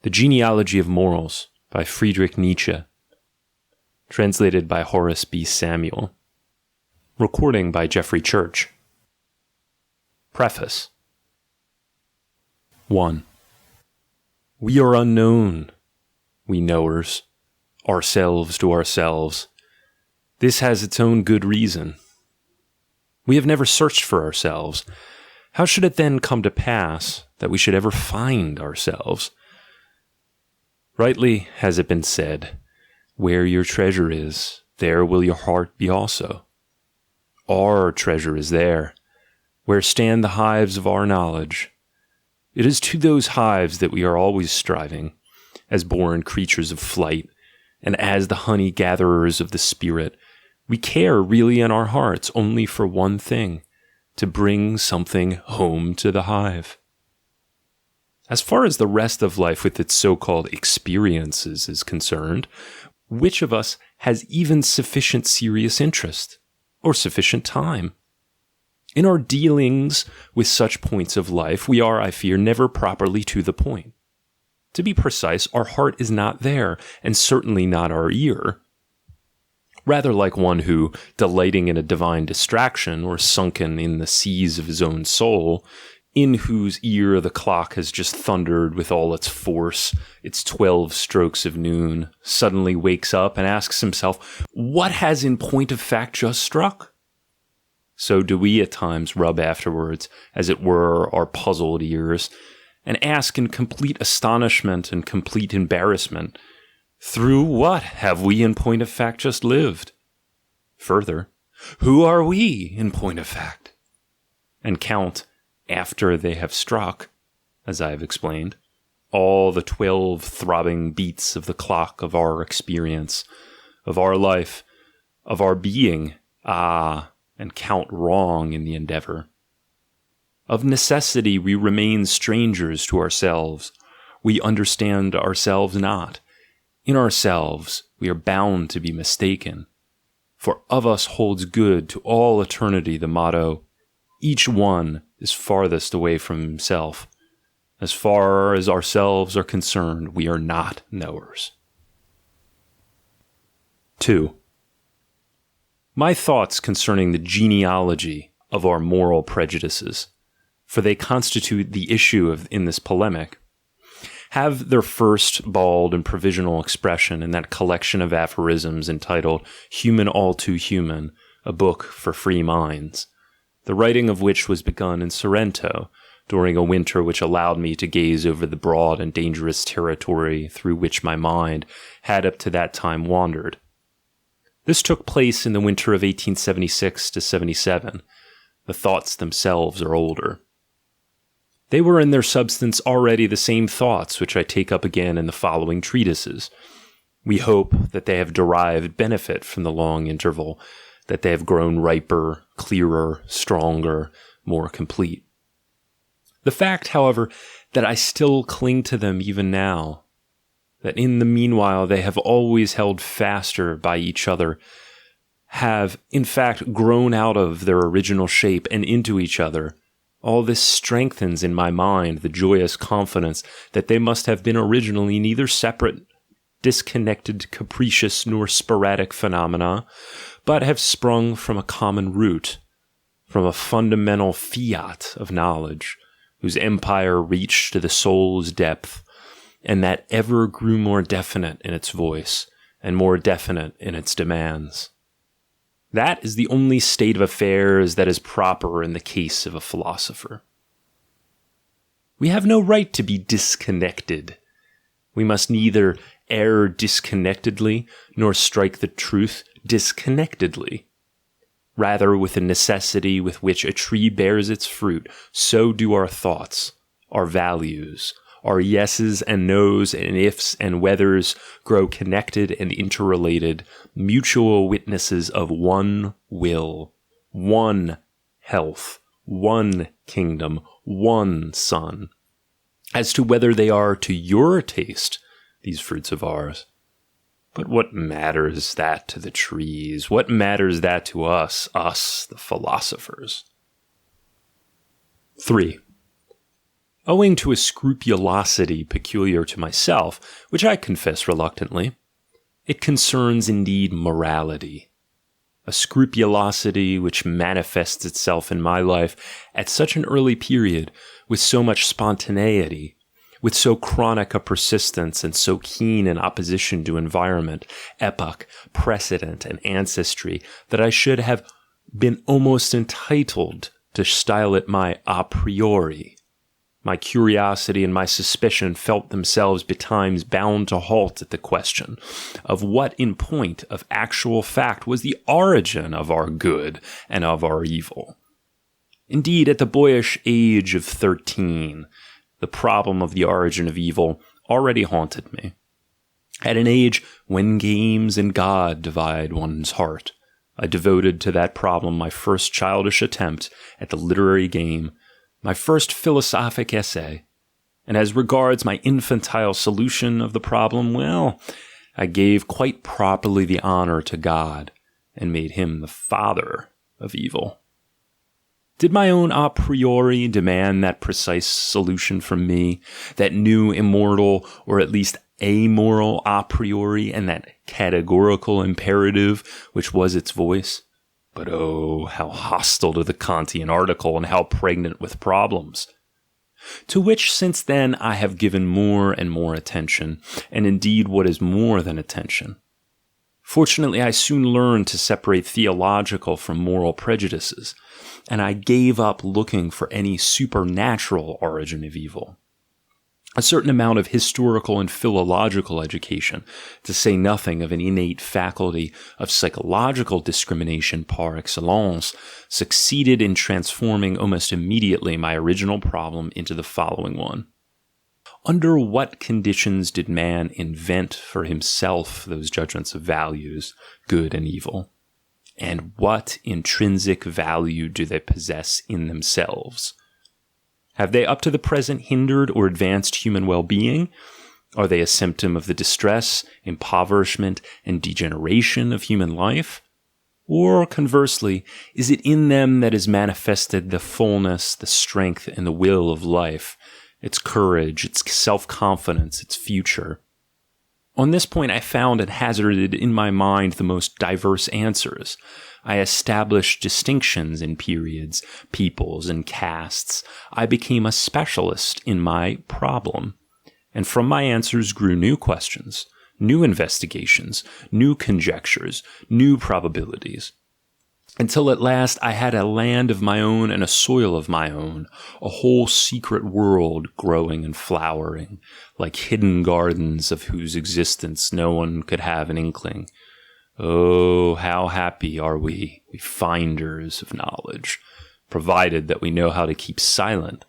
The Genealogy of Morals by Friedrich Nietzsche. Translated by Horace B. Samuel. Recording by Jeffrey Church. Preface. 1. We are unknown, we knowers, ourselves to ourselves. This has its own good reason. We have never searched for ourselves. How should it then come to pass that we should ever find ourselves? Rightly has it been said, where your treasure is, there will your heart be also. Our treasure is there, where stand the hives of our knowledge. It is to those hives that we are always striving, as born creatures of flight, and as the honey-gatherers of the spirit. We care really in our hearts only for one thing, to bring something home to the hive. As far as the rest of life with its so-called experiences is concerned, which of us has even sufficient serious interest, or sufficient time? In our dealings with such points of life, we are, I fear, never properly to the point. To be precise, our heart is not there, and certainly not our ear. Rather like one who, delighting in a divine distraction, or sunken in the seas of his own soul, in whose ear the clock has just thundered with all its force, its 12 strokes of noon, suddenly wakes up and asks himself, what has in point of fact just struck? So do we at times rub afterwards, as it were, our puzzled ears, and ask in complete astonishment and complete embarrassment, through what have we in point of fact just lived? Further, who are we in point of fact? And count, after they have struck, as I have explained, all the 12 throbbing beats of the clock of our experience, of our life, of our being, and count wrong in the endeavor. Of necessity we remain strangers to ourselves. We understand ourselves not. In ourselves we are bound to be mistaken. For of us holds good to all eternity the motto, each one is farthest away from himself. As far as ourselves are concerned, we are not knowers. 2. My thoughts concerning the genealogy of our moral prejudices, for they constitute the issue in this polemic, have their first bald and provisional expression in that collection of aphorisms entitled Human All Too Human, a Book for Free Minds, the writing of which was begun in Sorrento during a winter which allowed me to gaze over the broad and dangerous territory through which my mind had up to that time wandered. This took place in the winter of 1876 to 77. The thoughts themselves are older. They were in their substance already the same thoughts which I take up again in the following treatises. We hope that they have derived benefit from the long interval, that they have grown riper, clearer, stronger, more complete. The fact, however, that I still cling to them even now, that in the meanwhile they have always held faster by each other, have, in fact, grown out of their original shape and into each other, all this strengthens in my mind the joyous confidence that they must have been originally neither separate, disconnected, capricious, nor sporadic phenomena, but have sprung from a common root, from a fundamental fiat of knowledge, whose empire reached to the soul's depth, and that ever grew more definite in its voice, and more definite in its demands. That is the only state of affairs that is proper in the case of a philosopher. We have no right to be disconnected. We must neither err disconnectedly, nor strike the truth disconnectedly. Rather, with the necessity with which a tree bears its fruit, so do our thoughts, our values, our yeses and nos and ifs and whethers grow connected and interrelated, mutual witnesses of one will, one health, one kingdom, one sun. As to whether they are to your taste, these fruits of ours, but what matters that to the trees? What matters that to us, the philosophers? 3. Owing to a scrupulosity peculiar to myself, which I confess reluctantly, it concerns indeed morality. A scrupulosity which manifests itself in my life at such an early period, with so much spontaneity, with so chronic a persistence and so keen an opposition to environment, epoch, precedent, and ancestry, that I should have been almost entitled to style it my a priori. My curiosity and my suspicion felt themselves betimes bound to halt at the question of what in point of actual fact was the origin of our good and of our evil. Indeed, at the boyish age of 13, the problem of the origin of evil already haunted me. At an age when games and God divide one's heart, I devoted to that problem my first childish attempt at the literary game, my first philosophic essay, and as regards my infantile solution of the problem, well, I gave quite properly the honor to God and made him the father of evil. Did my own a priori demand that precise solution from me, that new immortal or at least amoral a priori, and that categorical imperative which was its voice? But oh, how hostile to the Kantian article and how pregnant with problems. To which since then I have given more and more attention, and indeed what is more than attention. Fortunately, I soon learned to separate theological from moral prejudices, and I gave up looking for any supernatural origin of evil. A certain amount of historical and philological education, to say nothing of an innate faculty of psychological discrimination par excellence, succeeded in transforming almost immediately my original problem into the following one. Under what conditions did man invent for himself those judgments of values, good and evil? And what intrinsic value do they possess in themselves? Have they up to the present hindered or advanced human well-being? Are they a symptom of the distress, impoverishment, and degeneration of human life? Or, conversely, is it in them that is manifested the fullness, the strength, and the will of life, its courage, its self-confidence, its future? On this point I found and hazarded in my mind the most diverse answers. I established distinctions in periods, peoples, and castes. I became a specialist in my problem. And from my answers grew new questions, new investigations, new conjectures, new probabilities. Until at last I had a land of my own and a soil of my own, a whole secret world growing and flowering, like hidden gardens of whose existence no one could have an inkling. Oh, how happy are we finders of knowledge, provided that we know how to keep silent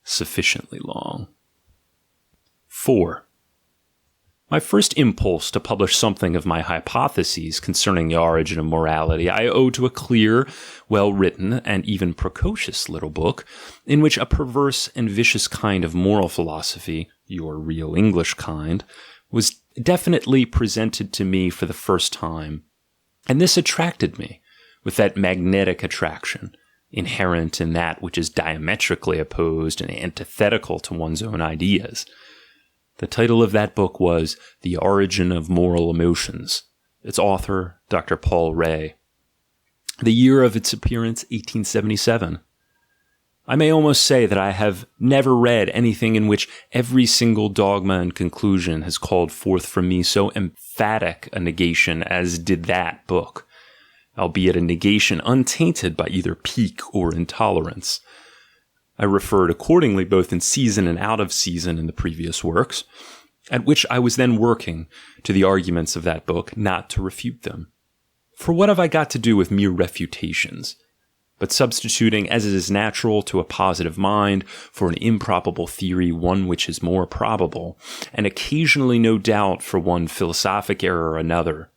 sufficiently long. 4. My first impulse to publish something of my hypotheses concerning the origin of morality I owe to a clear, well-written, and even precocious little book, in which a perverse and vicious kind of moral philosophy, your real English kind, was definitely presented to me for the first time. And this attracted me, with that magnetic attraction, inherent in that which is diametrically opposed and antithetical to one's own ideas. The title of that book was The Origin of Moral Emotions. Its author, Dr. Paul Ray. The year of its appearance, 1877. I may almost say that I have never read anything in which every single dogma and conclusion has called forth from me so emphatic a negation as did that book, albeit a negation untainted by either pique or intolerance. I referred accordingly both in season and out of season in the previous works, at which I was then working to the arguments of that book, not to refute them. For what have I got to do with mere refutations? But substituting, as is natural to a positive mind, for an improbable theory one which is more probable, and occasionally, no doubt, for one philosophic error or another.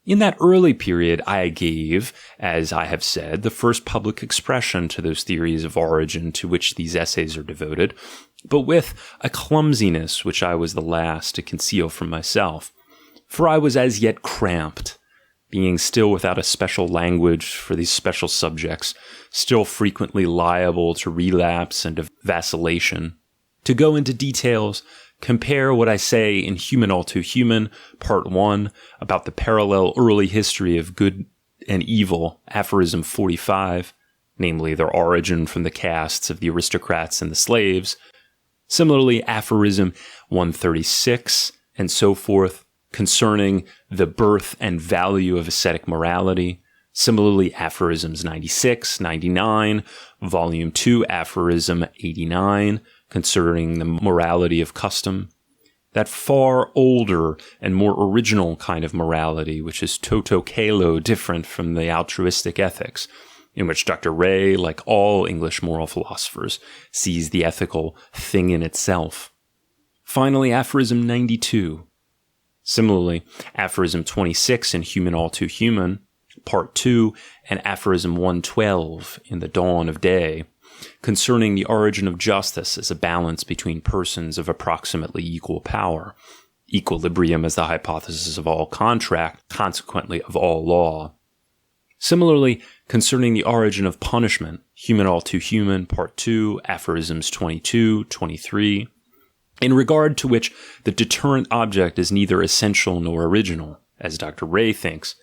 In that early period, I gave, as I have said, the first public expression to those theories of origin to which these essays are devoted, but with a clumsiness which I was the last to conceal from myself, for I was as yet cramped, being still without a special language for these special subjects, still frequently liable to relapse and to vacillation. To go into details, compare what I say in Human All Too Human, Part 1, about the parallel early history of good and evil, aphorism 45, namely their origin from the castes of the aristocrats and the slaves. Similarly, aphorism 136, and so forth, concerning the birth and value of ascetic morality. Similarly, aphorisms 96, 99, volume 2, aphorism 89, concerning the morality of custom. That far older and more original kind of morality, which is toto kalo different from the altruistic ethics, in which Dr. Ray, like all English moral philosophers, sees the ethical thing in itself. Finally, aphorism 92. Similarly, aphorism 26 in Human All Too Human, Part 2, and aphorism 112 in The Dawn of Day, concerning the origin of justice as a balance between persons of approximately equal power, equilibrium as the hypothesis of all contract, consequently of all law. Similarly, concerning the origin of punishment, Human All Too Human, Part 2, aphorisms 22, 23, in regard to which the deterrent object is neither essential nor original, as Dr. Ray thinks.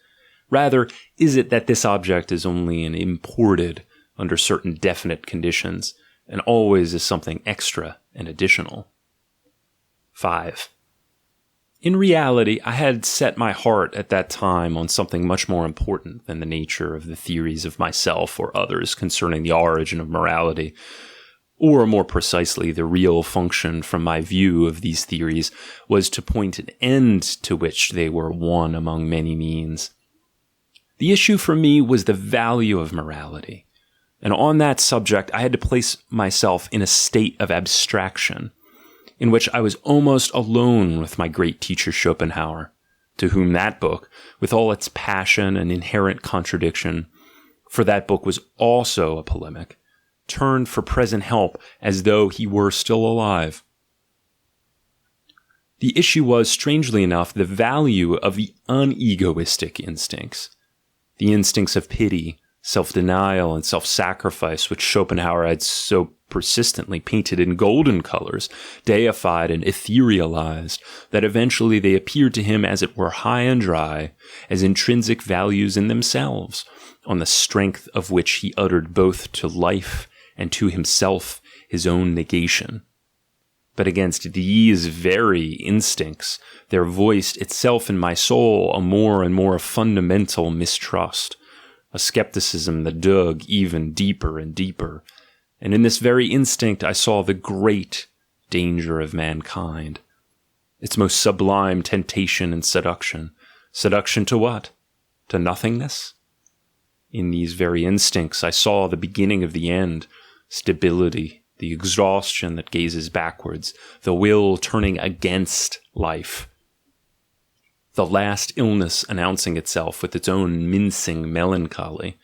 Rather, is it that this object is only an imported under certain definite conditions, and always is something extra and additional. 5. In reality, I had set my heart at that time on something much more important than the nature of the theories of myself or others concerning the origin of morality, or more precisely, the real function from my view of these theories was to point an end to which they were one among many means. The issue for me was the value of morality, and on that subject I had to place myself in a state of abstraction, in which I was almost alone with my great teacher Schopenhauer, to whom that book, with all its passion and inherent contradiction, for that book was also a polemic, turned for present help as though he were still alive. The issue was, strangely enough, the value of the unegoistic instincts, the instincts of pity, self-denial, and self-sacrifice, which Schopenhauer had so persistently painted in golden colors, deified and etherealized, that eventually they appeared to him as it were high and dry, as intrinsic values in themselves, on the strength of which he uttered both to life and to himself his own negation. But against these very instincts, there voiced itself in my soul a more and more fundamental mistrust, a skepticism that dug even deeper and deeper. And in this very instinct, I saw the great danger of mankind, its most sublime temptation and seduction. Seduction to what? To nothingness? In these very instincts, I saw the beginning of the end, stability, the exhaustion that gazes backwards, the will turning against life, the last illness announcing itself with its own mincing melancholy.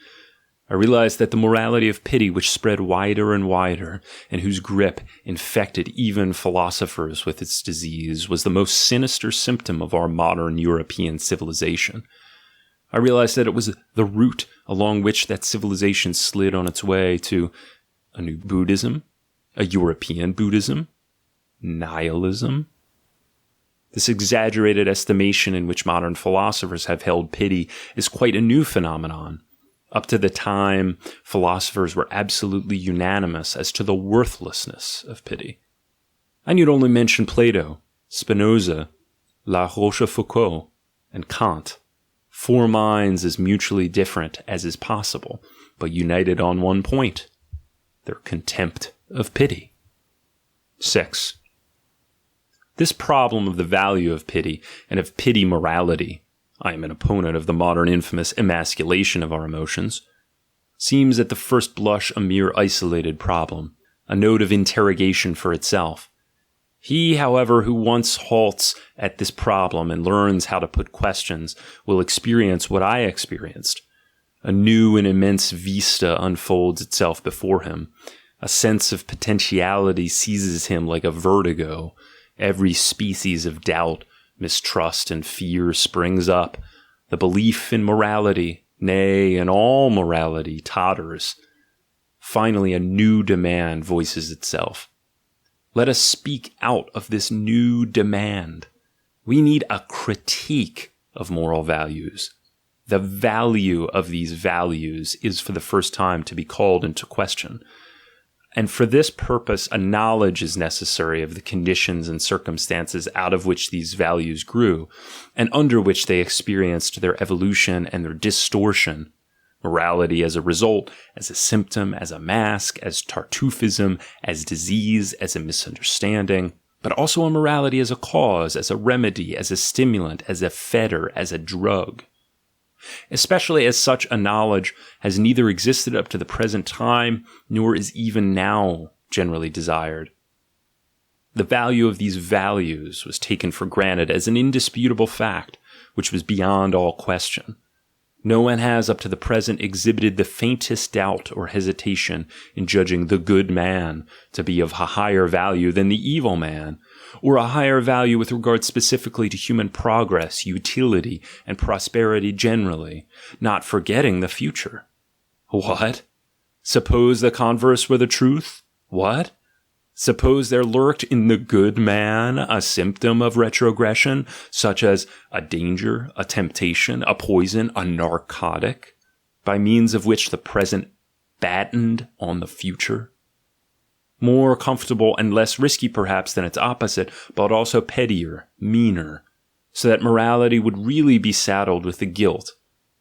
I realized that the morality of pity, which spread wider and wider, and whose grip infected even philosophers with its disease, was the most sinister symptom of our modern European civilization. I realized that it was the route along which that civilization slid on its way to a new Buddhism, a European Buddhism, nihilism. This exaggerated estimation in which modern philosophers have held pity is quite a new phenomenon. Up to the time, philosophers were absolutely unanimous as to the worthlessness of pity. I need only mention Plato, Spinoza, La Rochefoucauld, and Kant. 4 minds as mutually different as is possible, but united on one point: their contempt of pity. 6. This problem of the value of pity and of pity morality, I am an opponent of the modern infamous emasculation of our emotions, seems at the first blush a mere isolated problem, a note of interrogation for itself. He, however, who once halts at this problem and learns how to put questions will experience what I experienced. A new and immense vista unfolds itself before him. A sense of potentiality seizes him like a vertigo. Every species of doubt, mistrust, and fear springs up. The belief in morality, nay, in all morality, totters. Finally, a new demand voices itself. Let us speak out of this new demand. We need a critique of moral values. The value of these values is for the first time to be called into question. And for this purpose, a knowledge is necessary of the conditions and circumstances out of which these values grew, and under which they experienced their evolution and their distortion. Morality as a result, as a symptom, as a mask, as Tartuffism, as disease, as a misunderstanding, but also a morality as a cause, as a remedy, as a stimulant, as a fetter, as a drug. Especially as such a knowledge has neither existed up to the present time, nor is even now generally desired. The value of these values was taken for granted as an indisputable fact, which was beyond all question. No one has up to the present exhibited the faintest doubt or hesitation in judging the good man to be of a higher value than the evil man, or a higher value with regard specifically to human progress, utility, and prosperity generally, not forgetting the future. What? Suppose the converse were the truth? What? Suppose there lurked in the good man a symptom of retrogression, such as a danger, a temptation, a poison, a narcotic, by means of which the present battened on the future? More comfortable and less risky perhaps than its opposite, but also pettier, meaner, so that morality would really be saddled with the guilt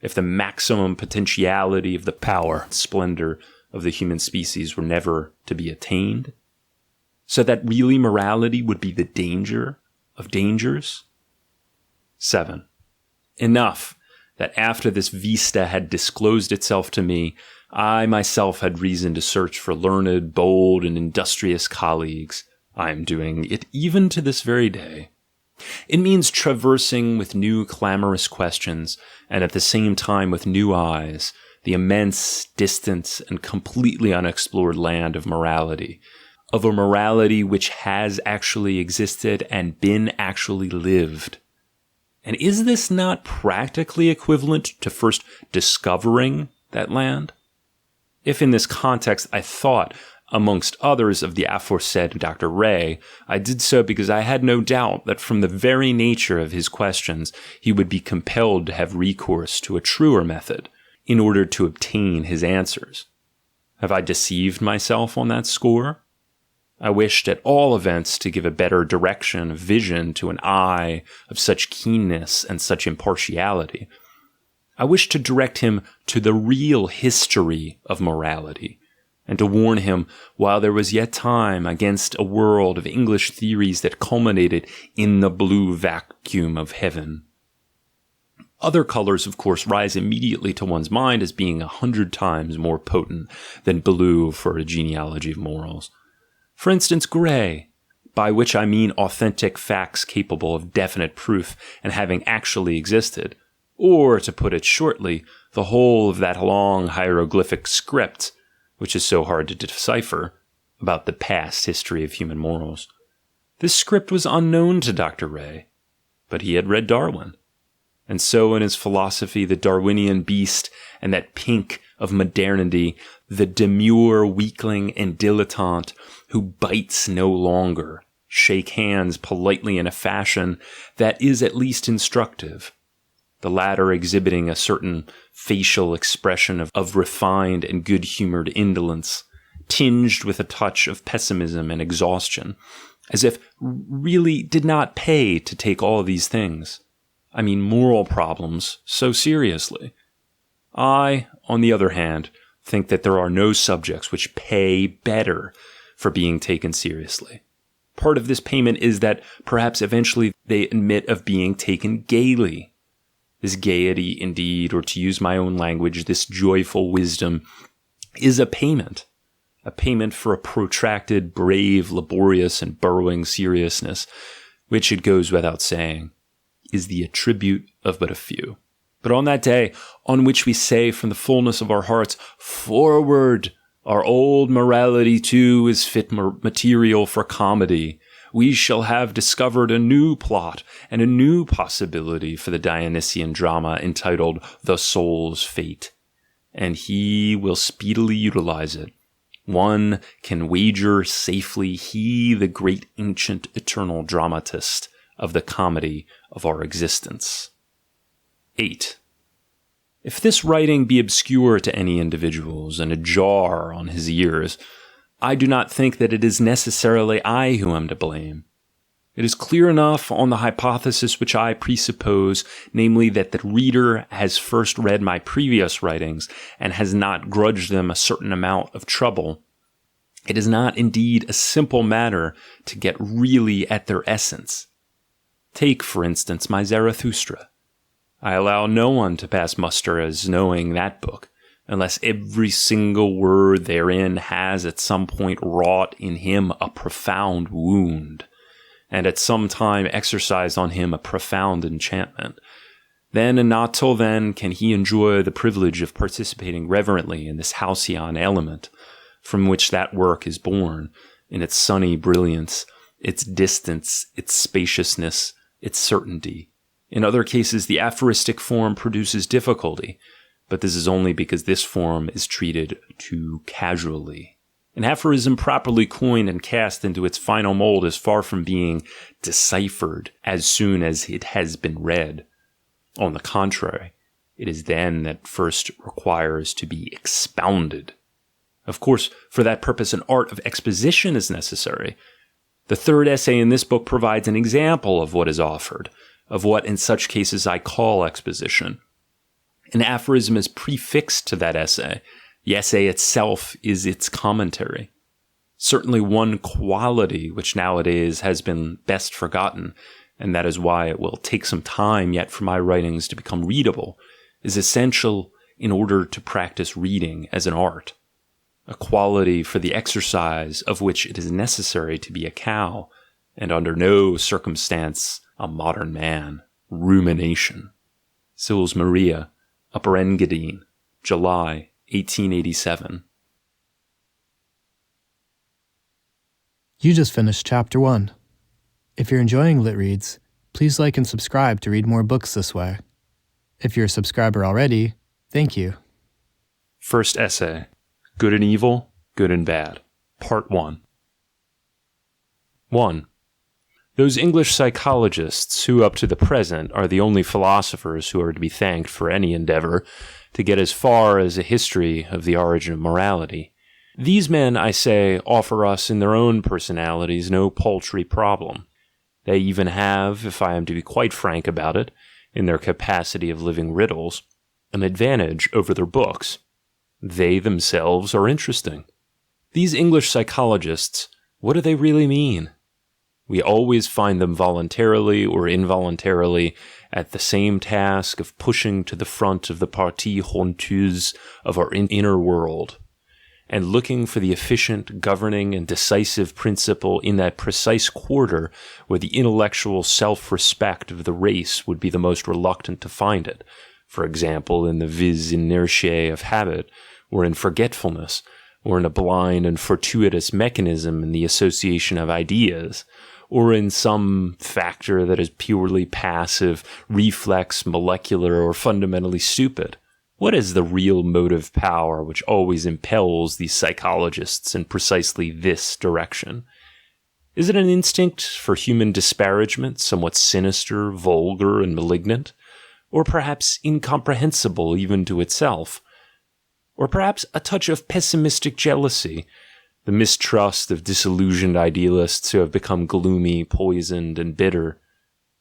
if the maximum potentiality of the power and splendor of the human species were never to be attained? So that really morality would be the danger of dangers? 7. Enough that after this vista had disclosed itself to me, I myself had reason to search for learned, bold, and industrious colleagues. I am doing it even to this very day. It means traversing with new clamorous questions, and at the same time with new eyes, the immense, distant, and completely unexplored land of morality, of a morality which has actually existed and been actually lived. And is this not practically equivalent to first discovering that land? If in this context I thought, amongst others, of the aforesaid Dr. Ray, I did so because I had no doubt that from the very nature of his questions, he would be compelled to have recourse to a truer method in order to obtain his answers. Have I deceived myself on that score? I wished at all events to give a better direction of vision to an eye of such keenness and such impartiality. I wished to direct him to the real history of morality, and to warn him, while there was yet time, against a world of English theories that culminated in the blue vacuum of heaven. Other colors, of course, rise immediately to one's mind as being 100 times more potent than blue for a genealogy of morals. For instance, gray, by which I mean authentic facts capable of definite proof and having actually existed, or, to put it shortly, the whole of that long hieroglyphic script, which is so hard to decipher, about the past history of human morals. This script was unknown to Dr. Ray, but he had read Darwin. And so in his philosophy, the Darwinian beast and that pink of modernity, the demure weakling and dilettante who bites no longer, shake hands politely in a fashion that is at least instructive, the latter exhibiting a certain facial expression of refined and good-humored indolence, tinged with a touch of pessimism and exhaustion, as if really did not pay to take all these things, I mean moral problems, so seriously. I, on the other hand, think that there are no subjects which pay better for being taken seriously. Part of this payment is that perhaps eventually they admit of being taken gaily. This gaiety, indeed, or to use my own language, this joyful wisdom, is a payment for a protracted, brave, laborious, and burrowing seriousness, which, it goes without saying, is the attribute of but a few. But on that day, on which we say from the fullness of our hearts, "Forward! Our old morality, too, is fit material for comedy," We shall have discovered a new plot and a new possibility for the Dionysian drama entitled The Soul's Fate, and he will speedily utilize it. One can wager safely he, the great ancient eternal dramatist of the comedy of our existence. 8. If this writing be obscure to any individuals and a jar on his ears, I do not think that it is necessarily I who am to blame. It is clear enough on the hypothesis which I presuppose, namely that the reader has first read my previous writings and has not grudged them a certain amount of trouble. It is not indeed a simple matter to get really at their essence. Take, for instance, my Zarathustra. I allow no one to pass muster as knowing that book, unless every single word therein has at some point wrought in him a profound wound, and at some time exercised on him a profound enchantment. Then and not till then can he enjoy the privilege of participating reverently in this halcyon element, from which that work is born, in its sunny brilliance, its distance, its spaciousness, its certainty. In other cases, the aphoristic form produces difficulty, but this is only because this form is treated too casually. An aphorism properly coined and cast into its final mold is far from being deciphered as soon as it has been read. On the contrary, it is then that first requires to be expounded. Of course, for that purpose, an art of exposition is necessary. The third essay in this book provides an example of what is offered, of what in such cases I call exposition. An aphorism is prefixed to that essay. The essay itself is its commentary. Certainly one quality which nowadays has been best forgotten, and that is why it will take some time yet for my writings to become readable, is essential in order to practice reading as an art. A quality for the exercise of which it is necessary to be a cow, and under no circumstance a modern man. Rumination. Sils Maria, Upper Engadine, July 1887. You just finished Chapter 1. If you're enjoying Lit Reads, please like and subscribe to read more books this way. If you're a subscriber already, thank you. First essay, Good and Evil, Good and Bad, Part 1. 1. Those English psychologists who up to the present are the only philosophers who are to be thanked for any endeavor to get as far as a history of the origin of morality. These men, I say, offer us in their own personalities no paltry problem. They even have, if I am to be quite frank about it, in their capacity of living riddles, an advantage over their books. They themselves are interesting. These English psychologists, what do they really mean? We always find them voluntarily or involuntarily at the same task of pushing to the front of the partie honteuse of our inner world, and looking for the efficient, governing, and decisive principle in that precise quarter where the intellectual self-respect of the race would be the most reluctant to find it, for example, in the vis inertiae of habit, or in forgetfulness, or in a blind and fortuitous mechanism in the association of ideas, or in some factor that is purely passive, reflex, molecular, or fundamentally stupid. What is the real motive power which always impels these psychologists in precisely this direction? Is it an instinct for human disparagement, somewhat sinister, vulgar, and malignant? Or perhaps incomprehensible even to itself? Or perhaps a touch of pessimistic jealousy, the mistrust of disillusioned idealists who have become gloomy, poisoned, and bitter?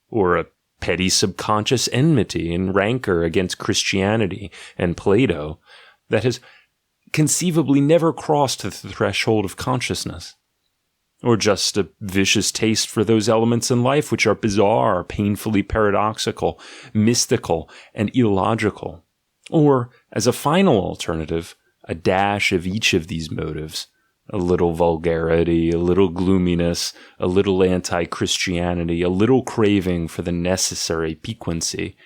Or a petty subconscious enmity and rancor against Christianity and Plato that has conceivably never crossed the threshold of consciousness? Or just a vicious taste for those elements in life which are bizarre, painfully paradoxical, mystical, and illogical? Or, as a final alternative, a dash of each of these motives, a little vulgarity, a little gloominess, a little anti-Christianity, a little craving for the necessary piquancy.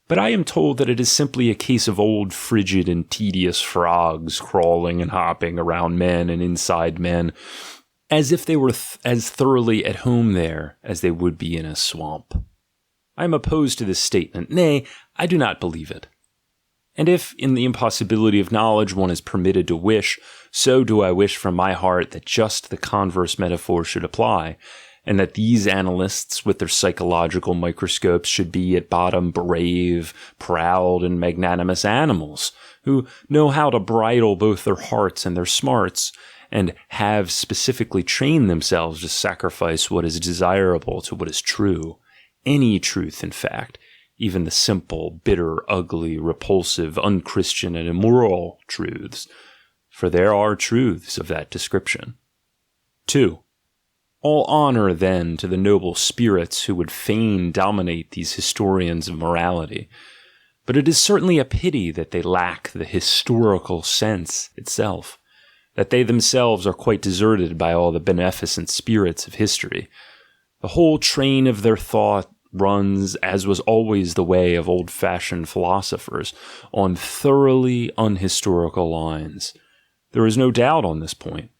But I am told that it is simply a case of old frigid and tedious frogs crawling and hopping around men and inside men, as if they were as thoroughly at home there as they would be in a swamp. I am opposed to this statement. Nay, I do not believe it. And if, in the impossibility of knowledge, one is permitted to wish, so do I wish from my heart that just the converse metaphor should apply, and that these analysts with their psychological microscopes should be at bottom brave, proud, and magnanimous animals, who know how to bridle both their hearts and their smarts, and have specifically trained themselves to sacrifice what is desirable to what is true. Any truth, in fact, even the simple, bitter, ugly, repulsive, unchristian, and immoral truths, for there are truths of that description. 2. All honor, then, to the noble spirits who would fain dominate these historians of morality, but it is certainly a pity that they lack the historical sense itself, that they themselves are quite deserted by all the beneficent spirits of history. The whole train of their thought runs, as was always the way of old-fashioned philosophers, on thoroughly unhistorical lines. There is no doubt on this point.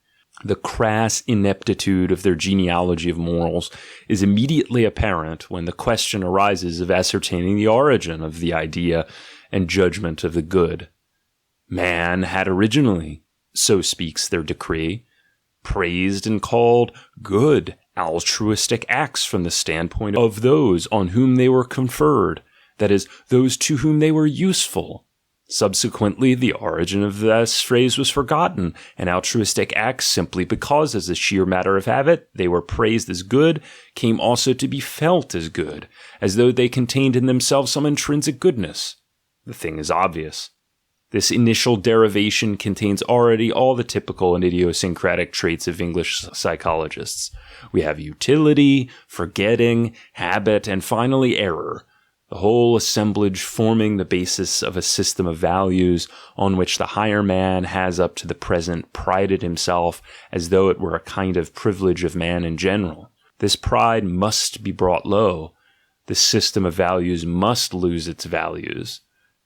The crass ineptitude of their genealogy of morals is immediately apparent when the question arises of ascertaining the origin of the idea and judgment of the good. Man had originally, so speaks their decree, praised and called good altruistic acts from the standpoint of those on whom they were conferred, that is, those to whom they were useful. Subsequently, the origin of this phrase was forgotten, and altruistic acts, simply because, as a sheer matter of habit, they were praised as good, came also to be felt as good, as though they contained in themselves some intrinsic goodness. The thing is obvious. This initial derivation contains already all the typical and idiosyncratic traits of English psychologists. We have utility, forgetting, habit, and finally error, the whole assemblage forming the basis of a system of values on which the higher man has up to the present prided himself as though it were a kind of privilege of man in general. This pride must be brought low. This system of values must lose its values.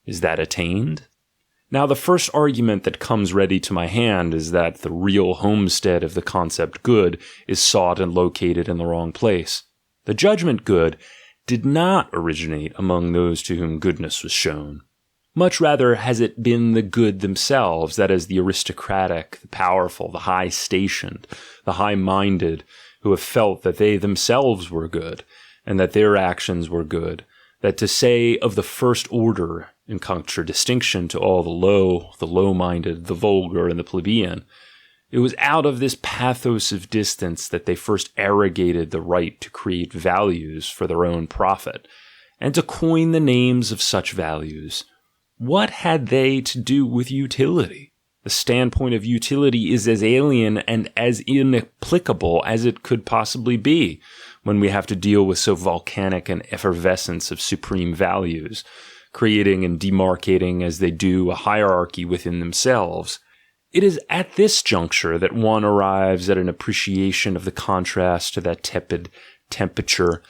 Is that attained? Now, the first argument that comes ready to my hand is that the real homestead of the concept good is sought and located in the wrong place. The judgment good did not originate among those to whom goodness was shown. Much rather has it been the good themselves, that is, the aristocratic, the powerful, the high-stationed, the high-minded, who have felt that they themselves were good, and that their actions were good, that to say of the first order, in contradistinction to all the low-minded, the vulgar, and the plebeian, it was out of this pathos of distance that they first arrogated the right to create values for their own profit, and to coin the names of such values. What had they to do with utility? The standpoint of utility is as alien and as inapplicable as it could possibly be when we have to deal with so volcanic an effervescence of supreme values, creating and demarcating as they do a hierarchy within themselves. It is at this juncture that one arrives at an appreciation of the contrast to that tepid temperature,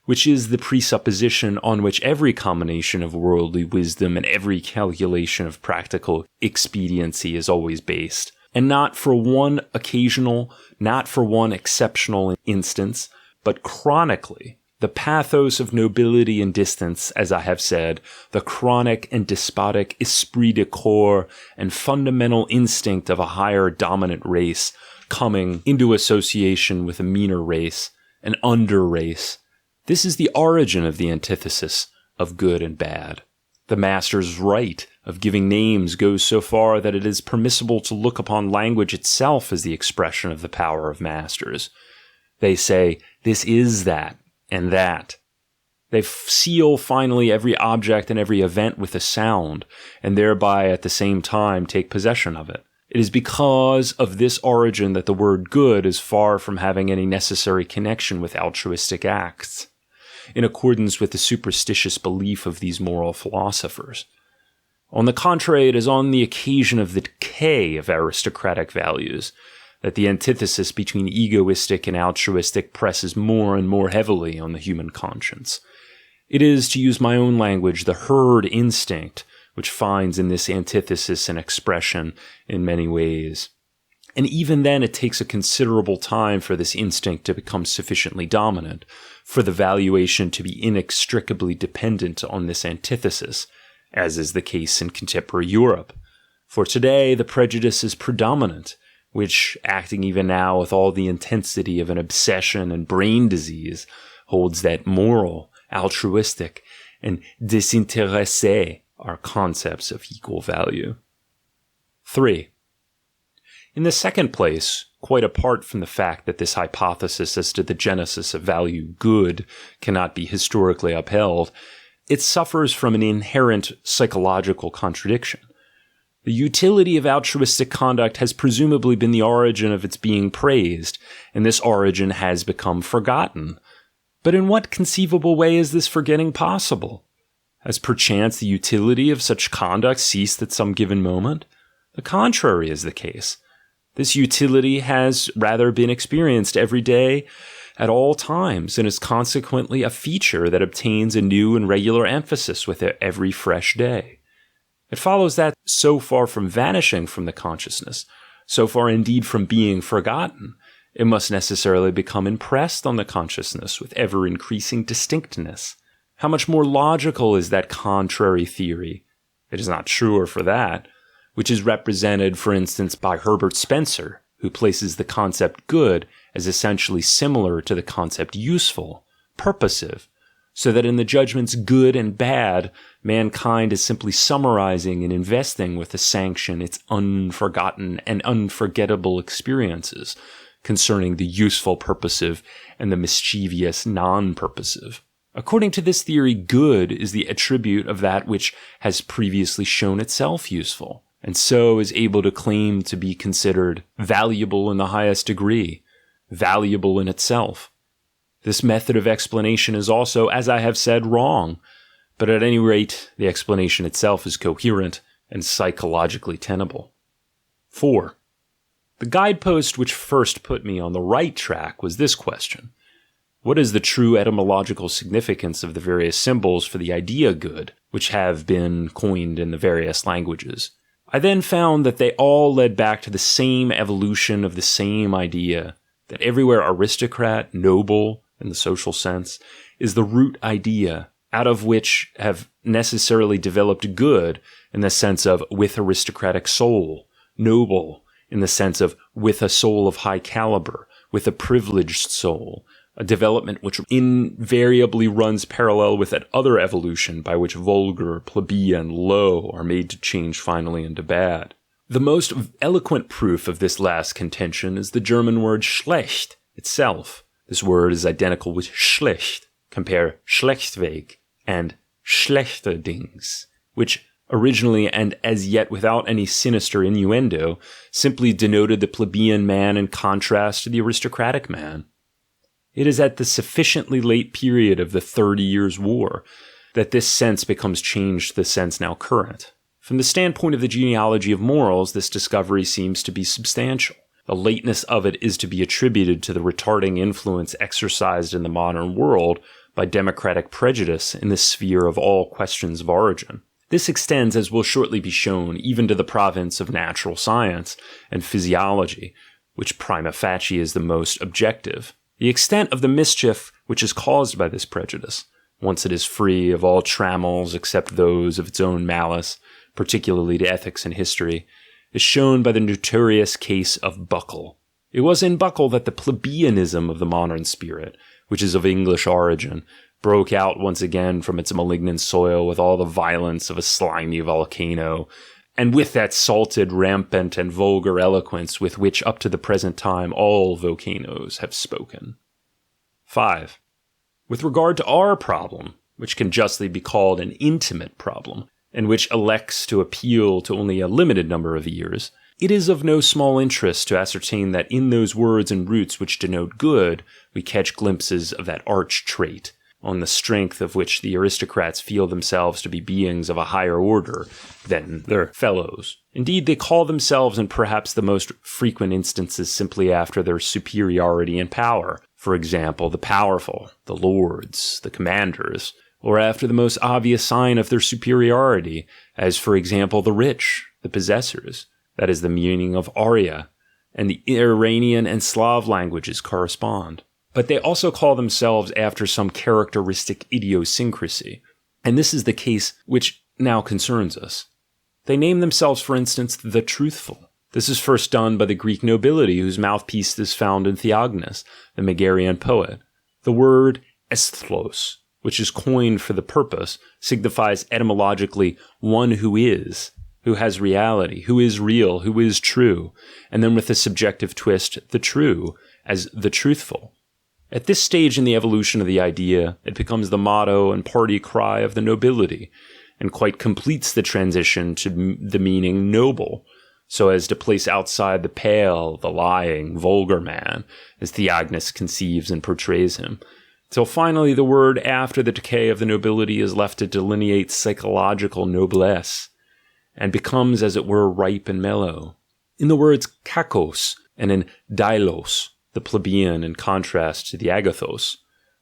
which is the presupposition on which every combination of worldly wisdom and every calculation of practical expediency is always based. And not for one occasional, not for one exceptional instance, but chronically. The pathos of nobility and distance, as I have said, the chronic and despotic esprit de corps and fundamental instinct of a higher dominant race coming into association with a meaner race, an under race. This is the origin of the antithesis of good and bad. The master's right of giving names goes so far that it is permissible to look upon language itself as the expression of the power of masters. They say, this is that, and that. They seal finally every object and every event with a sound, and thereby at the same time take possession of it. It is because of this origin that the word good is far from having any necessary connection with altruistic acts, in accordance with the superstitious belief of these moral philosophers. On the contrary, it is on the occasion of the decay of aristocratic values that the antithesis between egoistic and altruistic presses more and more heavily on the human conscience. It is, to use my own language, the herd instinct which finds in this antithesis an expression in many ways. And even then, it takes a considerable time for this instinct to become sufficiently dominant, for the valuation to be inextricably dependent on this antithesis, as is the case in contemporary Europe. For today, the prejudice is predominant, which, acting even now with all the intensity of an obsession and brain disease, holds that moral, altruistic, and désintéressé are concepts of equal value. 3. In the second place, quite apart from the fact that this hypothesis as to the genesis of value good cannot be historically upheld, it suffers from an inherent psychological contradiction. The utility of altruistic conduct has presumably been the origin of its being praised, and this origin has become forgotten. But in what conceivable way is this forgetting possible? Has perchance the utility of such conduct ceased at some given moment? The contrary is the case. This utility has rather been experienced every day at all times, and is consequently a feature that obtains a new and regular emphasis with every fresh day. It follows that, so far from vanishing from the consciousness, so far indeed from being forgotten, it must necessarily become impressed on the consciousness with ever-increasing distinctness. How much more logical is that contrary theory? It is not truer for that, which is represented, for instance, by Herbert Spencer, who places the concept good as essentially similar to the concept useful, purposive, so that in the judgments good and bad, mankind is simply summarizing and investing with a sanction its unforgotten and unforgettable experiences concerning the useful purposive and the mischievous non-purposive. According to this theory, good is the attribute of that which has previously shown itself useful, and so is able to claim to be considered valuable in the highest degree, valuable in itself. This method of explanation is also, as I have said, wrong, but at any rate, the explanation itself is coherent and psychologically tenable. 4. The guidepost which first put me on the right track was this question: what is the true etymological significance of the various symbols for the idea good, which have been coined in the various languages? I then found that they all led back to the same evolution of the same idea, that everywhere aristocrat, noble, in the social sense, is the root idea, out of which have necessarily developed good in the sense of with aristocratic soul, noble in the sense of with a soul of high caliber, with a privileged soul, a development which invariably runs parallel with that other evolution by which vulgar, plebeian, low are made to change finally into bad. The most eloquent proof of this last contention is the German word schlecht itself. This word is identical with schlecht. Compare schlechtweg and schlechterdings, which originally and as yet without any sinister innuendo simply denoted the plebeian man in contrast to the aristocratic man. It is at the sufficiently late period of the 30 Years' War that this sense becomes changed to the sense now current. From the standpoint of the genealogy of morals, this discovery seems to be substantial. The lateness of it is to be attributed to the retarding influence exercised in the modern world by democratic prejudice in the sphere of all questions of origin. This extends, as will shortly be shown, even to the province of natural science and physiology, which prima facie is the most objective. The extent of the mischief which is caused by this prejudice, once it is free of all trammels except those of its own malice, particularly to ethics and history, is shown by the notorious case of Buckle. It was in Buckle that the plebeianism of the modern spirit, which is of English origin, broke out once again from its malignant soil with all the violence of a slimy volcano, and with that salted, rampant, and vulgar eloquence with which up to the present time all volcanoes have spoken. 5. With regard to our problem, which can justly be called an intimate problem, and which elects to appeal to only a limited number of ears, it is of no small interest to ascertain that in those words and roots which denote good, we catch glimpses of that arch trait, on the strength of which the aristocrats feel themselves to be beings of a higher order than their fellows. Indeed, they call themselves in perhaps the most frequent instances simply after their superiority in power. For example, the powerful, the lords, the commanders, or after the most obvious sign of their superiority, as for example the rich, the possessors. That is the meaning of aria, and the Iranian and Slav languages correspond. But they also call themselves after some characteristic idiosyncrasy, and this is the case which now concerns us. They name themselves, for instance, the truthful. This is first done by the Greek nobility, whose mouthpiece is found in Theognis, the Megarian poet. The word esthlos, which is coined for the purpose, signifies etymologically one who has reality, who is real, who is true, and then with a subjective twist, the true, as the truthful. At this stage in the evolution of the idea, it becomes the motto and party cry of the nobility, and quite completes the transition to the meaning noble, so as to place outside the pale, the lying, vulgar man, as Theognis conceives and portrays him, till finally the word after the decay of the nobility is left to delineate psychological noblesse, and becomes, as it were, ripe and mellow. In the words kakos and in dailos, the plebeian in contrast to the agathos,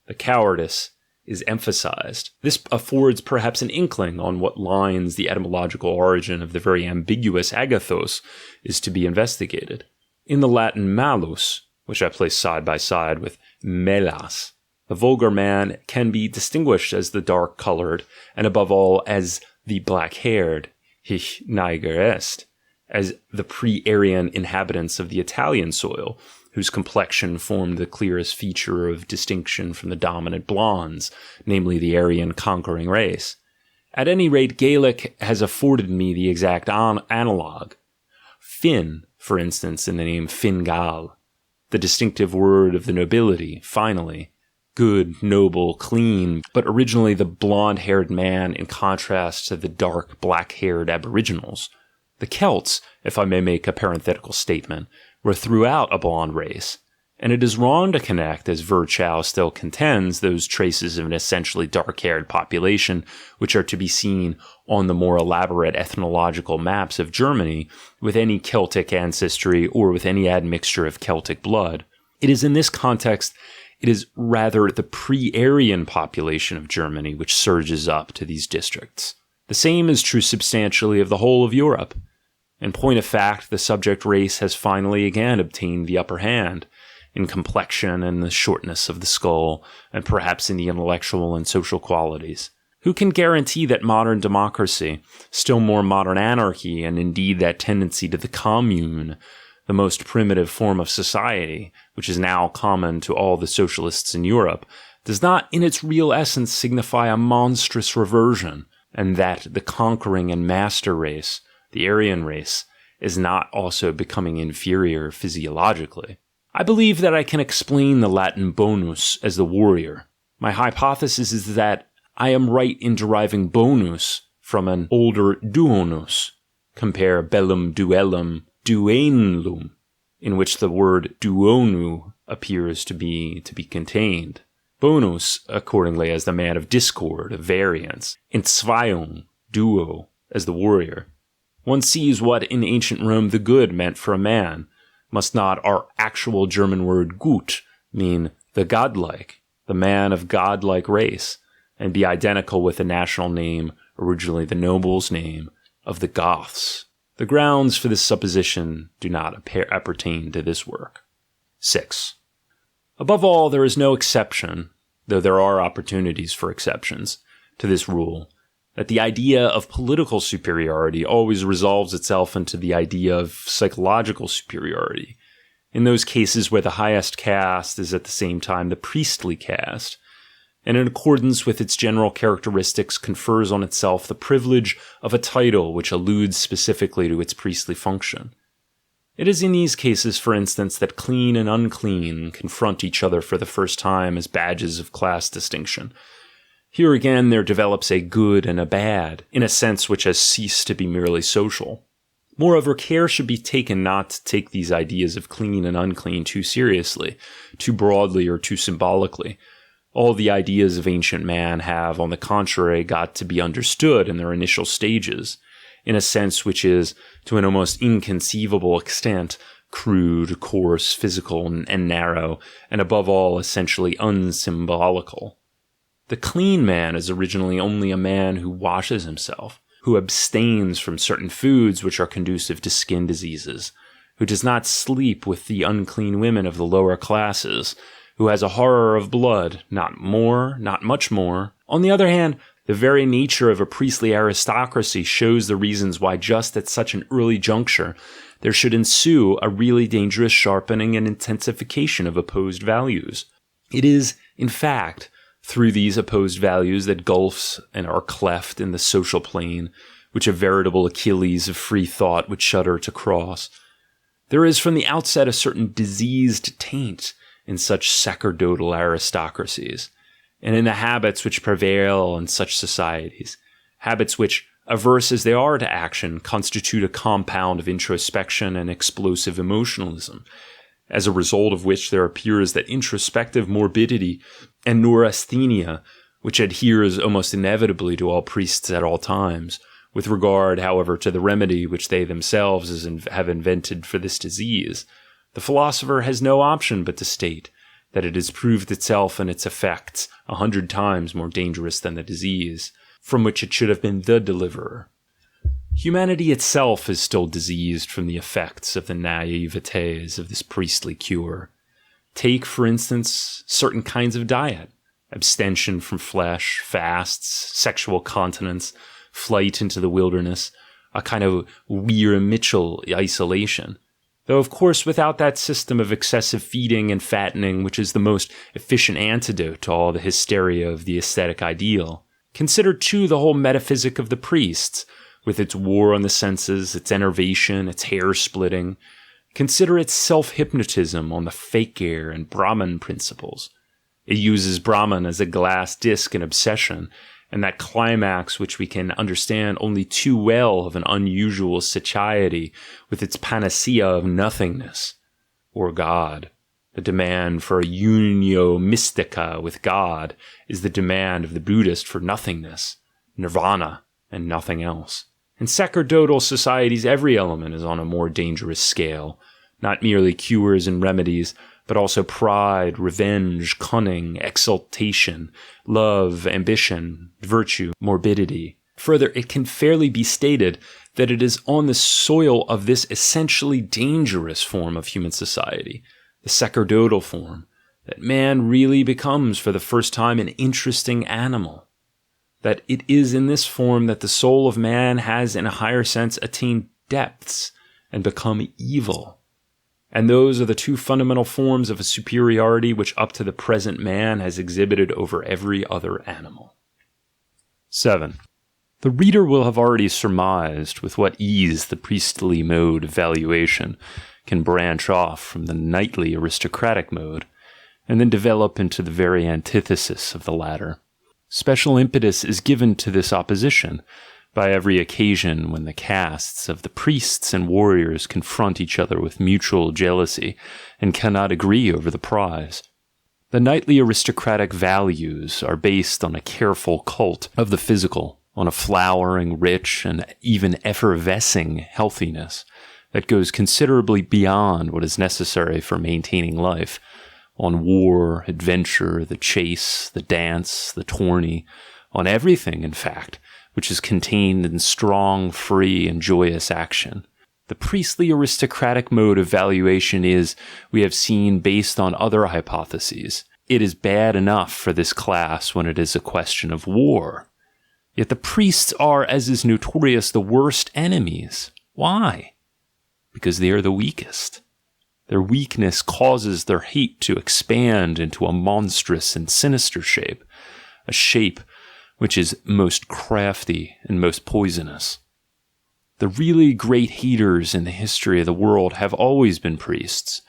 the cowardice is emphasized. This affords perhaps an inkling on what lines the etymological origin of the very ambiguous agathos is to be investigated. In the Latin malus, which I place side by side with melas, the vulgar man can be distinguished as the dark-colored, and above all as the black-haired, hic niger est, as the pre-Aryan inhabitants of the Italian soil, whose complexion formed the clearest feature of distinction from the dominant blondes, namely the Aryan conquering race. At any rate, Gaelic has afforded me the exact analog. Finn, for instance, in the name Fingal, the distinctive word of the nobility, finally, good, noble, clean, but originally the blonde-haired man in contrast to the dark, black-haired aboriginals. The Celts, if I may make a parenthetical statement, were throughout a blonde race, and it is wrong to connect, as Virchow still contends, those traces of an essentially dark-haired population which are to be seen on the more elaborate ethnological maps of Germany with any Celtic ancestry or with any admixture of Celtic blood. It is in this context, it is rather the pre-Aryan population of Germany which surges up to these districts. The same is true substantially of the whole of Europe. In point of fact, the subject race has finally again obtained the upper hand in complexion and the shortness of the skull, and perhaps in the intellectual and social qualities. Who can guarantee that modern democracy, still more modern anarchy, and indeed that tendency to the commune, the most primitive form of society, which is now common to all the socialists in Europe, does not in its real essence signify a monstrous reversion, and that the conquering and master race, the Aryan race, is not also becoming inferior physiologically. I believe that I can explain the Latin bonus as the warrior. My hypothesis is that I am right in deriving bonus from an older duonus, compare bellum duellum duenlum, in which the word duonu appears to be contained. Bonus, accordingly, as the man of discord, of variance, Entzweiung, duo, as the warrior. One sees what in ancient Rome the good meant for a man. Must not our actual German word gut mean the godlike, the man of godlike race, and be identical with the national name, originally the noble's name, of the Goths? The grounds for this supposition do not appertain to this work. 6. Above all, there is no exception, though there are opportunities for exceptions, to this rule, that the idea of political superiority always resolves itself into the idea of psychological superiority, in those cases where the highest caste is at the same time the priestly caste, and in accordance with its general characteristics confers on itself the privilege of a title which alludes specifically to its priestly function. It is in these cases, for instance, that clean and unclean confront each other for the first time as badges of class distinction. Here again there develops a good and a bad, in a sense which has ceased to be merely social. Moreover, care should be taken not to take these ideas of clean and unclean too seriously, too broadly, or too symbolically. All the ideas of ancient man have, on the contrary, got to be understood in their initial stages, in a sense which is, to an almost inconceivable extent, crude, coarse, physical, and narrow, and above all, essentially unsymbolical. The clean man is originally only a man who washes himself, who abstains from certain foods which are conducive to skin diseases, who does not sleep with the unclean women of the lower classes, who has a horror of blood, not more, not much more. On the other hand, the very nature of a priestly aristocracy shows the reasons why just at such an early juncture there should ensue a really dangerous sharpening and intensification of opposed values. It is, in fact, through these opposed values that gulfs and are cleft in the social plane, which a veritable Achilles of free thought would shudder to cross. There is from the outset a certain diseased taint in such sacerdotal aristocracies, and in the habits which prevail in such societies, habits which, averse as they are to action, constitute a compound of introspection and explosive emotionalism, as a result of which there appears that introspective morbidity and neurasthenia which adheres almost inevitably to all priests at all times, with regard, however, to the remedy which they themselves have invented for this disease. The philosopher has no option but to state that it has proved itself and its effects 100 times more dangerous than the disease, from which it should have been the deliverer. Humanity itself is still diseased from the effects of the naivetes of this priestly cure. Take, for instance, certain kinds of diet, abstention from flesh, fasts, sexual continence, flight into the wilderness, a kind of Weir-Mitchell isolation. Though, of course, without that system of excessive feeding and fattening, which is the most efficient antidote to all the hysteria of the ascetic ideal. Consider, too, the whole metaphysic of the priests, with its war on the senses, its enervation, its hair-splitting. Consider its self-hypnotism on the fakir and Brahman principles. It uses Brahman as a glass disc in obsession, and that climax which we can understand only too well of an unusual satiety with its panacea of nothingness, or God. The demand for a unio mystica with God is the demand of the Buddhist for nothingness, nirvana, and nothing else. In sacerdotal societies, every element is on a more dangerous scale, not merely cures and remedies, but also pride, revenge, cunning, exultation, love, ambition, virtue, morbidity. Further, it can fairly be stated that it is on the soil of this essentially dangerous form of human society, the sacerdotal form, that man really becomes for the first time an interesting animal. That it is in this form that the soul of man has in a higher sense attained depths and become evil. And those are the two fundamental forms of a superiority which up to the present man has exhibited over every other animal. 7. The reader will have already surmised with what ease the priestly mode of valuation can branch off from the knightly aristocratic mode, and then develop into the very antithesis of the latter. Special impetus is given to this opposition by every occasion when the castes of the priests and warriors confront each other with mutual jealousy and cannot agree over the prize. The knightly aristocratic values are based on a careful cult of the physical, on a flowering, rich, and even effervescing healthiness that goes considerably beyond what is necessary for maintaining life, on war, adventure, the chase, the dance, the tourney, on everything, in fact, which is contained in strong, free, and joyous action. The priestly aristocratic mode of valuation is, we have seen, based on other hypotheses. It is bad enough for this class when it is a question of war. Yet the priests are, as is notorious, the worst enemies. Why? Because they are the weakest. Their weakness causes their hate to expand into a monstrous and sinister shape, a shape which is most crafty and most poisonous. The really great haters in the history of the world have always been priests,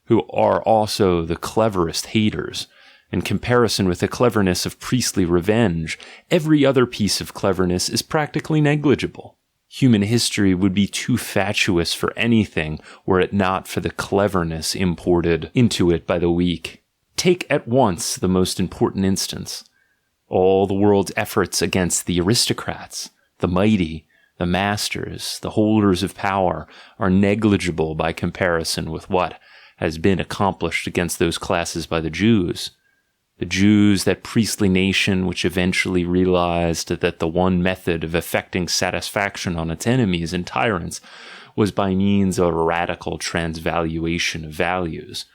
who are also the cleverest haters. In comparison with the cleverness of priestly revenge, every other piece of cleverness is practically negligible. Human history would be too fatuous for anything were it not for the cleverness imported into it by the weak. Take at once the most important instance. All the world's efforts against the aristocrats, the mighty, the masters, the holders of power, are negligible by comparison with what has been accomplished against those classes by the Jews. The Jews, that priestly nation which eventually realized that the one method of effecting satisfaction on its enemies and tyrants was by means of a radical transvaluation of values,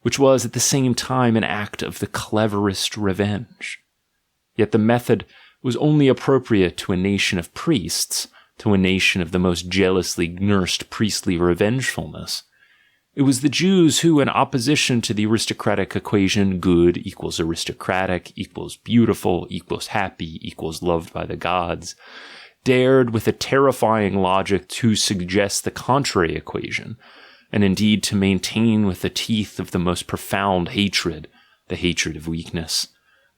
which was at the same time an act of the cleverest revenge. Yet the method was only appropriate to a nation of priests, to a nation of the most jealously nursed priestly revengefulness. It was the Jews who, in opposition to the aristocratic equation good equals aristocratic equals beautiful equals happy equals loved by the gods, dared with a terrifying logic to suggest the contrary equation, and indeed to maintain with the teeth of the most profound hatred, the hatred of weakness,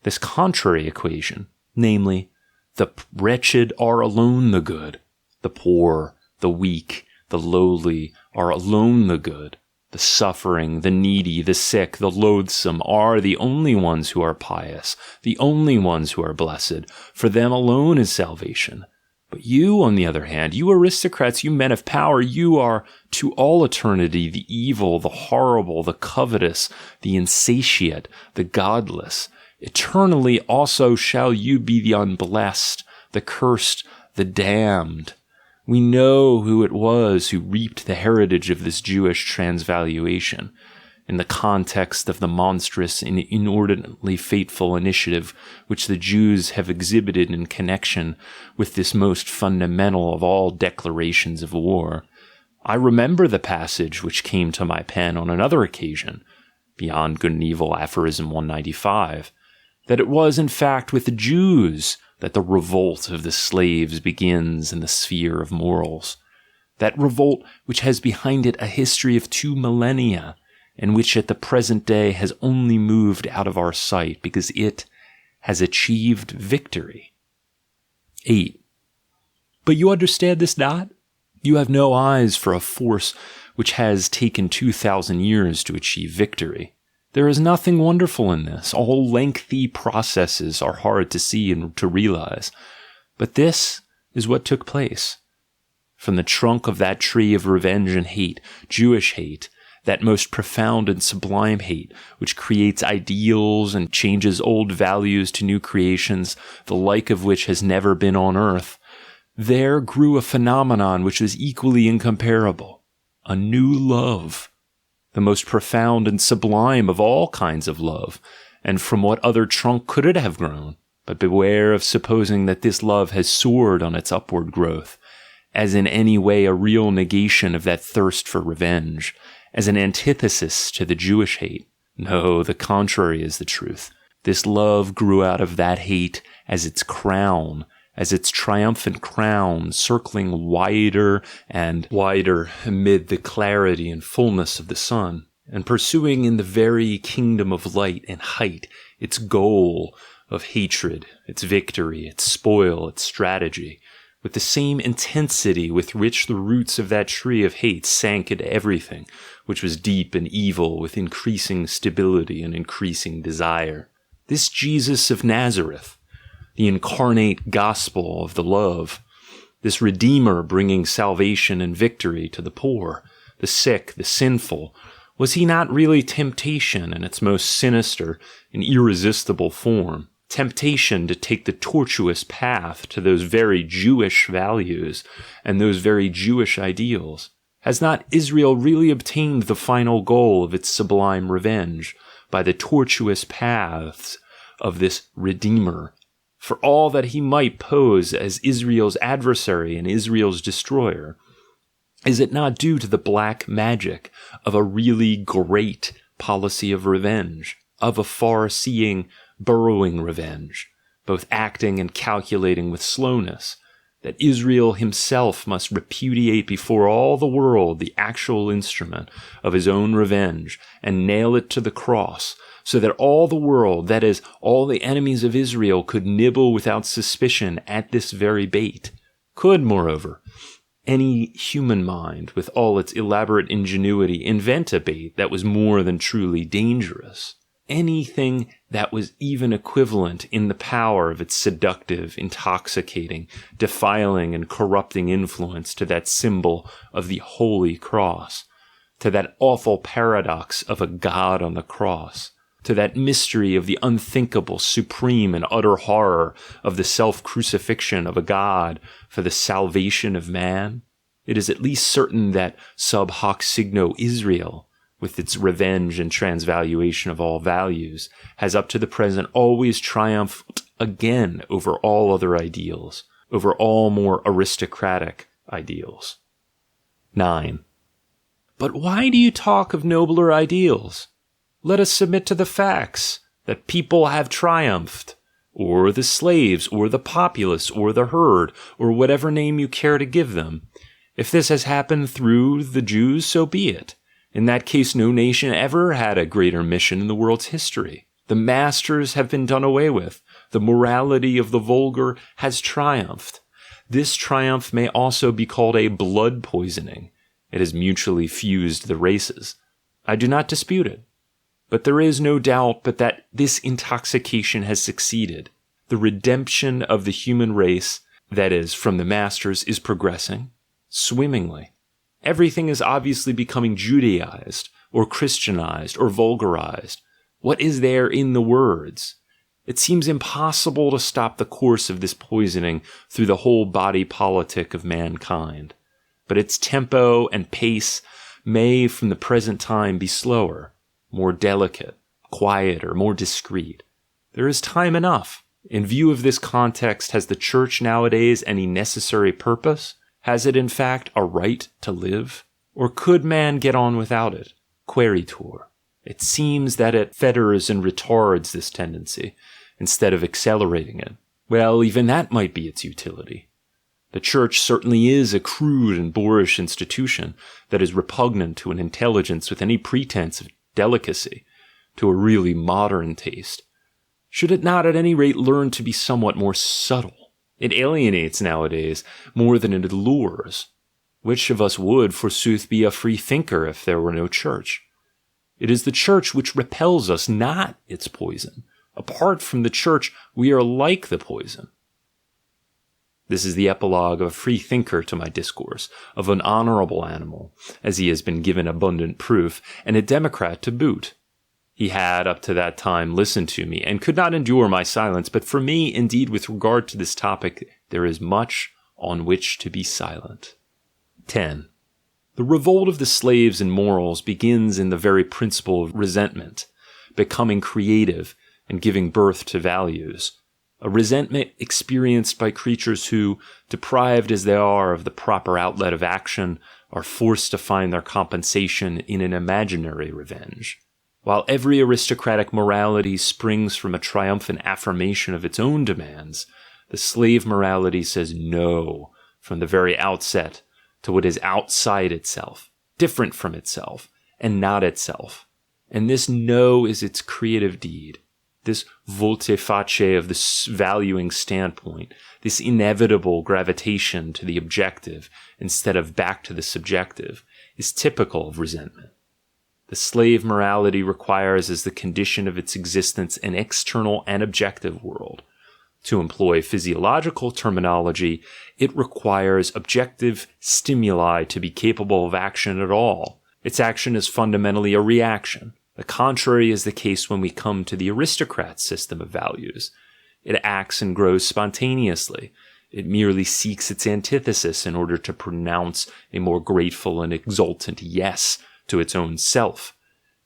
this contrary equation, namely, the wretched are alone the good, the poor, the weak, the lowly are alone the good, the suffering, the needy, the sick, the loathsome are the only ones who are pious, the only ones who are blessed, for them alone is salvation. But you, on the other hand, you aristocrats, you men of power, you are to all eternity the evil, the horrible, the covetous, the insatiate, the godless. Eternally also shall you be the unblessed, the cursed, the damned. We know who it was who reaped the heritage of this Jewish transvaluation, in the context of the monstrous and inordinately fateful initiative which the Jews have exhibited in connection with this most fundamental of all declarations of war. I remember the passage which came to my pen on another occasion, Beyond Good and Evil, Aphorism 195, that it was in fact with the Jews that the revolt of the slaves begins in the sphere of morals. That revolt which has behind it a history of 2 millennia, and which at the present day has only moved out of our sight because it has achieved victory. 8. But you understand this not? You have no eyes for a force which has taken 2,000 years to achieve victory. There is nothing wonderful in this. All lengthy processes are hard to see and to realize. But this is what took place. From the trunk of that tree of revenge and hate, Jewish hate, that most profound and sublime hate, which creates ideals and changes old values to new creations, the like of which has never been on earth, there grew a phenomenon which was equally incomparable, a new love, the most profound and sublime of all kinds of love, and from what other trunk could it have grown? But beware of supposing that this love has soared on its upward growth, as in any way a real negation of that thirst for revenge, as an antithesis to the Jewish hate. No, the contrary is the truth. This love grew out of that hate as its crown, as its triumphant crown, circling wider and wider amid the clarity and fullness of the sun, and pursuing in the very kingdom of light and height its goal of hatred, its victory, its spoil, its strategy, with the same intensity with which the roots of that tree of hate sank into everything which was deep and evil, with increasing stability and increasing desire. This Jesus of Nazareth, the incarnate gospel of the love, this Redeemer bringing salvation and victory to the poor, the sick, the sinful, was he not really temptation in its most sinister and irresistible form? Temptation to take the tortuous path to those very Jewish values and those very Jewish ideals. Has not Israel really obtained the final goal of its sublime revenge by the tortuous paths of this Redeemer, for all that he might pose as Israel's adversary and Israel's destroyer? Is it not due to the black magic of a really great policy of revenge, of a far-seeing, burrowing revenge, both acting and calculating with slowness, that Israel himself must repudiate before all the world the actual instrument of his own revenge and nail it to the cross, so that all the world, that is, all the enemies of Israel, could nibble without suspicion at this very bait? Could, moreover, any human mind, with all its elaborate ingenuity, invent a bait that was more than truly dangerous? Anything that was even equivalent in the power of its seductive, intoxicating, defiling, and corrupting influence to that symbol of the Holy Cross, to that awful paradox of a God on the cross, to that mystery of the unthinkable, supreme, and utter horror of the self-crucifixion of a God for the salvation of man? It is at least certain that sub hoc signo Israel, with its revenge and transvaluation of all values, has up to the present always triumphed again over all other ideals, over all more aristocratic ideals. 9. But why do you talk of nobler ideals? Let us submit to the facts that people have triumphed, or the slaves, or the populace, or the herd, or whatever name you care to give them. If this has happened through the Jews, so be it. In that case, no nation ever had a greater mission in the world's history. The masters have been done away with. The morality of the vulgar has triumphed. This triumph may also be called a blood poisoning. It has mutually fused the races. I do not dispute it. But there is no doubt but that this intoxication has succeeded. The redemption of the human race, that is, from the masters, is progressing swimmingly. Everything is obviously becoming Judaized, or Christianized, or vulgarized. What is there in the words? It seems impossible to stop the course of this poisoning through the whole body politic of mankind. But its tempo and pace may, from the present time, be slower, more delicate, quieter, more discreet. There is time enough. In view of this context, has the church nowadays any necessary purpose? Has it, in fact, a right to live? Or could man get on without it? Queritur. It seems that it fetters and retards this tendency, instead of accelerating it. Well, even that might be its utility. The church certainly is a crude and boorish institution that is repugnant to an intelligence with any pretense of delicacy, to a really modern taste. Should it not at any rate learn to be somewhat more subtle? It alienates nowadays more than it allures. Which of us would, forsooth, be a free thinker if there were no church? It is the church which repels us, not its poison. Apart from the church, we are like the poison. This is the epilogue of a free thinker to my discourse, of an honorable animal, as he has been given abundant proof, and a democrat to boot. He had, up to that time, listened to me, and could not endure my silence, but for me, indeed, with regard to this topic, there is much on which to be silent. 10. The revolt of the slaves in morals begins in the very principle of resentment, becoming creative and giving birth to values. A resentment experienced by creatures who, deprived as they are of the proper outlet of action, are forced to find their compensation in an imaginary revenge. While every aristocratic morality springs from a triumphant affirmation of its own demands, the slave morality says no from the very outset to what is outside itself, different from itself, and not itself. And this no is its creative deed. This volte face of this valuing standpoint, this inevitable gravitation to the objective instead of back to the subjective, is typical of resentment. The slave morality requires as the condition of its existence an external and objective world. To employ physiological terminology, it requires objective stimuli to be capable of action at all. Its action is fundamentally a reaction. The contrary is the case when we come to the aristocrat's system of values. It acts and grows spontaneously. It merely seeks its antithesis in order to pronounce a more grateful and exultant yes to its own self.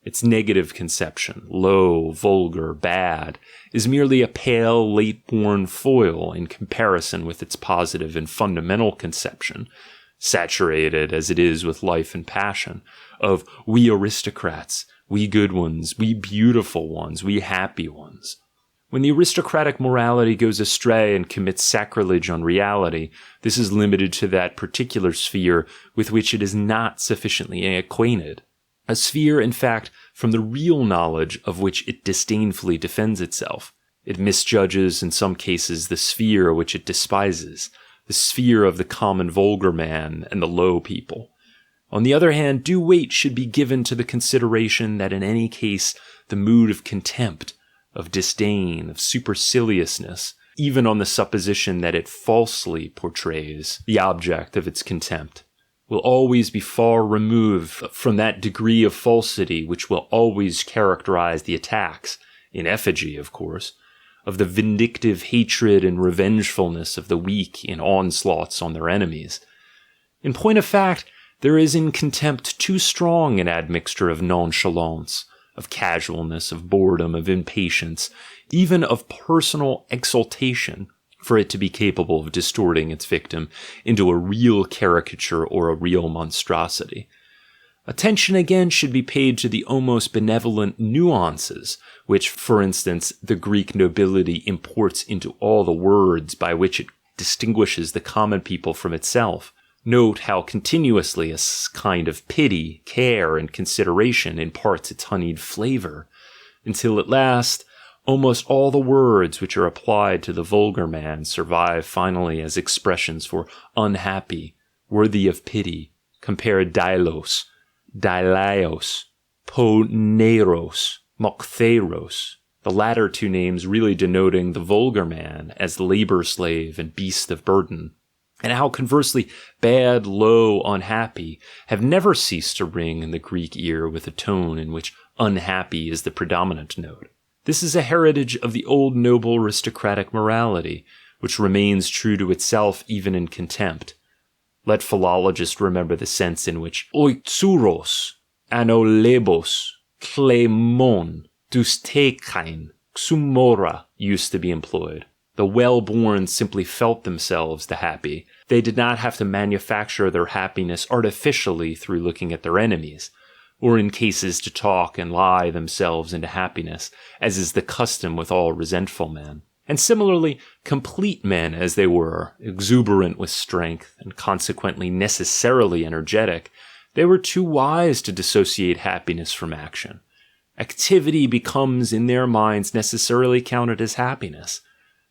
Its negative conception, low, vulgar, bad, is merely a pale, late-born foil in comparison with its positive and fundamental conception, saturated as it is with life and passion, of we aristocrats, we good ones, we beautiful ones, we happy ones. When the aristocratic morality goes astray and commits sacrilege on reality, this is limited to that particular sphere with which it is not sufficiently acquainted. A sphere, in fact, from the real knowledge of which it disdainfully defends itself. It misjudges, in some cases, the sphere which it despises, the sphere of the common vulgar man and the low people. On the other hand, due weight should be given to the consideration that in any case the mood of contempt, of disdain, of superciliousness, even on the supposition that it falsely portrays the object of its contempt, will always be far removed from that degree of falsity which will always characterize the attacks, in effigy, of course, of the vindictive hatred and revengefulness of the weak in onslaughts on their enemies. In point of fact, there is in contempt too strong an admixture of nonchalance, of casualness, of boredom, of impatience, even of personal exaltation, for it to be capable of distorting its victim into a real caricature or a real monstrosity. Attention again should be paid to the almost benevolent nuances, which, for instance, the Greek nobility imports into all the words by which it distinguishes the common people from itself. Note how continuously a kind of pity, care, and consideration imparts its honeyed flavor, until at last almost all the words which are applied to the vulgar man survive finally as expressions for unhappy, worthy of pity. Compare dailos, dailaios, poneros, moktheros, the latter two names really denoting the vulgar man as labor slave and beast of burden, and how conversely bad, low, unhappy have never ceased to ring in the Greek ear with a tone in which unhappy is the predominant note. This is a heritage of the old noble aristocratic morality, which remains true to itself even in contempt. Let philologists remember the sense in which oitsuros, anolebos, klemon, dousteikain, xumora used to be employed. The well-born simply felt themselves the happy. They did not have to manufacture their happiness artificially through looking at their enemies, or in cases to talk and lie themselves into happiness, as is the custom with all resentful men. And similarly, complete men as they were, exuberant with strength, and consequently necessarily energetic, they were too wise to dissociate happiness from action. Activity becomes in their minds necessarily counted as happiness.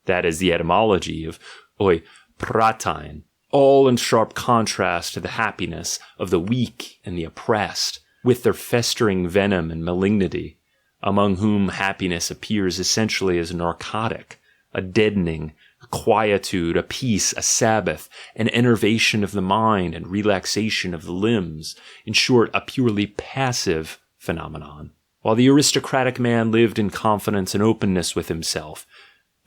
That is the etymology of oi pratain, all in sharp contrast to the happiness of the weak and the oppressed, with their festering venom and malignity, among whom happiness appears essentially as a narcotic, a deadening, a quietude, a peace, a sabbath, an enervation of the mind and relaxation of the limbs, in short, a purely passive phenomenon. While the aristocratic man lived in confidence and openness with himself,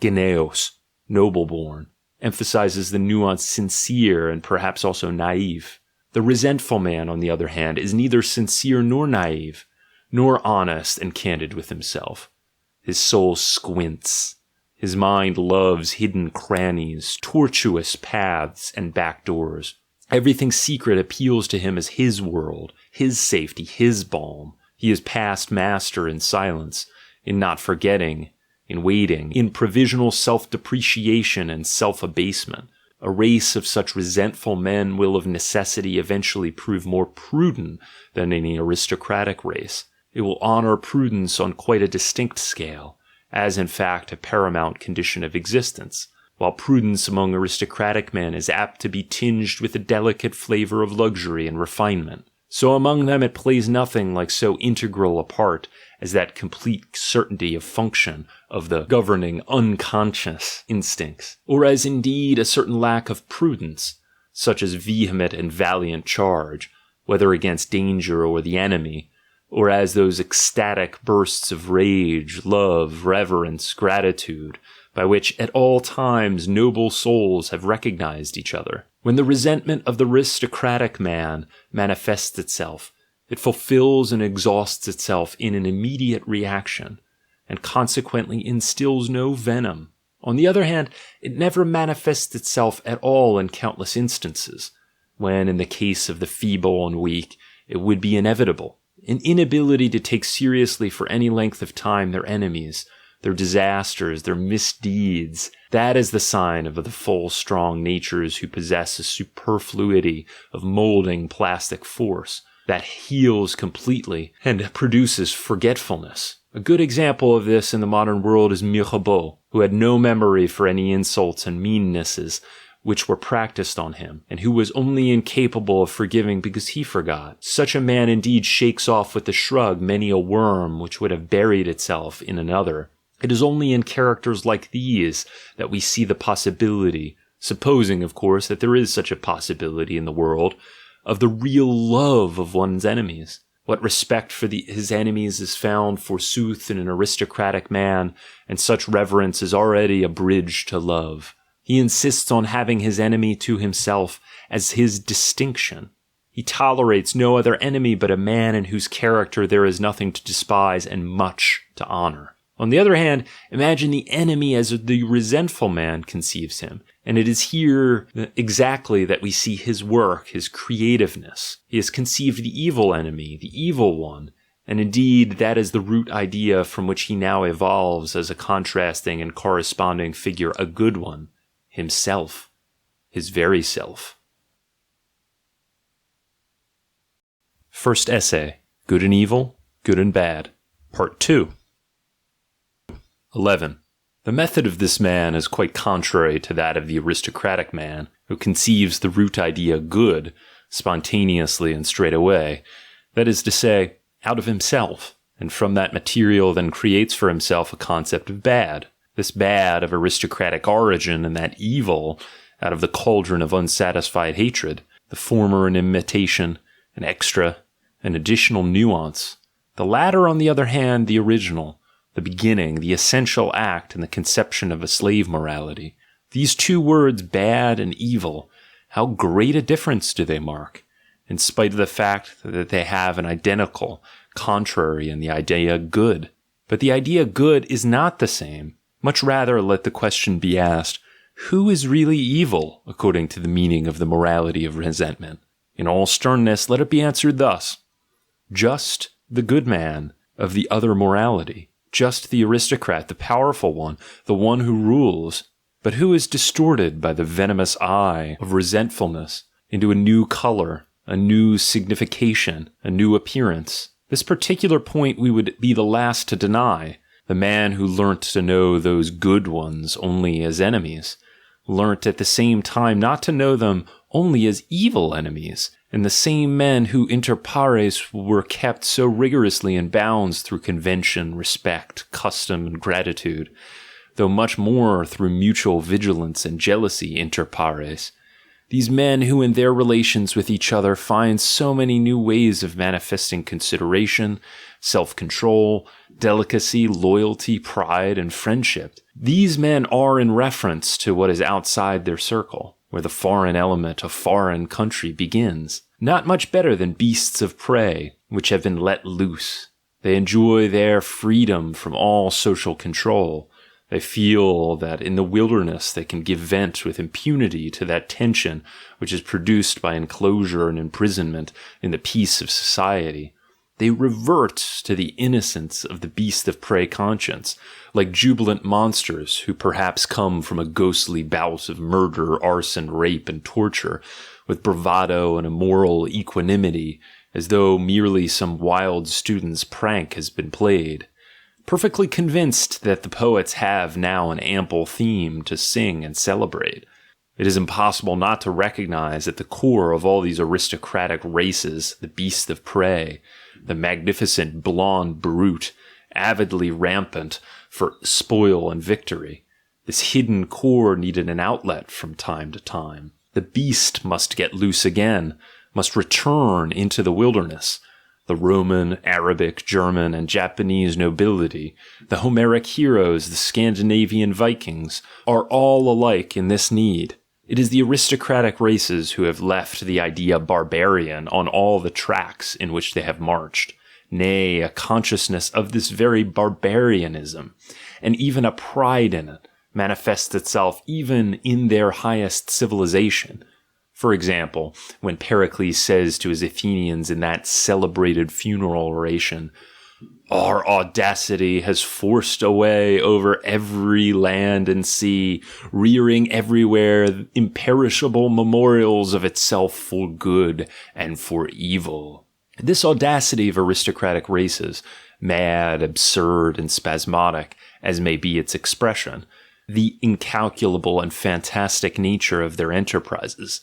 Geneos, noble-born, emphasizes the nuance sincere and perhaps also naive. The resentful man, on the other hand, is neither sincere nor naive, nor honest and candid with himself. His soul squints. His mind loves hidden crannies, tortuous paths, and back doors. Everything secret appeals to him as his world, his safety, his balm. He is past master in silence, in not forgetting, in waiting, in provisional self-depreciation and self-abasement. A race of such resentful men will of necessity eventually prove more prudent than any aristocratic race. It will honor prudence on quite a distinct scale, as in fact a paramount condition of existence, while prudence among aristocratic men is apt to be tinged with a delicate flavor of luxury and refinement. So among them it plays nothing like so integral a part as that complete certainty of function of the governing unconscious instincts, or as indeed a certain lack of prudence, such as vehement and valiant charge, whether against danger or the enemy, or as those ecstatic bursts of rage, love, reverence, gratitude, by which at all times noble souls have recognized each other. When the resentment of the aristocratic man manifests itself, it fulfills and exhausts itself in an immediate reaction, and consequently instills no venom. On the other hand, it never manifests itself at all in countless instances, when, in the case of the feeble and weak, it would be inevitable. An inability to take seriously for any length of time their enemies, their disasters, their misdeeds, that is the sign of the full, strong natures who possess a superfluity of molding plastic force that heals completely and produces forgetfulness. A good example of this in the modern world is Mirabeau, who had no memory for any insults and meannesses which were practiced on him, and who was only incapable of forgiving because he forgot. Such a man indeed shakes off with a shrug many a worm which would have buried itself in another. It is only in characters like these that we see the possibility, supposing, of course, that there is such a possibility in the world, of the real love of one's enemies. What respect for his enemies is found, forsooth, in an aristocratic man, and such reverence is already a bridge to love. He insists on having his enemy to himself as his distinction. He tolerates no other enemy but a man in whose character there is nothing to despise and much to honor. On the other hand, imagine the enemy as the resentful man conceives him. And it is here exactly that we see his work, his creativeness. He has conceived the evil enemy, the evil one. And indeed, that is the root idea from which he now evolves as a contrasting and corresponding figure, a good one, himself, his very self. First essay, Good and Evil, Good and Bad, Part 2. 11. The method of this man is quite contrary to that of the aristocratic man, who conceives the root idea good spontaneously and straight away, that is to say, out of himself, and from that material then creates for himself a concept of bad. This bad of aristocratic origin and that evil out of the cauldron of unsatisfied hatred, the former an imitation, an extra, an additional nuance, the latter, on the other hand, the original, the beginning, the essential act in the conception of a slave morality. These two words, bad and evil, how great a difference do they mark, in spite of the fact that they have an identical, contrary in the idea good. But the idea good is not the same. Much rather let the question be asked, who is really evil according to the meaning of the morality of resentment? In all sternness, let it be answered thus: just the good man of the other morality. Just the aristocrat, the powerful one, the one who rules, but who is distorted by the venomous eye of resentfulness into a new color, a new signification, a new appearance. This particular point we would be the last to deny. The man who learnt to know those good ones only as enemies, learnt at the same time not to know them only as evil enemies, and the same men who inter pares were kept so rigorously in bounds through convention, respect, custom, and gratitude, though much more through mutual vigilance and jealousy inter pares. These men who in their relations with each other find so many new ways of manifesting consideration, self-control, delicacy, loyalty, pride, and friendship. These men are in reference to what is outside their circle, where the foreign element of foreign country begins. Not much better than beasts of prey, which have been let loose. They enjoy their freedom from all social control. They feel that in the wilderness they can give vent with impunity to that tension which is produced by enclosure and imprisonment in the peace of society. They revert to the innocence of the beast of prey conscience, like jubilant monsters who perhaps come from a ghostly bout of murder, arson, rape, and torture, with bravado and a moral equanimity, as though merely some wild student's prank has been played. Perfectly convinced that the poets have now an ample theme to sing and celebrate. It is impossible not to recognize at the core of all these aristocratic races the beast of prey, the magnificent blonde brute, avidly rampant for spoil and victory. This hidden core needed an outlet from time to time. The beast must get loose again, must return into the wilderness. The Roman, Arabic, German, and Japanese nobility, the Homeric heroes, the Scandinavian Vikings, are all alike in this need. It is the aristocratic races who have left the idea barbarian on all the tracks in which they have marched. Nay, a consciousness of this very barbarianism, and even a pride in it, manifests itself even in their highest civilization. For example, when Pericles says to his Athenians in that celebrated funeral oration, "Our audacity has forced a way over every land and sea, rearing everywhere imperishable memorials of itself for good and for evil." This audacity of aristocratic races, mad, absurd, and spasmodic, as may be its expression, the incalculable and fantastic nature of their enterprises,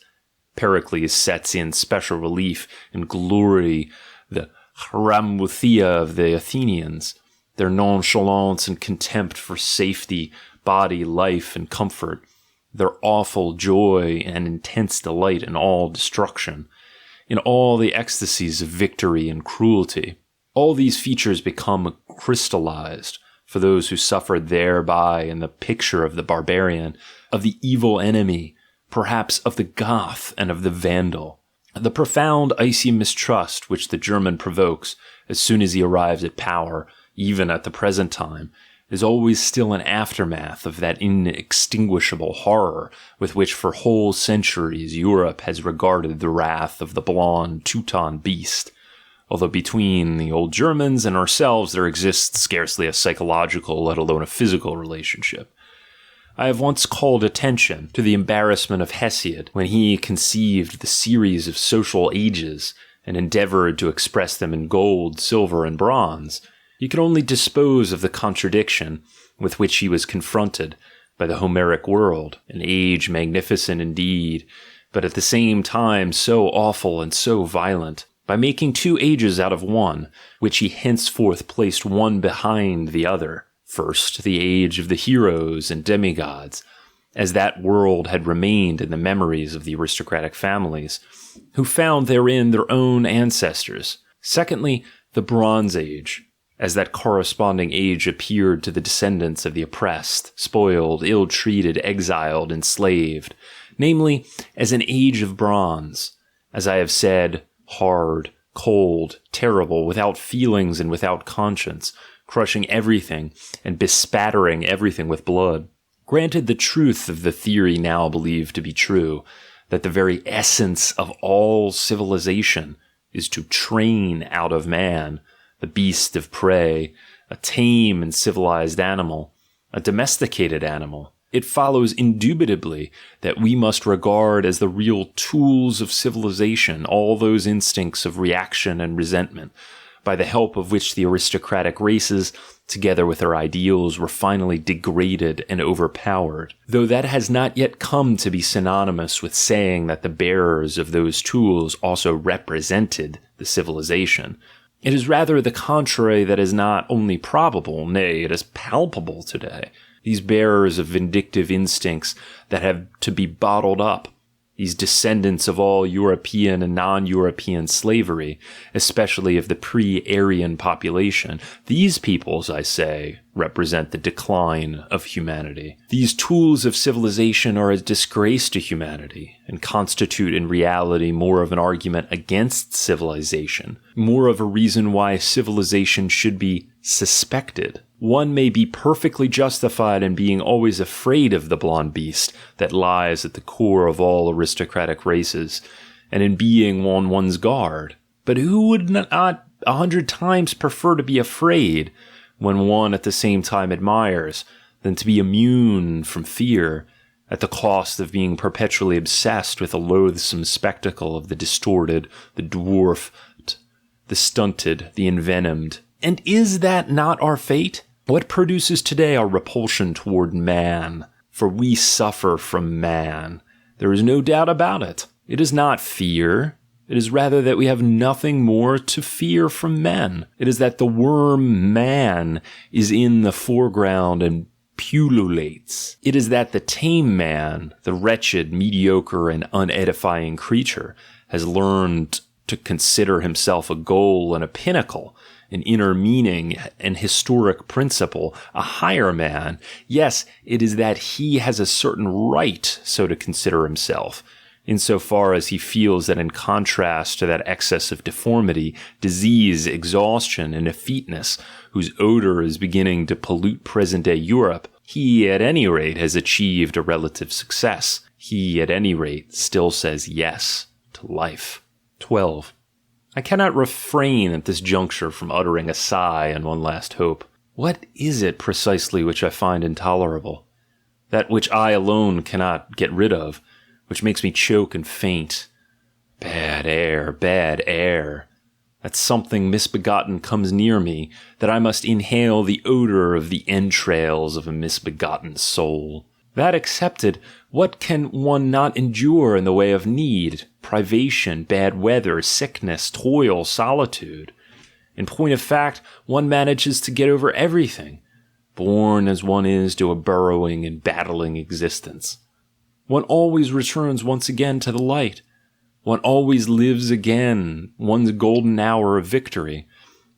Pericles sets in special relief and glory the hramuthia of the Athenians, their nonchalance and contempt for safety, body, life, and comfort, their awful joy and intense delight in all destruction, in all the ecstasies of victory and cruelty. All these features become crystallized, for those who suffered thereby in the picture of the barbarian, of the evil enemy, perhaps of the Goth and of the Vandal. The profound icy mistrust which the German provokes as soon as he arrives at power, even at the present time, is always still an aftermath of that inextinguishable horror with which for whole centuries Europe has regarded the wrath of the blonde Teuton beast. Although between the old Germans and ourselves there exists scarcely a psychological, let alone a physical relationship. I have once called attention to the embarrassment of Hesiod when he conceived the series of social ages and endeavored to express them in gold, silver, and bronze. He could only dispose of the contradiction with which he was confronted by the Homeric world, an age magnificent indeed, but at the same time so awful and so violent, by making 2 ages out of one, which he henceforth placed one behind the other. First, the age of the heroes and demigods, as that world had remained in the memories of the aristocratic families, who found therein their own ancestors. Secondly, the Bronze Age, as that corresponding age appeared to the descendants of the oppressed, spoiled, ill-treated, exiled, enslaved, namely, as an age of bronze, as I have said, hard, cold, terrible, without feelings and without conscience, crushing everything and bespattering everything with blood. Granted the truth of the theory now believed to be true, that the very essence of all civilization is to train out of man the beast of prey, a tame and civilized animal, a domesticated animal, it follows indubitably that we must regard as the real tools of civilization all those instincts of reaction and resentment, by the help of which the aristocratic races, together with their ideals, were finally degraded and overpowered, though that has not yet come to be synonymous with saying that the bearers of those tools also represented the civilization. It is rather the contrary that is not only probable, nay, it is palpable today. These bearers of vindictive instincts that have to be bottled up, these descendants of all European and non-European slavery, especially of the pre-Aryan population, these peoples, I say, represent the decline of humanity. These tools of civilization are a disgrace to humanity and constitute in reality more of an argument against civilization, more of a reason why civilization should be suspected. One may be perfectly justified in being always afraid of the blonde beast that lies at the core of all aristocratic races, and in being on one's guard. But who would not 100 times prefer to be afraid when one at the same time admires, than to be immune from fear, at the cost of being perpetually obsessed with the loathsome spectacle of the distorted, the dwarfed, the stunted, the envenomed? And is that not our fate? What produces today our repulsion toward man? For we suffer from man. There is no doubt about it. It is not fear. It is rather that we have nothing more to fear from men. It is that the worm man is in the foreground and pullulates. It is that the tame man, the wretched, mediocre, and unedifying creature, has learned to consider himself a goal and a pinnacle, an inner meaning, an historic principle, a higher man. Yes, it is that he has a certain right so to consider himself, insofar as he feels that in contrast to that excess of deformity, disease, exhaustion, and effeteness, whose odor is beginning to pollute present-day Europe, he at any rate has achieved a relative success. He at any rate still says yes to life. 12. I cannot refrain at this juncture from uttering a sigh and one last hope. What is it precisely which I find intolerable? That which I alone cannot get rid of, which makes me choke and faint. Bad air, bad air. That something misbegotten comes near me, that I must inhale the odor of the entrails of a misbegotten soul. That accepted, what can one not endure in the way of need, privation, bad weather, sickness, toil, solitude? In point of fact, one manages to get over everything, born as one is to a burrowing and battling existence. One always returns once again to the light. One always lives again one's golden hour of victory.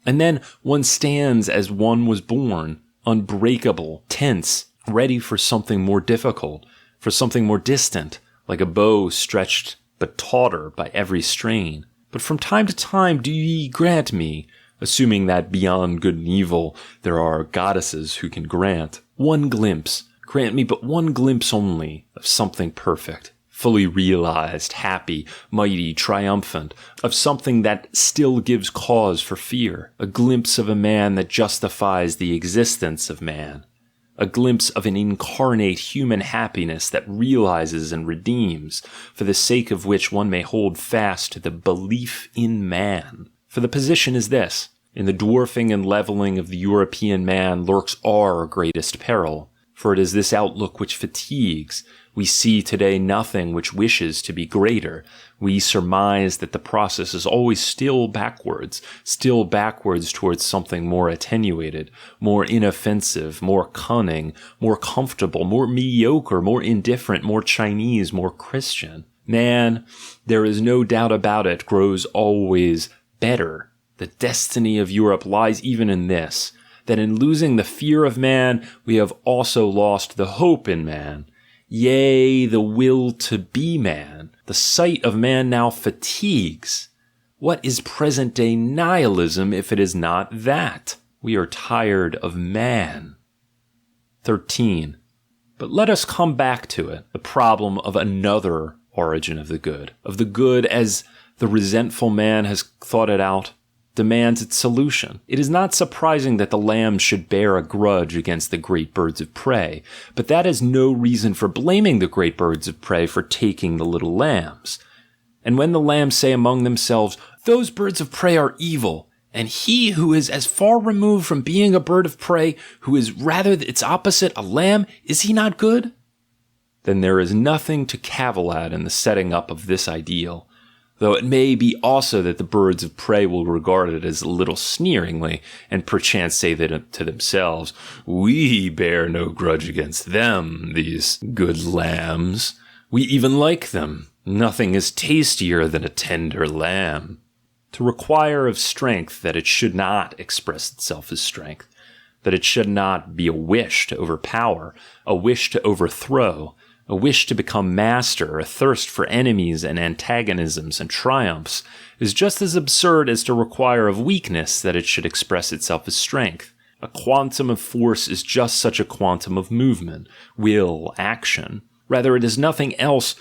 And then one stands as one was born, unbreakable, tense, ready for something more difficult, for something more distant, like a bow stretched but tauter by every strain. But from time to time do ye grant me, assuming that beyond good and evil there are goddesses who can grant me but one glimpse only of something perfect, fully realized, happy, mighty, triumphant, of something that still gives cause for fear, a glimpse of a man that justifies the existence of man, a glimpse of an incarnate human happiness that realizes and redeems, for the sake of which one may hold fast to the belief in man. For the position is this: in the dwarfing and leveling of the European man lurks our greatest peril, for it is this outlook which fatigues. We see today nothing which wishes to be greater. We surmise that the process is always still backwards towards something more attenuated, more inoffensive, more cunning, more comfortable, more mediocre, more indifferent, more Chinese, more Christian. Man, there is no doubt about it, grows always better. The destiny of Europe lies even in this, that in losing the fear of man, we have also lost the hope in man. Yea, the will to be man. The sight of man now fatigues. What is present-day nihilism if it is not that? We are tired of man. 13. But let us come back to it, the problem of another origin of the good as the resentful man has thought it out, demands its solution. It is not surprising that the lambs should bear a grudge against the great birds of prey, but that is no reason for blaming the great birds of prey for taking the little lambs. And when the lambs say among themselves, "Those birds of prey are evil," and he who is as far removed from being a bird of prey, who is rather its opposite, a lamb, is he not good? Then there is nothing to cavil at in the setting up of this ideal, though it may be also that the birds of prey will regard it as a little sneeringly, and perchance say that to themselves, "We bear no grudge against them, these good lambs. We even like them. Nothing is tastier than a tender lamb." To require of strength that it should not express itself as strength, that it should not be a wish to overpower, a wish to overthrow, a wish to become master, a thirst for enemies and antagonisms and triumphs, is just as absurd as to require of weakness that it should express itself as strength. A quantum of force is just such a quantum of movement, will, action. Rather, it is nothing else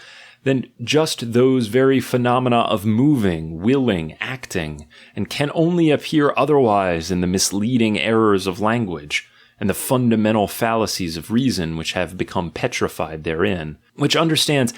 than just those very phenomena of moving, willing, acting, and can only appear otherwise in the misleading errors of language, and the fundamental fallacies of reason which have become petrified therein, which understands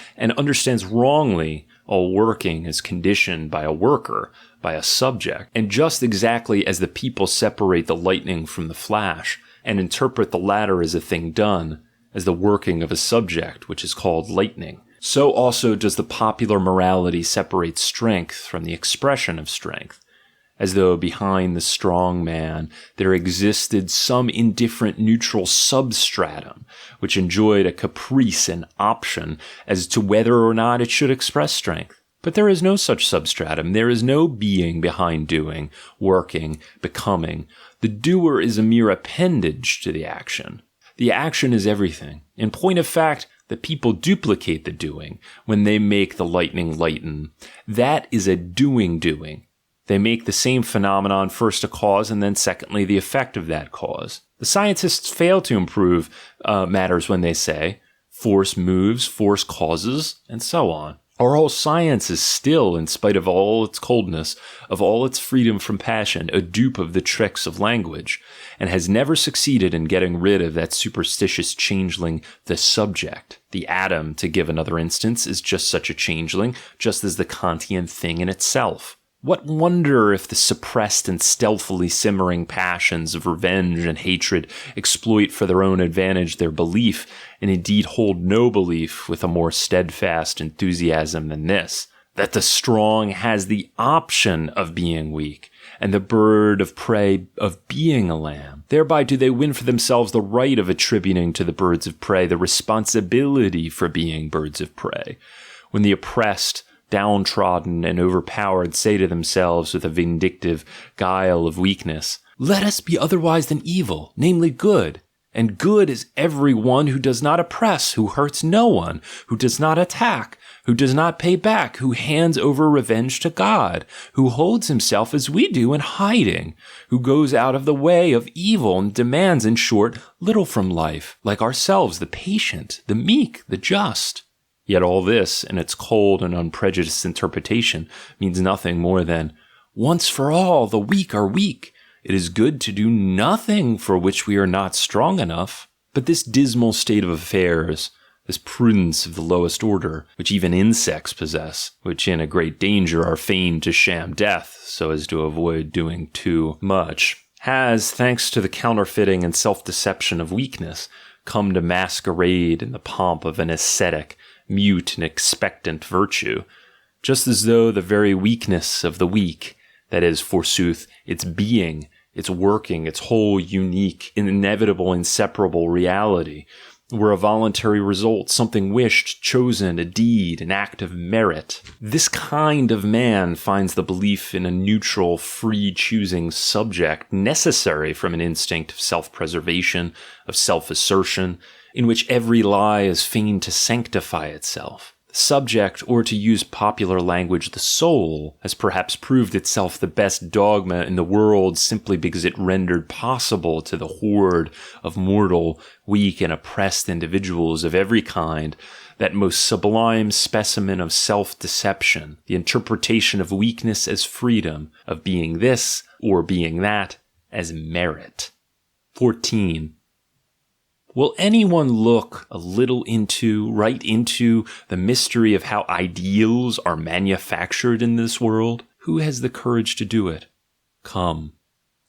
wrongly all working is conditioned by a worker, by a subject, and just exactly as the people separate the lightning from the flash, and interpret the latter as a thing done, as the working of a subject which is called lightning, so also does the popular morality separate strength from the expression of strength, as though behind the strong man there existed some indifferent neutral substratum which enjoyed a caprice and option as to whether or not it should express strength. But there is no such substratum. There is no being behind doing, working, becoming. The doer is a mere appendage to the action. The action is everything. In point of fact, the people duplicate the doing when they make the lightning lighten. That is a doing. They make the same phenomenon first a cause and then secondly the effect of that cause. The scientists fail to improve matters when they say, force moves, force causes, and so on. Our whole science is still, in spite of all its coldness, of all its freedom from passion, a dupe of the tricks of language, and has never succeeded in getting rid of that superstitious changeling, the subject. The atom, to give another instance, is just such a changeling, just as the Kantian thing in itself. What wonder if the suppressed and stealthily simmering passions of revenge and hatred exploit for their own advantage their belief, and indeed hold no belief with a more steadfast enthusiasm than this, that the strong has the option of being weak, and the bird of prey of being a lamb. Thereby do they win for themselves the right of attributing to the birds of prey the responsibility for being birds of prey. When the oppressed, downtrodden, and overpowered say to themselves with a vindictive guile of weakness, Let us be otherwise than evil, namely good. And good is every one who does not oppress, who hurts no one, who does not attack, who does not pay back, who hands over revenge to God, who holds himself as we do in hiding, who goes out of the way of evil and demands, in short, little from life, like ourselves, the patient, the meek, the just. Yet all this, in its cold and unprejudiced interpretation, means nothing more than, once for all, the weak are weak. It is good to do nothing for which we are not strong enough. But this dismal state of affairs, this prudence of the lowest order, which even insects possess, which in a great danger are fain to sham death so as to avoid doing too much, has, thanks to the counterfeiting and self-deception of weakness, come to masquerade in the pomp of an ascetic, mute and expectant virtue, just as though the very weakness of the weak, that is, forsooth, its being, its working, its whole unique, inevitable, inseparable reality, were a voluntary result, something wished, chosen, a deed, an act of merit. This kind of man finds the belief in a neutral, free-choosing subject necessary from an instinct of self-preservation, of self-assertion, in which every lie is fain to sanctify itself. The subject, or to use popular language, the soul, has perhaps proved itself the best dogma in the world simply because it rendered possible to the horde of mortal, weak, and oppressed individuals of every kind that most sublime specimen of self-deception, the interpretation of weakness as freedom, of being this or being that as merit. 14. Will anyone look a little right into the mystery of how ideals are manufactured in this world? Who has the courage to do it? Come.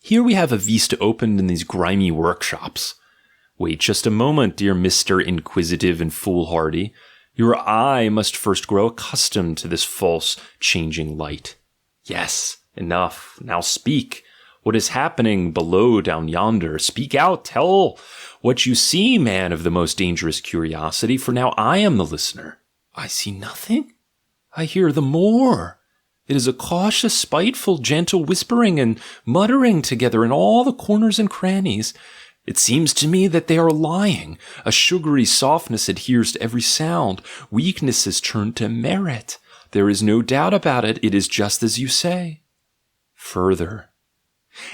Here we have a vista opened in these grimy workshops. Wait just a moment, dear Mr. Inquisitive and Foolhardy. Your eye must first grow accustomed to this false, changing light. Yes, enough. Now speak. What is happening below down yonder? Speak out, tell what you see, man of the most dangerous curiosity, for now I am the listener. I see nothing. I hear the more. It is a cautious, spiteful, gentle whispering and muttering together in all the corners and crannies. It seems to me that they are lying. A sugary softness adheres to every sound. Weakness is turned to merit. There is no doubt about it. It is just as you say. Further.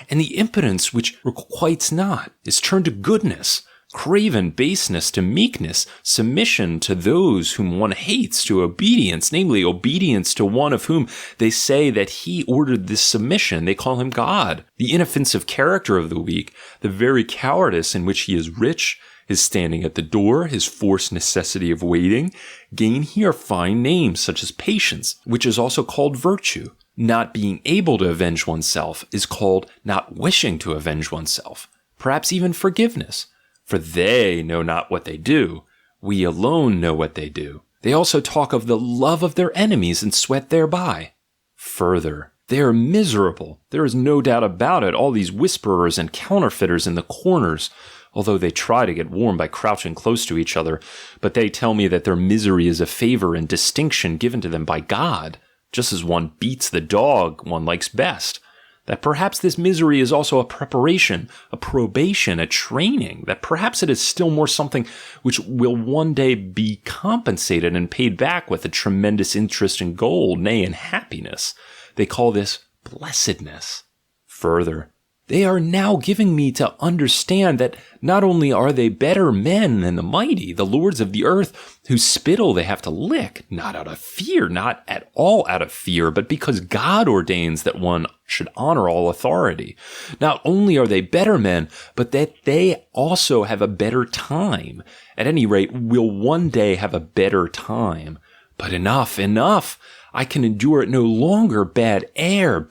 And the impotence which requites not is turned to goodness, craven baseness to meekness, submission to those whom one hates, to obedience, namely obedience to one of whom they say that he ordered this submission. They call him God. The inoffensive character of the weak, the very cowardice in which he is rich, his standing at the door, his forced necessity of waiting, gain here fine names such as patience, which is also called virtue. Not being able to avenge oneself is called not wishing to avenge oneself, perhaps even forgiveness. For they know not what they do. We alone know what they do. They also talk of the love of their enemies and sweat thereby. Further, they are miserable. There is no doubt about it, all these whisperers and counterfeiters in the corners, although they try to get warm by crouching close to each other, but they tell me that their misery is a favor and distinction given to them by God, just as one beats the dog one likes best, that perhaps this misery is also a preparation, a probation, a training, that perhaps it is still more something which will one day be compensated and paid back with a tremendous interest in gold, nay, in happiness. They call this blessedness. Further, they are now giving me to understand that not only are they better men than the mighty, the lords of the earth, whose spittle they have to lick, not out of fear, not at all out of fear, but because God ordains that one should honor all authority. Not only are they better men, but that they also have a better time. At any rate, will one day have a better time. But enough, enough. I can endure it no longer. Bad air.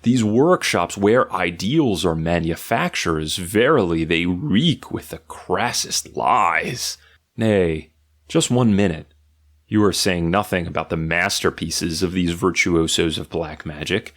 These workshops where ideals are manufacturers, verily they reek with the crassest lies. Nay, just 1 minute. You are saying nothing about the masterpieces of these virtuosos of black magic,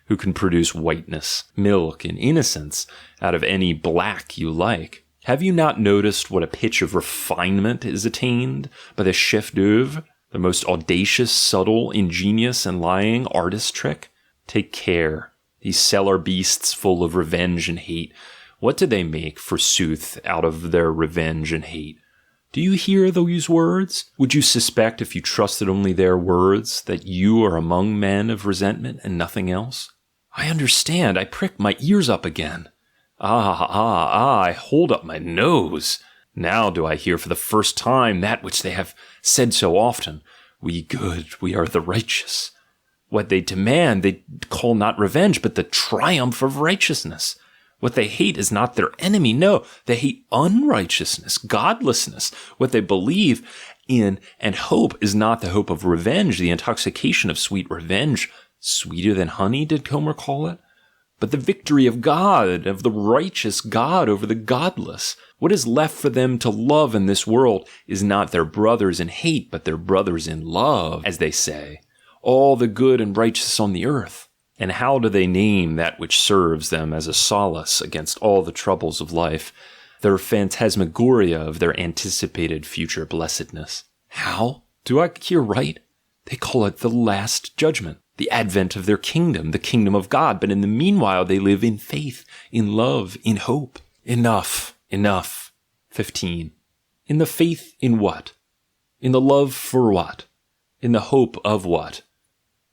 who can produce whiteness, milk, and innocence out of any black you like. Have you not noticed what a pitch of refinement is attained by the chef d'oeuvre, the most audacious, subtle, ingenious, and lying artist trick? Take care. These cellar beasts full of revenge and hate, what do they make, forsooth, out of their revenge and hate? Do you hear those words? Would you suspect, if you trusted only their words, that you are among men of resentment and nothing else? I understand. I prick my ears up again. I hold up my nose. Now do I hear for the first time that which they have said so often. We good, we are the righteous. What they demand, they call not revenge, but the triumph of righteousness. What they hate is not their enemy. No, they hate unrighteousness, godlessness. What they believe in and hope is not the hope of revenge, the intoxication of sweet revenge, sweeter than honey, did Homer call it? But the victory of God, of the righteous God over the godless. What is left for them to love in this world is not their brothers in hate, but their brothers in love, as they say. All the good and righteous on the earth. And how do they name that which serves them as a solace against all the troubles of life, their phantasmagoria of their anticipated future blessedness? How? Do I hear right? They call it the last judgment, the advent of their kingdom, the kingdom of God. But in the meanwhile, they live in faith, in love, in hope. Enough. 15. In the faith in what? In the love for what? In the hope of what?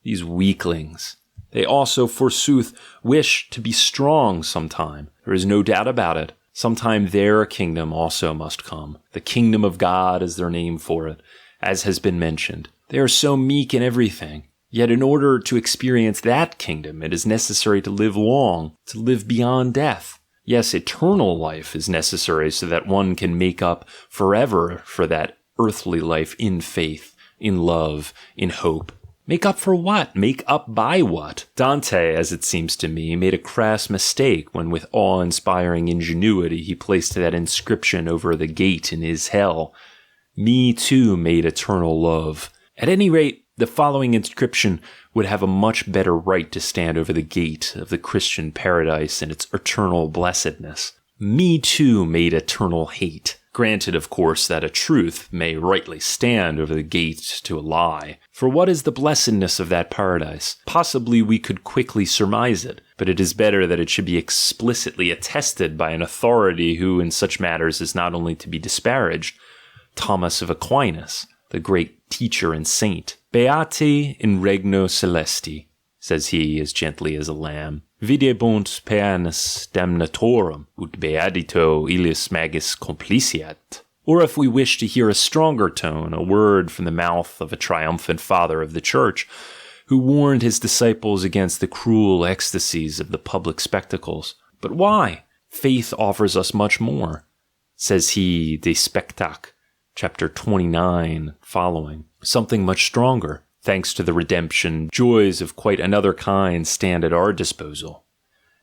These weaklings. They also, forsooth, wish to be strong sometime. There is no doubt about it. Sometime their kingdom also must come. The kingdom of God is their name for it, as has been mentioned. They are so meek in everything. Yet in order to experience that kingdom, it is necessary to live long, to live beyond death. Yes, eternal life is necessary so that one can make up forever for that earthly life in faith, in love, in hope. Make up for what? Make up by what? Dante, as it seems to me, made a crass mistake when with awe-inspiring ingenuity he placed that inscription over the gate in his hell. Me too made eternal love. At any rate, the following inscription would have a much better right to stand over the gate of the Christian paradise and its eternal blessedness. Me too made eternal hate. Granted, of course, that a truth may rightly stand over the gate to a lie. For what is the blessedness of that paradise? Possibly we could quickly surmise it, but it is better that it should be explicitly attested by an authority who in such matters is not only to be disparaged, Thomas of Aquinas, the great teacher and saint. Beati in regno celesti, says he as gently as a lamb. Videbunt peanis damnatorum, ut beadito illis magis compliciat. Or if we wish to hear a stronger tone, a word from the mouth of a triumphant father of the church, who warned his disciples against the cruel ecstasies of the public spectacles. But why? Faith offers us much more, says he de Spectac, chapter 29 following. Something much stronger. Thanks to the redemption, joys of quite another kind stand at our disposal.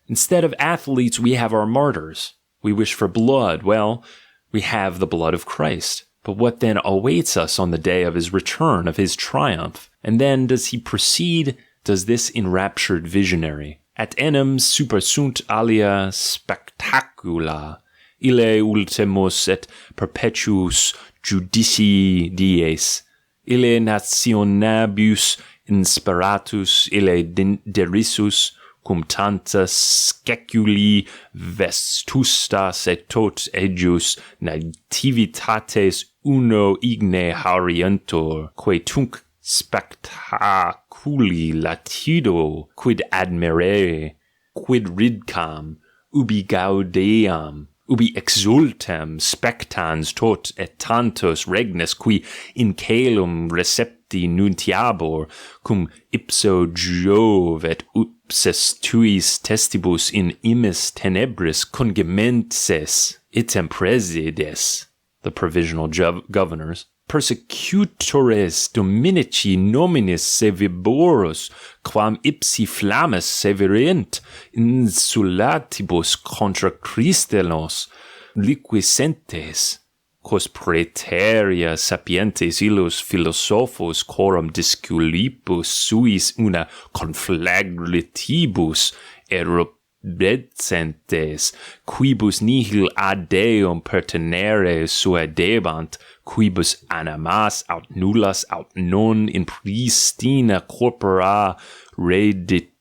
Instead of athletes, we have our martyrs. We wish for blood. Well, we have the blood of Christ. But what then awaits us on the day of his return, of his triumph? And then does he proceed, does this enraptured visionary, at enim supersunt alia spectacula, ille ultimus et perpetuus judici dies, ille nationabus inspiratus, ille derisus, cum tanta sceculi vestustas et tot ejus nativitates uno igne harientur, quae tunc spectaculi latido, quid admirere, quid ridcam, ubi gaudeam, ubi exultem spectans tot et tantos regnes qui in caelum recepti nuntiabor, cum ipso Jove et ipsis tuis testibus in immis tenebris congemenses item presides, the provisional governors, persecutores dominici nominis seviborus, quam ipsi flammes severint insulatibus contra Christenos liquescentes, quos praeteria sapientes illus philosophos coram disculipus suis una conflagratibus erubescentes, quibus nihil ad Deum pertenere suadebant, quibus animas aut nullas aut non in pristina corpora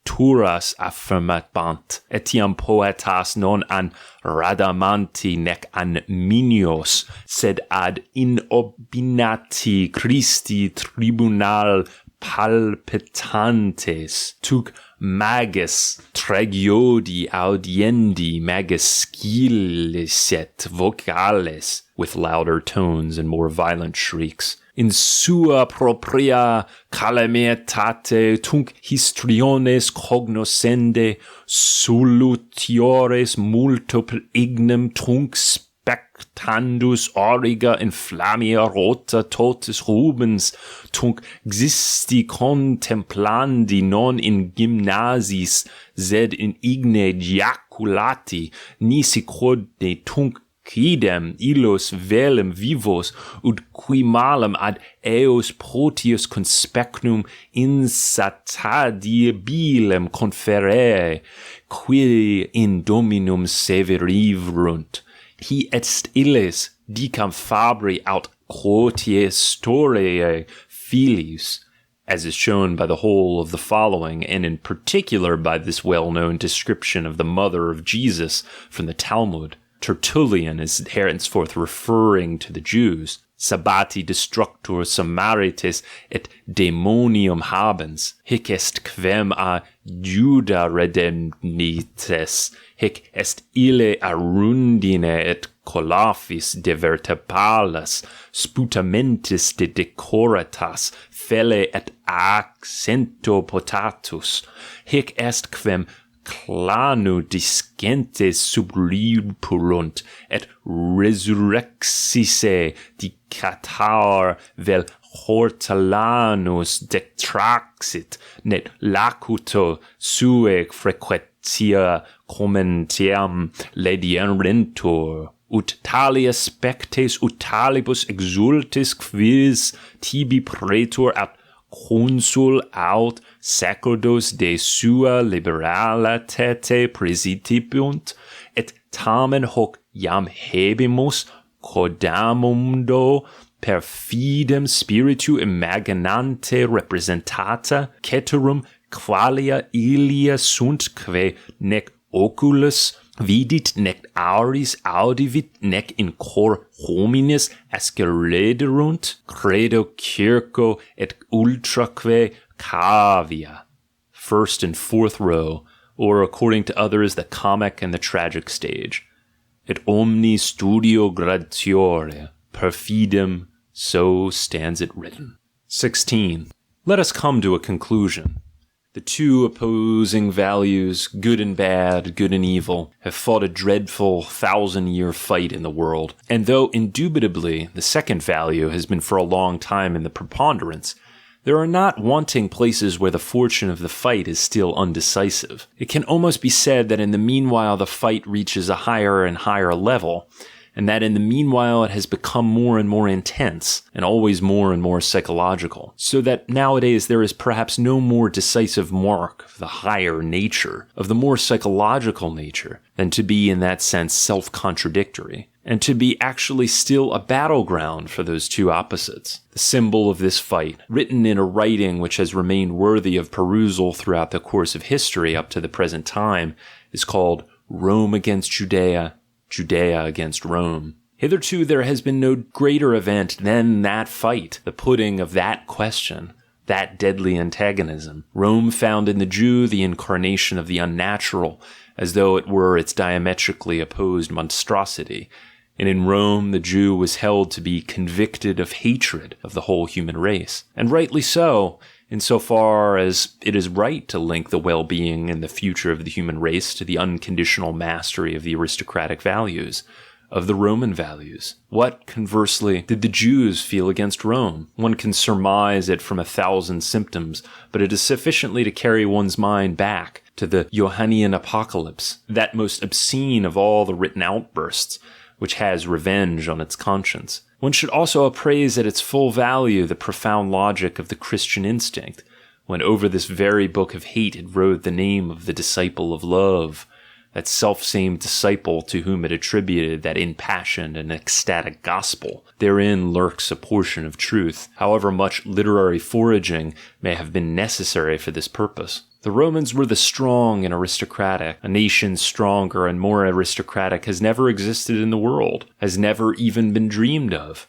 turas affirmabant, etiam poetas non an radamanti nec an minios, sed ad inobinati Christi tribunal palpitantes, tuc magus tragiodi audiendi magus scilicet vocales, with louder tones and more violent shrieks, in sua propria calamietate tunc histriones cognoscende solutiores multo per ignem tunc spectandus origa inflammia rota totis rubens tunc existi contemplandi non in gymnasis sed in igne giaculati nisi quodne tunc quidem illos velum vivos ut qui malum ad eos protius conspecnum insatiabilem conferere qui in dominum severivunt. He est illis dicam fabri aut quotie historiae filius, as is shown by the whole of the following, and in particular by this well-known description of the mother of Jesus from the Talmud. Tertullian is henceforth referring to the Jews. Sabbati destructor Samarites et demonium habens, hic est quem a Juda redemnites, hic est ille arundine et colafis de vertepalas, sputamentis de decoratas, fele et accento potatus, hic est quem clanu discentes sublipurunt, et resurrexisse dicatar vel hortalanus detraxit, net lacuto sue frequentia commentiam ledierentur, ut talia spectes ut talibus exultis quis tibi praetor at consul aut sacerdos de sua liberalitate praesitibunt, et tamen hoc iam habemus codamundo per fidem spiritu imaginante representata, ceterum qualia ilia sunt quae nec oculus vidit nec auris audivit nec in cor hominis ascerederunt, credo circo et ultraque cavia. First and fourth row, or according to others, the comic and the tragic stage. Et omni studio gratiore, per fidem, so stands it written. 16. Let us come to a conclusion. The two opposing values, good and bad, good and evil, have fought a dreadful 1,000-year fight in the world. And though indubitably the second value has been for a long time in the preponderance, there are not wanting places where the fortune of the fight is still undecisive. It can almost be said that in the meanwhile the fight reaches a higher and higher level, and that in the meanwhile it has become more and more intense, and always more and more psychological, so that nowadays there is perhaps no more decisive mark of the higher nature, of the more psychological nature, than to be in that sense self-contradictory, and to be actually still a battleground for those two opposites. The symbol of this fight, written in a writing which has remained worthy of perusal throughout the course of history up to the present time, is called Rome against Judea, Judea against Rome. Hitherto there has been no greater event than that fight, the putting of that question, that deadly antagonism. Rome found in the Jew the incarnation of the unnatural, as though it were its diametrically opposed monstrosity. And in Rome the Jew was held to be convicted of hatred of the whole human race. And rightly so, insofar as it is right to link the well-being and the future of the human race to the unconditional mastery of the aristocratic values, of the Roman values. What, conversely, did the Jews feel against Rome? One can surmise it from 1,000 symptoms, but it is sufficiently to carry one's mind back to the Johannian Apocalypse, that most obscene of all the written outbursts, which has revenge on its conscience. One should also appraise at its full value the profound logic of the Christian instinct, when over this very book of hate it wrote the name of the disciple of love, that self-same disciple to whom it attributed that impassioned and ecstatic gospel. Therein lurks a portion of truth, however much literary foraging may have been necessary for this purpose. The Romans were the strong and aristocratic. A nation stronger and more aristocratic has never existed in the world, has never even been dreamed of.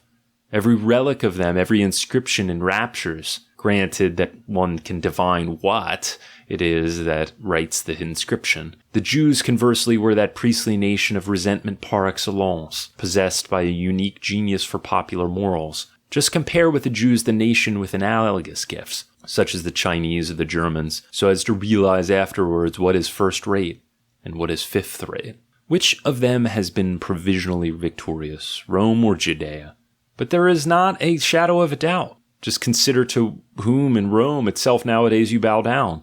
Every relic of them, every inscription enraptures, granted that one can divine what it is that writes the inscription. The Jews, conversely, were that priestly nation of resentment par excellence, possessed by a unique genius for popular morals. Just compare with the Jews the nation with analogous gifts, such as the Chinese or the Germans, so as to realize afterwards what is first rate and what is fifth rate. Which of them has been provisionally victorious, Rome or Judea? But there is not a shadow of a doubt. Just consider to whom in Rome itself nowadays you bow down,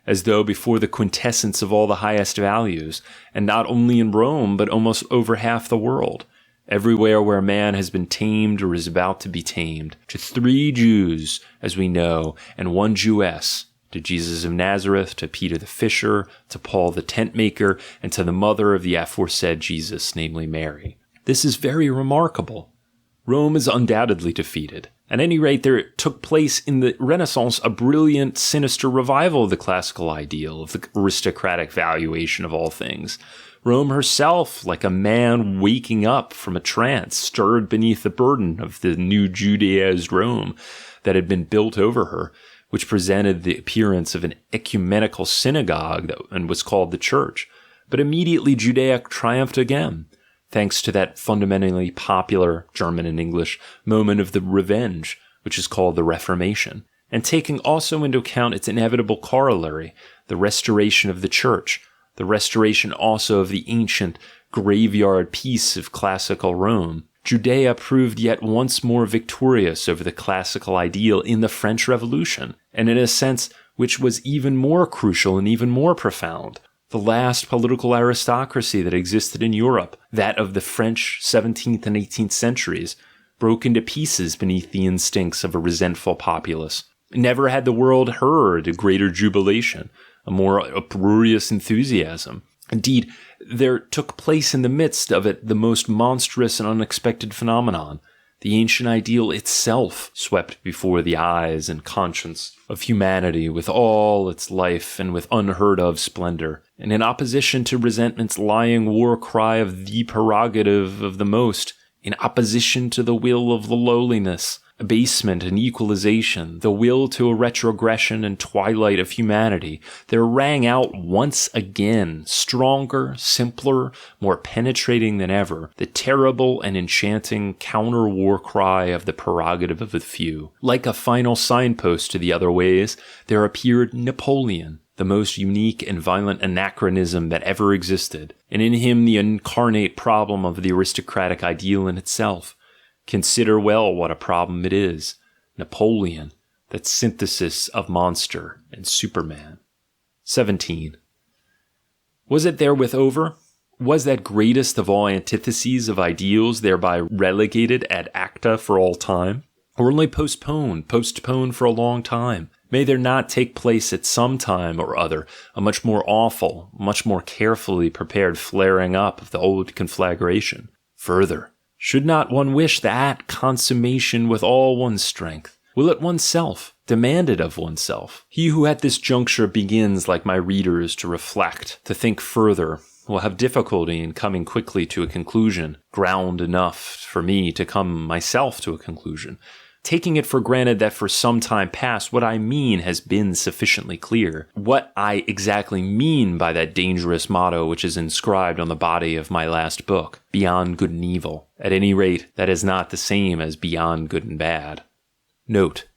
as though before the quintessence of all the highest values, and not only in Rome, but almost over half the world. Everywhere where man has been tamed or is about to be tamed, to 3 Jews, as we know, and 1 Jewess, to Jesus of Nazareth, to Peter the fisher, to Paul the tent maker, and to the mother of the aforesaid Jesus, namely Mary. This is very remarkable. Rome is undoubtedly defeated. At any rate, there took place in the Renaissance a brilliant, sinister revival of the classical ideal, of the aristocratic valuation of all things. Rome herself, like a man waking up from a trance, stirred beneath the burden of the new Judaized Rome that had been built over her, which presented the appearance of an ecumenical synagogue and was called the Church. But immediately Judea triumphed again, thanks to that fundamentally popular, German and English, moment of the revenge, which is called the Reformation, and taking also into account its inevitable corollary, the restoration of the Church, the restoration also of the ancient graveyard peace of classical Rome. Judea proved yet once more victorious over the classical ideal in the French Revolution, and in a sense which was even more crucial and even more profound. The last political aristocracy that existed in Europe, that of the French 17th and 18th centuries, broke into pieces beneath the instincts of a resentful populace. Never had the world heard a greater jubilation, a more uproarious enthusiasm. Indeed, there took place in the midst of it the most monstrous and unexpected phenomenon. The ancient ideal itself swept before the eyes and conscience of humanity with all its life and with unheard-of splendor. And in opposition to resentment's lying war cry of the prerogative of the most, in opposition to the will of the lowliness, abasement and equalization, the will to a retrogression and twilight of humanity, there rang out once again, stronger, simpler, more penetrating than ever, the terrible and enchanting counter-war cry of the prerogative of the few. Like a final signpost to the other ways, there appeared Napoleon, the most unique and violent anachronism that ever existed, and in him the incarnate problem of the aristocratic ideal in itself. Consider well what a problem it is. Napoleon, that synthesis of monster and Superman. 17. Was it therewith over? Was that greatest of all antitheses of ideals thereby relegated ad acta for all time? Or only postponed for a long time? May there not take place at some time or other a much more awful, much more carefully prepared flaring up of the old conflagration? Further, should not one wish that consummation with all one's strength? Will it oneself, demand it of oneself? He who at this juncture begins, like my readers, to reflect, to think further, will have difficulty in coming quickly to a conclusion, ground enough for me to come myself to a conclusion. Taking it for granted that for some time past what I mean has been sufficiently clear. What I exactly mean by that dangerous motto which is inscribed on the body of my last book, beyond good and evil. At any rate, that is not the same as beyond good and bad. Note: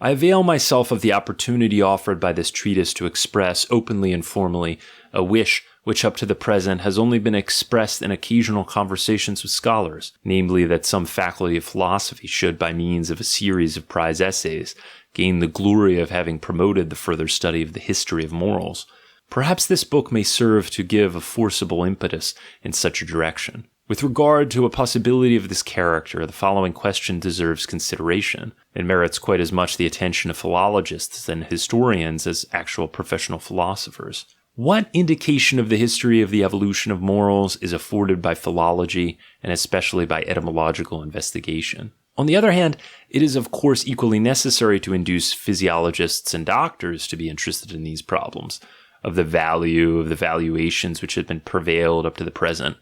I avail myself of the opportunity offered by this treatise to express openly and formally a wish which up to the present has only been expressed in occasional conversations with scholars, namely that some faculty of philosophy should, by means of a series of prize essays, gain the glory of having promoted the further study of the history of morals. Perhaps this book may serve to give a forcible impetus in such a direction. With regard to a possibility of this character, the following question deserves consideration. It merits quite as much the attention of philologists and historians as actual professional philosophers. What indication of the history of the evolution of morals is afforded by philology, and especially by etymological investigation? On the other hand, it is of course equally necessary to induce physiologists and doctors to be interested in these problems, of the value of the valuations which have been prevailed up to the present.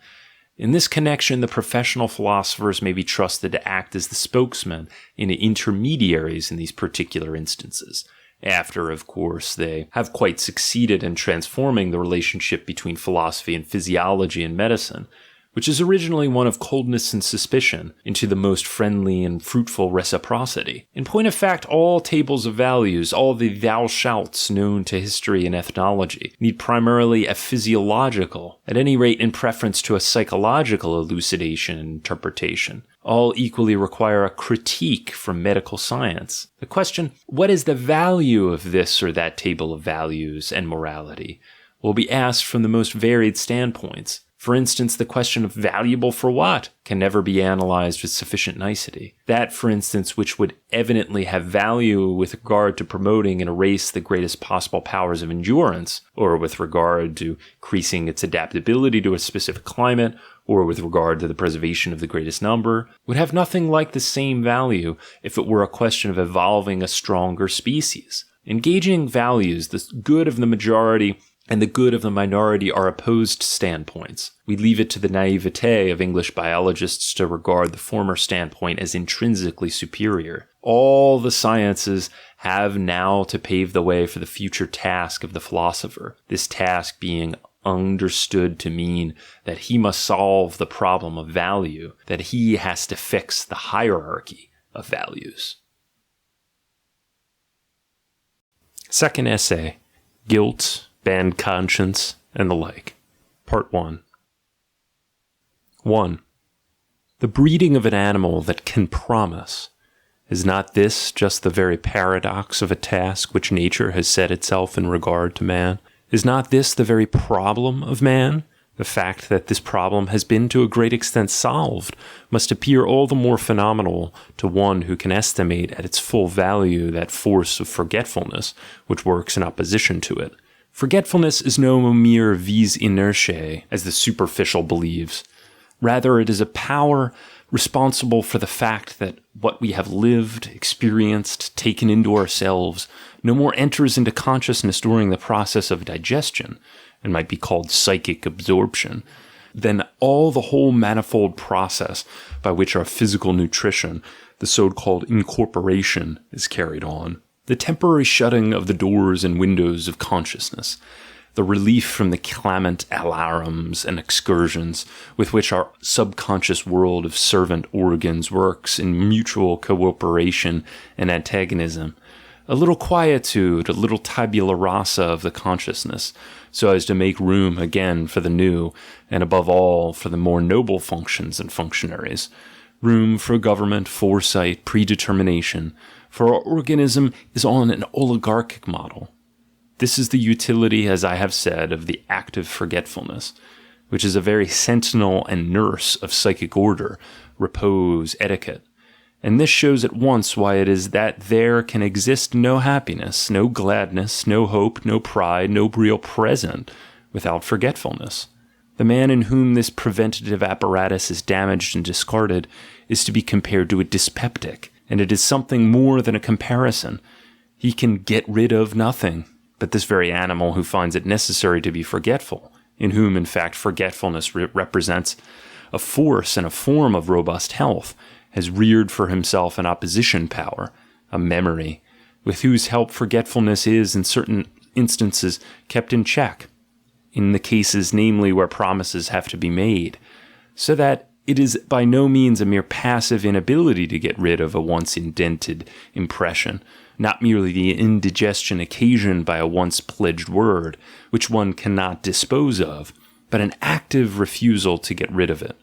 In this connection, the professional philosophers may be trusted to act as the spokesmen and intermediaries in these particular instances, after, of course, they have quite succeeded in transforming the relationship between philosophy and physiology and medicine, which is originally one of coldness and suspicion, into the most friendly and fruitful reciprocity. In point of fact, all tables of values, all the thou shalts known to history and ethnology, need primarily a physiological, at any rate in preference to a psychological elucidation and interpretation. All equally require a critique from medical science. The question, what is the value of this or that table of values and morality, will be asked from the most varied standpoints. For instance, the question of valuable for what can never be analyzed with sufficient nicety. That, for instance, which would evidently have value with regard to promoting in a race the greatest possible powers of endurance, or with regard to increasing its adaptability to a specific climate, or with regard to the preservation of the greatest number, would have nothing like the same value if it were a question of evolving a stronger species. Engaging values, the good of the majority and the good of the minority are opposed standpoints. We leave it to the naivete of English biologists to regard the former standpoint as intrinsically superior. All the sciences have now to pave the way for the future task of the philosopher, this task being understood to mean that he must solve the problem of value, that he has to fix the hierarchy of values. Second essay, Guilt, Bad Conscience, and the Like. Part 1. 1. The breeding of an animal that can promise. Is not this just the very paradox of a task which nature has set itself in regard to man? Is not this the very problem of man? The fact that this problem has been to a great extent solved must appear all the more phenomenal to one who can estimate at its full value that force of forgetfulness which works in opposition to it. Forgetfulness is no mere vis inertiae, as the superficial believes. Rather, it is a power responsible for the fact that what we have lived, experienced, taken into ourselves, no more enters into consciousness during the process of digestion, and might be called psychic absorption, than all the whole manifold process by which our physical nutrition, the so-called incorporation, is carried on. The temporary shutting of the doors and windows of consciousness, the relief from the clamant alarums and excursions with which our subconscious world of servant organs works in mutual cooperation and antagonism, a little quietude, a little tabula rasa of the consciousness, so as to make room again for the new, and above all for the more noble functions and functionaries, room for government, foresight, predetermination, for our organism is on an oligarchic model. This is the utility, as I have said, of the active forgetfulness, which is a very sentinel and nurse of psychic order, repose, etiquette. And this shows at once why it is that there can exist no happiness, no gladness, no hope, no pride, no real present without forgetfulness. The man in whom this preventative apparatus is damaged and discarded is to be compared to a dyspeptic, and it is something more than a comparison. He can get rid of nothing but this very animal who finds it necessary to be forgetful, in whom, in fact, forgetfulness represents a force and a form of robust health, has reared for himself an opposition power, a memory, with whose help forgetfulness is, in certain instances, kept in check, in the cases, namely, where promises have to be made, so that it is by no means a mere passive inability to get rid of a once indented impression, not merely the indigestion occasioned by a once pledged word, which one cannot dispose of, but an active refusal to get rid of it,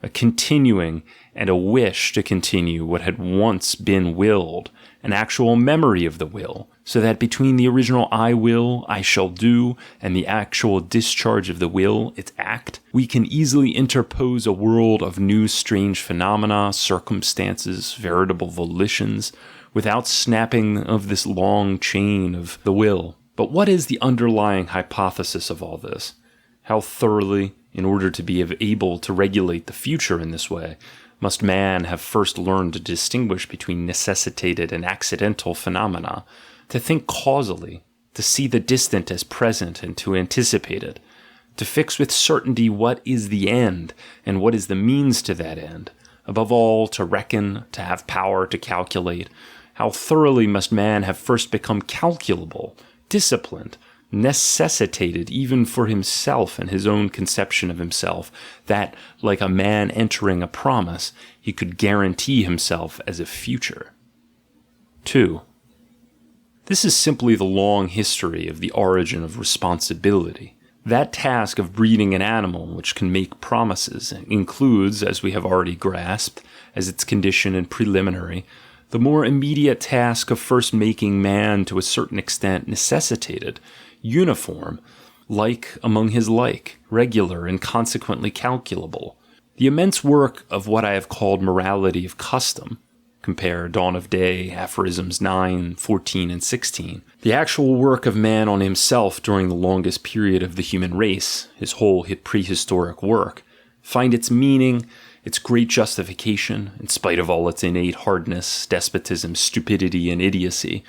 a continuing and a wish to continue what had once been willed, an actual memory of the will, so that between the original I will, I shall do, and the actual discharge of the will, its act, we can easily interpose a world of new strange phenomena, circumstances, veritable volitions, without snapping of this long chain of the will. But what is the underlying hypothesis of all this? How thoroughly, in order to be able to regulate the future in this way, must man have first learned to distinguish between necessitated and accidental phenomena, to think causally, to see the distant as present and to anticipate it, to fix with certainty what is the end and what is the means to that end, above all to reckon, to have power to calculate. How thoroughly must man have first become calculable, disciplined, necessitated even for himself and his own conception of himself, that, like a man entering a promise, he could guarantee himself as a future. 2. This is simply the long history of the origin of responsibility. That task of breeding an animal which can make promises includes, as we have already grasped, as its condition and preliminary, the more immediate task of first making man to a certain extent necessitated, uniform, like among his like, regular and consequently calculable. The immense work of what I have called morality of custom, compare Dawn of Day, Aphorisms 9, 14, and 16. The actual work of man on himself during the longest period of the human race, his whole prehistoric work, find its meaning, its great justification, in spite of all its innate hardness, despotism, stupidity, and idiocy,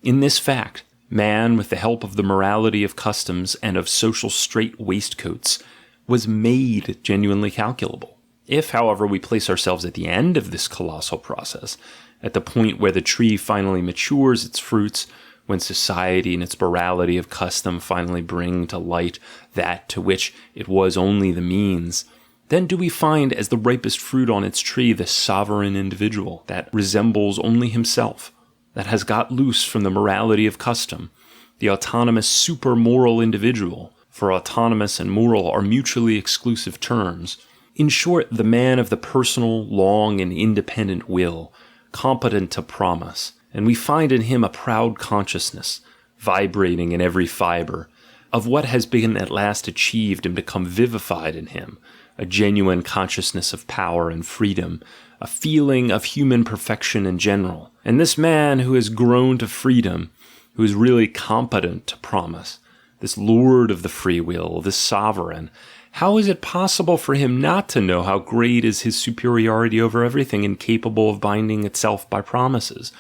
in this fact: man, with the help of the morality of customs and of social strait waistcoats, was made genuinely calculable. If, however, we place ourselves at the end of this colossal process, at the point where the tree finally matures its fruits, when society and its morality of custom finally bring to light that to which it was only the means, then do we find as the ripest fruit on its tree the sovereign individual that resembles only himself, that has got loose from the morality of custom, the autonomous super-moral individual, for autonomous and moral are mutually exclusive terms. In short, the man of the personal, long, and independent will, competent to promise, and we find in him a proud consciousness, vibrating in every fiber, of what has been at last achieved and become vivified in him, a genuine consciousness of power and freedom, a feeling of human perfection in general. And this man who has grown to freedom, who is really competent to promise, this lord of the free will, this sovereign, how is it possible for him not to know how great is his superiority over everything incapable of binding itself by promises,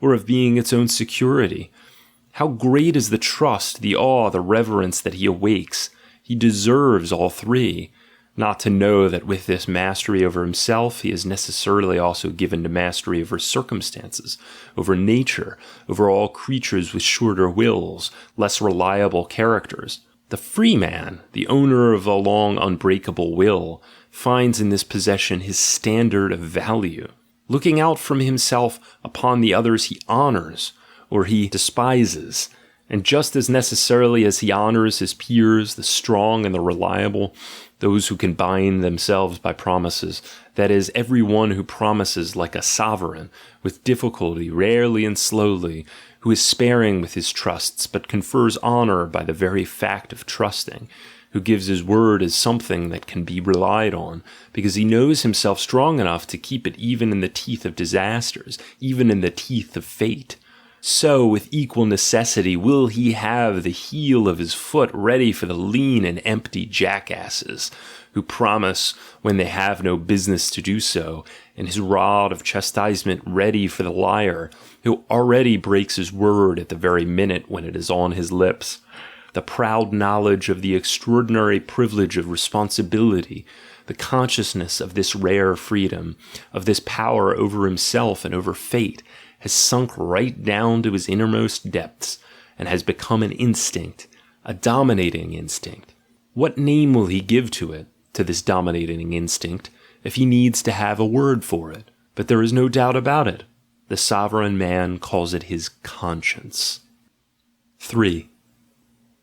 or of being its own security? How great is the trust, the awe, the reverence that he awakes? He deserves all three. Not to know that with this mastery over himself, he is necessarily also given to mastery over circumstances, over nature, over all creatures with shorter wills, less reliable characters. The free man, the owner of a long unbreakable will, finds in this possession his standard of value. Looking out from himself upon the others he honors, or he despises, and just as necessarily as he honors his peers, the strong and the reliable, those who can bind themselves by promises, that is, every one who promises like a sovereign, with difficulty, rarely and slowly, who is sparing with his trusts, but confers honor by the very fact of trusting, who gives his word as something that can be relied on, because he knows himself strong enough to keep it even in the teeth of disasters, even in the teeth of fate. So, with equal necessity, will he have the heel of his foot ready for the lean and empty jackasses, who promise when they have no business to do so, and his rod of chastisement ready for the liar, who already breaks his word at the very minute when it is on his lips. The proud knowledge of the extraordinary privilege of responsibility, the consciousness of this rare freedom, of this power over himself and over fate, has sunk right down to his innermost depths, and has become an instinct, a dominating instinct. What name will he give to it, to this dominating instinct, if he needs to have a word for it? But there is no doubt about it. The sovereign man calls it his conscience. 3.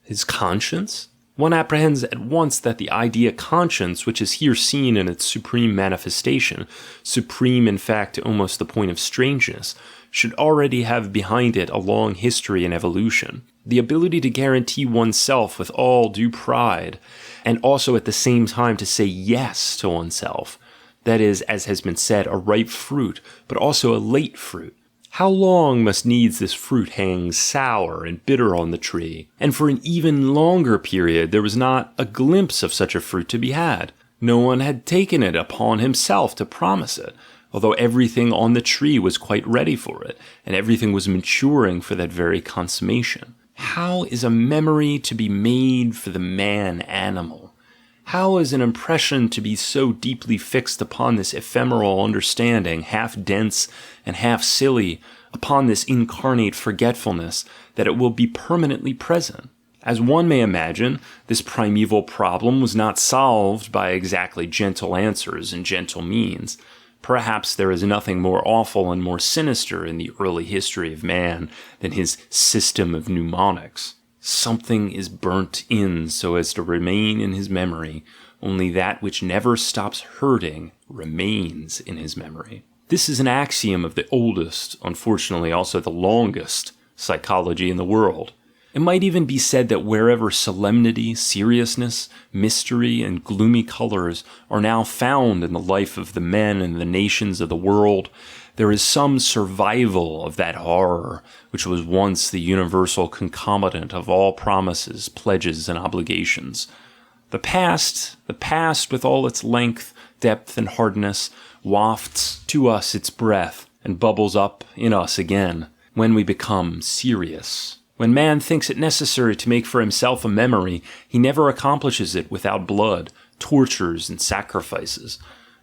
His conscience? One apprehends at once that the idea conscience, which is here seen in its supreme manifestation, supreme in fact to almost the point of strangeness, should already have behind it a long history and evolution. The ability to guarantee oneself with all due pride, and also at the same time to say yes to oneself. That is, as has been said, a ripe fruit, but also a late fruit. How long must needs this fruit hang sour and bitter on the tree? And for an even longer period there was not a glimpse of such a fruit to be had. No one had taken it upon himself to promise it, although everything on the tree was quite ready for it, and everything was maturing for that very consummation. How is a memory to be made for the man-animal? How is an impression to be so deeply fixed upon this ephemeral understanding, half dense and half silly, upon this incarnate forgetfulness, that it will be permanently present? As one may imagine, this primeval problem was not solved by exactly gentle answers and gentle means. Perhaps there is nothing more awful and more sinister in the early history of man than his system of mnemonics. Something is burnt in so as to remain in his memory. Only that which never stops hurting remains in his memory. This is an axiom of the oldest, unfortunately also the longest, psychology in the world. It might even be said that wherever solemnity, seriousness, mystery, and gloomy colors are now found in the life of the men and the nations of the world, there is some survival of that horror which was once the universal concomitant of all promises, pledges, and obligations. The past with all its length, depth, and hardness, wafts to us its breath and bubbles up in us again when we become serious. When man thinks it necessary to make for himself a memory, he never accomplishes it without blood, tortures, and sacrifices.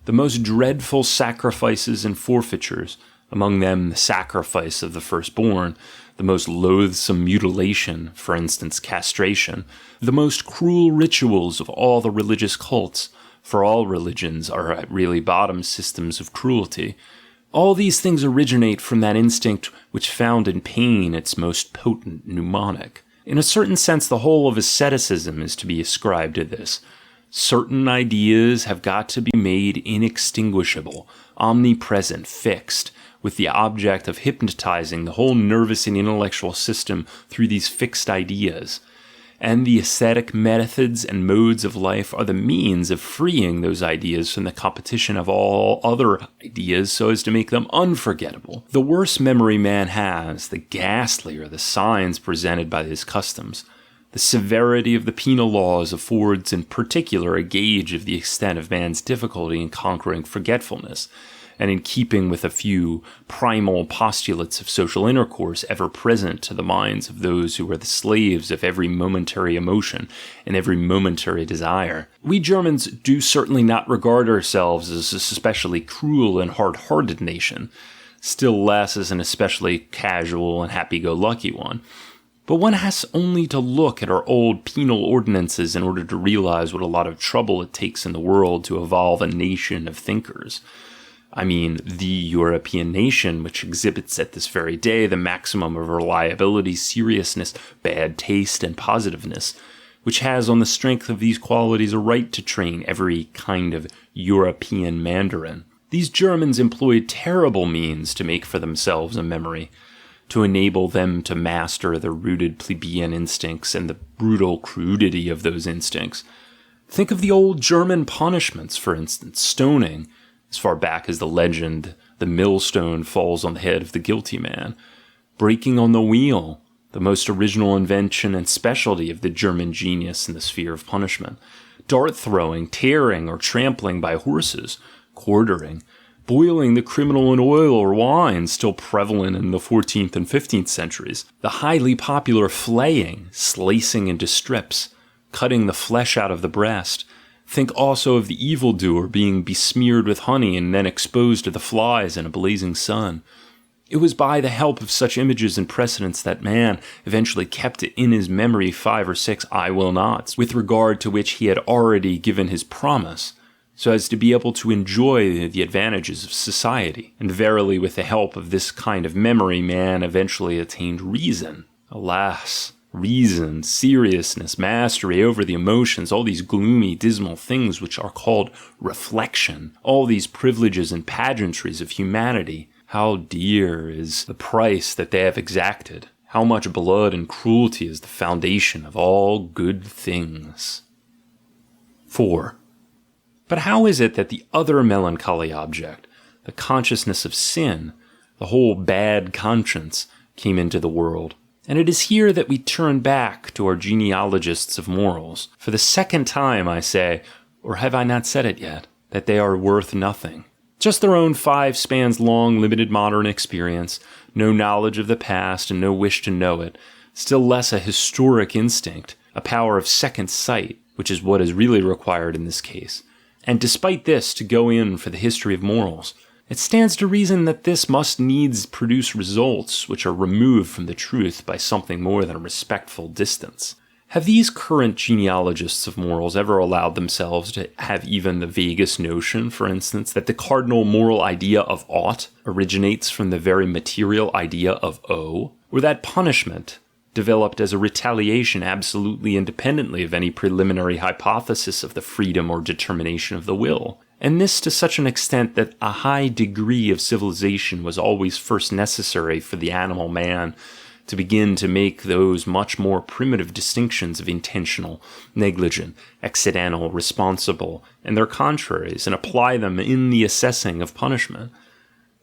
The most dreadful sacrifices and forfeitures, among them the sacrifice of the firstborn, the most loathsome mutilation, for instance castration, the most cruel rituals of all the religious cults, for all religions are at really bottom systems of cruelty. All these things originate from that instinct which found in pain its most potent mnemonic. In a certain sense, the whole of asceticism is to be ascribed to this. Certain ideas have got to be made inextinguishable, omnipresent, fixed, with the object of hypnotizing the whole nervous and intellectual system through these fixed ideas. And the ascetic methods and modes of life are the means of freeing those ideas from the competition of all other ideas so as to make them unforgettable. The worse memory man has, the ghastlier the signs presented by his customs. The severity of the penal laws affords in particular a gauge of the extent of man's difficulty in conquering forgetfulness, and in keeping with a few primal postulates of social intercourse ever present to the minds of those who are the slaves of every momentary emotion and every momentary desire. We Germans do certainly not regard ourselves as a especially cruel and hard-hearted nation, still less as an especially casual and happy-go-lucky one. But one has only to look at our old penal ordinances in order to realize what a lot of trouble it takes in the world to evolve a nation of thinkers. I mean, the European nation, which exhibits at this very day the maximum of reliability, seriousness, bad taste, and positiveness, which has on the strength of these qualities a right to train every kind of European Mandarin. These Germans employed terrible means to make for themselves a memory, to enable them to master the rooted plebeian instincts and the brutal crudity of those instincts. Think of the old German punishments, for instance, stoning. As far back as the legend, the millstone falls on the head of the guilty man. Breaking on the wheel, the most original invention and specialty of the German genius in the sphere of punishment. Dart throwing, tearing, or trampling by horses. Quartering. Boiling the criminal in oil or wine, still prevalent in the 14th and 15th centuries. The highly popular flaying, slicing into strips, cutting the flesh out of the breast. Think also of the evildoer being besmeared with honey and then exposed to the flies in a blazing sun. It was by the help of such images and precedents that man eventually kept it in his memory 5 or 6 I will nots, with regard to which he had already given his promise, so as to be able to enjoy the advantages of society. And verily, with the help of this kind of memory, man eventually attained reason. Alas! Reason, seriousness, mastery over the emotions, all these gloomy, dismal things which are called reflection, all these privileges and pageantries of humanity. How dear is the price that they have exacted. How much blood and cruelty is the foundation of all good things. 4. But how is it that the other melancholy object, the consciousness of sin, The whole bad conscience came into the world. And it is here that we turn back to our genealogists of morals. For the second time, I say, or have I not said it yet, that they are worth nothing. Just their own 5 spans long limited modern experience, no knowledge of the past and no wish to know it, still less a historic instinct, a power of second sight, which is what is really required in this case. And despite this, to go in for the history of morals, it stands to reason that this must needs produce results which are removed from the truth by something more than a respectful distance. Have these current genealogists of morals ever allowed themselves to have even the vaguest notion, for instance, that the cardinal moral idea of ought originates from the very material idea of owe? Or that punishment, developed as a retaliation absolutely independently of any preliminary hypothesis of the freedom or determination of the will? And this to such an extent that a high degree of civilization was always first necessary for the animal man to begin to make those much more primitive distinctions of intentional, negligent, accidental, responsible, and their contraries, and apply them in the assessing of punishment.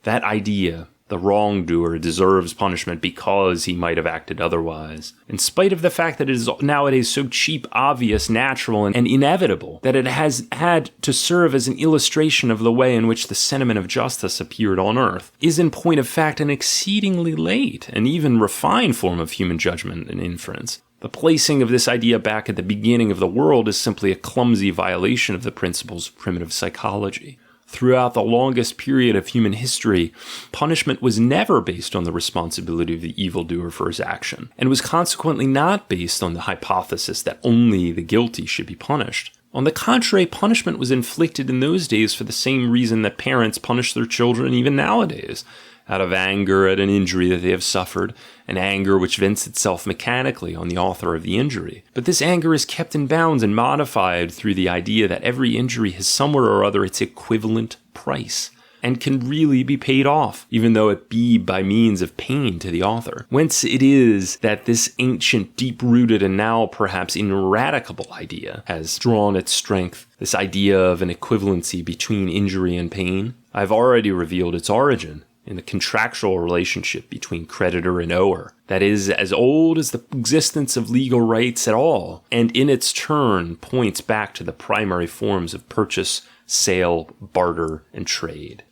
That idea, the wrongdoer deserves punishment because he might have acted otherwise, in spite of the fact that it is nowadays so cheap, obvious, natural, and inevitable that it has had to serve as an illustration of the way in which the sentiment of justice appeared on earth, is in point of fact an exceedingly late and even refined form of human judgment and inference. The placing of this idea back at the beginning of the world is simply a clumsy violation of the principles of primitive psychology. Throughout the longest period of human history, punishment was never based on the responsibility of the evildoer for his action, and was consequently not based on the hypothesis that only the guilty should be punished. On the contrary, punishment was inflicted in those days for the same reason that parents punish their children even nowadays, out of anger at an injury that they have suffered, an anger which vents itself mechanically on the author of the injury. But this anger is kept in bounds and modified through the idea that every injury has somewhere or other its equivalent price, and can really be paid off, even though it be by means of pain to the author. Whence it is that this ancient, deep-rooted, and now perhaps ineradicable idea has drawn its strength, this idea of an equivalency between injury and pain. I've already revealed its origin in the contractual relationship between creditor and ower, that is as old as the existence of legal rights at all, and in its turn points back to the primary forms of purchase, sale, barter, and trade.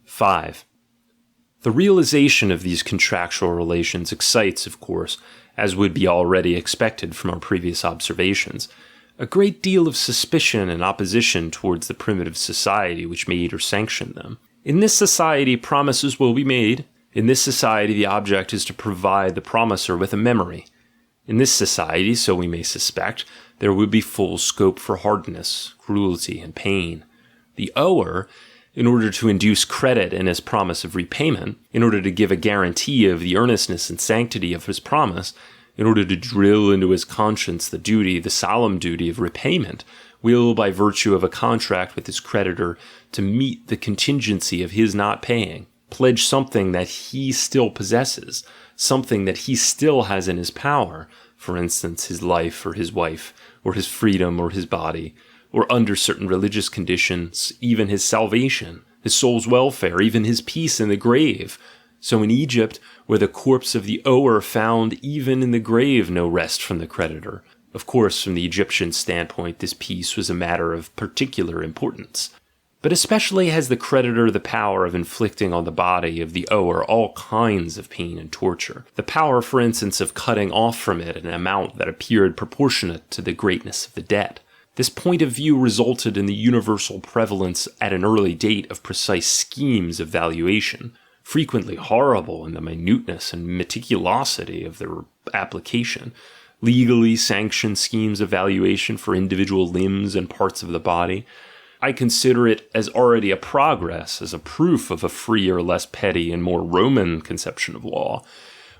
5. The realization of these contractual relations excites, of course, as would be already expected from our previous observations, a great deal of suspicion and opposition towards the primitive society which made or sanctioned them. In this society, promises will be made. In this society, the object is to provide the promiser with a memory. In this society, so we may suspect, there would be full scope for hardness, cruelty, and pain. The ower, in order to induce credit in his promise of repayment, in order to give a guarantee of the earnestness and sanctity of his promise, in order to drill into his conscience the duty, the solemn duty of repayment, will, by virtue of a contract with his creditor to meet the contingency of his not paying, pledge something that he still possesses, something that he still has in his power, for instance, his life or his wife, or his freedom or his body, or under certain religious conditions, even his salvation, his soul's welfare, even his peace in the grave. So in Egypt, where the corpse of the ower found even in the grave no rest from the creditor. Of course, from the Egyptian standpoint, this peace was a matter of particular importance. But especially has the creditor the power of inflicting on the body of the ower all kinds of pain and torture. The power, for instance, of cutting off from it an amount that appeared proportionate to the greatness of the debt. This point of view resulted in the universal prevalence at an early date of precise schemes of valuation, frequently horrible in the minuteness and meticulosity of their application, legally sanctioned schemes of valuation for individual limbs and parts of the body. I consider it as already a progress, as a proof of a freer, less petty, and more Roman conception of law,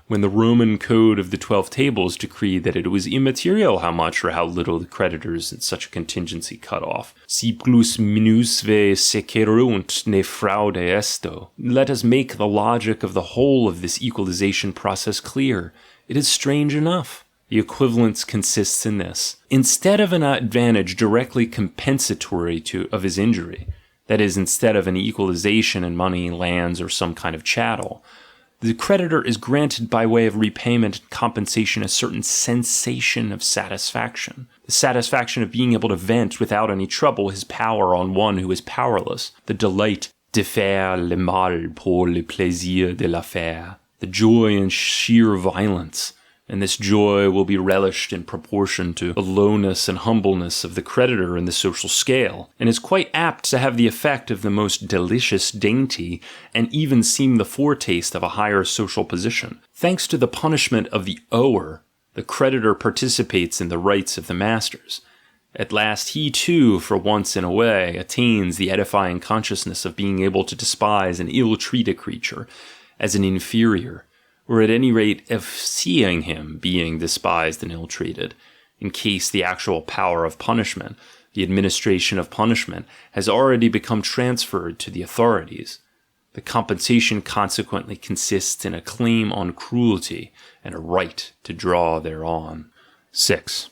when the Roman Code of the 12 Tables decreed that it was immaterial how much or how little the creditors in such a contingency cut off. Si plus minusve secerunt ne fraude esto. Let us make the logic of the whole of this equalization process clear. It is strange enough. The equivalence consists in this. Instead of an advantage directly compensatory of his injury, That is, instead of an equalization in money, lands, or some kind of chattel, the creditor is granted by way of repayment and compensation a certain sensation of satisfaction. The satisfaction of being able to vent without any trouble his power on one who is powerless. The delight de faire le mal pour le plaisir de la faire. The joy in sheer violence. And this joy will be relished in proportion to the lowness and humbleness of the creditor in the social scale, and is quite apt to have the effect of the most delicious dainty, and even seem the foretaste of a higher social position. Thanks to the punishment of the ower, the creditor participates in the rights of the masters. At last he too, for once in a way, attains the edifying consciousness of being able to despise an ill-treated creature as an inferior, or at any rate of seeing him being despised and ill-treated, in case the actual power of punishment, the administration of punishment, has already become transferred to the authorities. The compensation consequently consists in a claim on cruelty and a right to draw thereon. 6.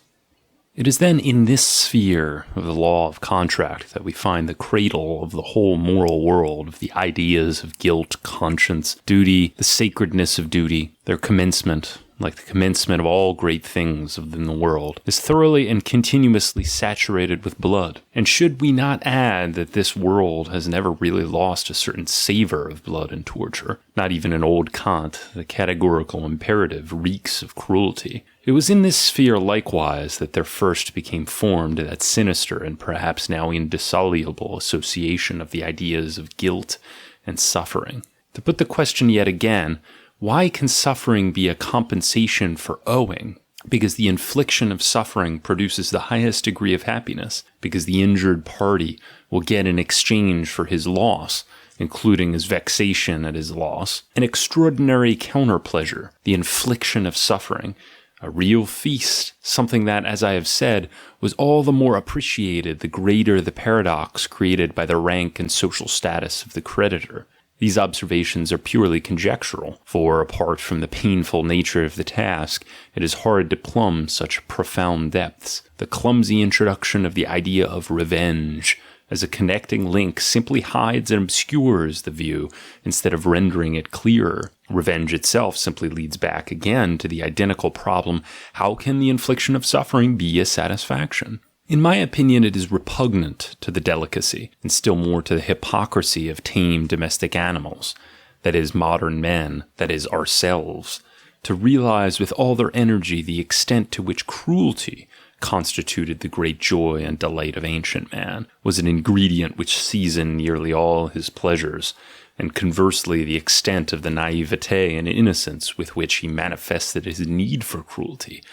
It is then in this sphere of the law of contract that we find the cradle of the whole moral world, of the ideas of guilt, conscience, duty, the sacredness of duty, their commencement, like the commencement of all great things within the world, is thoroughly and continuously saturated with blood. And should we not add that this world has never really lost a certain savor of blood and torture? Not even in old Kant, the categorical imperative reeks of cruelty. It was in this sphere likewise that there first became formed that sinister and perhaps now indissoluble association of the ideas of guilt and suffering. To put the question yet again, why can suffering be a compensation for owing? Because the infliction of suffering produces the highest degree of happiness, because the injured party will get in exchange for his loss, including his vexation at his loss, an extraordinary counterpleasure, the infliction of suffering, a real feast, something that, as I have said, was all the more appreciated the greater the paradox created by the rank and social status of the creditor. These observations are purely conjectural, for apart from the painful nature of the task, it is hard to plumb such profound depths. The clumsy introduction of the idea of revenge as a connecting link simply hides and obscures the view instead of rendering it clearer. Revenge itself simply leads back again to the identical problem: how can the infliction of suffering be a satisfaction? In my opinion, it is repugnant to the delicacy, and still more to the hypocrisy of tame domestic animals, that is, modern men, that is, ourselves, to realize with all their energy the extent to which cruelty constituted the great joy and delight of ancient man, was an ingredient which seasoned nearly all his pleasures, and conversely the extent of the naivete and innocence with which he manifested his need for cruelty,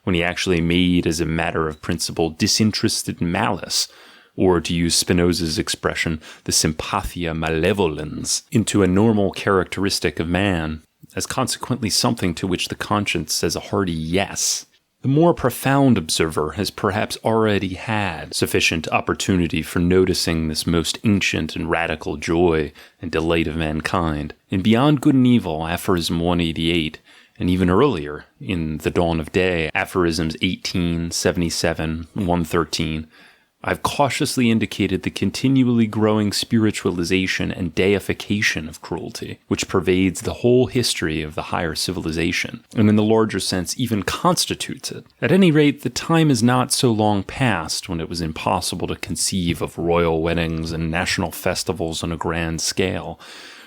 when he actually made as a matter of principle disinterested malice, or to use Spinoza's expression, the sympathia malevolens, into a normal characteristic of man, as consequently something to which the conscience says a hearty yes. The more profound observer has perhaps already had sufficient opportunity for noticing this most ancient and radical joy and delight of mankind. In Beyond Good and Evil, aphorism 188, and even earlier, in The Dawn of Day, aphorisms 18, 77, 113, I've cautiously indicated the continually growing spiritualization and deification of cruelty, which pervades the whole history of the higher civilization, and in the larger sense even constitutes it. At any rate, the time is not so long past when it was impossible to conceive of royal weddings and national festivals on a grand scale,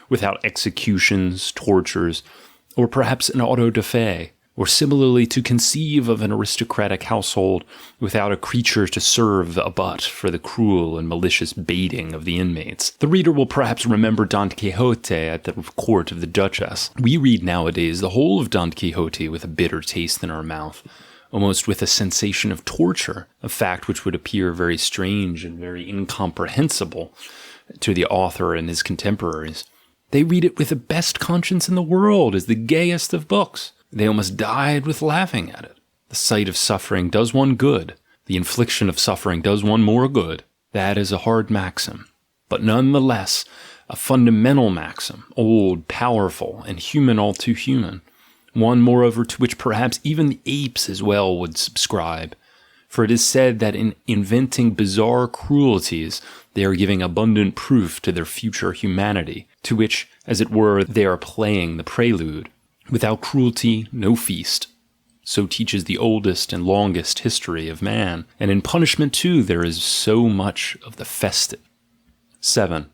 without executions, tortures, or perhaps an auto-da-fe, or similarly to conceive of an aristocratic household without a creature to serve a butt for the cruel and malicious baiting of the inmates. The reader will perhaps remember Don Quixote at the court of the Duchess. We read nowadays the whole of Don Quixote with a bitter taste in our mouth, almost with a sensation of torture, a fact which would appear very strange and very incomprehensible to the author and his contemporaries. They read it with the best conscience in the world as the gayest of books. They almost died with laughing at it. The sight of suffering does one good. The infliction of suffering does one more good. That is a hard maxim, but nonetheless a fundamental maxim, old, powerful, and human all too human. One, moreover, to which perhaps even the apes as well would subscribe. For it is said that in inventing bizarre cruelties, they are giving abundant proof to their future humanity, to which, as it were, they are playing the prelude. Without cruelty, no feast. So teaches the oldest and longest history of man, and in punishment too there is so much of the festive. 7.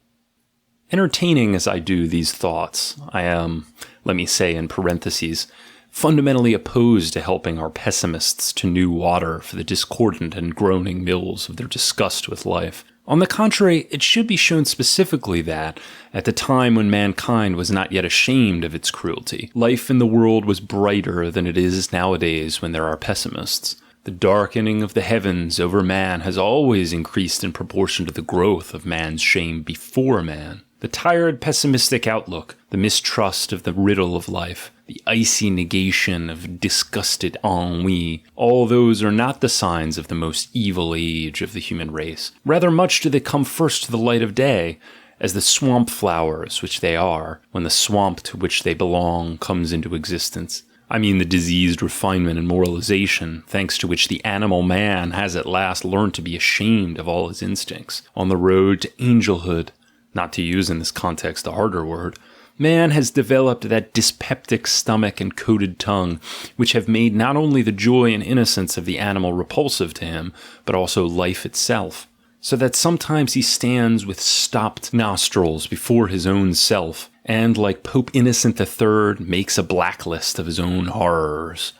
Entertaining as I do these thoughts, I am, let me say in parentheses, fundamentally opposed to helping our pessimists to new water for the discordant and groaning mills of their disgust with life. On the contrary, it should be shown specifically that, at the time when mankind was not yet ashamed of its cruelty, life in the world was brighter than it is nowadays when there are pessimists. The darkening of the heavens over man has always increased in proportion to the growth of man's shame before man. The tired, pessimistic outlook, the mistrust of the riddle of life, the icy negation of disgusted ennui, all those are not the signs of the most evil age of the human race. Rather much do they come first to the light of day, as the swamp flowers which they are, when the swamp to which they belong comes into existence. I mean the diseased refinement and moralization, thanks to which the animal man has at last learned to be ashamed of all his instincts. On the road to angelhood, not to use in this context a harder word, man has developed that dyspeptic stomach and coated tongue, which have made not only the joy and innocence of the animal repulsive to him, but also life itself, so that sometimes he stands with stopped nostrils before his own self, and, like Pope Innocent III, makes a blacklist of his own horrors.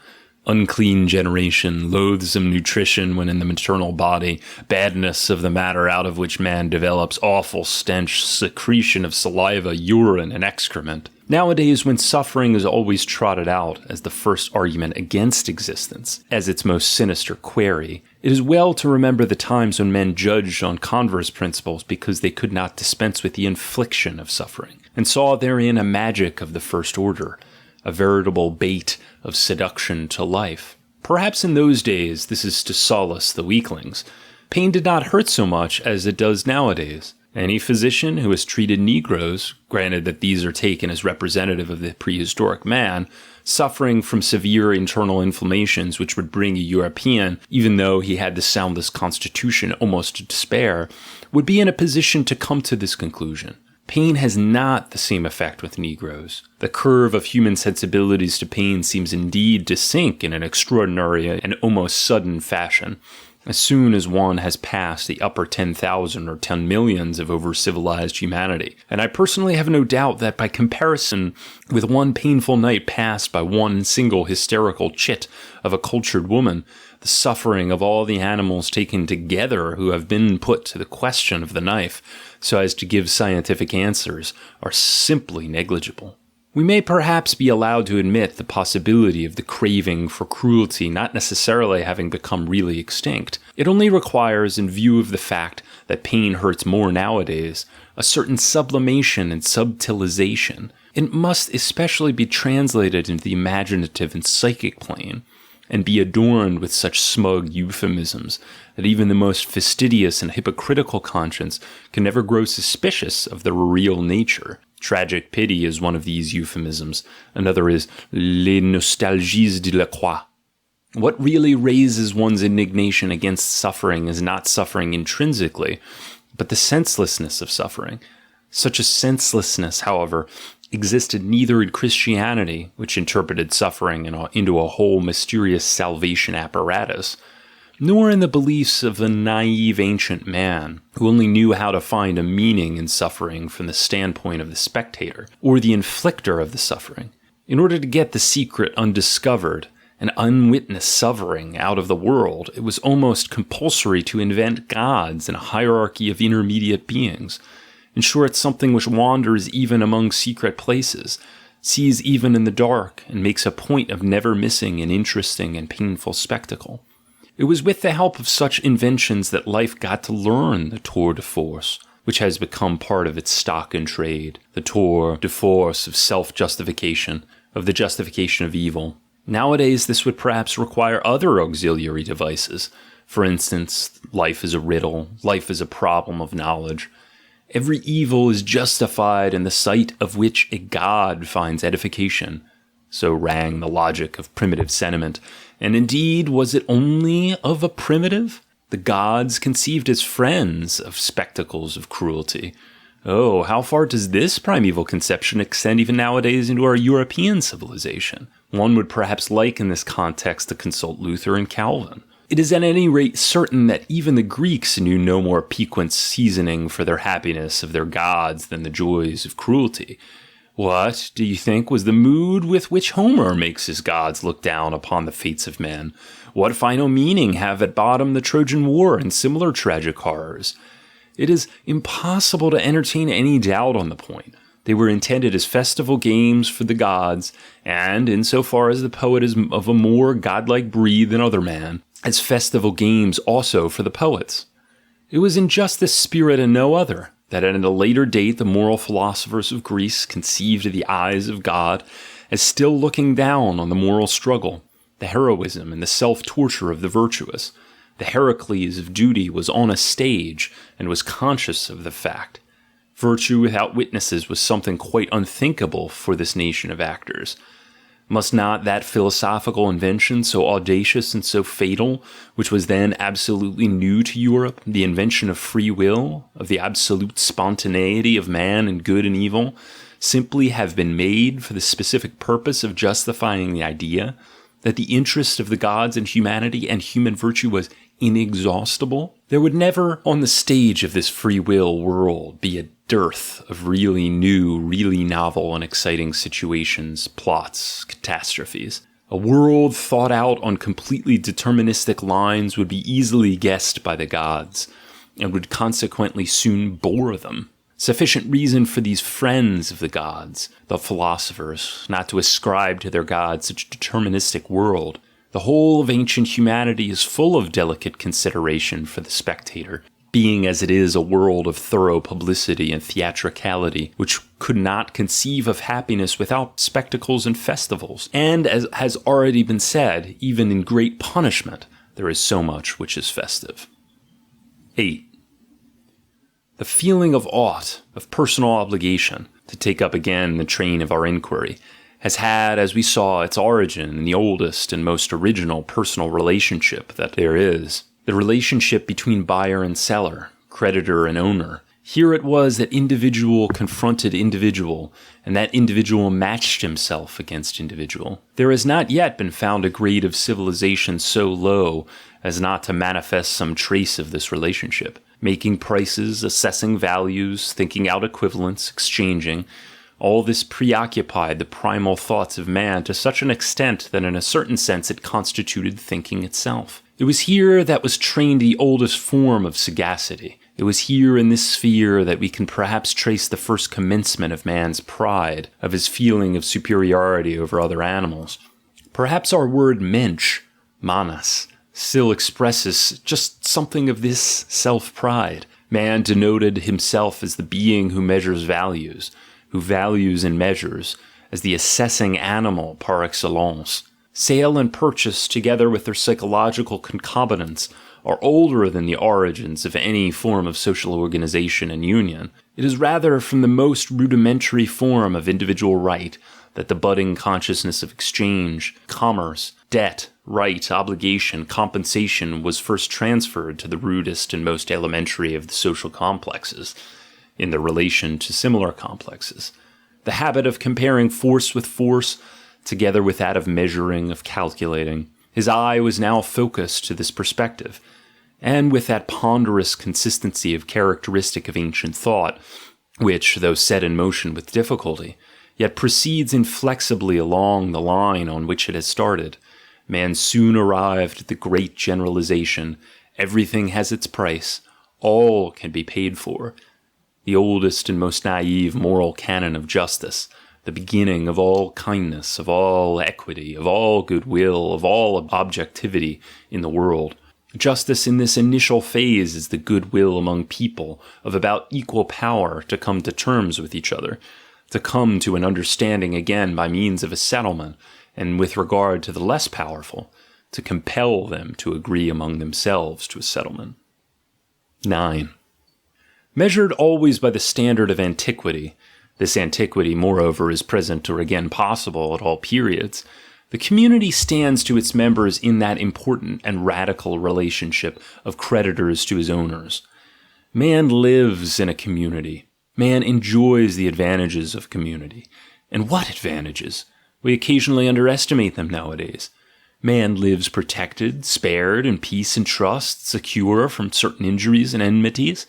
Unclean generation, loathsome nutrition when in the maternal body, badness of the matter out of which man develops, awful stench, secretion of saliva, urine, and excrement. Nowadays, when suffering is always trotted out as the first argument against existence, as its most sinister query, it is well to remember the times when men judged on converse principles because they could not dispense with the infliction of suffering, and saw therein a magic of the first order, a veritable bait of seduction to life. Perhaps in those days this is to solace the weaklings. Pain did not hurt so much as it does nowadays. Any physician who has treated Negroes, granted that these are taken as representative of the prehistoric man, suffering from severe internal inflammations which would bring a European, even though he had the soundest constitution, almost to despair, would be in a position to come to this conclusion. Pain has not the same effect with Negroes. The curve of human sensibilities to pain seems indeed to sink in an extraordinary and almost sudden fashion, as soon as one has passed the upper 10,000 or 10 millions of over-civilized humanity. And I personally have no doubt that by comparison with one painful night passed by one single hysterical chit of a cultured woman, the suffering of all the animals taken together who have been put to the question of the knife, so as to give scientific answers, are simply negligible. We may perhaps be allowed to admit the possibility of the craving for cruelty not necessarily having become really extinct. It only requires, in view of the fact that pain hurts more nowadays, a certain sublimation and subtilization. It must especially be translated into the imaginative and psychic plane, and be adorned with such smug euphemisms that even the most fastidious and hypocritical conscience can never grow suspicious of their real nature. Tragic pity is one of these euphemisms. Another is les nostalgies de la croix. What really raises one's indignation against suffering is not suffering intrinsically, but the senselessness of suffering. Such a senselessness, however, existed neither in Christianity, which interpreted suffering into a whole mysterious salvation apparatus, nor in the beliefs of the naive ancient man, who only knew how to find a meaning in suffering from the standpoint of the spectator, or the inflictor of the suffering. In order to get the secret undiscovered and unwitnessed suffering out of the world, it was almost compulsory to invent gods and a hierarchy of intermediate beings. In short, something which wanders even among secret places, sees even in the dark, and makes a point of never missing an interesting and painful spectacle. It was with the help of such inventions that life got to learn the tour de force, which has become part of its stock in trade, the tour de force of self-justification, of the justification of evil. Nowadays, this would perhaps require other auxiliary devices. For instance, life is a riddle, life is a problem of knowledge. Every evil is justified in the sight of which a god finds edification. So rang the logic of primitive sentiment. And indeed, was it only of a primitive? The gods conceived as friends of spectacles of cruelty. Oh, how far does this primeval conception extend even nowadays into our European civilization? One would perhaps liken this context to consult Luther and Calvin. It is at any rate certain that even the Greeks knew no more piquant seasoning for their happiness of their gods than the joys of cruelty. What, do you think, was the mood with which Homer makes his gods look down upon the fates of men? What final meaning have at bottom the Trojan War and similar tragic horrors? It is impossible to entertain any doubt on the point. They were intended as festival games for the gods, and, insofar as the poet is of a more godlike breed than other man, as festival games also for the poets. It was in just this spirit and no other that at a later date the moral philosophers of Greece conceived the eyes of God as still looking down on the moral struggle, the heroism and the self-torture of the virtuous. The Heracles of duty was on a stage and was conscious of the fact. Virtue without witnesses was something quite unthinkable for this nation of actors. Must not that philosophical invention, so audacious and so fatal, which was then absolutely new to Europe, the invention of free will, of the absolute spontaneity of man and good and evil, simply have been made for the specific purpose of justifying the idea that the interest of the gods in humanity and human virtue was inexhaustible? There would never, on the stage of this free will world, be a dearth of really new, really novel and exciting situations, plots, catastrophes. A world thought out on completely deterministic lines would be easily guessed by the gods, and would consequently soon bore them. Sufficient reason for these friends of the gods, the philosophers, not to ascribe to their gods such a deterministic world. The whole of ancient humanity is full of delicate consideration for the spectator, being as it is a world of thorough publicity and theatricality, which could not conceive of happiness without spectacles and festivals. And as has already been said, even in great punishment, there is so much which is festive. 8. The feeling of ought, of personal obligation, to take up again the train of our inquiry, has had, as we saw, its origin in the oldest and most original personal relationship that there is. The relationship between buyer and seller, creditor and owner. Here it was that individual confronted individual, and that individual matched himself against individual. There has not yet been found a grade of civilization so low as not to manifest some trace of this relationship. Making prices, assessing values, thinking out equivalents, exchanging. All this preoccupied the primal thoughts of man to such an extent that in a certain sense it constituted thinking itself. It was here that was trained the oldest form of sagacity. It was here in this sphere that we can perhaps trace the first commencement of man's pride, of his feeling of superiority over other animals. Perhaps our word mensch, manas, still expresses just something of this self-pride. Man denoted himself as the being who measures values, who values and measures, as the assessing animal par excellence. Sale and purchase, together with their psychological concomitants, are older than the origins of any form of social organization and union. It is rather from the most rudimentary form of individual right that the budding consciousness of exchange, commerce, debt, right, obligation, compensation was first transferred to the rudest and most elementary of the social complexes, in their relation to similar complexes. The habit of comparing force with force, together with that of measuring, of calculating. His eye was now focused to this perspective, and with that ponderous consistency of characteristic of ancient thought, which, though set in motion with difficulty, yet proceeds inflexibly along the line on which it has started, man soon arrived at the great generalization: everything has its price, all can be paid for. The oldest and most naive moral canon of justice, the beginning of all kindness, of all equity, of all goodwill, of all objectivity in the world. Justice in this initial phase is the goodwill among people of about equal power to come to terms with each other, to come to an understanding again by means of a settlement, and with regard to the less powerful, to compel them to agree among themselves to a settlement. 9. Measured always by the standard of antiquity, this antiquity, moreover, is present or again possible at all periods. The community stands to its members in that important and radical relationship of creditors to his owners. Man lives in a community. Man enjoys the advantages of community. And what advantages? We occasionally underestimate them nowadays. Man lives protected, spared in peace and trust, secure from certain injuries and enmities,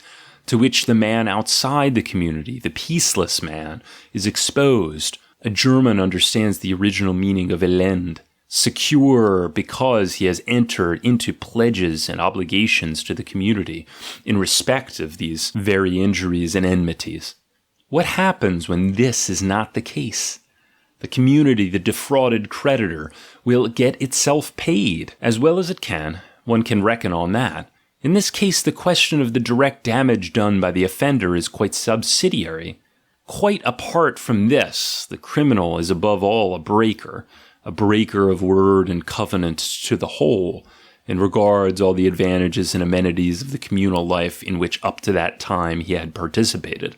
to which the man outside the community, the peaceless man, is exposed. A German understands the original meaning of elend, secure because he has entered into pledges and obligations to the community in respect of these very injuries and enmities. What happens when this is not the case? The community, the defrauded creditor, will get itself paid as well as it can. One can reckon on that. In this case, the question of the direct damage done by the offender is quite subsidiary. Quite apart from this, the criminal is above all a breaker of word and covenant to the whole, and regards all the advantages and amenities of the communal life in which up to that time he had participated.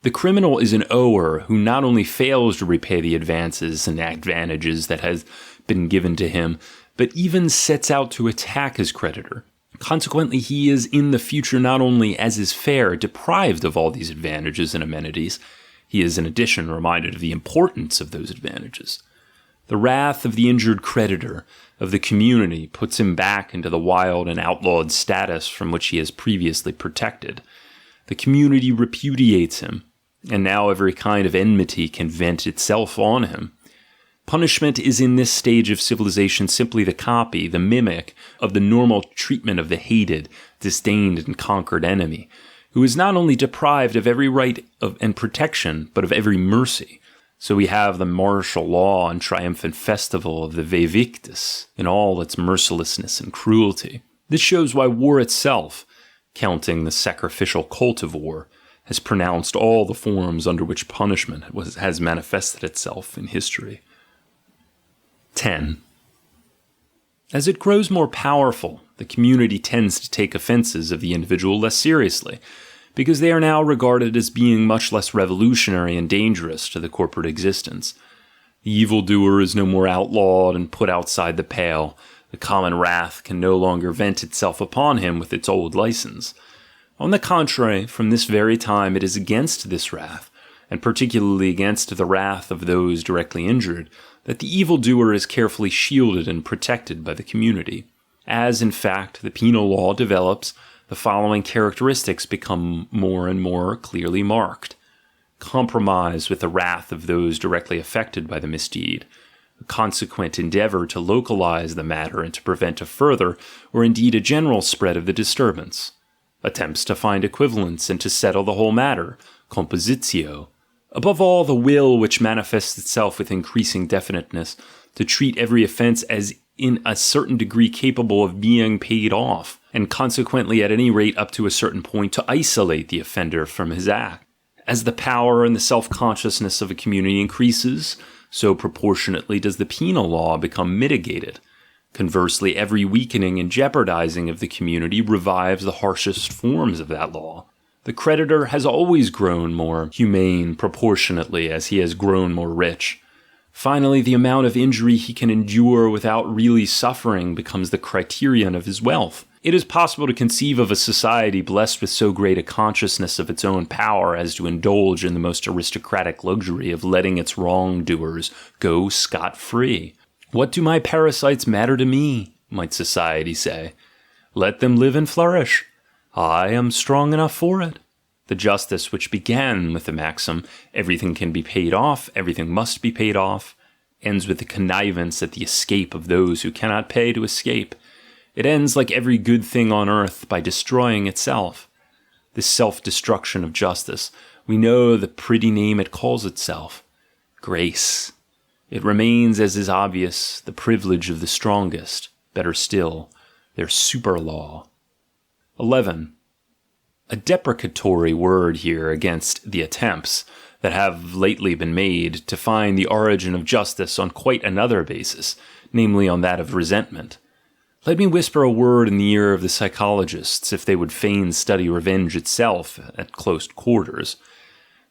The criminal is an ower who not only fails to repay the advances and advantages that has been given to him, but even sets out to attack his creditor. Consequently, he is in the future not only, as is fair, deprived of all these advantages and amenities, he is in addition reminded of the importance of those advantages. The wrath of the injured creditor, of the community, puts him back into the wild and outlawed status from which he has previously protected. The community repudiates him, and now every kind of enmity can vent itself on him. Punishment is in this stage of civilization simply the copy, the mimic, of the normal treatment of the hated, disdained, and conquered enemy, who is not only deprived of every right and protection, but of every mercy. So we have the martial law and triumphant festival of the Vevictus in all its mercilessness and cruelty. This shows why war itself, counting the sacrificial cult of war, has pronounced all the forms under which punishment has manifested itself in history. 10. As it grows more powerful, the community tends to take offenses of the individual less seriously, because they are now regarded as being much less revolutionary and dangerous to the corporate existence. The evildoer is no more outlawed and put outside the pale. The common wrath can no longer vent itself upon him with its old license. On the contrary, from this very time it is against this wrath, and particularly against the wrath of those directly injured, that the evildoer is carefully shielded and protected by the community. As, in fact, the penal law develops, the following characteristics become more and more clearly marked. Compromise with the wrath of those directly affected by the misdeed, a consequent endeavor to localize the matter and to prevent a further, or indeed a general spread of the disturbance. Attempts to find equivalents and to settle the whole matter, compositio. Above all, the will which manifests itself with increasing definiteness, to treat every offense as in a certain degree capable of being paid off, and consequently at any rate up to a certain point to isolate the offender from his act. As the power and the self-consciousness of a community increases, so proportionately does the penal law become mitigated. Conversely, every weakening and jeopardizing of the community revives the harshest forms of that law. The creditor has always grown more humane proportionately as he has grown more rich. Finally, the amount of injury he can endure without really suffering becomes the criterion of his wealth. It is possible to conceive of a society blessed with so great a consciousness of its own power as to indulge in the most aristocratic luxury of letting its wrongdoers go scot-free. What do my parasites matter to me, might society say. Let them live and flourish. I am strong enough for it. The justice which began with the maxim, everything can be paid off, everything must be paid off, ends with the connivance at the escape of those who cannot pay to escape. It ends like every good thing on earth by destroying itself. This self-destruction of justice, we know the pretty name it calls itself, grace. It remains, as is obvious, the privilege of the strongest, better still, their super law. 11. A deprecatory word here against the attempts that have lately been made to find the origin of justice on quite another basis, namely on that of resentment. Let me whisper a word in the ear of the psychologists if they would fain study revenge itself at close quarters.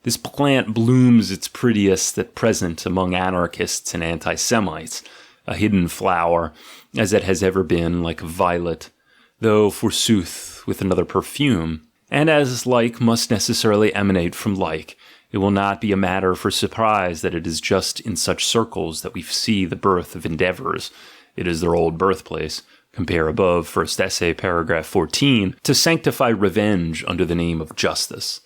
This plant blooms its prettiest at present among anarchists and anti-Semites, a hidden flower, as it has ever been, like a violet, though, forsooth, with another perfume. And as like must necessarily emanate from like, it will not be a matter for surprise that it is just in such circles that we see the birth of endeavors. It is their old birthplace. Compare above, first essay, paragraph 14, to sanctify revenge under the name of justice,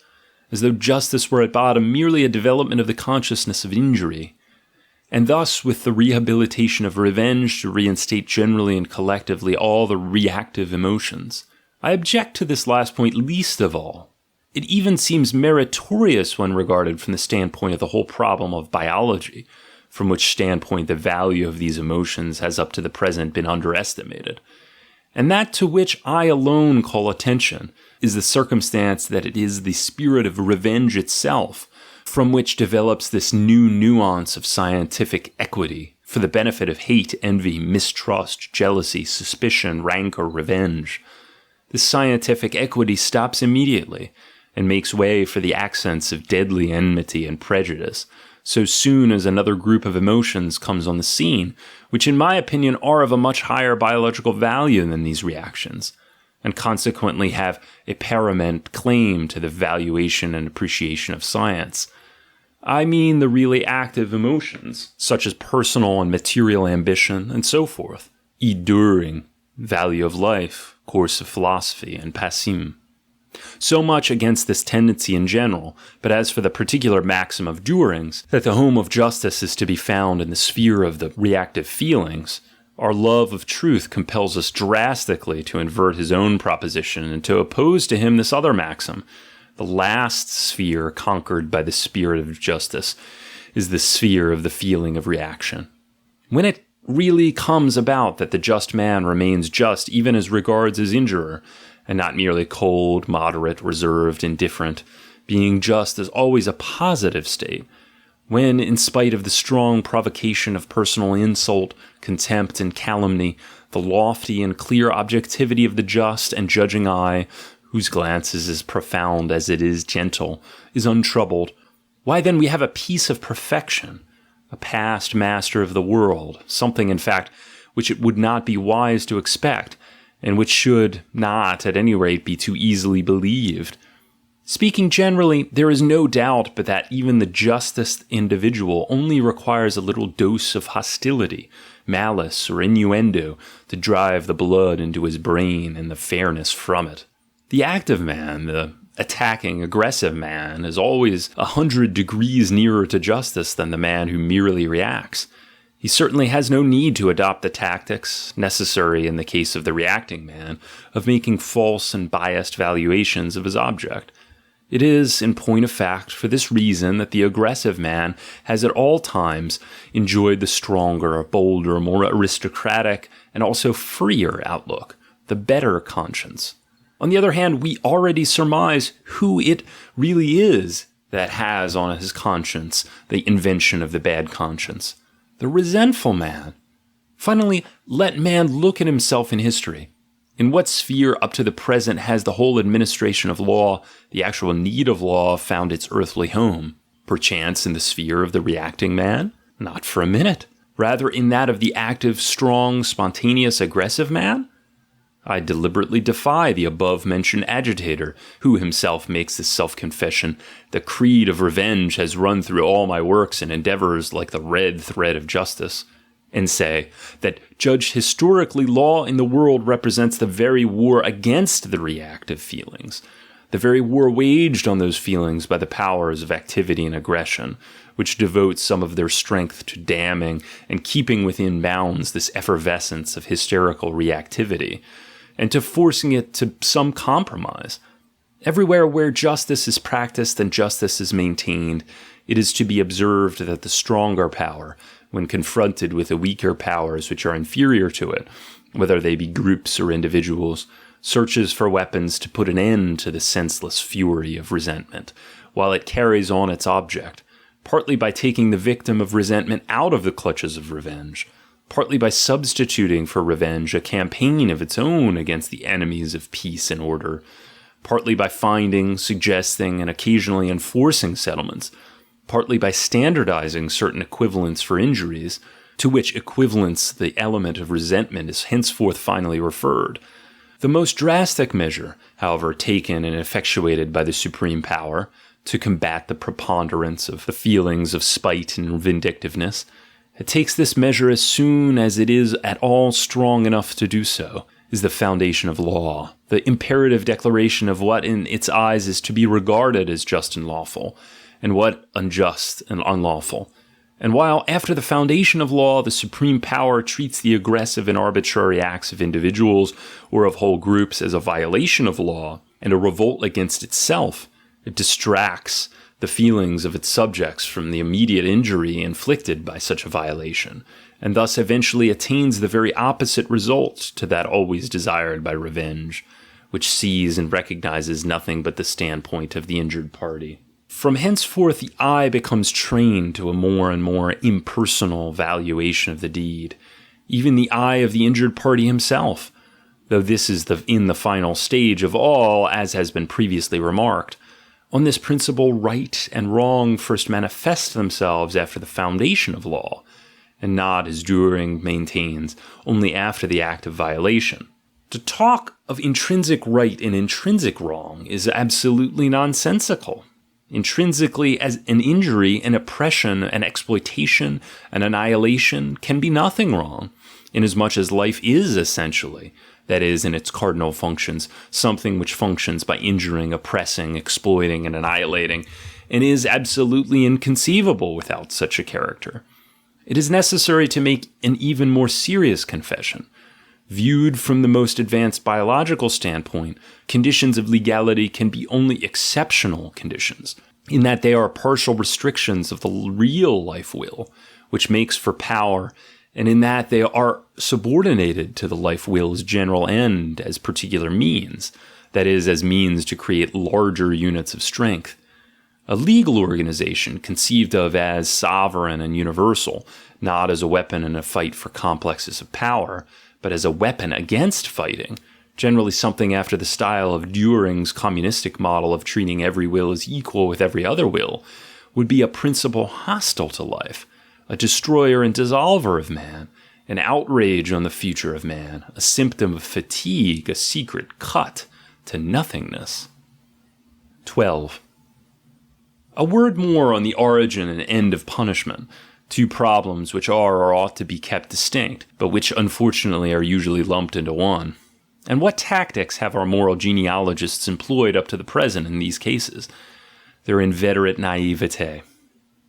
as though justice were at bottom merely a development of the consciousness of injury, and thus with the rehabilitation of revenge to reinstate generally and collectively all the reactive emotions. I object to this last point least of all. It even seems meritorious when regarded from the standpoint of the whole problem of biology, from which standpoint the value of these emotions has up to the present been underestimated. And that to which I alone call attention is the circumstance that it is the spirit of revenge itself from which develops this new nuance of scientific equity for the benefit of hate, envy, mistrust, jealousy, suspicion, rancor, revenge. This scientific equity stops immediately and makes way for the accents of deadly enmity and prejudice, so soon as another group of emotions comes on the scene, which in my opinion are of a much higher biological value than these reactions, and consequently have a paramount claim to the valuation and appreciation of science. I mean the really active emotions, such as personal and material ambition, and so forth, enduring, value of life, course of philosophy, and passim. So much against this tendency in general, but as for the particular maxim of Düring's, that the home of justice is to be found in the sphere of the reactive feelings, our love of truth compels us drastically to invert his own proposition and to oppose to him this other maxim. The last sphere conquered by the spirit of justice is the sphere of the feeling of reaction. When it really comes about that the just man remains just even as regards his injurer, and not merely cold, moderate, reserved, indifferent, being just is always a positive state, when, in spite of the strong provocation of personal insult, contempt, and calumny, the lofty and clear objectivity of the just and judging eye, whose glance is as profound as it is gentle, is untroubled, why then we have a piece of perfection, a past master of the world, something, in fact, which it would not be wise to expect, and which should not, at any rate, be too easily believed. Speaking generally, there is no doubt but that even the justest individual only requires a little dose of hostility, malice, or innuendo to drive the blood into his brain and the fairness from it. The active man, the attacking, aggressive man, is always 100 degrees nearer to justice than the man who merely reacts. He certainly has no need to adopt the tactics necessary in the case of the reacting man of making false and biased valuations of his object. It is, in point of fact, for this reason that the aggressive man has at all times enjoyed the stronger, bolder, more aristocratic, and also freer outlook, the better conscience. On the other hand, we already surmise who it really is that has on his conscience the invention of the bad conscience. The resentful man. Finally, let man look at himself in history. In what sphere up to the present has the whole administration of law, the actual need of law, found its earthly home? Perchance in the sphere of the reacting man? Not for a minute. Rather in that of the active, strong, spontaneous, aggressive man? I deliberately defy the above-mentioned agitator, who himself makes this self-confession, "The creed of revenge has run through all my works and endeavors like the red thread of justice," and say that judged historically, law in the world represents the very war against the reactive feelings, the very war waged on those feelings by the powers of activity and aggression, which devote some of their strength to damming and keeping within bounds this effervescence of hysterical reactivity, and to forcing it to some compromise. Everywhere where justice is practiced and justice is maintained, it is to be observed that the stronger power, when confronted with the weaker powers which are inferior to it, whether they be groups or individuals, searches for weapons to put an end to the senseless fury of resentment, while it carries on its object, partly by taking the victim of resentment out of the clutches of revenge, partly by substituting for revenge a campaign of its own against the enemies of peace and order, partly by finding, suggesting, and occasionally enforcing settlements, partly by standardizing certain equivalents for injuries, to which equivalence the element of resentment is henceforth finally referred. The most drastic measure, however, taken and effectuated by the supreme power to combat the preponderance of the feelings of spite and vindictiveness, it takes this measure as soon as it is at all strong enough to do so, is the foundation of law, the imperative declaration of what in its eyes is to be regarded as just and lawful, and what unjust and unlawful. And while after the foundation of law, the supreme power treats the aggressive and arbitrary acts of individuals or of whole groups as a violation of law and a revolt against itself, it distracts the feelings of its subjects from the immediate injury inflicted by such a violation, and thus eventually attains the very opposite result to that always desired by revenge, which sees and recognizes nothing but the standpoint of the injured party. From henceforth, the eye becomes trained to a more and more impersonal valuation of the deed, even the eye of the injured party himself, though this is in the final stage of all, as has been previously remarked. On this principle, right and wrong first manifest themselves after the foundation of law, and not, as Dühring maintains, only after the act of violation. To talk of intrinsic right and intrinsic wrong is absolutely nonsensical. Intrinsically, as an injury, an oppression, an exploitation, an annihilation can be nothing wrong, inasmuch as life is essentially, that is, in its cardinal functions, something which functions by injuring, oppressing, exploiting, and annihilating, and is absolutely inconceivable without such a character. It is necessary to make an even more serious confession. Viewed from the most advanced biological standpoint, conditions of legality can be only exceptional conditions, in that they are partial restrictions of the real life will, which makes for power, and in that they are subordinated to the life will's general end as particular means, that is, as means to create larger units of strength. A legal organization conceived of as sovereign and universal, not as a weapon in a fight for complexes of power, but as a weapon against fighting, generally something after the style of Dühring's communistic model of treating every will as equal with every other will, would be a principle hostile to life, a destroyer and dissolver of man, an outrage on the future of man, a symptom of fatigue, a secret cut to nothingness. 12. A word more on the origin and end of punishment, two problems which are or ought to be kept distinct, but which unfortunately are usually lumped into one. And what tactics have our moral genealogists employed up to the present in these cases? Their inveterate naivete.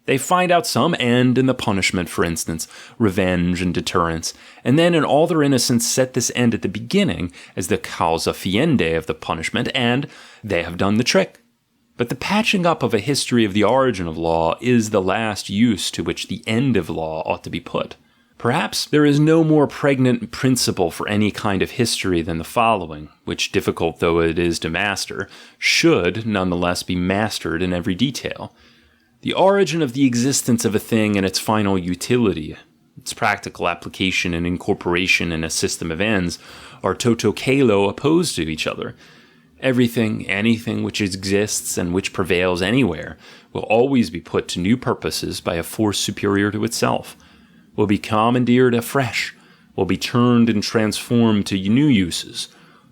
They find out some end in the punishment, for instance, revenge and deterrence, and then in all their innocence set this end at the beginning as the causa fiendi of the punishment, and they have done the trick. But the patching up of a history of the origin of law is the last use to which the end of law ought to be put. Perhaps there is no more pregnant principle for any kind of history than the following, which, difficult though it is to master, should nonetheless be mastered in every detail. The origin of the existence of a thing and its final utility, its practical application and incorporation in a system of ends, are toto caelo opposed to each other. Everything, anything which exists and which prevails anywhere, will always be put to new purposes by a force superior to itself, will be commandeered afresh, will be turned and transformed to new uses.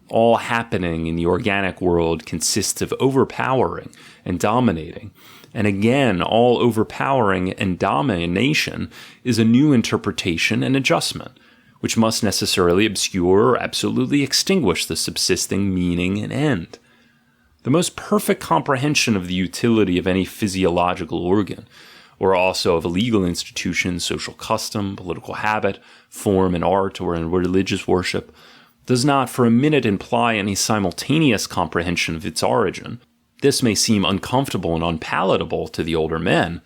All happening in the organic world consists of overpowering and dominating, and again, all overpowering and domination is a new interpretation and adjustment, which must necessarily obscure or absolutely extinguish the subsisting meaning and end. The most perfect comprehension of the utility of any physiological organ, or also of a legal institution, social custom, political habit, form in art or in religious worship, does not for a minute imply any simultaneous comprehension of its origin. This may seem uncomfortable and unpalatable to the older men,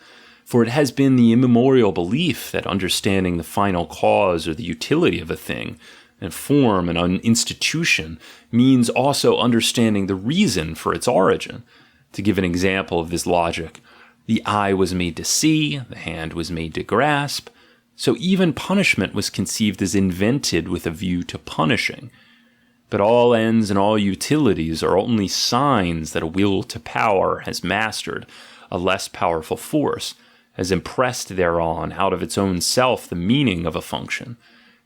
for it has been the immemorial belief that understanding the final cause or the utility of a thing, and form and an institution, means also understanding the reason for its origin. To give an example of this logic, the eye was made to see, the hand was made to grasp, so even punishment was conceived as invented with a view to punishing. But all ends and all utilities are only signs that a will to power has mastered a less powerful force, has impressed thereon out of its own self the meaning of a function,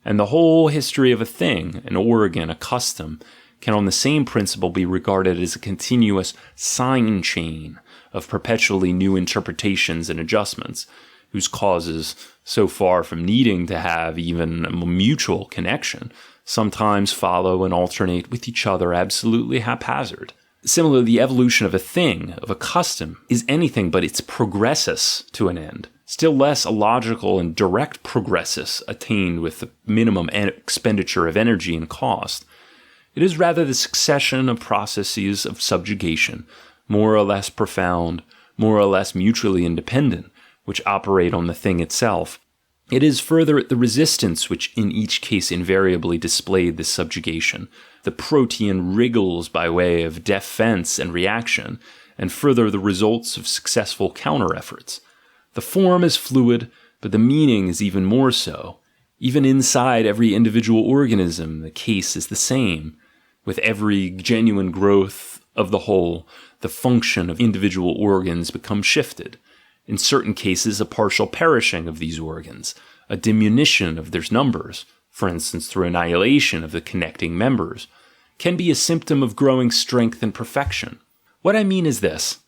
and the whole history of a thing, an organ, a custom, can on the same principle be regarded as a continuous sign chain of perpetually new interpretations and adjustments, whose causes, so far from needing to have even a mutual connection, sometimes follow and alternate with each other absolutely haphazard. Similarly, the evolution of a thing, of a custom, is anything but its progressus to an end, still less a logical and direct progressus attained with the minimum expenditure of energy and cost. It is rather the succession of processes of subjugation, more or less profound, more or less mutually independent, which operate on the thing itself. It is further the resistance which in each case invariably displayed this subjugation, the protean wriggles by way of defense and reaction, and further the results of successful counter-efforts. The form is fluid, but the meaning is even more so. Even inside every individual organism, the case is the same. With every genuine growth of the whole, the function of individual organs becomes shifted. In certain cases, a partial perishing of these organs, a diminution of their numbers, for instance through annihilation of the connecting members, can be a symptom of growing strength and perfection. What I mean is this: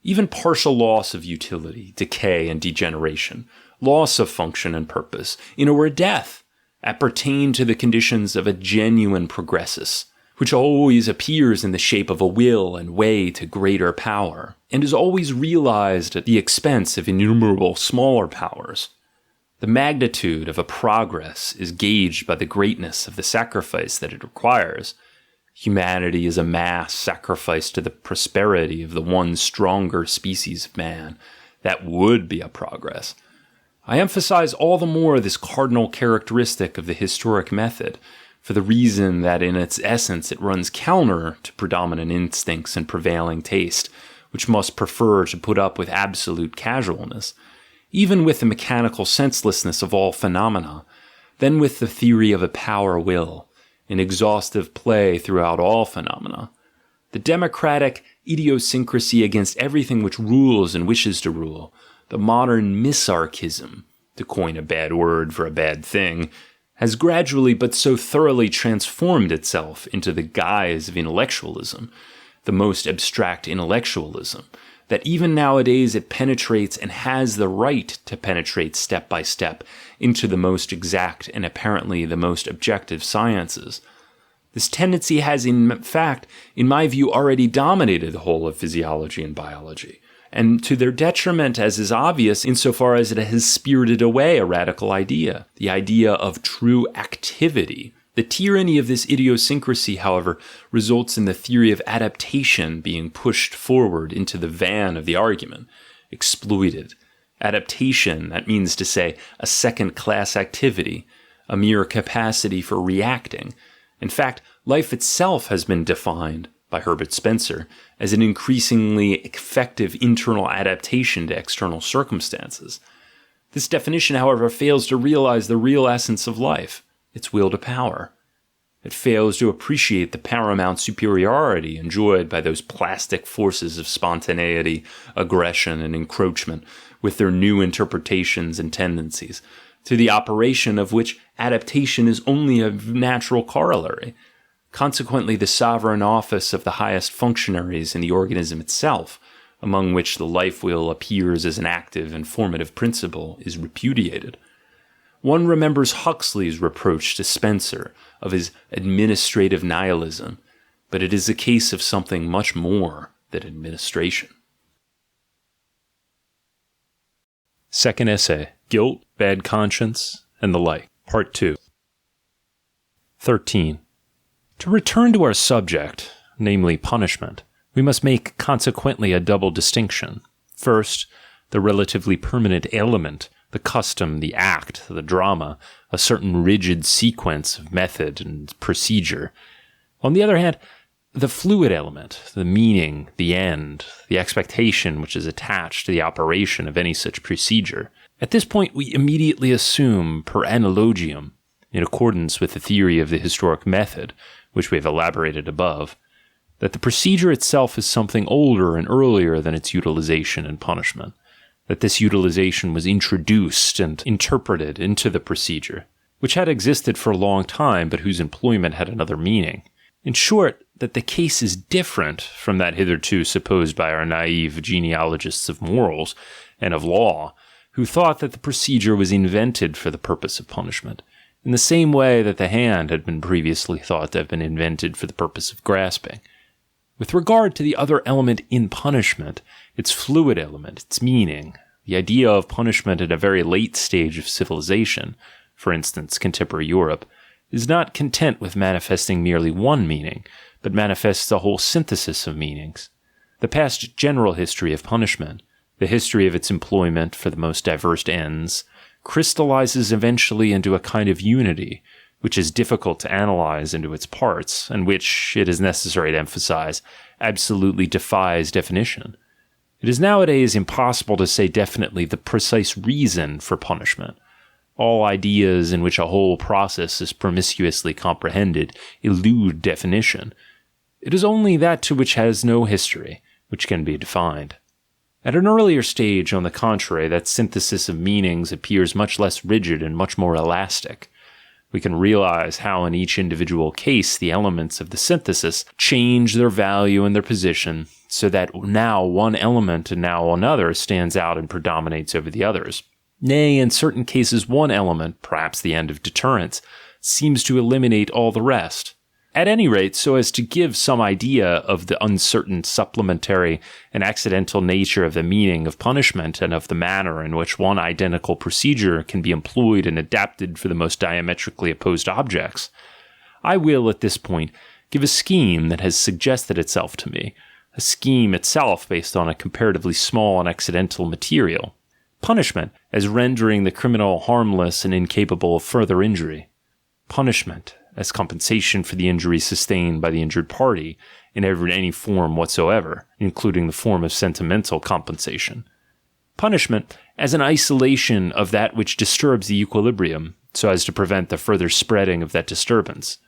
even partial loss of utility, decay, and degeneration, loss of function and purpose, in a word death, appertain to the conditions of a genuine progressus, which always appears in the shape of a will and way to greater power, and is always realized at the expense of innumerable smaller powers. The magnitude of a progress is gauged by the greatness of the sacrifice that it requires. Humanity is a mass sacrificed to the prosperity of the one stronger species of man. That would be a progress. I emphasize all the more this cardinal characteristic of the historic method, for the reason that in its essence it runs counter to predominant instincts and prevailing taste, which must prefer to put up with absolute casualness, even with the mechanical senselessness of all phenomena, than with the theory of a power will, an exhaustive play throughout all phenomena. The democratic idiosyncrasy against everything which rules and wishes to rule, the modern misarchism, to coin a bad word for a bad thing, has gradually but so thoroughly transformed itself into the guise of intellectualism, the most abstract intellectualism, that even nowadays it penetrates and has the right to penetrate step by step into the most exact and apparently the most objective sciences. This tendency has in fact, in my view, already dominated the whole of physiology and biology, and to their detriment, as is obvious, insofar as it has spirited away a radical idea, the idea of true activity. The tyranny of this idiosyncrasy, however, results in the theory of adaptation being pushed forward into the van of the argument, exploited. Adaptation, that means to say, a second-class activity, a mere capacity for reacting. In fact, life itself has been defined, by Herbert Spencer, as an increasingly effective internal adaptation to external circumstances. This definition, however, fails to realize the real essence of life, its will to power. It fails to appreciate the paramount superiority enjoyed by those plastic forces of spontaneity, aggression, and encroachment, with their new interpretations and tendencies, to the operation of which adaptation is only a natural corollary. Consequently, the sovereign office of the highest functionaries in the organism itself, among which the life will appears as an active and formative principle, is repudiated. One remembers Huxley's reproach to Spencer of his administrative nihilism, but it is a case of something much more than administration. Second essay, Guilt, Bad Conscience, and the Like, Part 2. 13. To return to our subject, namely punishment, we must make consequently a double distinction. First, the relatively permanent element, the custom, the act, the drama, a certain rigid sequence of method and procedure. On the other hand, the fluid element, the meaning, the end, the expectation which is attached to the operation of any such procedure. At this point, we immediately assume, per analogium, in accordance with the theory of the historic method, which we have elaborated above, that the procedure itself is something older and earlier than its utilization and punishment, that this utilization was introduced and interpreted into the procedure, which had existed for a long time but whose employment had another meaning. In short, that the case is different from that hitherto supposed by our naive genealogists of morals and of law, who thought that the procedure was invented for the purpose of punishment, in the same way that the hand had been previously thought to have been invented for the purpose of grasping. With regard to the other element in punishment, its fluid element, its meaning, the idea of punishment at a very late stage of civilization, for instance, contemporary Europe, is not content with manifesting merely one meaning, but manifests a whole synthesis of meanings. The past general history of punishment, the history of its employment for the most diverse ends, crystallizes eventually into a kind of unity, which is difficult to analyze into its parts, and which, it is necessary to emphasize, absolutely defies definition. It is nowadays impossible to say definitely the precise reason for punishment. All ideas in which a whole process is promiscuously comprehended elude definition. It is only that to which has no history, which can be defined. At an earlier stage, on the contrary, that synthesis of meanings appears much less rigid and much more elastic. We can realize how in each individual case the elements of the synthesis change their value and their position, so that now one element and now another stands out and predominates over the others. Nay, in certain cases one element, perhaps the end of deterrence, seems to eliminate all the rest. At any rate, so as to give some idea of the uncertain, supplementary, and accidental nature of the meaning of punishment and of the manner in which one identical procedure can be employed and adapted for the most diametrically opposed objects, I will, at this point, give a scheme that has suggested itself to me, a scheme itself based on a comparatively small and accidental material. Punishment as rendering the criminal harmless and incapable of further injury. Punishment as compensation for the injury sustained by the injured party in any form whatsoever, including the form of sentimental compensation. Punishment as an isolation of that which disturbs the equilibrium, so as to prevent the further spreading of that disturbance.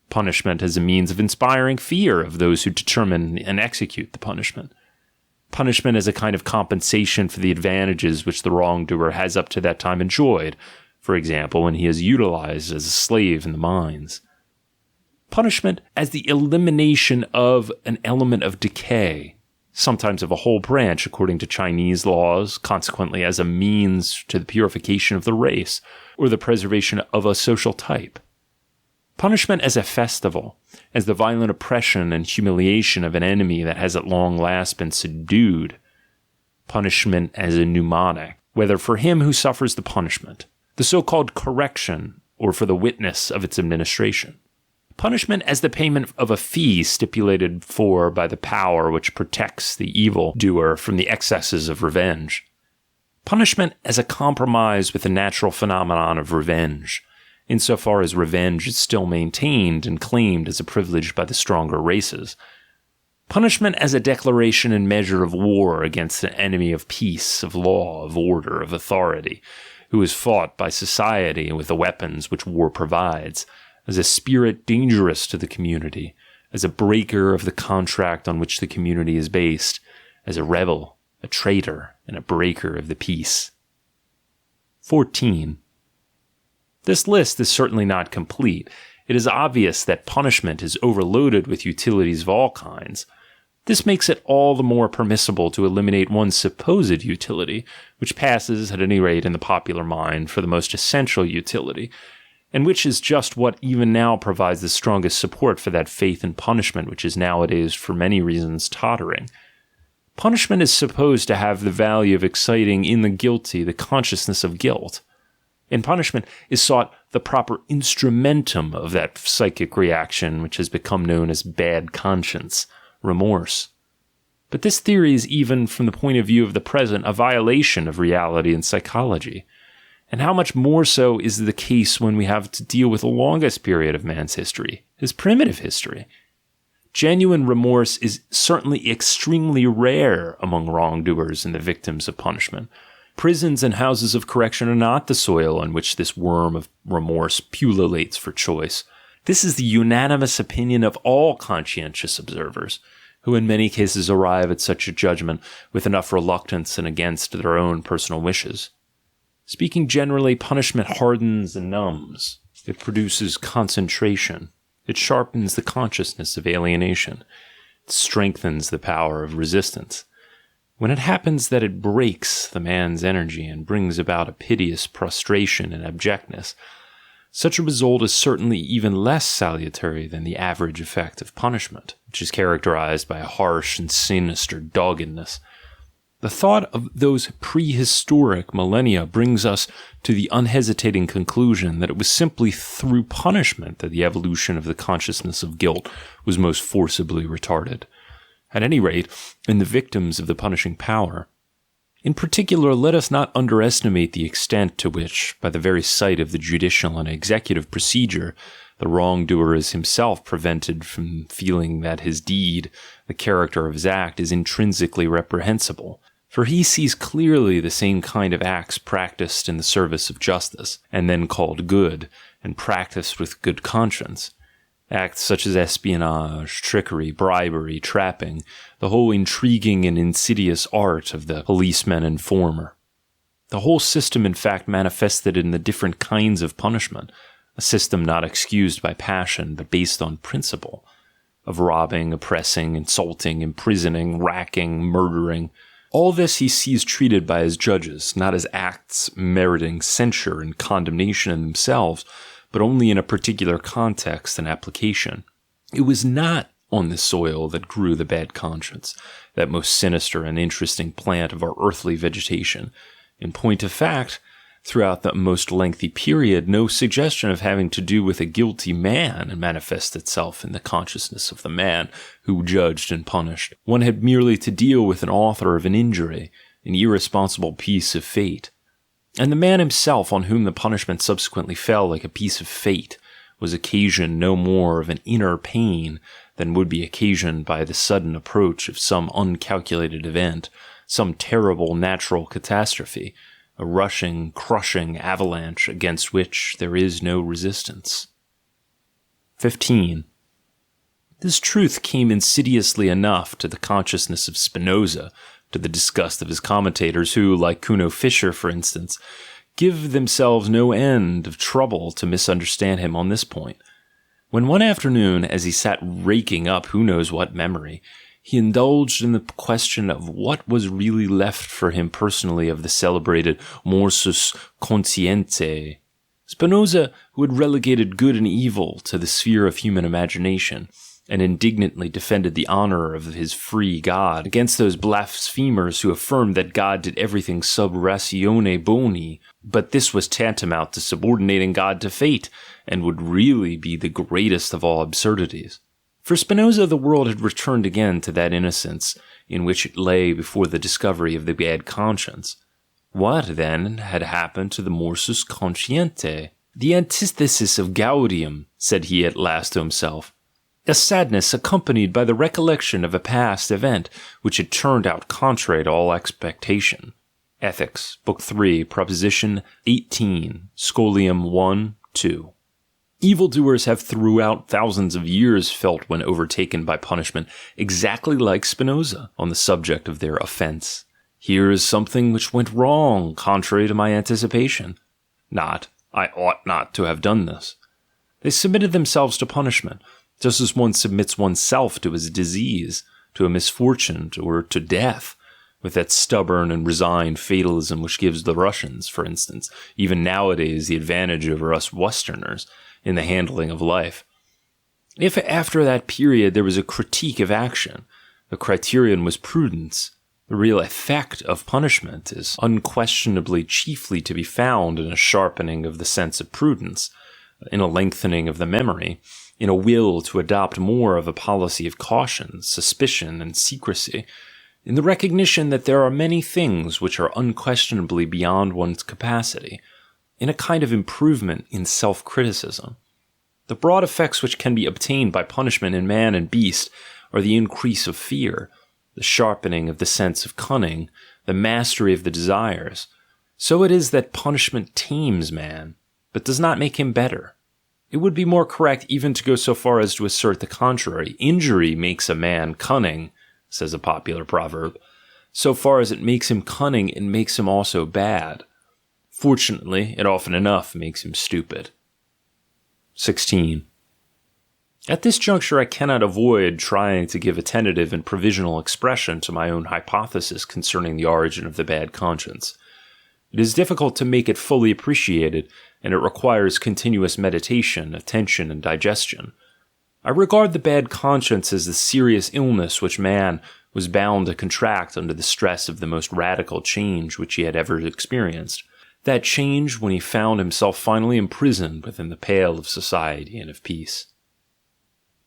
Punishment as a means of inspiring fear of those who determine and execute the punishment. Punishment as a kind of compensation for the advantages which the wrongdoer has up to that time enjoyed, for example, when he is utilized as a slave in the mines. Punishment as the elimination of an element of decay, sometimes of a whole branch according to Chinese laws, consequently as a means to the purification of the race, or the preservation of a social type. Punishment as a festival, as the violent oppression and humiliation of an enemy that has at long last been subdued. Punishment as a mnemonic, whether for him who suffers the punishment, the so-called correction, or for the witness of its administration. Punishment as the payment of a fee stipulated for by the power which protects the evil doer from the excesses of revenge. Punishment as a compromise with the natural phenomenon of revenge, insofar as revenge is still maintained and claimed as a privilege by the stronger races. Punishment as a declaration and measure of war against an enemy of peace, of law, of order, of authority, who is fought by society with the weapons which war provides, as a spirit dangerous to the community, as a breaker of the contract on which the community is based, as a rebel, a traitor, and a breaker of the peace. 14. This list is certainly not complete. It is obvious that punishment is overloaded with utilities of all kinds. This makes it all the more permissible to eliminate one supposed utility, which passes, at any rate in the popular mind, for the most essential utility, and which is just what even now provides the strongest support for that faith in punishment which is nowadays, for many reasons, tottering. Punishment is supposed to have the value of exciting in the guilty the consciousness of guilt. In punishment is sought the proper instrumentum of that psychic reaction which has become known as bad conscience, remorse. But this theory is, even from the point of view of the present, a violation of reality and psychology. And how much more so is the case when we have to deal with the longest period of man's history, his primitive history. Genuine remorse is certainly extremely rare among wrongdoers and the victims of punishment. Prisons and houses of correction are not the soil on which this worm of remorse pullulates for choice. This is the unanimous opinion of all conscientious observers, who in many cases arrive at such a judgment with enough reluctance and against their own personal wishes. Speaking generally, punishment hardens and numbs. It produces concentration. It sharpens the consciousness of alienation. It strengthens the power of resistance. When it happens that it breaks the man's energy and brings about a piteous prostration and abjectness, such a result is certainly even less salutary than the average effect of punishment, which is characterized by a harsh and sinister doggedness. The thought of those prehistoric millennia brings us to the unhesitating conclusion that it was simply through punishment that the evolution of the consciousness of guilt was most forcibly retarded. At any rate, in the victims of the punishing power. In particular, let us not underestimate the extent to which, by the very sight of the judicial and executive procedure, the wrongdoer is himself prevented from feeling that his deed, the character of his act, is intrinsically reprehensible. For he sees clearly the same kind of acts practiced in the service of justice, and then called good, and practiced with good conscience. Acts such as espionage, trickery, bribery, trapping, the whole intriguing and insidious art of the policeman informer. The whole system, in fact, manifested in the different kinds of punishment, a system not excused by passion, but based on principle, of robbing, oppressing, insulting, imprisoning, racking, murdering. All this he sees treated by his judges, not as acts meriting censure and condemnation in themselves, but only in a particular context and application. It was not on this soil that grew the bad conscience, that most sinister and interesting plant of our earthly vegetation. In point of fact, throughout the most lengthy period, no suggestion of having to do with a guilty man manifested itself in the consciousness of the man who judged and punished. One had merely to deal with an author of an injury, an irresponsible piece of fate. And the man himself, on whom the punishment subsequently fell like a piece of fate, was occasioned no more of an inner pain than would be occasioned by the sudden approach of some uncalculated event, some terrible natural catastrophe, a rushing, crushing avalanche against which there is no resistance. 15. This truth came insidiously enough to the consciousness of Spinoza, to the disgust of his commentators who, like Kuno Fischer for instance, give themselves no end of trouble to misunderstand him on this point. When one afternoon, as he sat raking up who knows what memory, he indulged in the question of what was really left for him personally of the celebrated morsus conscientiae, Spinoza, who had relegated good and evil to the sphere of human imagination, and indignantly defended the honor of his free God against those blasphemers who affirmed that God did everything sub ratione boni, but this was tantamount to subordinating God to fate, and would really be the greatest of all absurdities. For Spinoza, the world had returned again to that innocence in which it lay before the discovery of the bad conscience. What, then, had happened to the morsus conscientiae? The antithesis of gaudium, said he at last to himself. A sadness accompanied by the recollection of a past event which had turned out contrary to all expectation. Ethics, Book 3, Proposition 18, Scholium 1, 2. Evildoers have throughout thousands of years felt when overtaken by punishment exactly like Spinoza on the subject of their offense. Here is something which went wrong, contrary to my anticipation. Not, I ought not to have done this. They submitted themselves to punishment, just as one submits oneself to his disease, to a misfortune, or to death, with that stubborn and resigned fatalism which gives the Russians, for instance, even nowadays the advantage over us Westerners in the handling of life. If after that period there was a critique of action, the criterion was prudence, the real effect of punishment is unquestionably chiefly to be found in a sharpening of the sense of prudence, in a lengthening of the memory, in a will to adopt more of a policy of caution, suspicion, and secrecy, in the recognition that there are many things which are unquestionably beyond one's capacity, in a kind of improvement in self-criticism. The broad effects which can be obtained by punishment in man and beast are the increase of fear, the sharpening of the sense of cunning, the mastery of the desires. So it is that punishment tames man, but does not make him better. It would be more correct even to go so far as to assert the contrary. Injury makes a man cunning, says a popular proverb. So far as it makes him cunning, it makes him also bad. Fortunately, it often enough makes him stupid. 16. At this juncture, I cannot avoid trying to give a tentative and provisional expression to my own hypothesis concerning the origin of the bad conscience. It is difficult to make it fully appreciated, and it requires continuous meditation, attention, and digestion. I regard the bad conscience as the serious illness which man was bound to contract under the stress of the most radical change which he had ever experienced. That change when he found himself finally imprisoned within the pale of society and of peace.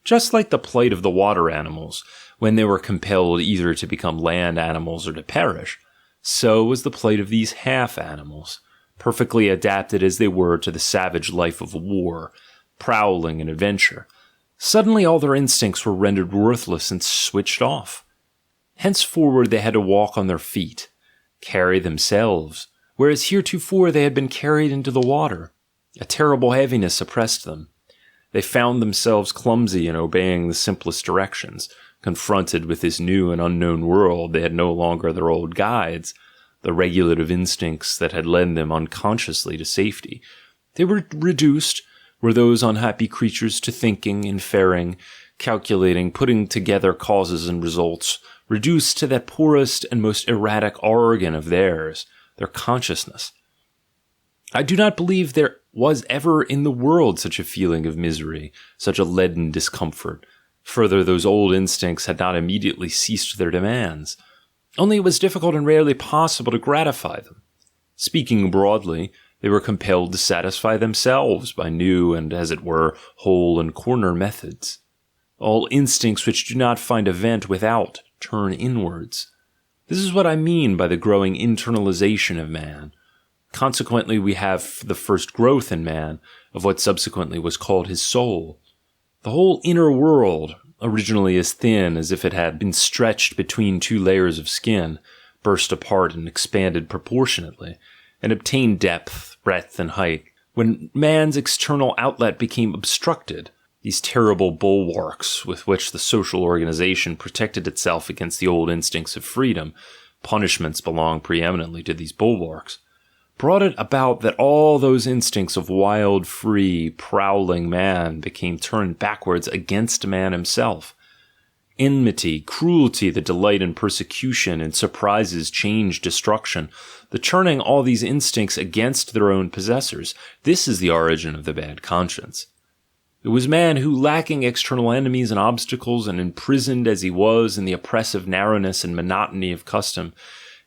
Just like the plight of the water animals, when they were compelled either to become land animals or to perish, so was the plight of these half-animals, perfectly adapted as they were to the savage life of war, prowling and adventure. Suddenly all their instincts were rendered worthless and switched off. Henceforward they had to walk on their feet, carry themselves, whereas heretofore they had been carried into the water. A terrible heaviness oppressed them. They found themselves clumsy in obeying the simplest directions. Confronted with this new and unknown world, they had no longer their old guides, the regulative instincts that had led them unconsciously to safety. They were reduced, were those unhappy creatures, to thinking, inferring, calculating, putting together causes and results, reduced to that poorest and most erratic organ of theirs, their consciousness. I do not believe there was ever in the world such a feeling of misery, such a leaden discomfort. Further, those old instincts had not immediately ceased their demands. Only it was difficult and rarely possible to gratify them. Speaking broadly, they were compelled to satisfy themselves by new and, as it were, hole and corner methods. All instincts which do not find a vent without turn inwards. This is what I mean by the growing internalization of man. Consequently, we have the first growth in man of what subsequently was called his soul. The whole inner world, originally as thin as if it had been stretched between two layers of skin, burst apart and expanded proportionately, and obtained depth, breadth, and height. When man's external outlet became obstructed, these terrible bulwarks with which the social organization protected itself against the old instincts of freedom, punishments belong preeminently to these bulwarks, brought it about that all those instincts of wild, free, prowling man became turned backwards against man himself. Enmity, cruelty, the delight in persecution, and surprises, change, destruction, the turning all these instincts against their own possessors, this is the origin of the bad conscience. It was man who, lacking external enemies and obstacles, and imprisoned as he was in the oppressive narrowness and monotony of custom,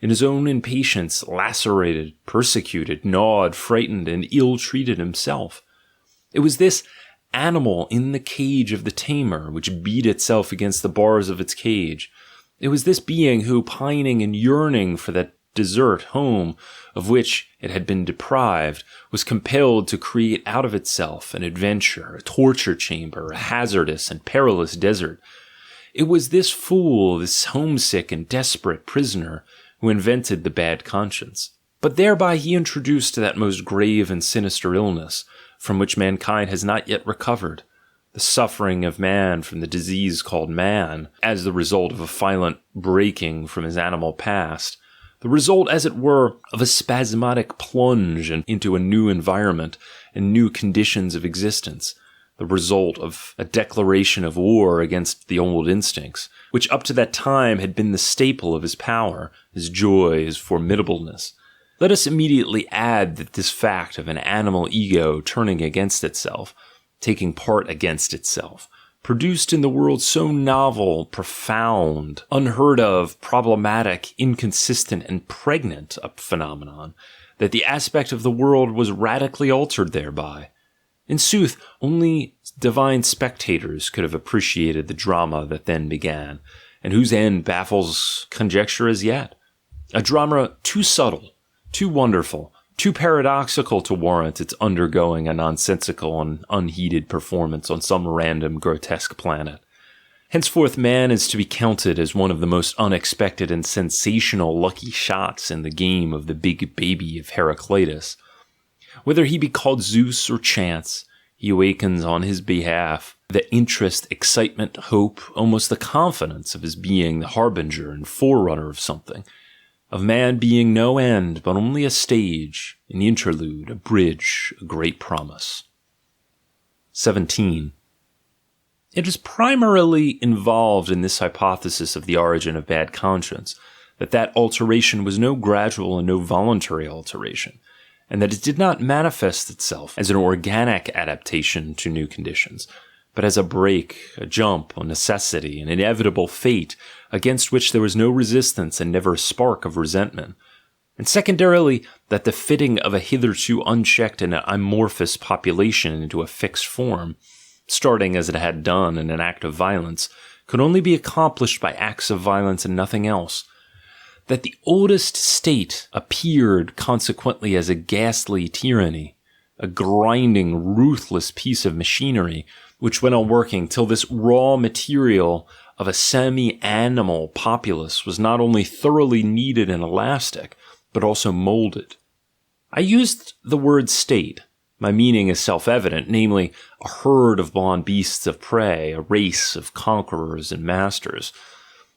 in his own impatience, lacerated, persecuted, gnawed, frightened, and ill-treated himself. It was this animal in the cage of the tamer which beat itself against the bars of its cage. It was this being who, pining and yearning for that desert home of which it had been deprived, was compelled to create out of itself an adventure, a torture chamber, a hazardous and perilous desert. It was this fool, this homesick and desperate prisoner, who invented the bad conscience. But thereby he introduced that most grave and sinister illness, from which mankind has not yet recovered, the suffering of man from the disease called man, as the result of a violent breaking from his animal past, the result, as it were, of a spasmodic plunge into a new environment and new conditions of existence, the result of a declaration of war against the old instincts, which up to that time had been the staple of his power, his joy, his formidableness. Let us immediately add that this fact of an animal ego turning against itself, taking part against itself, produced in the world so novel, profound, unheard of, problematic, inconsistent, and pregnant a phenomenon, that the aspect of the world was radically altered thereby. In sooth, only divine spectators could have appreciated the drama that then began, and whose end baffles conjecture as yet. A drama too subtle, too wonderful, too paradoxical to warrant its undergoing a nonsensical and unheeded performance on some random grotesque planet. Henceforth man is to be counted as one of the most unexpected and sensational lucky shots in the game of the big baby of Heraclitus. Whether he be called Zeus or Chance, he awakens on his behalf the interest, excitement, hope, almost the confidence of his being the harbinger and forerunner of something, of man being no end, but only a stage, an interlude, a bridge, a great promise. 17. It is primarily involved in this hypothesis of the origin of bad conscience, that alteration was no gradual and no voluntary alteration, and that it did not manifest itself as an organic adaptation to new conditions, but as a break, a jump, a necessity, an inevitable fate against which there was no resistance and never a spark of resentment. And secondarily, that the fitting of a hitherto unchecked and amorphous population into a fixed form, starting as it had done in an act of violence, could only be accomplished by acts of violence and nothing else. That the oldest state appeared consequently as a ghastly tyranny, a grinding, ruthless piece of machinery, which went on working till this raw material of a semi-animal populace was not only thoroughly kneaded and elastic, but also molded. I used the word state. My meaning is self-evident, namely, a herd of blond beasts of prey, a race of conquerors and masters,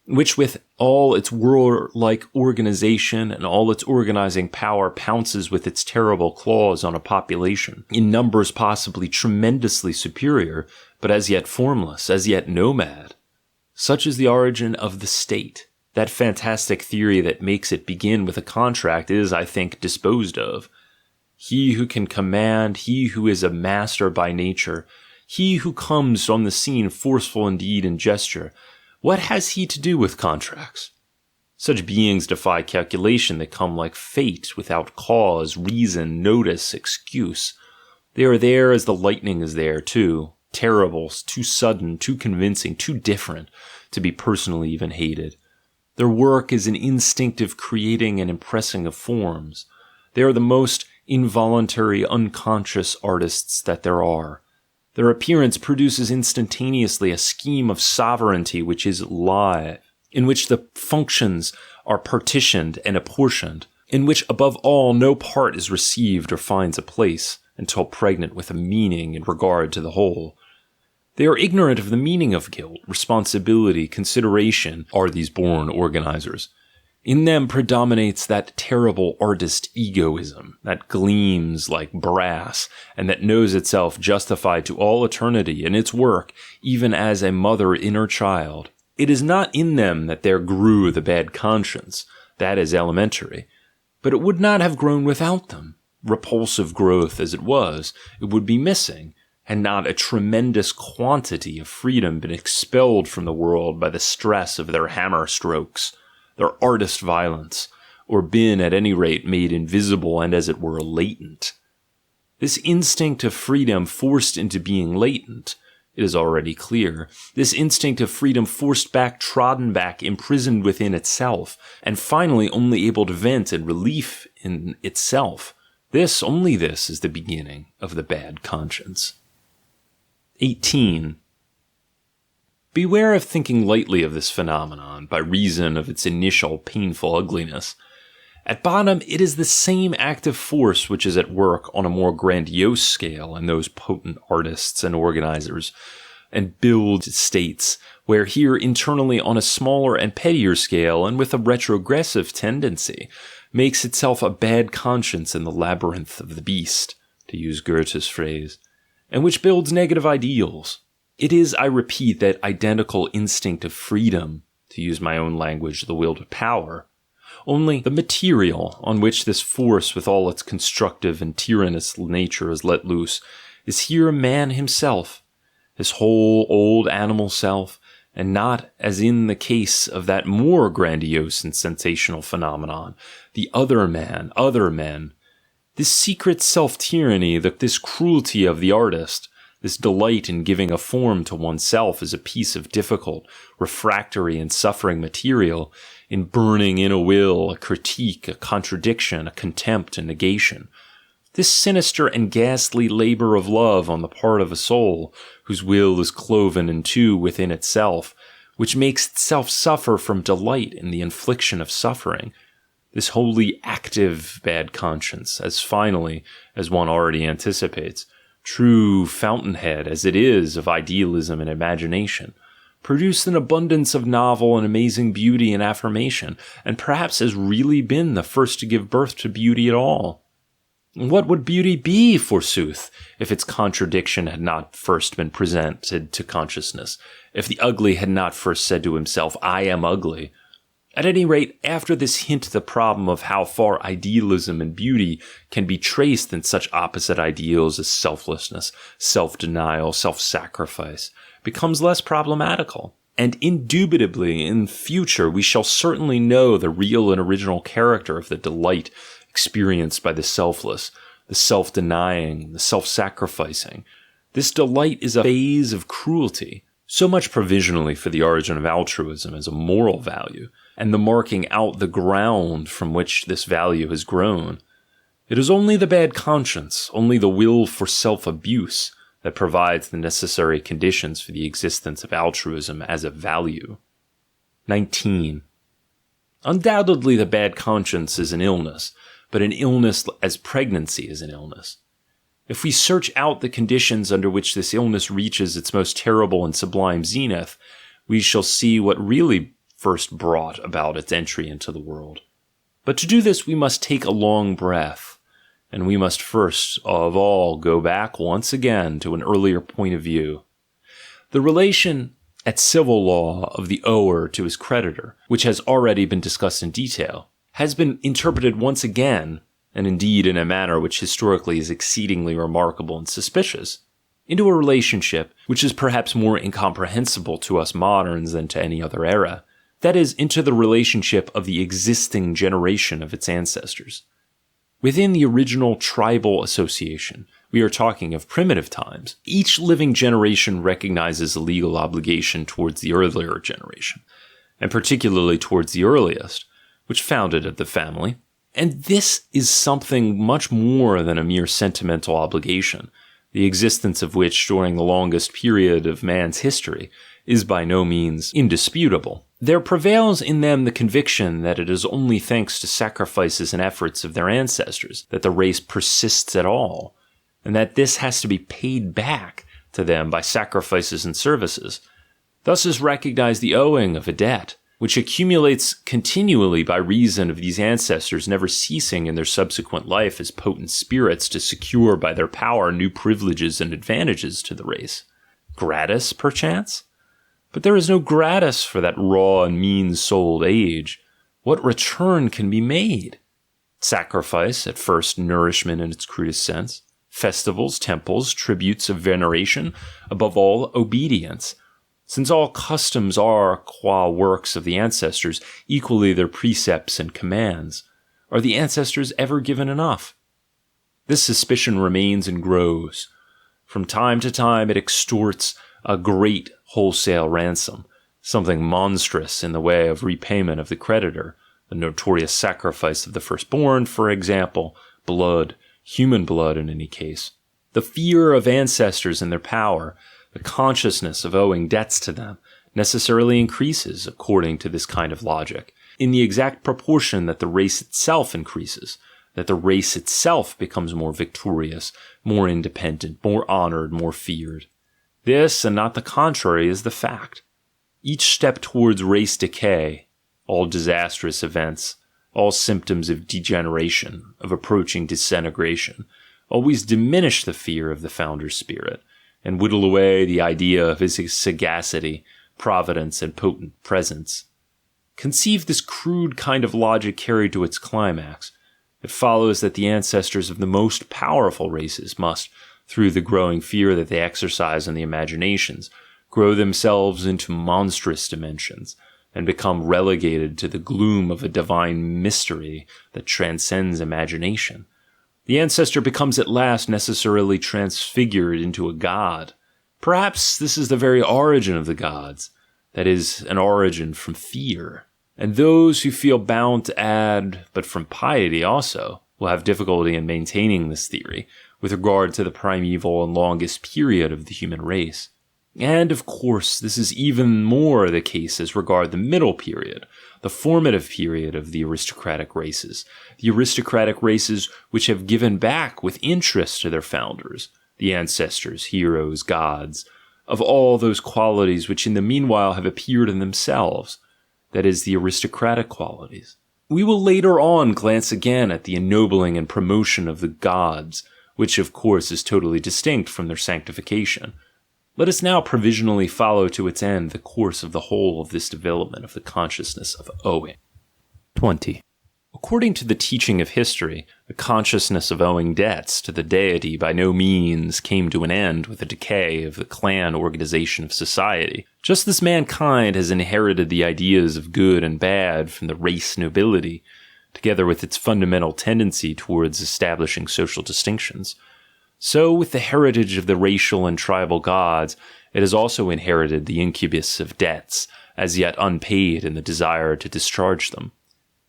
which with all its warlike organization and all its organizing power pounces with its terrible claws on a population, in numbers possibly tremendously superior, but as yet formless, as yet nomad. Such is the origin of the state. That fantastic theory that makes it begin with a contract is, I think, disposed of. He who can command, he who is a master by nature, he who comes on the scene forceful in deed and gesture, what has he to do with contracts? Such beings defy calculation. They come like fate, without cause, reason, notice, excuse. They are there as the lightning is there, too. Terrible, too sudden, too convincing, too different to be personally even hated. Their work is an instinctive creating and impressing of forms. They are the most involuntary, unconscious artists that there are. Their appearance produces instantaneously a scheme of sovereignty which is live, in which the functions are partitioned and apportioned, in which above all no part is received or finds a place until pregnant with a meaning in regard to the whole. They are ignorant of the meaning of guilt, responsibility, consideration, are these born organizers. In them predominates that terrible artist egoism that gleams like brass and that knows itself justified to all eternity in its work, even as a mother in her child. It is not in them that there grew the bad conscience. That is elementary. But it would not have grown without them. Repulsive growth as it was, it would be missing, had not a tremendous quantity of freedom been expelled from the world by the stress of their hammer strokes, their artist violence, or been at any rate made invisible and as it were latent. This instinct of freedom forced into being latent, it is already clear, this instinct of freedom forced back, trodden back, imprisoned within itself, and finally only able to vent and relief in itself. This, only this, is the beginning of the bad conscience. 18. Beware of thinking lightly of this phenomenon by reason of its initial painful ugliness. At bottom, it is the same active force which is at work on a more grandiose scale in those potent artists and organizers and build states, where here internally on a smaller and pettier scale and with a retrogressive tendency makes itself a bad conscience in the labyrinth of the beast, to use Goethe's phrase, and which builds negative ideals. It is, I repeat, that identical instinct of freedom, to use my own language, the will to power. Only the material on which this force with all its constructive and tyrannous nature is let loose is here man himself, his whole old animal self, and not, as in the case of that more grandiose and sensational phenomenon, the other man, other men. This secret self-tyranny, this cruelty of the artist, this delight in giving a form to oneself as a piece of difficult, refractory, and suffering material, in burning in a will, a critique, a contradiction, a contempt, and negation. This sinister and ghastly labor of love on the part of a soul, whose will is cloven in two within itself, which makes itself suffer from delight in the infliction of suffering. This wholly active bad conscience, as finally, as one already anticipates, true fountainhead as it is of idealism and imagination, produced an abundance of novel and amazing beauty and affirmation, and perhaps has really been the first to give birth to beauty at all. What would beauty be, forsooth, if its contradiction had not first been presented to consciousness, if the ugly had not first said to himself, I am ugly? At any rate, after this hint, the problem of how far idealism and beauty can be traced in such opposite ideals as selflessness, self-denial, self-sacrifice, becomes less problematical. And indubitably, in future, we shall certainly know the real and original character of the delight experienced by the selfless, the self-denying, the self-sacrificing. This delight is a phase of cruelty, so much provisionally for the origin of altruism as a moral value, and the marking out the ground from which this value has grown. It is only the bad conscience, only the will for self-abuse, that provides the necessary conditions for the existence of altruism as a value. 19. Undoubtedly, the bad conscience is an illness, but an illness as pregnancy is an illness. If we search out the conditions under which this illness reaches its most terrible and sublime zenith, we shall see what really first brought about its entry into the world. But to do this, we must take a long breath, and we must first of all go back once again to an earlier point of view. The relation at civil law of the ower to his creditor, which has already been discussed in detail, has been interpreted once again, and indeed in a manner which historically is exceedingly remarkable and suspicious, into a relationship which is perhaps more incomprehensible to us moderns than to any other era, that is, into the relationship of the existing generation of its ancestors. Within the original tribal association, we are talking of primitive times, each living generation recognizes a legal obligation towards the earlier generation, and particularly towards the earliest, which founded the family. And this is something much more than a mere sentimental obligation, the existence of which during the longest period of man's history is by no means indisputable. There prevails in them the conviction that it is only thanks to sacrifices and efforts of their ancestors that the race persists at all, and that this has to be paid back to them by sacrifices and services. Thus is recognized the owing of a debt, which accumulates continually by reason of these ancestors never ceasing in their subsequent life as potent spirits to secure by their power new privileges and advantages to the race. Gratis, perchance? But there is no gratis for that raw and mean-souled age. What return can be made? Sacrifice, at first nourishment in its crudest sense, festivals, temples, tributes of veneration, above all, obedience. Since all customs are, qua works of the ancestors, equally their precepts and commands, are the ancestors ever given enough? This suspicion remains and grows. From time to time it extorts a great wholesale ransom, something monstrous in the way of repayment of the creditor, the notorious sacrifice of the firstborn, for example, blood, human blood in any case. The fear of ancestors and their power, the consciousness of owing debts to them, necessarily increases, according to this kind of logic, in the exact proportion that the race itself increases, that the race itself becomes more victorious, more independent, more honored, more feared. This, and not the contrary, is the fact. Each step towards race decay, all disastrous events, all symptoms of degeneration, of approaching disintegration, always diminish the fear of the founder's spirit, and whittle away the idea of his sagacity, providence, and potent presence. Conceive this crude kind of logic carried to its climax. It follows that the ancestors of the most powerful races must, through the growing fear that they exercise on the imaginations, grow themselves into monstrous dimensions, and become relegated to the gloom of a divine mystery that transcends imagination. The ancestor becomes at last necessarily transfigured into a god. Perhaps this is the very origin of the gods, that is, an origin from fear. And those who feel bound to add, but from piety also, will have difficulty in maintaining this theory with regard to the primeval and longest period of the human race. And, of course, this is even more the case as regard the middle period, the formative period of the aristocratic races which have given back with interest to their founders, the ancestors, heroes, gods, of all those qualities which in the meanwhile have appeared in themselves, that is, the aristocratic qualities. We will later on glance again at the ennobling and promotion of the gods, which of course is totally distinct from their sanctification. Let us now provisionally follow to its end the course of the whole of this development of the consciousness of owing. 20. According to the teaching of history, the consciousness of owing debts to the deity by no means came to an end with the decay of the clan organization of society. Just as mankind has inherited the ideas of good and bad from the race nobility, together with its fundamental tendency towards establishing social distinctions, so with the heritage of the racial and tribal gods, it has also inherited the incubus of debts, as yet unpaid, and the desire to discharge them.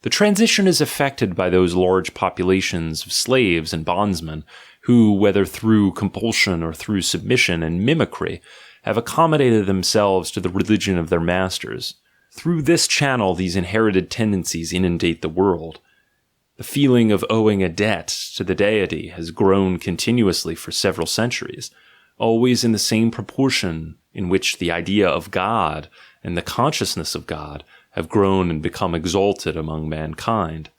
The transition is effected by those large populations of slaves and bondsmen who, whether through compulsion or through submission and mimicry, have accommodated themselves to the religion of their masters. Through this channel, these inherited tendencies inundate the world. The feeling of owing a debt to the deity has grown continuously for several centuries, always in the same proportion in which the idea of God and the consciousness of God have grown and become exalted among mankind.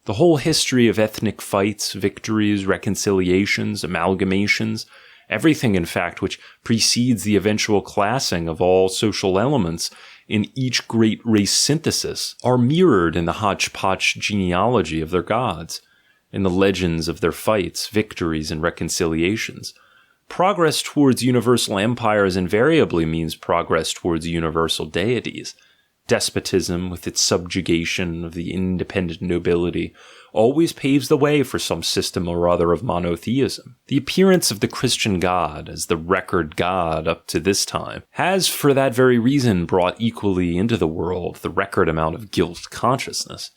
The whole history of ethnic fights, victories, reconciliations, amalgamations, everything in fact which precedes the eventual classing of all social elements in each great race synthesis, are mirrored in the hodgepodge genealogy of their gods, in the legends of their fights, victories, and reconciliations. Progress towards universal empires invariably means progress towards universal deities. Despotism, with its subjugation of the independent nobility, always paves the way for some system or other of monotheism. The appearance of the Christian God as the record God up to this time has, for that very reason, brought equally into the world the record amount of guilt consciousness.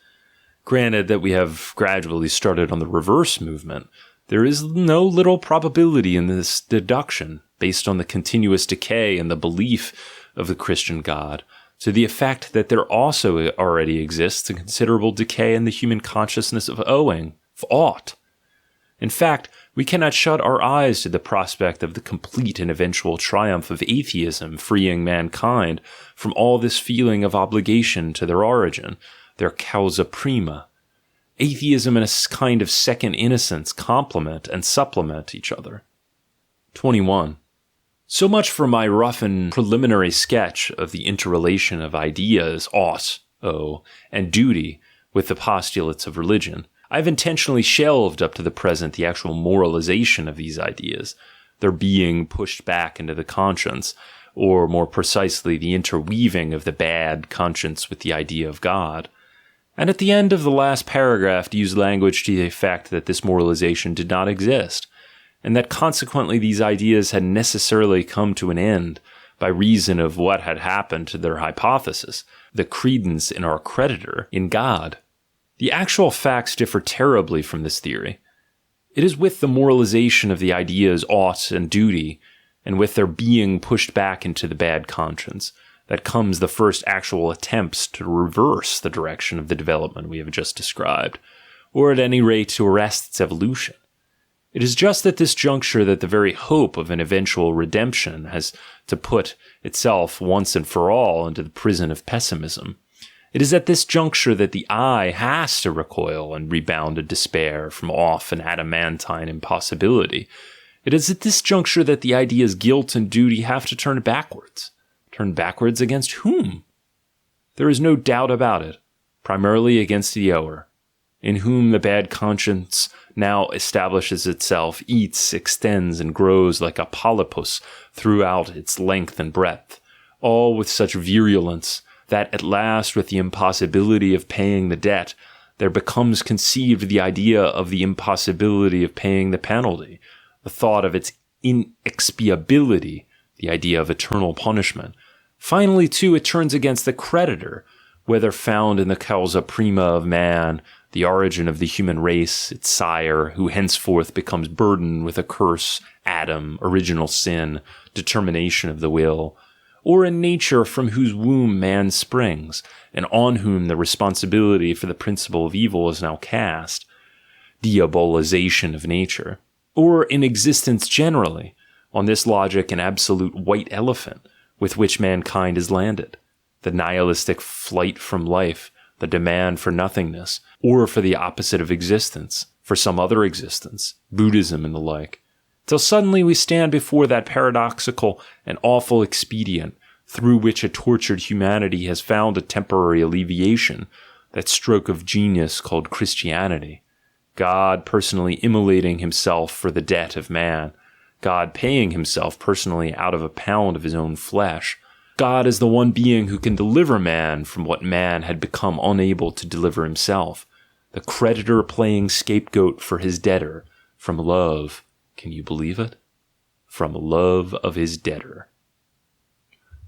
Granted that we have gradually started on the reverse movement, there is no little probability in this deduction, based on the continuous decay and the belief of the Christian God, to the effect that there also already exists a considerable decay in the human consciousness of owing, of ought. In fact, we cannot shut our eyes to the prospect of the complete and eventual triumph of atheism freeing mankind from all this feeling of obligation to their origin, their causa prima. Atheism and a kind of second innocence complement and supplement each other. 21. So much for my rough and preliminary sketch of the interrelation of ideas, ought, and duty with the postulates of religion. I have intentionally shelved up to the present the actual moralization of these ideas, their being pushed back into the conscience, or more precisely the interweaving of the bad conscience with the idea of God. And at the end of the last paragraph use language to the effect that this moralization did not exist, and that consequently these ideas had necessarily come to an end by reason of what had happened to their hypothesis, the credence in our creditor, in God. The actual facts differ terribly from this theory. It is with the moralization of the ideas ought and duty, and with their being pushed back into the bad conscience, that comes the first actual attempts to reverse the direction of the development we have just described, or at any rate to arrest its evolution. It is just at this juncture that the very hope of an eventual redemption has to put itself once and for all into the prison of pessimism. It is at this juncture that the eye has to recoil and rebound in despair from off an adamantine impossibility. It is at this juncture that the ideas guilt and duty have to turn backwards. Turn backwards against whom? There is no doubt about it, primarily against the ower, in whom the bad conscience now establishes itself, eats, extends, and grows like a polypus throughout its length and breadth, all with such virulence that at last, with the impossibility of paying the debt, there becomes conceived the idea of the impossibility of paying the penalty, the thought of its inexpiability, the idea of eternal punishment. Finally, too, it turns against the creditor, whether found in the causa prima of man, the origin of the human race, its sire, who henceforth becomes burdened with a curse, Adam, original sin, determination of the will, or in nature from whose womb man springs, and on whom the responsibility for the principle of evil is now cast, diabolization of nature. or in existence generally, on this logic an absolute white elephant with which mankind has landed, the nihilistic flight from life, the demand for nothingness, or for the opposite of existence, for some other existence, Buddhism and the like, till suddenly we stand before that paradoxical and awful expedient through which a tortured humanity has found a temporary alleviation, that stroke of genius called Christianity, God personally immolating himself for the debt of man, God paying himself personally out of a pound of his own flesh, God is the one being who can deliver man from what man had become unable to deliver himself, the creditor playing scapegoat for his debtor, from love, can you believe it? From love of his debtor.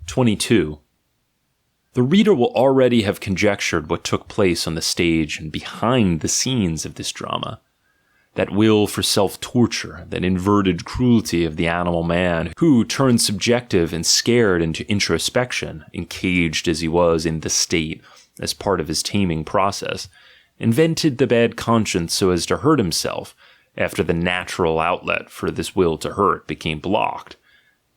22. The reader will already have conjectured what took place on the stage and behind the scenes of this drama. That will for self-torture, that inverted cruelty of the animal man, who, turned subjective and scared into introspection, encaged as he was in the state as part of his taming process, invented the bad conscience so as to hurt himself after the natural outlet for this will to hurt became blocked.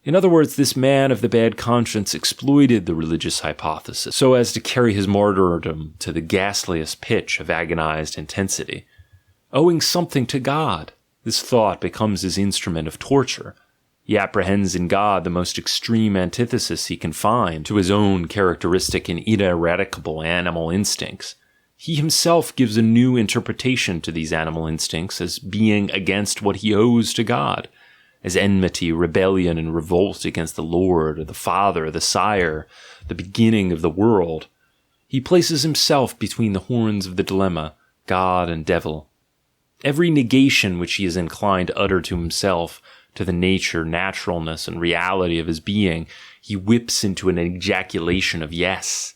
In other words, this man of the bad conscience exploited the religious hypothesis so as to carry his martyrdom to the ghastliest pitch of agonized intensity. Owing something to God, this thought becomes his instrument of torture. He apprehends in God the most extreme antithesis he can find to his own characteristic and ineradicable animal instincts. He himself gives a new interpretation to these animal instincts as being against what he owes to God, as enmity, rebellion, and revolt against the Lord, or the Father, the Sire, the beginning of the world. He places himself between the horns of the dilemma, God and devil. Every negation which he is inclined to utter to himself, to the nature, naturalness, and reality of his being, he whips into an ejaculation of yes,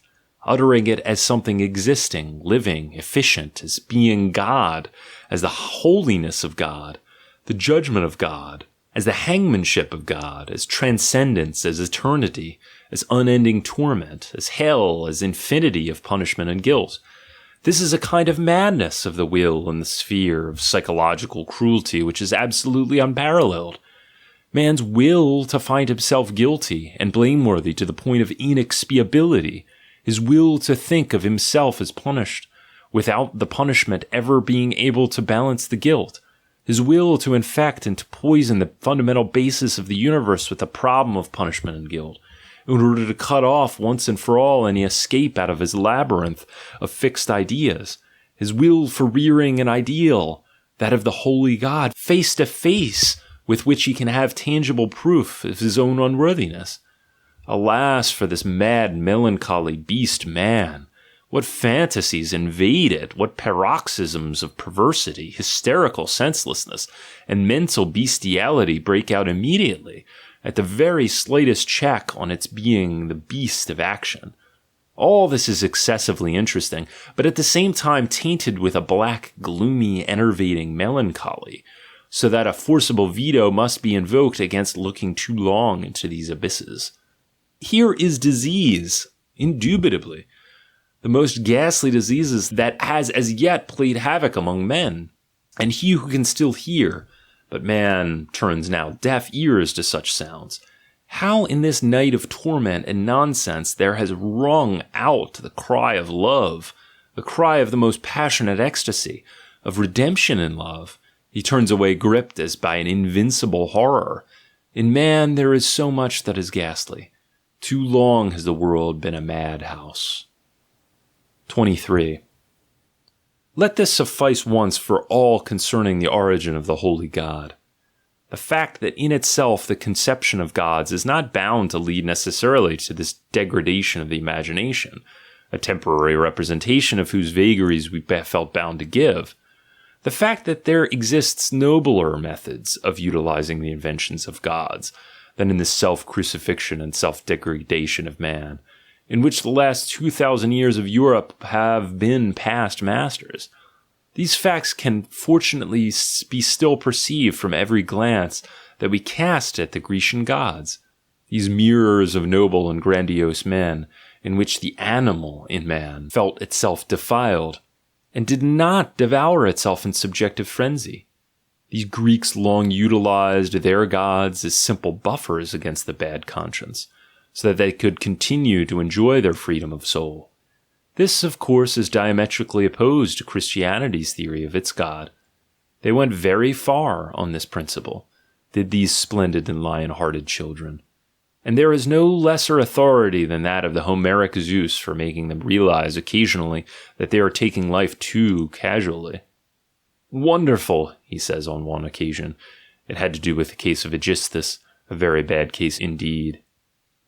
uttering it as something existing, living, efficient, as being God, as the holiness of God, the judgment of God, as the hangmanship of God, as transcendence, as eternity, as unending torment, as hell, as infinity of punishment and guilt. This is a kind of madness of the will in the sphere of psychological cruelty which is absolutely unparalleled. Man's will to find himself guilty and blameworthy to the point of inexpiability, his will to think of himself as punished, without the punishment ever being able to balance the guilt, his will to infect and to poison the fundamental basis of the universe with the problem of punishment and guilt, in order to cut off once and for all any escape out of his labyrinth of fixed ideas, his will for rearing an ideal, that of the holy God, face to face, with which he can have tangible proof of his own unworthiness. Alas for this mad, melancholy beast man! What fantasies invade it, what paroxysms of perversity, hysterical senselessness, and mental bestiality break out immediately, at the very slightest check on its being the beast of action. All this is excessively interesting, but at the same time tainted with a black, gloomy, enervating melancholy, so that a forcible veto must be invoked against looking too long into these abysses. Here is disease, indubitably, the most ghastly diseases that has as yet played havoc among men, and he who can still hear, but man turns now deaf ears to such sounds. How in this night of torment and nonsense there has rung out the cry of love, the cry of the most passionate ecstasy, of redemption in love. He turns away gripped as by an invincible horror. In man there is so much that is ghastly. Too long has the world been a madhouse. 23. Let this suffice once for all concerning the origin of the holy God. The fact that in itself the conception of gods is not bound to lead necessarily to this degradation of the imagination, a temporary representation of whose vagaries we felt bound to give. The fact that there exists nobler methods of utilizing the inventions of gods than in the self-crucifixion and self-degradation of man, in which the last 2,000 years of Europe have been past masters. These facts can fortunately be still perceived from every glance that we cast at the Grecian gods, these mirrors of noble and grandiose men, in which the animal in man felt itself defiled, and did not devour itself in subjective frenzy. These Greeks long utilized their gods as simple buffers against the bad conscience, so that they could continue to enjoy their freedom of soul. This, of course, is diametrically opposed to Christianity's theory of its God. They went very far on this principle, did these splendid and lion-hearted children. And there is no lesser authority than that of the Homeric Zeus for making them realize occasionally that they are taking life too casually. "Wonderful," he says on one occasion. It had to do with the case of Aegisthus, a very bad case indeed.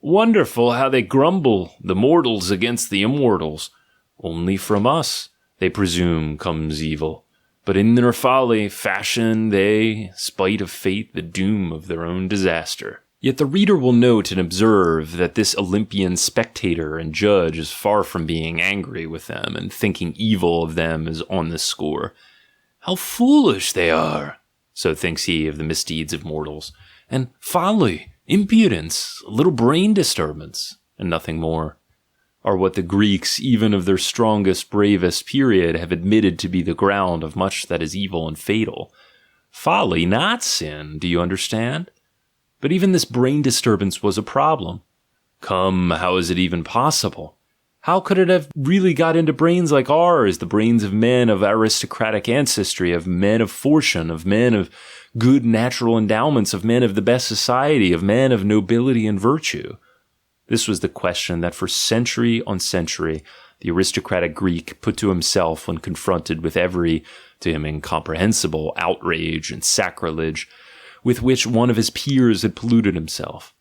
"Wonderful how they grumble, the mortals against the immortals. Only from us, they presume, comes evil. But in their folly fashion they, spite of fate, the doom of their own disaster." Yet the reader will note and observe that this Olympian spectator and judge is far from being angry with them and thinking evil of them as on this score. "How foolish they are," so thinks he of the misdeeds of mortals, and folly, impudence, a little brain disturbance, and nothing more, are what the Greeks, even of their strongest, bravest period, have admitted to be the ground of much that is evil and fatal. Folly, not sin, do you understand? But even this brain disturbance was a problem. Come, how is it even possible? How could it have really got into brains like ours, the brains of men of aristocratic ancestry, of men of fortune, of men of good natural endowments, of men of the best society, of men of nobility and virtue? This was the question that for century on century the aristocratic Greek put to himself when confronted with every, to him incomprehensible, outrage and sacrilege with which one of his peers had polluted himself.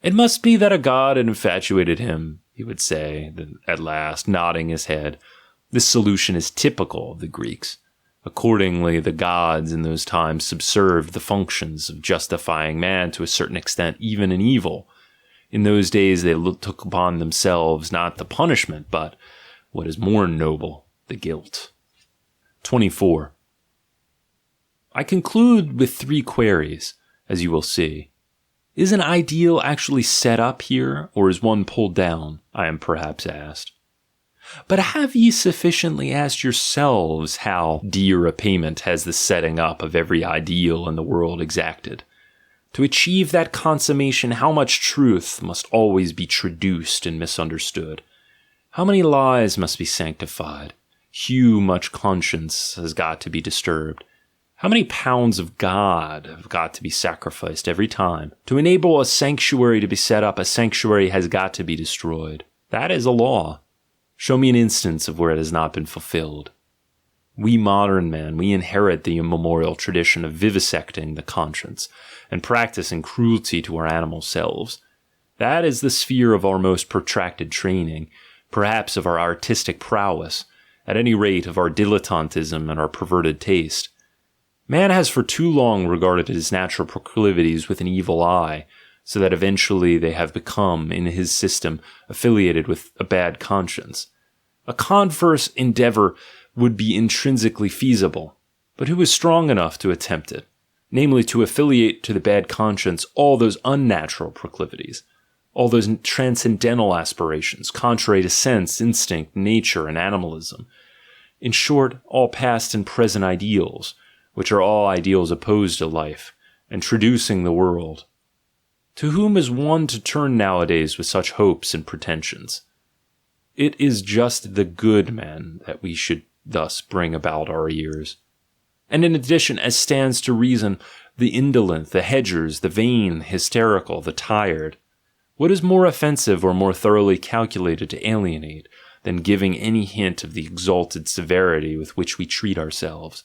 "It must be that a god had infatuated him," he would say, then at last, nodding his head. This solution is typical of the Greeks. Accordingly, the gods in those times subserved the functions of justifying man to a certain extent, even in evil. In those days, they took upon themselves not the punishment, but, what is more noble, the guilt. 24. I conclude with 3 queries, as you will see. Is an ideal actually set up here, or is one pulled down? I am perhaps asked. But have ye sufficiently asked yourselves how dear a payment has the setting up of every ideal in the world exacted? To achieve that consummation, how much truth must always be traduced and misunderstood? How many lies must be sanctified? How much conscience has got to be disturbed? How many pounds of God have got to be sacrificed every time? To enable a sanctuary to be set up, a sanctuary has got to be destroyed. That is a law. Show me an instance of where it has not been fulfilled. We modern men, we inherit the immemorial tradition of vivisecting the conscience and practicing cruelty to our animal selves. That is the sphere of our most protracted training, perhaps of our artistic prowess, at any rate of our dilettantism and our perverted taste. Man has for too long regarded his natural proclivities with an evil eye, so that eventually they have become, in his system, affiliated with a bad conscience. A converse endeavor would be intrinsically feasible, but who is strong enough to attempt it? Namely, to affiliate to the bad conscience all those unnatural proclivities, all those transcendental aspirations, contrary to sense, instinct, nature, and animalism. In short, all past and present ideals, which are all ideals opposed to life, and traducing the world. To whom is one to turn nowadays with such hopes and pretensions? It is just the good men that we should thus bring about our ears. And in addition, as stands to reason, the indolent, the hedgers, the vain, the hysterical, the tired. What is more offensive or more thoroughly calculated to alienate than giving any hint of the exalted severity with which we treat ourselves?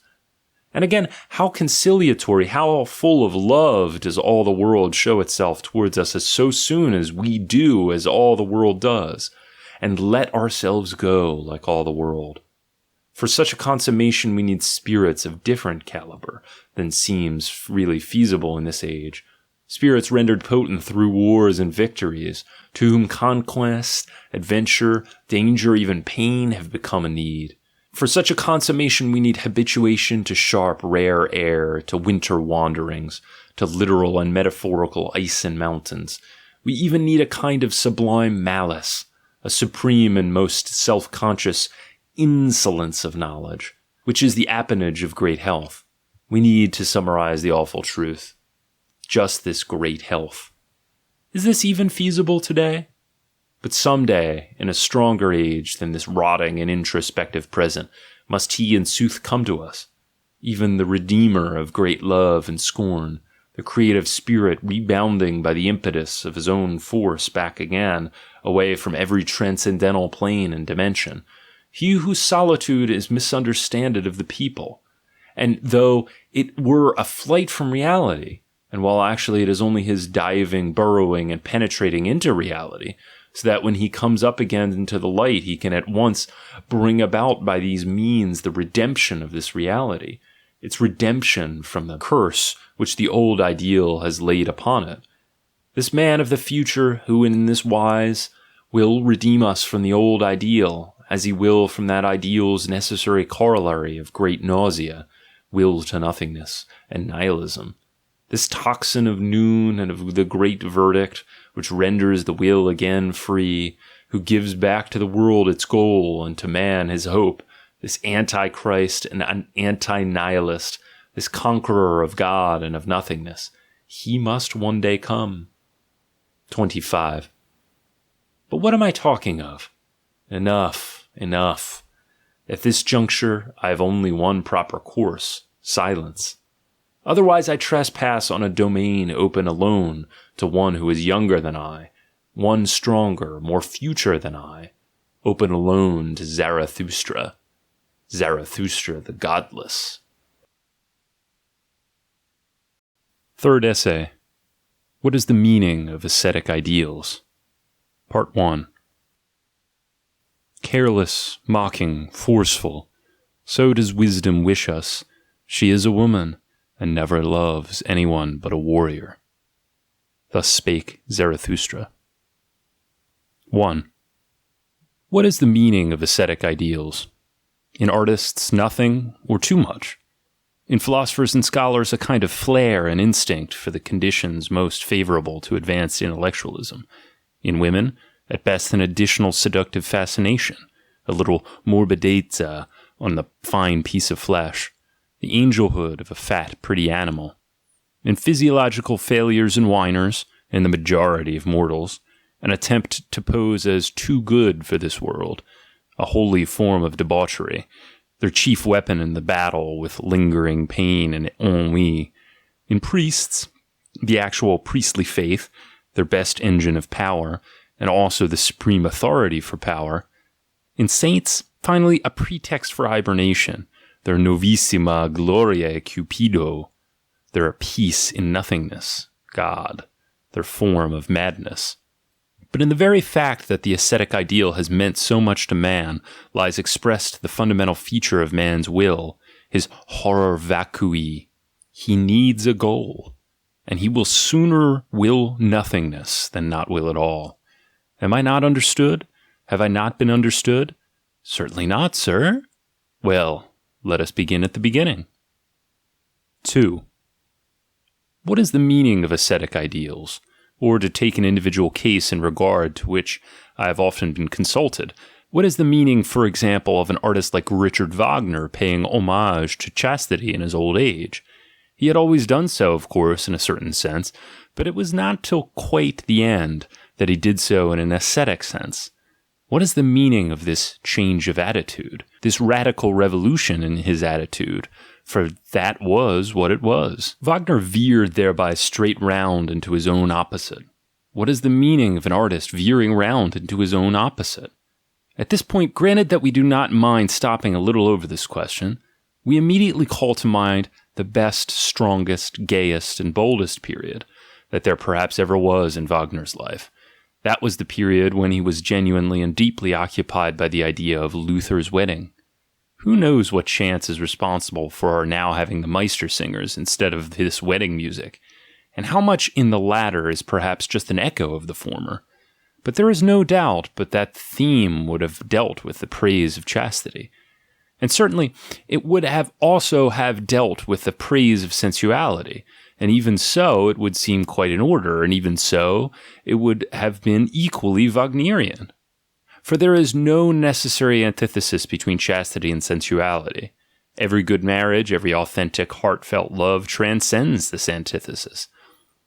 And again, how conciliatory, how full of love does all the world show itself towards us as so soon as we do as all the world does, and let ourselves go like all the world. For such a consummation we need spirits of different caliber than seems really feasible in this age, spirits rendered potent through wars and victories, to whom conquest, adventure, danger, even pain have become a need. For such a consummation we need habituation to sharp, rare air, to winter wanderings, to literal and metaphorical ice and mountains. We even need a kind of sublime malice, a supreme and most self-conscious insolence of knowledge, which is the appanage of great health. We need to summarize the awful truth. Just this great health. Is this even feasible today? But someday, in a stronger age than this rotting and introspective present, must he in sooth come to us, even the Redeemer of great love and scorn, the creative spirit rebounding by the impetus of his own force back again, away from every transcendental plane and dimension, he whose solitude is misunderstood of the people. And though it were a flight from reality, and while actually it is only his diving, burrowing, and penetrating into reality, so that when he comes up again into the light, he can at once bring about by these means the redemption of this reality, its redemption from the curse which the old ideal has laid upon it. This man of the future, who in this wise will redeem us from the old ideal, as he will from that ideal's necessary corollary of great nausea, will to nothingness, and nihilism. This toxin of noon and of the great verdict, which renders the will again free, who gives back to the world its goal and to man his hope, this antichrist and anti-nihilist, this conqueror of God and of nothingness, he must one day come. 25. But what am I talking of? Enough, enough. At this juncture, I have only one proper course, silence. Otherwise I trespass on a domain open alone to one who is younger than I, one stronger, more future than I, open alone to Zarathustra. Zarathustra the godless. Third essay. What is the meaning of ascetic ideals? Part 1. Careless, mocking, forceful, so does wisdom wish us. She is a woman, and never loves anyone but a warrior. Thus spake Zarathustra. 1. What is the meaning of ascetic ideals? In artists, nothing or too much. In philosophers and scholars, a kind of flair and instinct for the conditions most favorable to advanced intellectualism. In women, at best an additional seductive fascination, a little morbidezza on the fine piece of flesh, the angelhood of a fat, pretty animal. In physiological failures and whiners, in the majority of mortals, an attempt to pose as too good for this world, a holy form of debauchery, their chief weapon in the battle with lingering pain and ennui. In priests, the actual priestly faith, their best engine of power, and also the supreme authority for power. In saints, finally, a pretext for hibernation, their novissima gloriae cupido, their peace in nothingness, God, their form of madness. But in the very fact that the ascetic ideal has meant so much to man lies expressed the fundamental feature of man's will, his horror vacui. He needs a goal, and he will sooner will nothingness than not will at all. Am I not understood? Have I not been understood? Certainly not, sir. Well, let us begin at the beginning. 2. What is the meaning of ascetic ideals? Or to take an individual case in regard to which I have often been consulted, what is the meaning, for example, of an artist like Richard Wagner paying homage to chastity in his old age? He had always done so, of course, in a certain sense, but it was not till quite the end that he did so in an ascetic sense. What is the meaning of this change of attitude, this radical revolution in his attitude? For that was what it was. Wagner veered thereby straight round into his own opposite. What is the meaning of an artist veering round into his own opposite? At this point, granted that we do not mind stopping a little over this question, we immediately call to mind the best, strongest, gayest, and boldest period that there perhaps ever was in Wagner's life. That was the period when he was genuinely and deeply occupied by the idea of Luther's wedding. Who knows what chance is responsible for our now having the Meister singers instead of this wedding music, and how much in the latter is perhaps just an echo of the former. But there is no doubt but that theme would have dealt with the praise of chastity. And certainly it would have also have dealt with the praise of sensuality, and even so it would seem quite in order, and even so it would have been equally Wagnerian. For there is no necessary antithesis between chastity and sensuality. Every good marriage, every authentic, heartfelt love transcends this antithesis.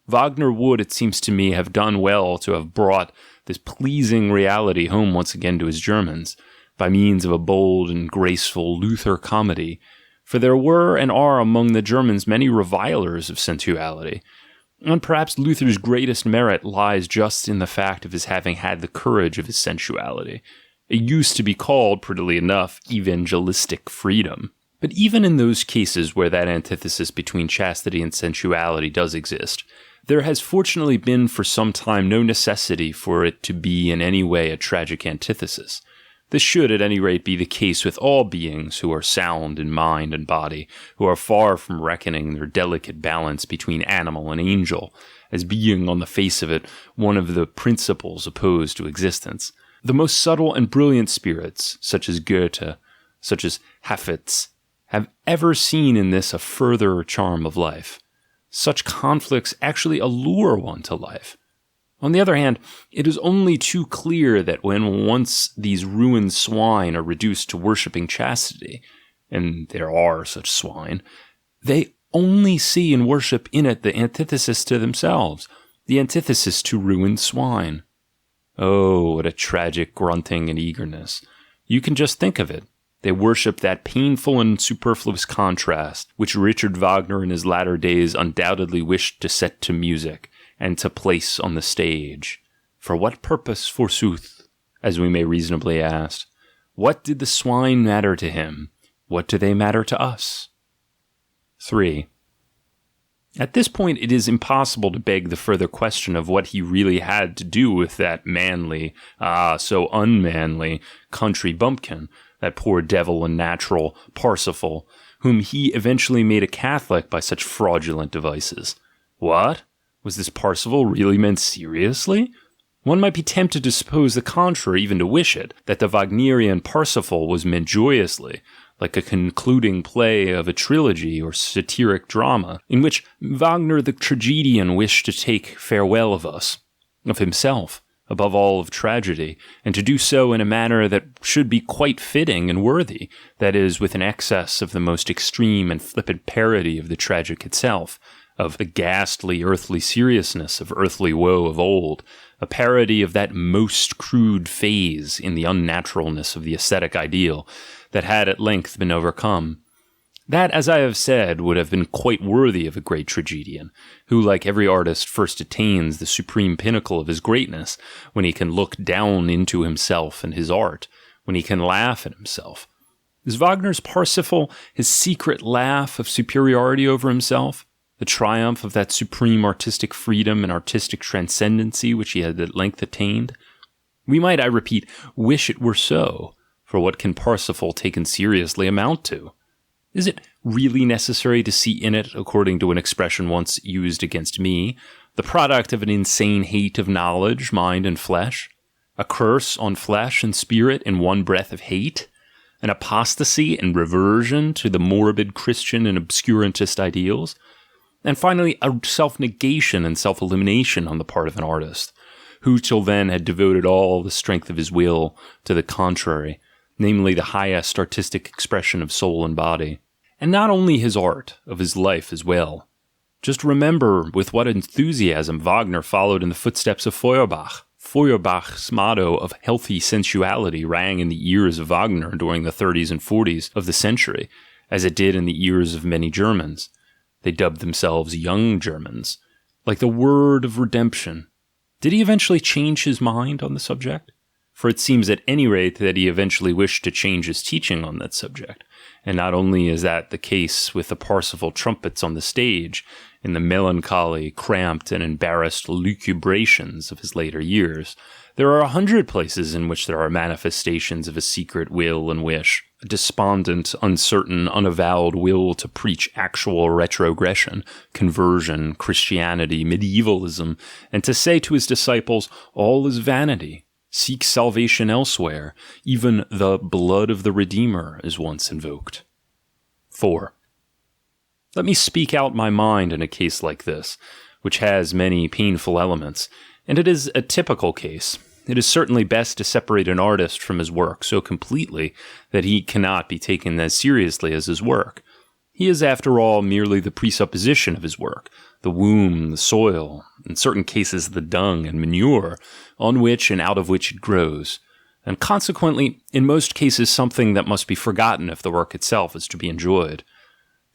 Wagner would, it seems to me, have done well to have brought this pleasing reality home once again to his Germans, by means of a bold and graceful Luther comedy, for there were and are among the Germans many revilers of sensuality, and perhaps Luther's greatest merit lies just in the fact of his having had the courage of his sensuality. It used to be called, prettily enough, evangelistic freedom. But even in those cases where that antithesis between chastity and sensuality does exist, there has fortunately been for some time no necessity for it to be in any way a tragic antithesis. This should at any rate be the case with all beings who are sound in mind and body, who are far from reckoning their delicate balance between animal and angel, as being on the face of it one of the principles opposed to existence. The most subtle and brilliant spirits, such as Goethe, such as Hafitz, have ever seen in this a further charm of life. Such conflicts actually allure one to life. On the other hand, it is only too clear that when once these ruined swine are reduced to worshipping chastity, and there are such swine, they only see and worship in it the antithesis to themselves, the antithesis to ruined swine. Oh, what a tragic grunting and eagerness. You can just think of it. They worship that painful and superfluous contrast, which Richard Wagner in his latter days undoubtedly wished to set to music, and to place on the stage. For what purpose, forsooth, as we may reasonably ask? What did the swine matter to him? What do they matter to us? 3. At this point, it is impossible to beg the further question of what he really had to do with that manly, so unmanly, country bumpkin, that poor devil and natural Parsifal, whom he eventually made a Catholic by such fraudulent devices. What? Was this Parsifal really meant seriously? One might be tempted to suppose the contrary, even to wish it, that the Wagnerian Parsifal was meant joyously, like a concluding play of a trilogy or satiric drama, in which Wagner the tragedian wished to take farewell of us, of himself, above all of tragedy, and to do so in a manner that should be quite fitting and worthy, that is, with an excess of the most extreme and flippant parody of the tragic itself, of the ghastly earthly seriousness of earthly woe of old, a parody of that most crude phase in the unnaturalness of the ascetic ideal that had at length been overcome. That, as I have said, would have been quite worthy of a great tragedian, who, like every artist, first attains the supreme pinnacle of his greatness when he can look down into himself and his art, when he can laugh at himself. Is Wagner's Parsifal his secret laugh of superiority over himself, the triumph of that supreme artistic freedom and artistic transcendency which he had at length attained? We might, I repeat, wish it were so, for what can Parsifal taken seriously amount to? Is it really necessary to see in it, according to an expression once used against me, the product of an insane hate of knowledge, mind, and flesh? A curse on flesh and spirit in one breath of hate? An apostasy and reversion to the morbid Christian and obscurantist ideals? And finally, a self-negation and self-elimination on the part of an artist, who till then had devoted all the strength of his will to the contrary, namely the highest artistic expression of soul and body. And not only his art, of his life as well. Just remember with what enthusiasm Wagner followed in the footsteps of Feuerbach. Feuerbach's motto of healthy sensuality rang in the ears of Wagner during the 30s and 40s of the century, as it did in the ears of many Germans. They dubbed themselves young Germans, like the word of redemption. Did he eventually change his mind on the subject? For it seems at any rate that he eventually wished to change his teaching on that subject. And not only is that the case with the Parsifal trumpets on the stage, in the melancholy, cramped, and embarrassed lucubrations of his later years, there are 100 places in which there are manifestations of a secret will and wish, a despondent, uncertain, unavowed will to preach actual retrogression, conversion, Christianity, medievalism, and to say to his disciples, all is vanity. Seek salvation elsewhere. Even the blood of the Redeemer is once invoked. 4. Let me speak out my mind in a case like this, which has many painful elements, and it is a typical case. It is certainly best to separate an artist from his work so completely that he cannot be taken as seriously as his work. He is, after all, merely the presupposition of his work, the womb, the soil, in certain cases the dung and manure, on which and out of which it grows, and consequently, in most cases, something that must be forgotten if the work itself is to be enjoyed.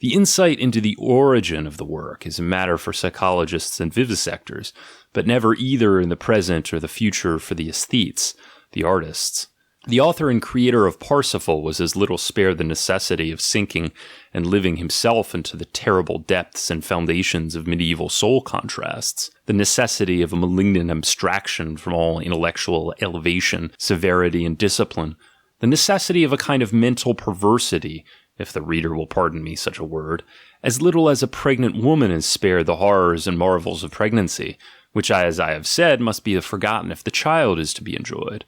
The insight into the origin of the work is a matter for psychologists and vivisectors, but never either in the present or the future for the aesthetes, the artists. The author and creator of Parsifal was as little spared the necessity of sinking and living himself into the terrible depths and foundations of medieval soul contrasts, the necessity of a malignant abstraction from all intellectual elevation, severity, and discipline, the necessity of a kind of mental perversity, if the reader will pardon me such a word, as little as a pregnant woman is spared the horrors and marvels of pregnancy, which, as I have said, must be forgotten if the child is to be enjoyed.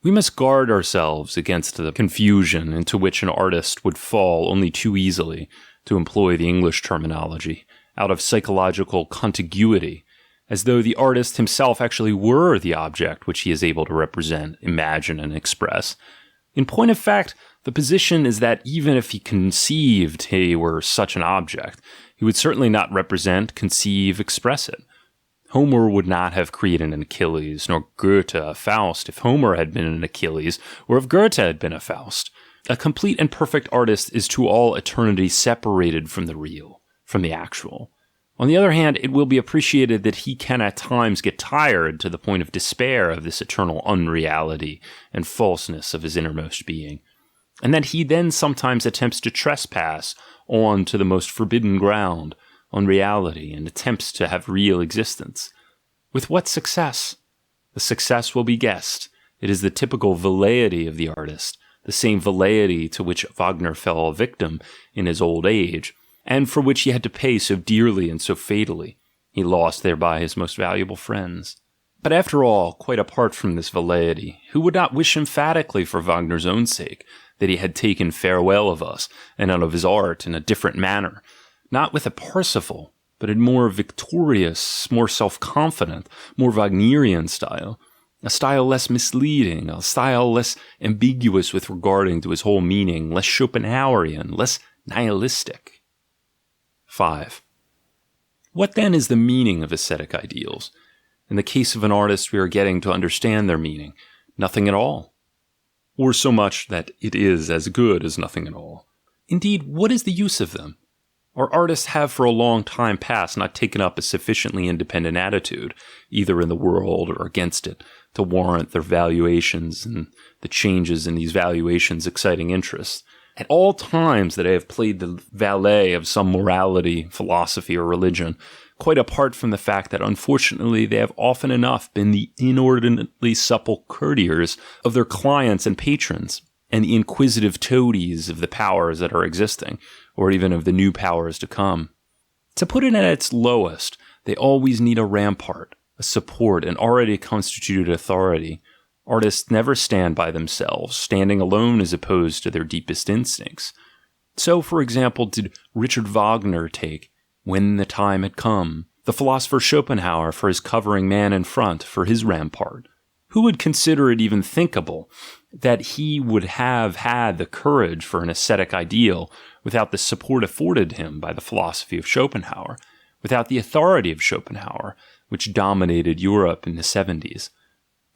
We must guard ourselves against the confusion into which an artist would fall only too easily, to employ the English terminology, out of psychological contiguity, as though the artist himself actually were the object which he is able to represent, imagine, and express. In point of fact, the position is that even if he conceived he were such an object, he would certainly not represent, conceive, express it. Homer would not have created an Achilles, nor Goethe a Faust if Homer had been an Achilles, or if Goethe had been a Faust. A complete and perfect artist is to all eternity separated from the real, from the actual. On the other hand, it will be appreciated that he can at times get tired to the point of despair of this eternal unreality and falseness of his innermost being, and that he then sometimes attempts to trespass on to the most forbidden ground, on reality, and attempts to have real existence. With what success? The success will be guessed. It is the typical velleity of the artist, the same velleity to which Wagner fell a victim in his old age, and for which he had to pay so dearly and so fatally. He lost thereby his most valuable friends. But after all, quite apart from this velleity, who would not wish emphatically for Wagner's own sake that he had taken farewell of us and of his art in a different manner, not with a Parsifal, but in more victorious, more self-confident, more Wagnerian style, a style less misleading, a style less ambiguous with regarding to his whole meaning, less Schopenhauerian, less nihilistic. 5. What then is the meaning of ascetic ideals? In the case of an artist, we are getting to understand their meaning. Nothing at all. Or so much that it is as good as nothing at all. Indeed, what is the use of them? Our artists have for a long time past not taken up a sufficiently independent attitude, either in the world or against it, to warrant their valuations and the changes in these valuations exciting interest. At all times that I have played the valet of some morality, philosophy, or religion, quite apart from the fact that unfortunately they have often enough been the inordinately supple courtiers of their clients and patrons, and the inquisitive toadies of the powers that are existing, or even of the new powers to come. To put it at its lowest, they always need a rampart, a support, an already constituted authority. Artists never stand by themselves, standing alone as opposed to their deepest instincts. So, for example, did Richard Wagner take When the Time Had Come, the philosopher Schopenhauer for his covering man in front, for his rampart. Who would consider it even thinkable that he would have had the courage for an ascetic ideal without the support afforded him by the philosophy of Schopenhauer, without the authority of Schopenhauer, which dominated Europe in the 70s?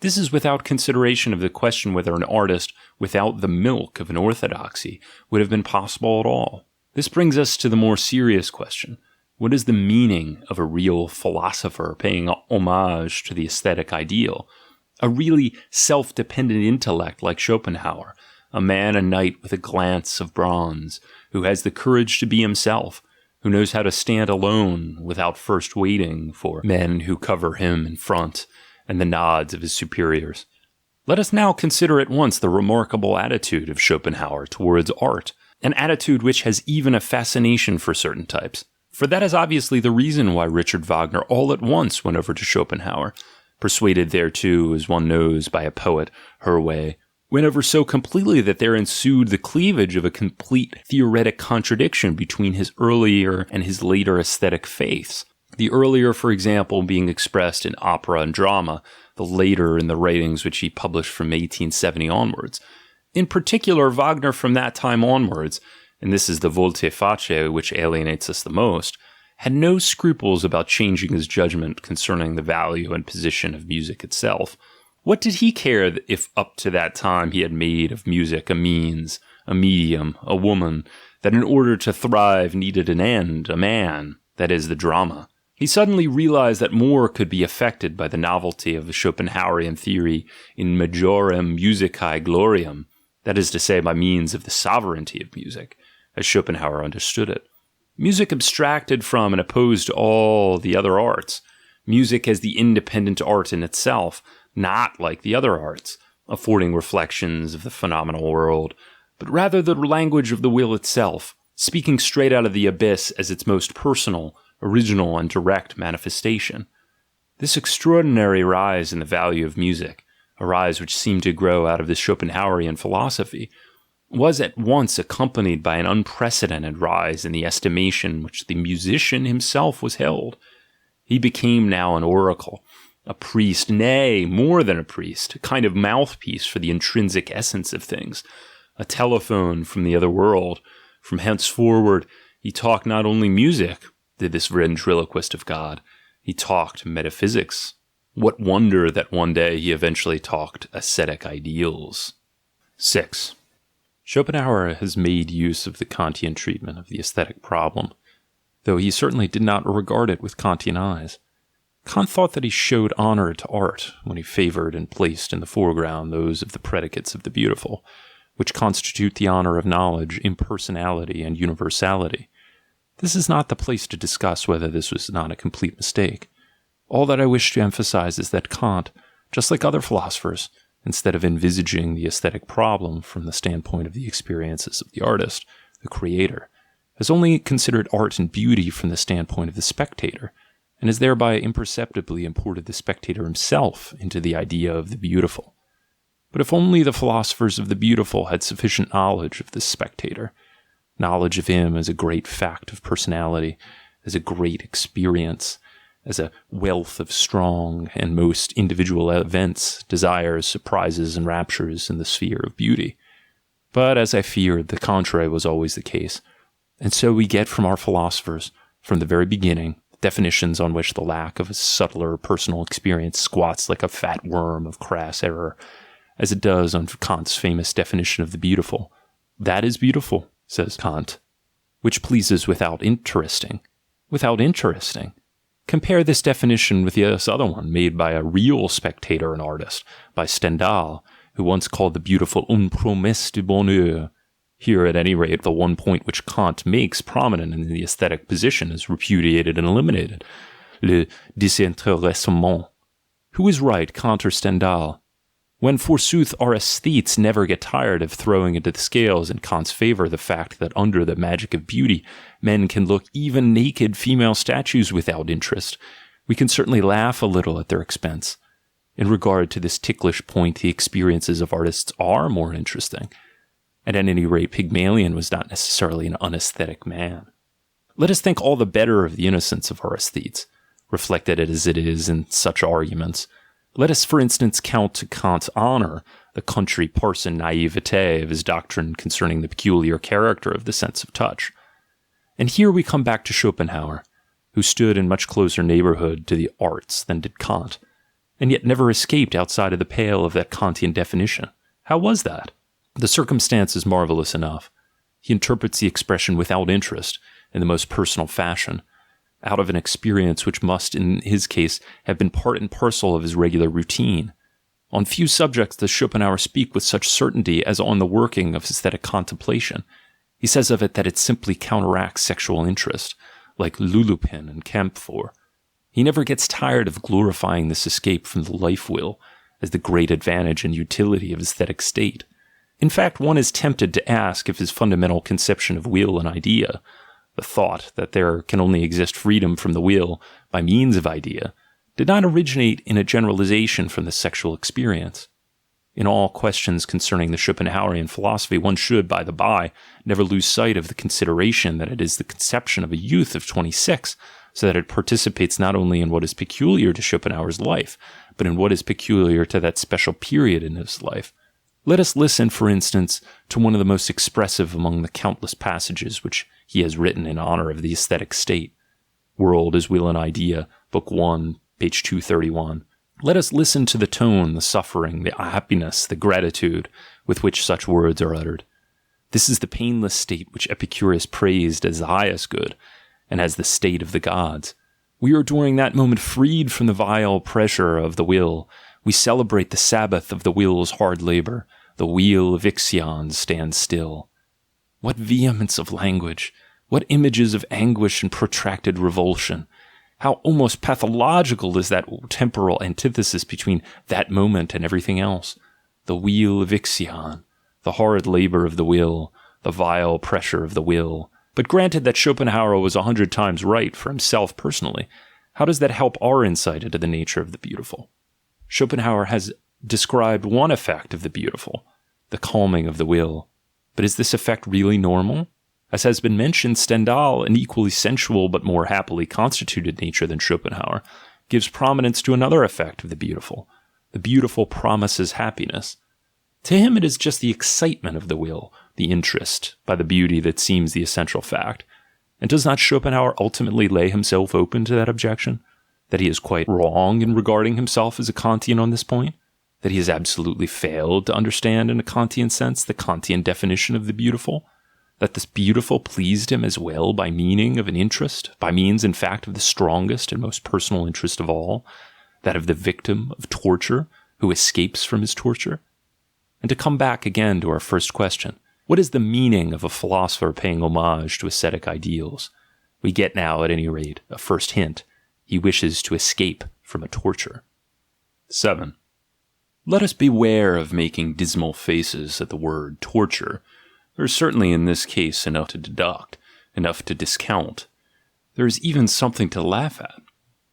This is without consideration of the question whether an artist without the milk of an orthodoxy would have been possible at all. This brings us to the more serious question. What is the meaning of a real philosopher paying homage to the aesthetic ideal? A really self-dependent intellect like Schopenhauer, a man and knight with a glance of bronze, who has the courage to be himself, who knows how to stand alone without first waiting for men who cover him in front and the nods of his superiors. Let us now consider at once the remarkable attitude of Schopenhauer towards art, an attitude which has even a fascination for certain types. For that is obviously the reason why Richard Wagner all at once went over to Schopenhauer, persuaded thereto, as one knows, by a poet, Herway, went over so completely that there ensued the cleavage of a complete theoretic contradiction between his earlier and his later aesthetic faiths. The earlier, for example, being expressed in opera and drama, the later in the writings which he published from 1870 onwards. In particular, Wagner from that time onwards, and this is the volte-face which alienates us the most, had no scruples about changing his judgment concerning the value and position of music itself. What did he care if up to that time he had made of music a means, a medium, a woman, that in order to thrive needed an end, a man, that is, the drama? He suddenly realized that more could be effected by the novelty of the Schopenhauerian theory in majorem musicae gloriam, that is to say, by means of the sovereignty of music, as Schopenhauer understood it. Music abstracted from and opposed to all the other arts. Music as the independent art in itself, not like the other arts, affording reflections of the phenomenal world, but rather the language of the will itself, speaking straight out of the abyss as its most personal, original, and direct manifestation. This extraordinary rise in the value of music, a rise which seemed to grow out of the Schopenhauerian philosophy, was at once accompanied by an unprecedented rise in the estimation which the musician himself was held. He became now an oracle, a priest, nay, more than a priest, a kind of mouthpiece for the intrinsic essence of things, a telephone from the other world. From henceforward, he talked not only music, did this ventriloquist of God, he talked metaphysics. What wonder that one day he eventually talked ascetic ideals. 6. Schopenhauer has made use of the Kantian treatment of the aesthetic problem, though he certainly did not regard it with Kantian eyes. Kant thought that he showed honor to art when he favored and placed in the foreground those of the predicates of the beautiful, which constitute the honor of knowledge, impersonality, and universality. This is not the place to discuss whether this was not a complete mistake. All that I wish to emphasize is that Kant, just like other philosophers, instead of envisaging the aesthetic problem from the standpoint of the experiences of the artist, the creator, has only considered art and beauty from the standpoint of the spectator, and has thereby imperceptibly imported the spectator himself into the idea of the beautiful. But if only the philosophers of the beautiful had sufficient knowledge of this spectator, knowledge of him as a great fact of personality, as a great experience, as a wealth of strong and most individual events, desires, surprises, and raptures in the sphere of beauty. But as I feared, the contrary was always the case. And so we get from our philosophers, from the very beginning, definitions on which the lack of a subtler personal experience squats like a fat worm of crass error, as it does on Kant's famous definition of the beautiful. That is beautiful, says Kant, which pleases without interesting. Without interesting. Compare this definition with this other one made by a real spectator and artist, by Stendhal, who once called the beautiful une promesse de bonheur. Here, at any rate, the one point which Kant makes prominent in the aesthetic position is repudiated and eliminated, le désintéressement. Who is right, Kant or Stendhal? When, forsooth, our aesthetes never get tired of throwing into the scales in Kant's favor the fact that under the magic of beauty, men can look even naked female statues without interest, we can certainly laugh a little at their expense. In regard to this ticklish point, the experiences of artists are more interesting. And at any rate, Pygmalion was not necessarily an unaesthetic man. Let us think all the better of the innocence of our aesthetes, reflected as it is in such arguments. Let us, for instance, count to Kant's honor the country parson naivete of his doctrine concerning the peculiar character of the sense of touch. And here we come back to Schopenhauer, who stood in much closer neighborhood to the arts than did Kant, and yet never escaped outside of the pale of that Kantian definition. How was that? The circumstance is marvelous enough. He interprets the expression without interest in the most personal fashion, out of an experience which must, in his case, have been part and parcel of his regular routine. On few subjects does Schopenhauer speak with such certainty as on the working of aesthetic contemplation. He says of it that it simply counteracts sexual interest, like Lulupin and Camphor. He never gets tired of glorifying this escape from the life-will as the great advantage and utility of aesthetic state. In fact, one is tempted to ask if his fundamental conception of will and idea, the thought that there can only exist freedom from the will by means of idea, did not originate in a generalization from the sexual experience. In all questions concerning the Schopenhauerian philosophy, one should, by the by, never lose sight of the consideration that it is the conception of a youth of 26, so that it participates not only in what is peculiar to Schopenhauer's life, but in what is peculiar to that special period in his life. Let us listen, for instance, to one of the most expressive among the countless passages which he has written in honor of the aesthetic state. World as Will and Idea, Book 1, page 231. Let us listen to the tone, the suffering, the happiness, the gratitude with which such words are uttered. This is the painless state which Epicurus praised as the highest good, and as the state of the gods. We are during that moment freed from the vile pressure of the will. We celebrate the Sabbath of the will's hard labor. The wheel of Ixion stands still. What vehemence of language! What images of anguish and protracted revulsion! How almost pathological is that temporal antithesis between that moment and everything else. The wheel of Ixion, the horrid labor of the will, the vile pressure of the will. But granted that Schopenhauer was 100 times right for himself personally, how does that help our insight into the nature of the beautiful? Schopenhauer has described one effect of the beautiful, the calming of the will. But is this effect really normal? As has been mentioned, Stendhal, an equally sensual but more happily constituted nature than Schopenhauer, gives prominence to another effect of the beautiful. The beautiful promises happiness. To him it is just the excitement of the will, the interest, by the beauty that seems the essential fact. And does not Schopenhauer ultimately lay himself open to that objection? That he is quite wrong in regarding himself as a Kantian on this point? That he has absolutely failed to understand in a Kantian sense the Kantian definition of the beautiful? That this beautiful pleased him as well by meaning of an interest, by means, in fact, of the strongest and most personal interest of all, that of the victim of torture who escapes from his torture? And to come back again to our first question, what is the meaning of a philosopher paying homage to ascetic ideals? We get now, at any rate, a first hint. He wishes to escape from a torture. 7. Let us beware of making dismal faces at the word torture. There is certainly in this case enough to deduct, enough to discount. There is even something to laugh at.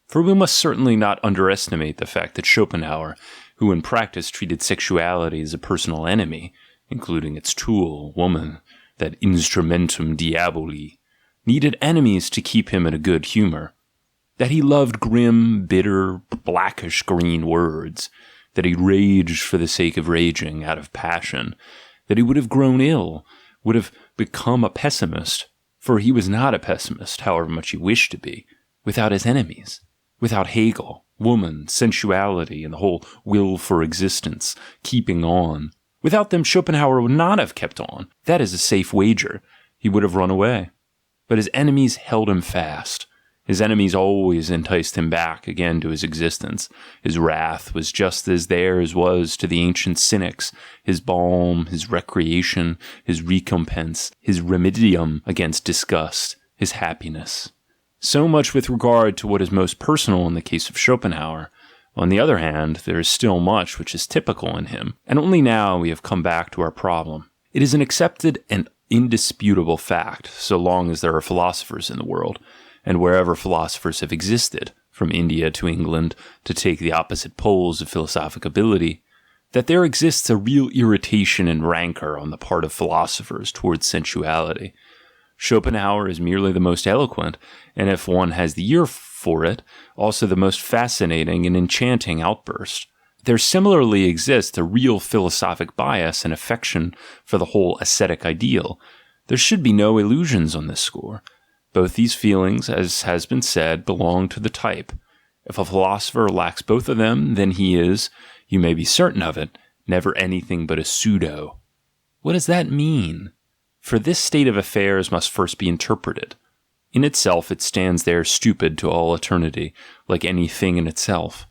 For we must certainly not underestimate the fact that Schopenhauer, who in practice treated sexuality as a personal enemy, including its tool, woman, that instrumentum diaboli, needed enemies to keep him in a good humor. That he loved grim, bitter, blackish-green words, that he raged for the sake of raging, out of passion, that he would have grown ill, would have become a pessimist, for he was not a pessimist, however much he wished to be, without his enemies, without Hegel, woman, sensuality, and the whole will for existence, keeping on. Without them, Schopenhauer would not have kept on. That is a safe wager. He would have run away. But his enemies held him fast. His enemies always enticed him back again to his existence. His wrath was just as theirs was to the ancient cynics, his balm, his recreation, his recompense, his remedium against disgust, his happiness. So much with regard to what is most personal in the case of Schopenhauer. On the other hand, there is still much which is typical in him, and only now we have come back to our problem. It is an accepted and indisputable fact, so long as there are philosophers in the world, and wherever philosophers have existed, from India to England, to take the opposite poles of philosophic ability, that there exists a real irritation and rancor on the part of philosophers towards sensuality. Schopenhauer is merely the most eloquent, and if one has the ear for it, also the most fascinating and enchanting outburst. There similarly exists a real philosophic bias and affection for the whole ascetic ideal. There should be no illusions on this score. Both these feelings, as has been said, belong to the type. If a philosopher lacks both of them, then he is, you may be certain of it, never anything but a pseudo. What does that mean? For this state of affairs must first be interpreted. In itself, it stands there stupid to all eternity, like any thing in itself.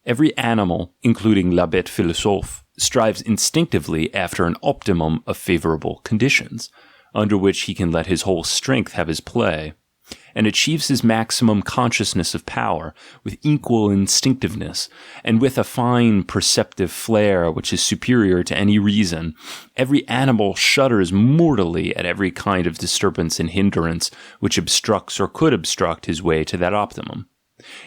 Every animal, including la bête philosophe, strives instinctively after an optimum of favorable conditions, under which he can let his whole strength have his play, and achieves his maximum consciousness of power with equal instinctiveness, and with a fine perceptive flair which is superior to any reason. Every animal shudders mortally at every kind of disturbance and hindrance which obstructs or could obstruct his way to that optimum.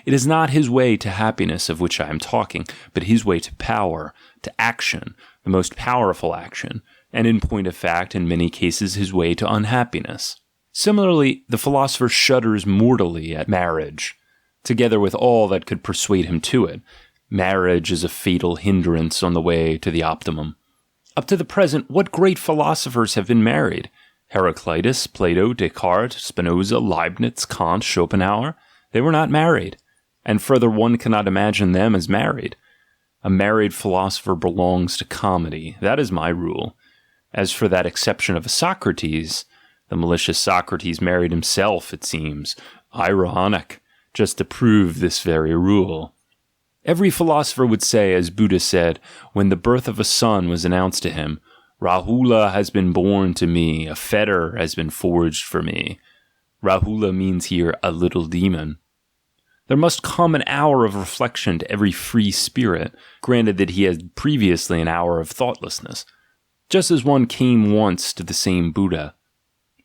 It is not his way to happiness of which I am talking, but his way to power, to action, the most powerful action, and in point of fact, in many cases, his way to unhappiness. Similarly, the philosopher shudders mortally at marriage, together with all that could persuade him to it. Marriage is a fatal hindrance on the way to the optimum. Up to the present, what great philosophers have been married? Heraclitus, Plato, Descartes, Spinoza, Leibniz, Kant, Schopenhauer. They were not married. And further, one cannot imagine them as married. A married philosopher belongs to comedy. That is my rule. As for that exception of a Socrates, the malicious Socrates married himself, it seems. Ironic, just to prove this very rule. Every philosopher would say, as Buddha said, when the birth of a son was announced to him, Rahula has been born to me, a fetter has been forged for me. Rahula means here a little demon. There must come an hour of reflection to every free spirit, granted that he had previously an hour of thoughtlessness, just as one came once to the same Buddha.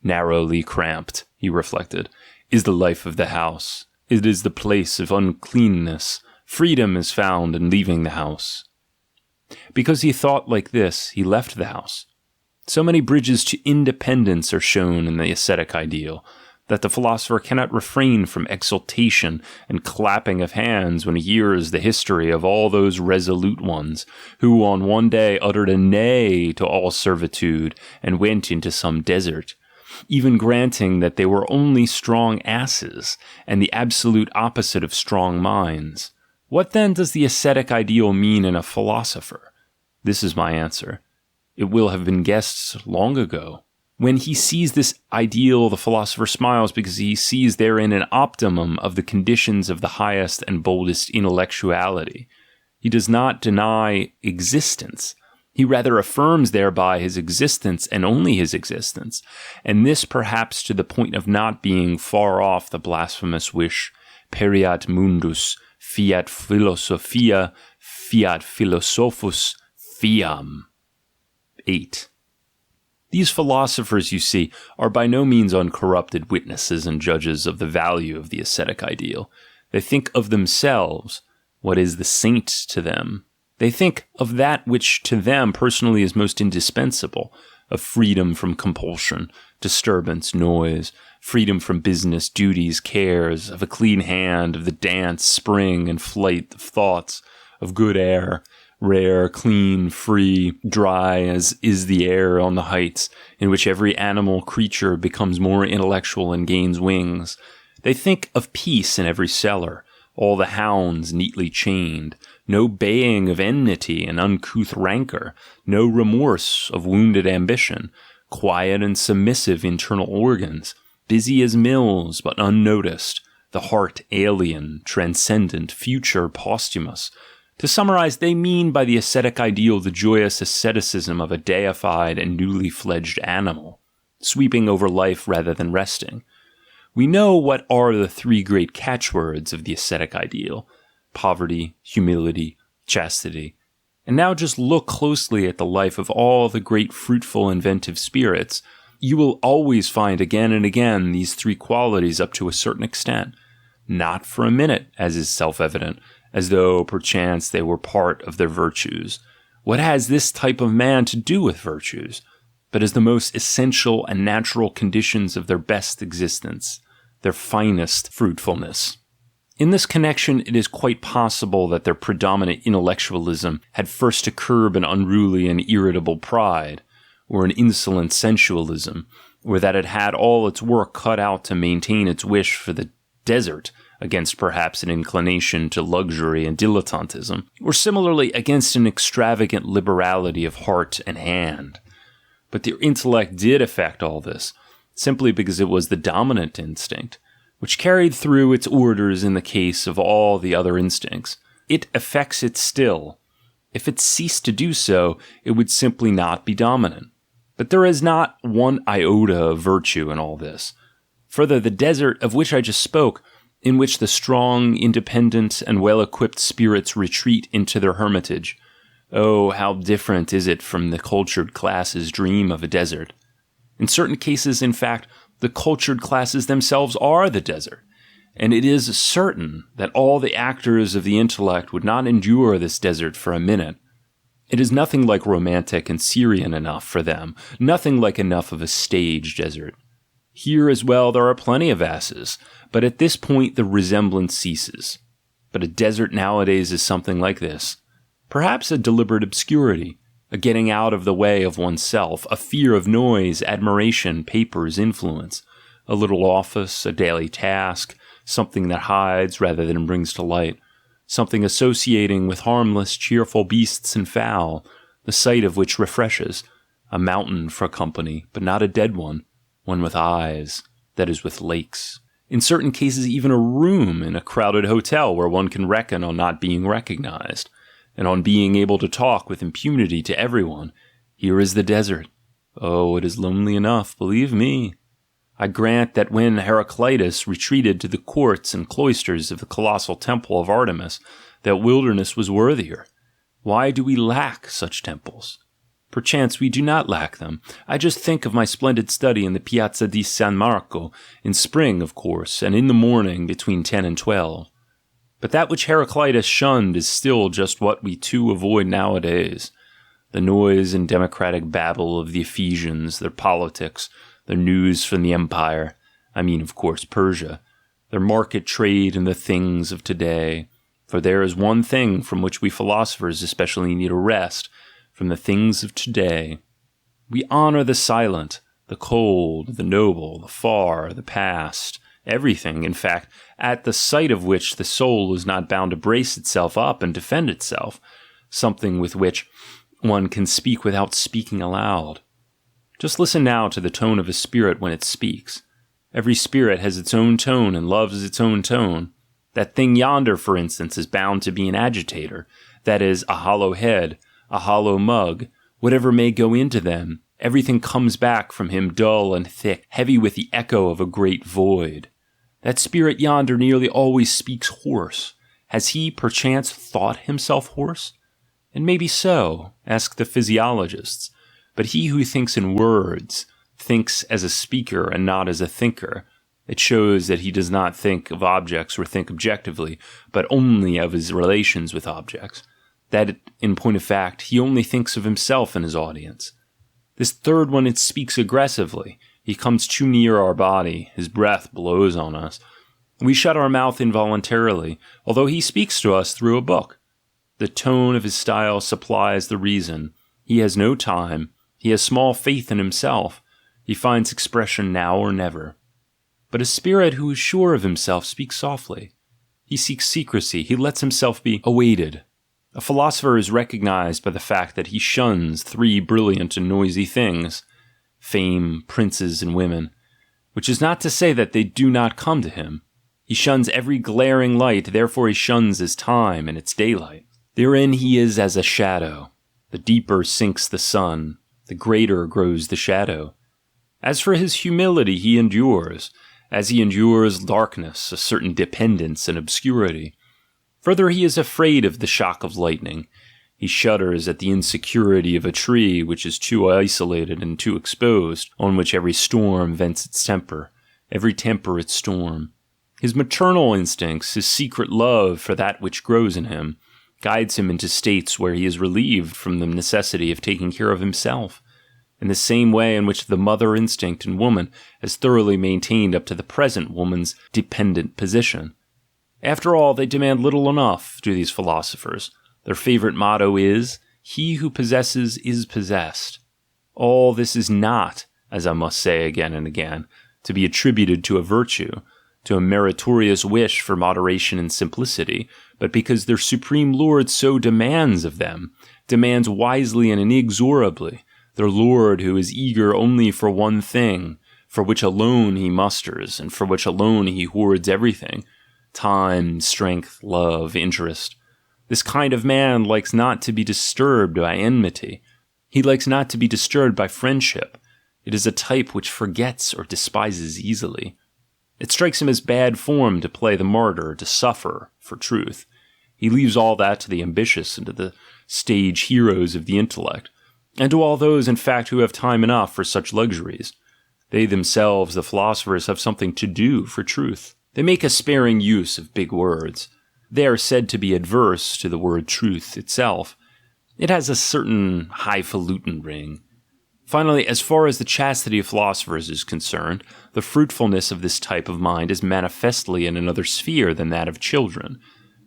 Narrowly cramped, he reflected, is the life of the house. It is the place of uncleanness. Freedom is found in leaving the house. Because he thought like this, he left the house. So many bridges to independence are shown in the ascetic ideal, that the philosopher cannot refrain from exultation and clapping of hands when he hears the history of all those resolute ones, who on one day uttered a nay to all servitude and went into some desert, even granting that they were only strong asses and the absolute opposite of strong minds. What then does the ascetic ideal mean in a philosopher? This is my answer. It will have been guessed long ago. When he sees this ideal, the philosopher smiles because he sees therein an optimum of the conditions of the highest and boldest intellectuality. He does not deny existence. He rather affirms thereby his existence and only his existence, and this perhaps to the point of not being far off the blasphemous wish, pereat mundus, fiat philosophia, fiat philosophus, fiam. 8. These philosophers, you see, are by no means uncorrupted witnesses and judges of the value of the ascetic ideal. They think of themselves, what is the saint to them. They think of that which to them personally is most indispensable, of freedom from compulsion, disturbance, noise, freedom from business, duties, cares, of a clean hand, of the dance, spring, and flight of thoughts, of good air, rare, clean, free, dry as is the air on the heights, in which every animal creature becomes more intellectual and gains wings. They think of peace in every cellar, all the hounds neatly chained, no baying of enmity and uncouth rancor, no remorse of wounded ambition, quiet and submissive internal organs, busy as mills but unnoticed, the heart alien, transcendent, future, posthumous. To summarize, they mean by the ascetic ideal the joyous asceticism of a deified and newly fledged animal, sweeping over life rather than resting. We know what are the three great catchwords of the ascetic ideal: poverty, humility, chastity. And now just look closely at the life of all the great fruitful inventive spirits. You will always find again and again these three qualities up to a certain extent. Not for a minute, as is self-evident, as though perchance they were part of their virtues. What has this type of man to do with virtues? But as the most essential and natural conditions of their best existence, their finest fruitfulness. In this connection, it is quite possible that their predominant intellectualism had first to curb an unruly and irritable pride, or an insolent sensualism, or that it had all its work cut out to maintain its wish for the desert against perhaps an inclination to luxury and dilettantism, or similarly against an extravagant liberality of heart and hand. But their intellect did affect all this, simply because it was the dominant instinct, which carried through its orders in the case of all the other instincts. It affects it still. If it ceased to do so, it would simply not be dominant. But there is not one iota of virtue in all this. Further, the desert of which I just spoke, in which the strong, independent, and well-equipped spirits retreat into their hermitage. Oh, how different is it from the cultured classes' dream of a desert. In certain cases, in fact, the cultured classes themselves are the desert, and it is certain that all the actors of the intellect would not endure this desert for a minute. It is nothing like romantic and Syrian enough for them, nothing like enough of a stage desert. Here as well there are plenty of asses, but at this point the resemblance ceases. But a desert nowadays is something like this. Perhaps a deliberate obscurity, a getting out of the way of oneself, a fear of noise, admiration, papers, influence, a little office, a daily task, something that hides rather than brings to light, something associating with harmless, cheerful beasts and fowl, the sight of which refreshes, a mountain for company, but not a dead one with eyes, that is with lakes. In certain cases, even a room in a crowded hotel where one can reckon on not being recognized, and on being able to talk with impunity to everyone. Here is the desert. Oh, it is lonely enough, believe me. I grant that when Heraclitus retreated to the courts and cloisters of the colossal temple of Artemis, that wilderness was worthier. Why do we lack such temples? Perchance we do not lack them. I just think of my splendid study in the Piazza di San Marco, in spring, of course, and in the morning between 10 and 12. But that which Heraclitus shunned is still just what we too avoid nowadays. The noise and democratic babble of the Ephesians, their politics, their news from the empire, I mean, of course, Persia, their market trade and the things of today. For there is one thing from which we philosophers especially need a rest, from the things of today. We honor the silent, the cold, the noble, the far, the past, everything, in fact, at the sight of which the soul is not bound to brace itself up and defend itself, something with which one can speak without speaking aloud. Just listen now to the tone of a spirit when it speaks. Every spirit has its own tone and loves its own tone. That thing yonder, for instance, is bound to be an agitator, that is, a hollow head, a hollow mug, whatever may go into them. Everything comes back from him dull and thick, heavy with the echo of a great void. That spirit yonder nearly always speaks hoarse. Has he, perchance, thought himself hoarse? And maybe so, ask the physiologists. But he who thinks in words thinks as a speaker and not as a thinker. It shows that he does not think of objects or think objectively, but only of his relations with objects. That, in point of fact, he only thinks of himself and his audience. This third one, it speaks aggressively. He comes too near our body. His breath blows on us. We shut our mouth involuntarily, although he speaks to us through a book. The tone of his style supplies the reason. He has no time. He has small faith in himself. He finds expression now or never. But a spirit who is sure of himself speaks softly. He seeks secrecy. He lets himself be awaited. A philosopher is recognized by the fact that he shuns three brilliant and noisy things, fame, princes, and women, which is not to say that they do not come to him. He shuns every glaring light, therefore he shuns his time and its daylight. Therein he is as a shadow. The deeper sinks the sun, the greater grows the shadow. As for his humility, he endures, as he endures darkness, a certain dependence and obscurity. Further, he is afraid of the shock of lightning. He shudders at the insecurity of a tree which is too isolated and too exposed, on which every storm vents its temper, every temper its storm. His maternal instincts, his secret love for that which grows in him, guides him into states where he is relieved from the necessity of taking care of himself, in the same way in which the mother instinct in woman has thoroughly maintained up to the present woman's dependent position. After all, they demand little enough, do these philosophers. Their favorite motto is, "He who possesses is possessed." All this is not, as I must say again and again, to be attributed to a virtue, to a meritorious wish for moderation and simplicity, but because their supreme Lord so demands of them, demands wisely and inexorably, their Lord who is eager only for one thing, for which alone he musters, and for which alone he hoards everything: time, strength, love, interest. This kind of man likes not to be disturbed by enmity. He likes not to be disturbed by friendship. It is a type which forgets or despises easily. It strikes him as bad form to play the martyr, to suffer for truth. He leaves all that to the ambitious and to the stage heroes of the intellect, and to all those, in fact, who have time enough for such luxuries. They themselves, the philosophers, have something to do for truth. They make a sparing use of big words. They are said to be adverse to the word truth itself. It has a certain highfalutin ring. Finally, as far as the chastity of philosophers is concerned, the fruitfulness of this type of mind is manifestly in another sphere than that of children.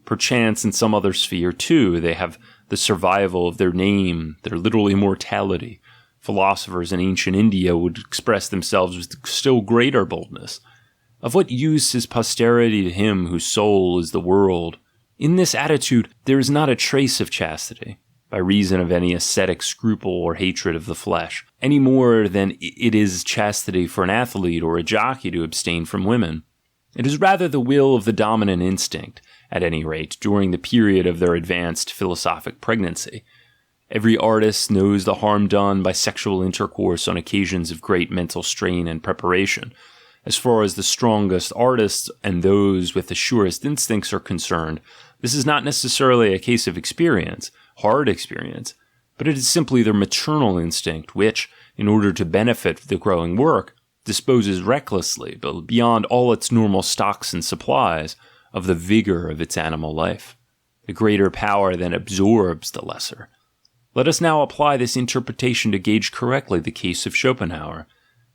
Perchance in some other sphere, too, they have the survival of their name, their literal immortality. Philosophers in ancient India would express themselves with still greater boldness. Of what use is posterity to him whose soul is the world? In this attitude, there is not a trace of chastity, by reason of any ascetic scruple or hatred of the flesh, any more than it is chastity for an athlete or a jockey to abstain from women. It is rather the will of the dominant instinct, at any rate, during the period of their advanced philosophic pregnancy. Every artist knows the harm done by sexual intercourse on occasions of great mental strain and preparation. As far as the strongest artists and those with the surest instincts are concerned, this is not necessarily a case of experience, hard experience, but it is simply their maternal instinct which, in order to benefit the growing work, disposes recklessly, but beyond all its normal stocks and supplies, of the vigor of its animal life. The greater power then absorbs the lesser. Let us now apply this interpretation to gauge correctly the case of Schopenhauer,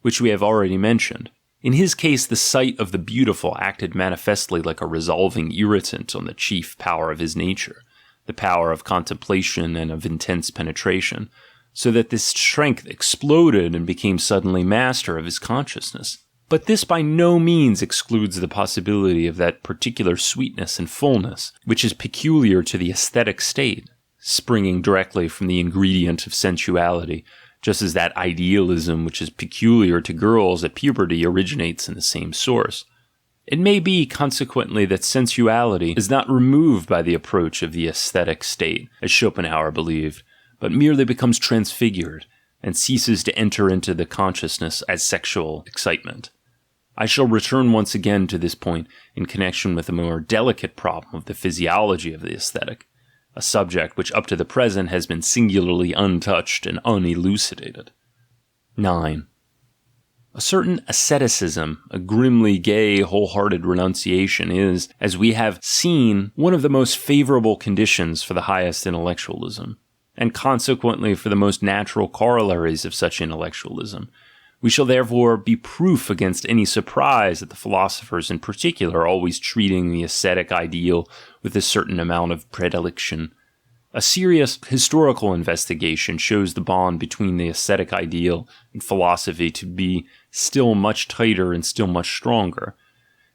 which we have already mentioned. In his case, the sight of the beautiful acted manifestly like a resolving irritant on the chief power of his nature, the power of contemplation and of intense penetration, so that this strength exploded and became suddenly master of his consciousness. But this by no means excludes the possibility of that particular sweetness and fullness, which is peculiar to the aesthetic state, springing directly from the ingredient of sensuality, just as that idealism which is peculiar to girls at puberty originates in the same source. It may be, consequently, that sensuality is not removed by the approach of the aesthetic state, as Schopenhauer believed, but merely becomes transfigured, and ceases to enter into the consciousness as sexual excitement. I shall return once again to this point in connection with the more delicate problem of the physiology of the aesthetic, a subject which up to the present has been singularly untouched and unelucidated. 9. A certain asceticism, a grimly gay, wholehearted renunciation is, as we have seen, one of the most favorable conditions for the highest intellectualism, and consequently for the most natural corollaries of such intellectualism. We shall therefore be proof against any surprise that the philosophers in particular are always treating the ascetic ideal with a certain amount of predilection. A serious historical investigation shows the bond between the ascetic ideal and philosophy to be still much tighter and still much stronger.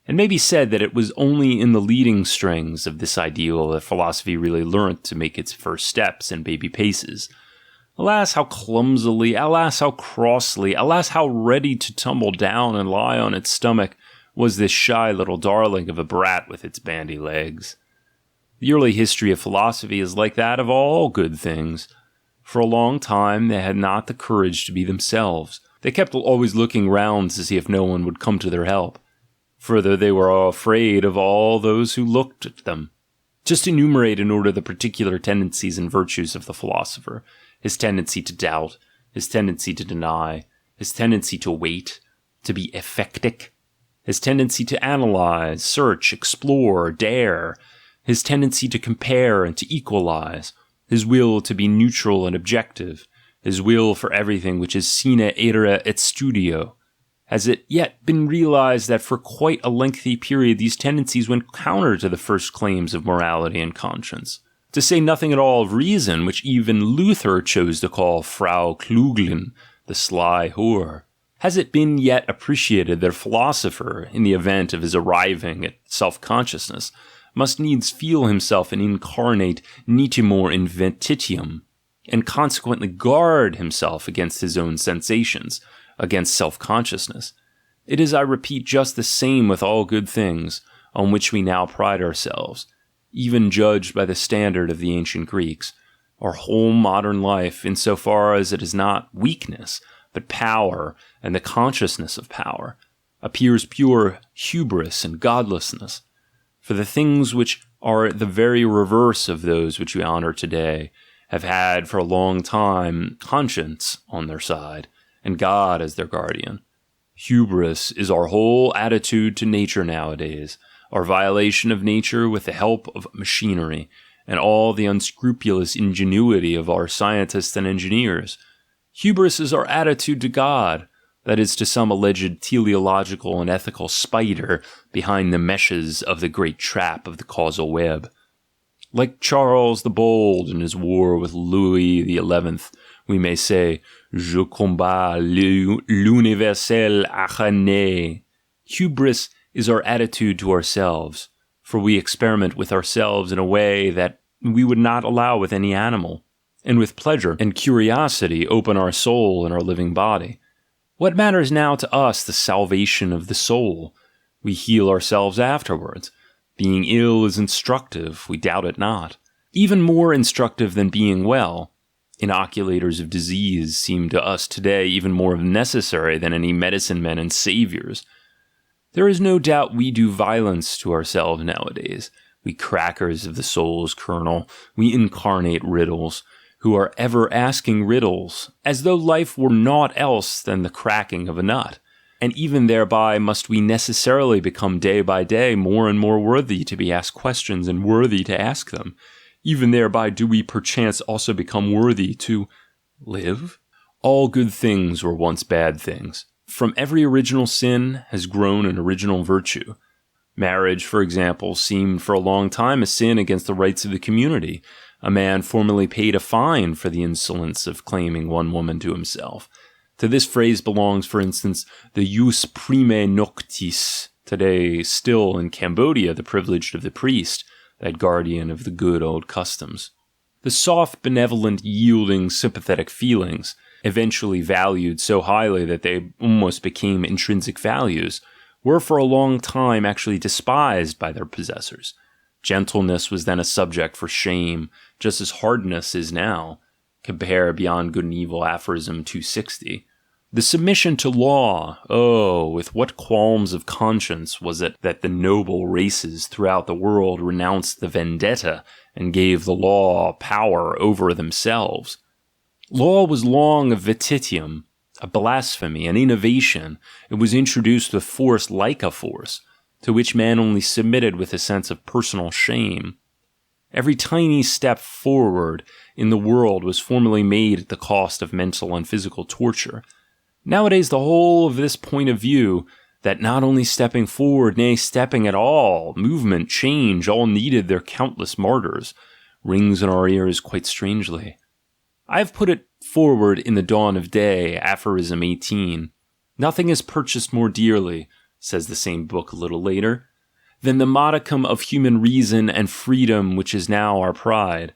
It may be said that it was only in the leading strings of this ideal that philosophy really learnt to make its first steps and baby paces. Alas, how clumsily, alas, how crossly, alas, how ready to tumble down and lie on its stomach was this shy little darling of a brat with its bandy legs. The early history of philosophy is like that of all good things. For a long time, they had not the courage to be themselves. They kept always looking round to see if no one would come to their help. Further, they were all afraid of all those who looked at them. Just enumerate in order the particular tendencies and virtues of the philosopher: his tendency to doubt, his tendency to deny, his tendency to wait, to be effectic, his tendency to analyze, search, explore, dare, his tendency to compare and to equalize, his will to be neutral and objective, his will for everything which is sine ira et studio. Has it yet been realized that for quite a lengthy period these tendencies went counter to the first claims of morality and conscience? To say nothing at all of reason, which even Luther chose to call Frau Kluglin, the sly whore. Has it been yet appreciated that a philosopher, in the event of his arriving at self-consciousness, must needs feel himself an incarnate nitimur inventitium, and consequently guard himself against his own sensations, against self-consciousness? It is, I repeat, just the same with all good things, on which we now pride ourselves, even judged by the standard of the ancient Greeks. Our whole modern life, insofar as it is not weakness, but power and the consciousness of power, appears pure hubris and godlessness. For the things which are the very reverse of those which we honor today have had for a long time conscience on their side, and God as their guardian. Hubris is our whole attitude to nature nowadays, our violation of nature with the help of machinery, and all the unscrupulous ingenuity of our scientists and engineers. Hubris is our attitude to God, that is, to some alleged teleological and ethical spider behind the meshes of the great trap of the causal web. Like Charles the Bold in his war with Louis XI, we may say, Je combats l'universel acharné. Hubris is our attitude to ourselves, for we experiment with ourselves in a way that we would not allow with any animal, and with pleasure and curiosity open our soul and our living body. What matters now to us the salvation of the soul? We heal ourselves afterwards. Being ill is instructive, we doubt it not. Even more instructive than being well. Inoculators of disease seem to us today even more necessary than any medicine men and saviors. There is no doubt we do violence to ourselves nowadays. We crackers of the soul's kernel, we incarnate riddles, who are ever asking riddles, as though life were naught else than the cracking of a nut. And even thereby must we necessarily become day by day more and more worthy to be asked questions and worthy to ask them. Even thereby do we perchance also become worthy to live? All good things were once bad things. From every original sin has grown an original virtue. Marriage, for example, seemed for a long time a sin against the rights of the community. A man formerly paid a fine for the insolence of claiming one woman to himself. To this phrase belongs, for instance, the jus primae noctis, today still in Cambodia the privilege of the priest, that guardian of the good old customs. The soft, benevolent, yielding, sympathetic feelings, eventually valued so highly that they almost became intrinsic values, were for a long time actually despised by their possessors. Gentleness was then a subject for shame, just as hardness is now. Compare Beyond Good and Evil Aphorism 260. The submission to law, oh, with what qualms of conscience was it that the noble races throughout the world renounced the vendetta and gave the law power over themselves. Law was long a vetitium, a blasphemy, an innovation. It was introduced with force like a force, to which man only submitted with a sense of personal shame. Every tiny step forward in the world was formerly made at the cost of mental and physical torture. Nowadays, the whole of this point of view, that not only stepping forward, nay, stepping at all, movement, change, all needed their countless martyrs, rings in our ears quite strangely. I have put it forward in the dawn of day, aphorism 18. Nothing is purchased more dearly, says the same book a little later, than the modicum of human reason and freedom which is now our pride.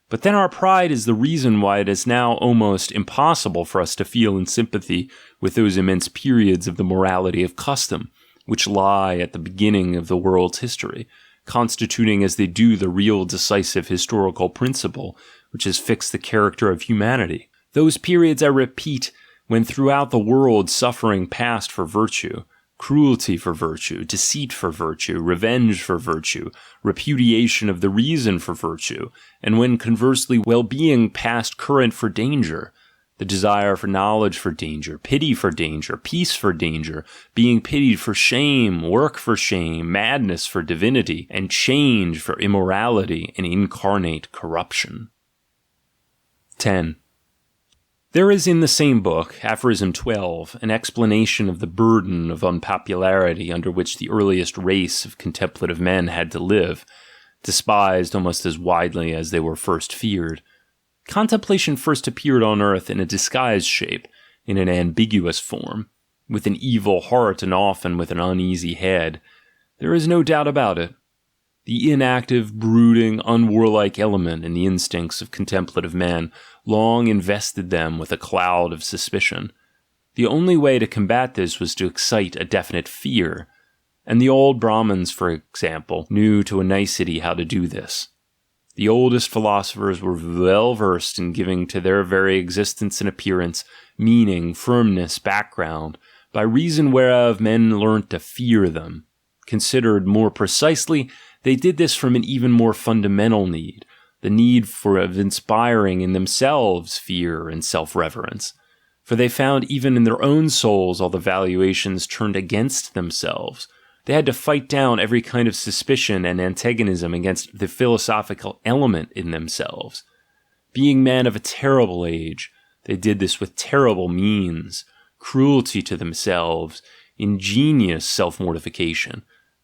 But then our pride is the reason why it is now almost impossible for us to feel in sympathy with those immense periods of the morality of custom, which lie at the beginning of the world's history, constituting as they do the real decisive historical principle which has fixed the character of humanity. Those periods, I repeat, when throughout the world suffering passed for virtue, cruelty for virtue, deceit for virtue, revenge for virtue, repudiation of the reason for virtue, and when conversely well-being passed current for danger, the desire for knowledge for danger, pity for danger, peace for danger, being pitied for shame, work for shame, madness for divinity, and change for immorality and incarnate corruption. 10. There is in the same book, Aphorism 12, an explanation of the burden of unpopularity under which the earliest race of contemplative men had to live, despised almost as widely as they were first feared. Contemplation first appeared on earth in a disguised shape, in an ambiguous form, with an evil heart and often with an uneasy head. There is no doubt about it. The inactive, brooding, unwarlike element in the instincts of contemplative men long invested them with a cloud of suspicion. The only way to combat this was to excite a definite fear, and the old Brahmins, for example, knew to a nicety how to do this. The oldest philosophers were well versed in giving to their very existence and appearance meaning, firmness, background, by reason whereof men learnt to fear them. Considered more precisely, they did this from an even more fundamental need, the need of inspiring in themselves fear and self-reverence. For they found even in their own souls all the valuations turned against themselves. They had to fight down every kind of suspicion and antagonism against the philosophical element in themselves. Being men of a terrible age, They did this with terrible means, cruelty to themselves, ingenious self-mortification.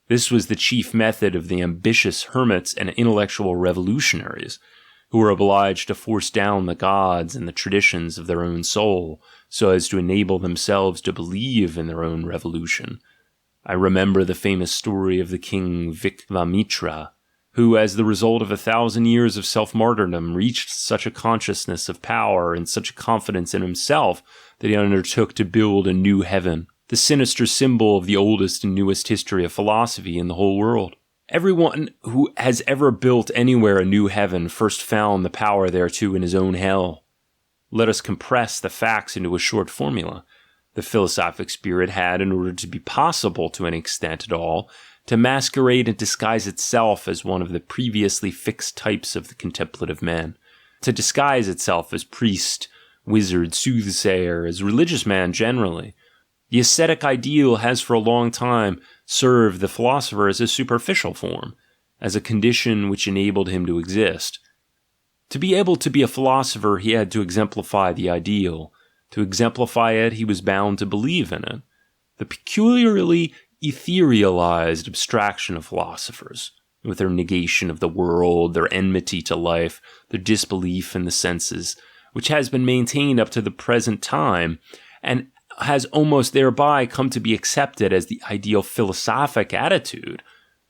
This was the chief method of the ambitious hermits and intellectual revolutionaries, who were obliged to force down the gods and the traditions of their own soul, so as to enable themselves to believe in their own revolution. I remember the famous story of the king Vicvamitra, who, as the result of 1,000 years of self-martyrdom, reached such a consciousness of power and such a confidence in himself that he undertook to build a new heaven, the sinister symbol of the oldest and newest history of philosophy in the whole world. Everyone who has ever built anywhere a new heaven first found the power thereto in his own hell. Let us compress the facts into a short formula. The philosophic spirit had, in order to be possible to an extent at all, to masquerade and disguise itself as one of the previously fixed types of the contemplative man, to disguise itself as priest, wizard, soothsayer, as religious man generally. The ascetic ideal has for a long time served the philosopher as a superficial form, as a condition which enabled him to exist. To be able to be a philosopher, he had to exemplify the ideal. To exemplify it, he was bound to believe in it. The peculiarly etherealized abstraction of philosophers, with their negation of the world, their enmity to life, their disbelief in the senses, which has been maintained up to the present time, and has almost thereby come to be accepted as the ideal philosophic attitude.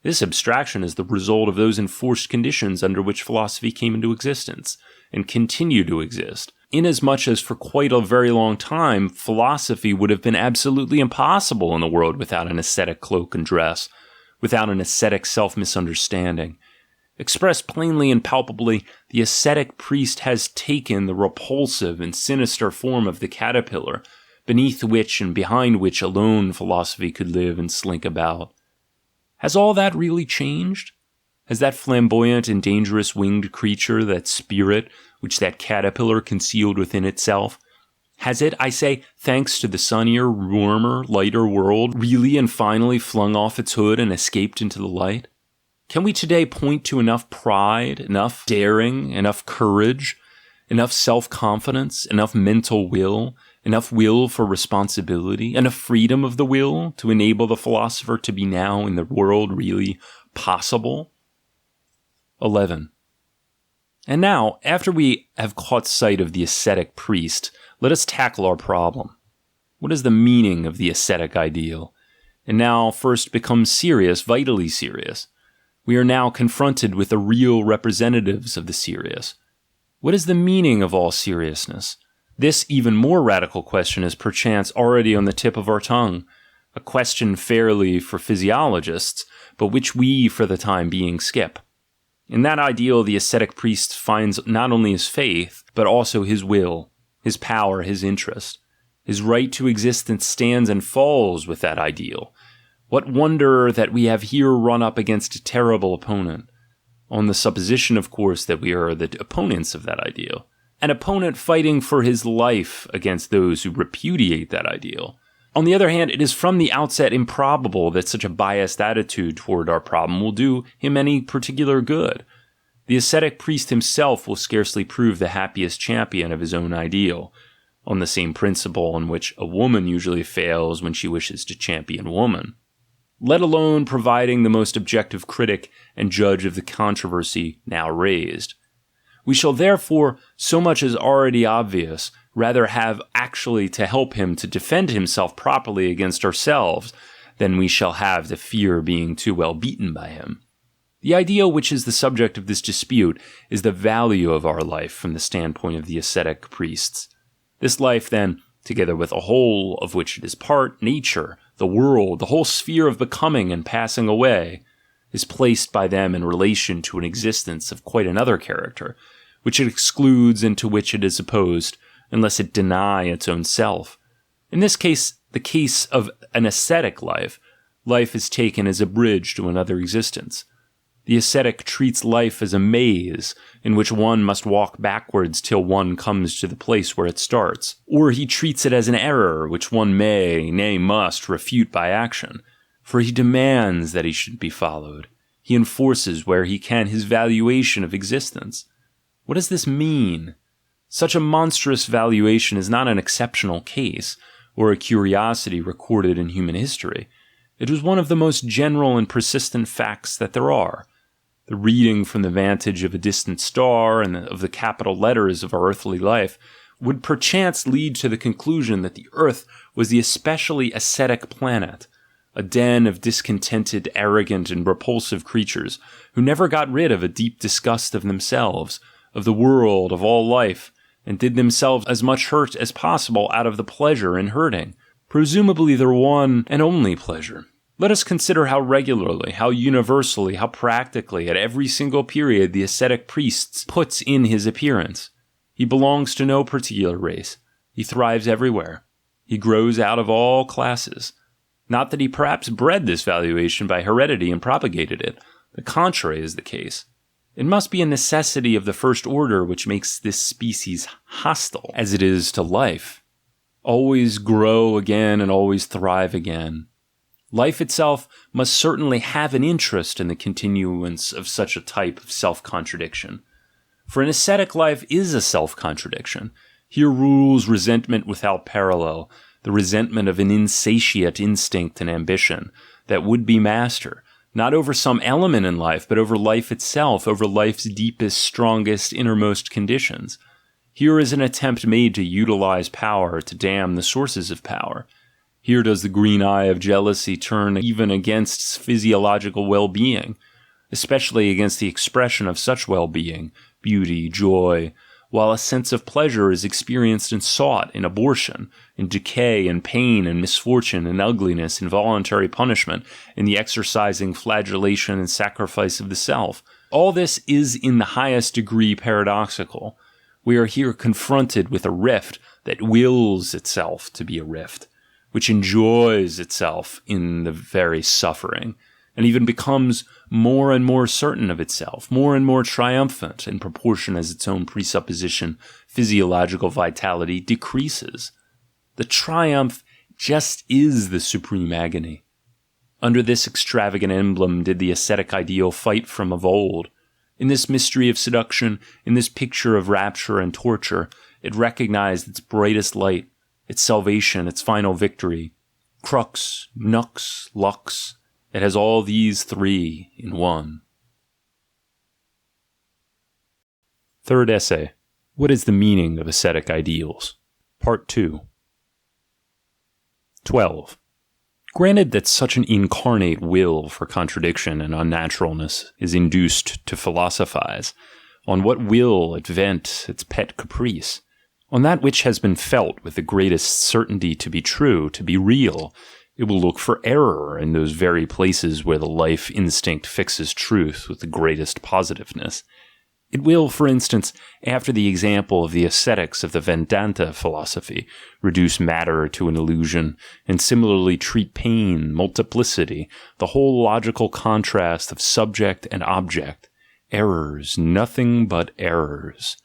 This abstraction is the result of those enforced conditions under which philosophy came into existence, and continue to exist, inasmuch as for quite a very long time, philosophy would have been absolutely impossible in the world without an ascetic cloak and dress, without an ascetic self-misunderstanding. Expressed plainly and palpably, the ascetic priest has taken the repulsive and sinister form of the caterpillar, beneath which and behind which alone philosophy could live and slink about. Has all that really changed? Has that flamboyant and dangerous winged creature, that spirit, which that caterpillar concealed within itself, has it, I say, thanks to the sunnier, warmer, lighter world, really and finally flung off its hood and escaped into the light? Can we today point to enough pride, enough daring, enough courage, enough self-confidence, enough mental will, enough will for responsibility, enough freedom of the will to enable the philosopher to be now in the world really possible? 11. And now, after we have caught sight of the ascetic priest, let us tackle our problem. What is the meaning of the ascetic ideal? And now first becomes serious, vitally serious. We are now confronted with the real representatives of the serious. What is the meaning of all seriousness? This even more radical question is perchance already on the tip of our tongue, a question fairly for physiologists, but which we, for the time being, skip. In that ideal, the ascetic priest finds not only his faith, but also his will, his power, his interest. His right to existence stands and falls with that ideal. What wonder that we have here run up against a terrible opponent, on the supposition, of course, that we are the opponents of that ideal. An opponent fighting for his life against those who repudiate that ideal. On the other hand, it is from the outset improbable that such a biased attitude toward our problem will do him any particular good. The ascetic priest himself will scarcely prove the happiest champion of his own ideal, on the same principle on which a woman usually fails when she wishes to champion woman, let alone providing the most objective critic and judge of the controversy now raised. We shall therefore, so much as already obvious, rather have actually to help him to defend himself properly against ourselves than we shall have to fear being too well beaten by him. The ideal which is the subject of this dispute is the value of our life from the standpoint of the ascetic priests. This life, then, together with a whole of which it is part, nature, the world, the whole sphere of becoming and passing away, is placed by them in relation to an existence of quite another character, which it excludes and to which it is opposed, unless it deny its own self. In this case, the case of an ascetic life, life is taken as a bridge to another existence. The ascetic treats life as a maze in which one must walk backwards till one comes to the place where it starts. Or he treats it as an error which one may, nay must, refute by action. For he demands that he should be followed. He enforces where he can his valuation of existence. What does this mean? Such a monstrous valuation is not an exceptional case, or a curiosity recorded in human history. It was one of the most general and persistent facts that there are. The reading from the vantage of a distant star and of the capital letters of our earthly life would perchance lead to the conclusion that the Earth was the especially ascetic planet, a den of discontented, arrogant, and repulsive creatures who never got rid of a deep disgust of themselves, of the world, of all life, and did themselves as much hurt as possible out of the pleasure in hurting, presumably their one and only pleasure. Let us consider how regularly, how universally, how practically, at every single period the ascetic priest puts in his appearance. He belongs to no particular race. He thrives everywhere. He grows out of all classes. Not that he perhaps bred this valuation by heredity and propagated it. The contrary is the case. It must be a necessity of the first order which makes this species hostile, as it is to life. Always grow again and always thrive again. Life itself must certainly have an interest in the continuance of such a type of self-contradiction. For an ascetic life is a self-contradiction. Here rules resentment without parallel, the resentment of an insatiate instinct and ambition that would be master, not over some element in life, but over life itself, over life's deepest, strongest, innermost conditions. Here is an attempt made to utilize power to damn the sources of power. Here does the green eye of jealousy turn even against physiological well-being, especially against the expression of such well-being, beauty, joy, while a sense of pleasure is experienced and sought in abortion, in decay and pain and misfortune and ugliness, in voluntary punishment, in the exercising flagellation and sacrifice of the self. All this is in the highest degree paradoxical. We are here confronted with a rift that wills itself to be a rift, which enjoys itself in the very suffering, and even becomes more and more certain of itself, more and more triumphant in proportion as its own presupposition, physiological vitality decreases. The triumph just is the supreme agony. Under this extravagant emblem did the ascetic ideal fight from of old. In this mystery of seduction, in this picture of rapture and torture, it recognized its brightest light, its salvation, its final victory. Crux, nux, lux. It has all these three in one. Third essay. What is the meaning of ascetic ideals? Part 2. 12. Granted that such an incarnate will for contradiction and unnaturalness is induced to philosophize, on what will it vent its pet caprice? On that which has been felt with the greatest certainty to be true, to be real, it will look for error in those very places where the life instinct fixes truth with the greatest positiveness. It will, for instance, after the example of the ascetics of the Vedanta philosophy, reduce matter to an illusion, and similarly treat pain, multiplicity, the whole logical contrast of subject and object, errors, nothing but errors.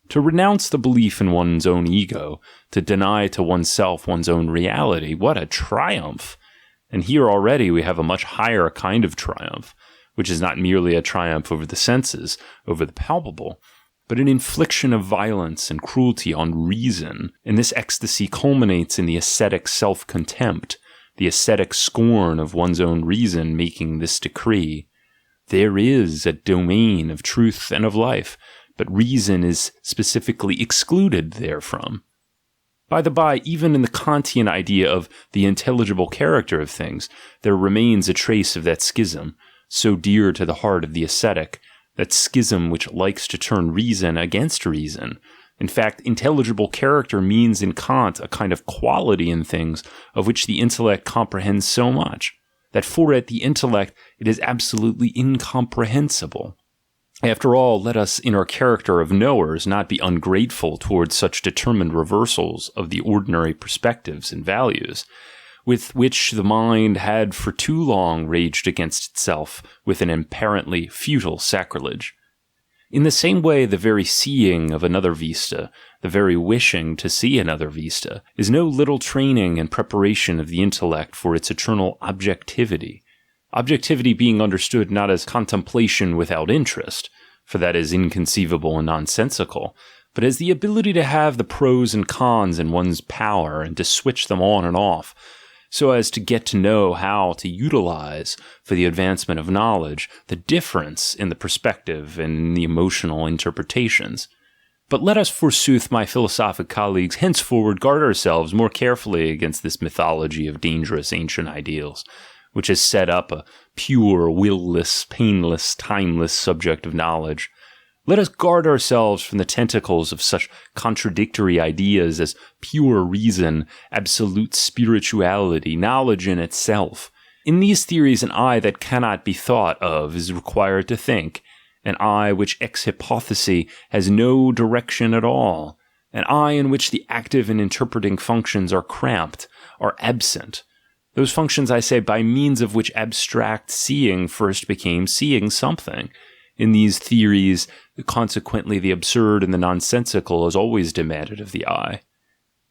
To renounce the belief in one's own ego, to deny to oneself one's own reality, what a triumph! And here already we have a much higher kind of triumph, which is not merely a triumph over the senses, over the palpable, but an infliction of violence and cruelty on reason, and this ecstasy culminates in the ascetic self-contempt, the ascetic scorn of one's own reason making this decree. There is a domain of truth and of life, but reason is specifically excluded therefrom. By the by, even in the Kantian idea of the intelligible character of things, there remains a trace of that schism, so dear to the heart of the ascetic, that schism which likes to turn reason against reason. In fact, intelligible character means in Kant a kind of quality in things of which the intellect comprehends so much, that for it, the intellect, it is absolutely incomprehensible. After all, let us, in our character of knowers, not be ungrateful towards such determined reversals of the ordinary perspectives and values, with which the mind had for too long raged against itself with an apparently futile sacrilege. In the same way, the very seeing of another vista, the very wishing to see another vista, is no little training and preparation of the intellect for its eternal objectivity. Objectivity being understood not as contemplation without interest, for that is inconceivable and nonsensical, but as the ability to have the pros and cons in one's power and to switch them on and off, so as to get to know how to utilize for the advancement of knowledge the difference in the perspective and in the emotional interpretations. But let us, forsooth, my philosophic colleagues, henceforward guard ourselves more carefully against this mythology of dangerous ancient ideals, which has set up a pure, will-less, painless, timeless subject of knowledge. Let us guard ourselves from the tentacles of such contradictory ideas as pure reason, absolute spirituality, knowledge in itself. In these theories, an I that cannot be thought of is required to think, an I which ex hypothesi has no direction at all, an I in which the active and interpreting functions are cramped, are absent. Those functions, I say, by means of which abstract seeing first became seeing something. In these theories, consequently, the absurd and the nonsensical is always demanded of the I.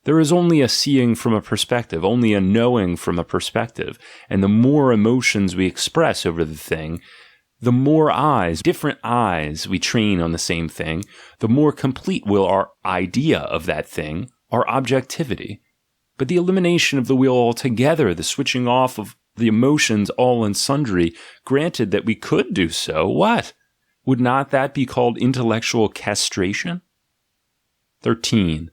There is only a seeing from a perspective, only a knowing from a perspective, and the more emotions we express over the thing, the more eyes, different eyes we train on the same thing, the more complete will our idea of that thing, our objectivity. But the elimination of the will altogether, the switching off of the emotions all and sundry, granted that we could do so, what? Would not that be called intellectual castration? 13.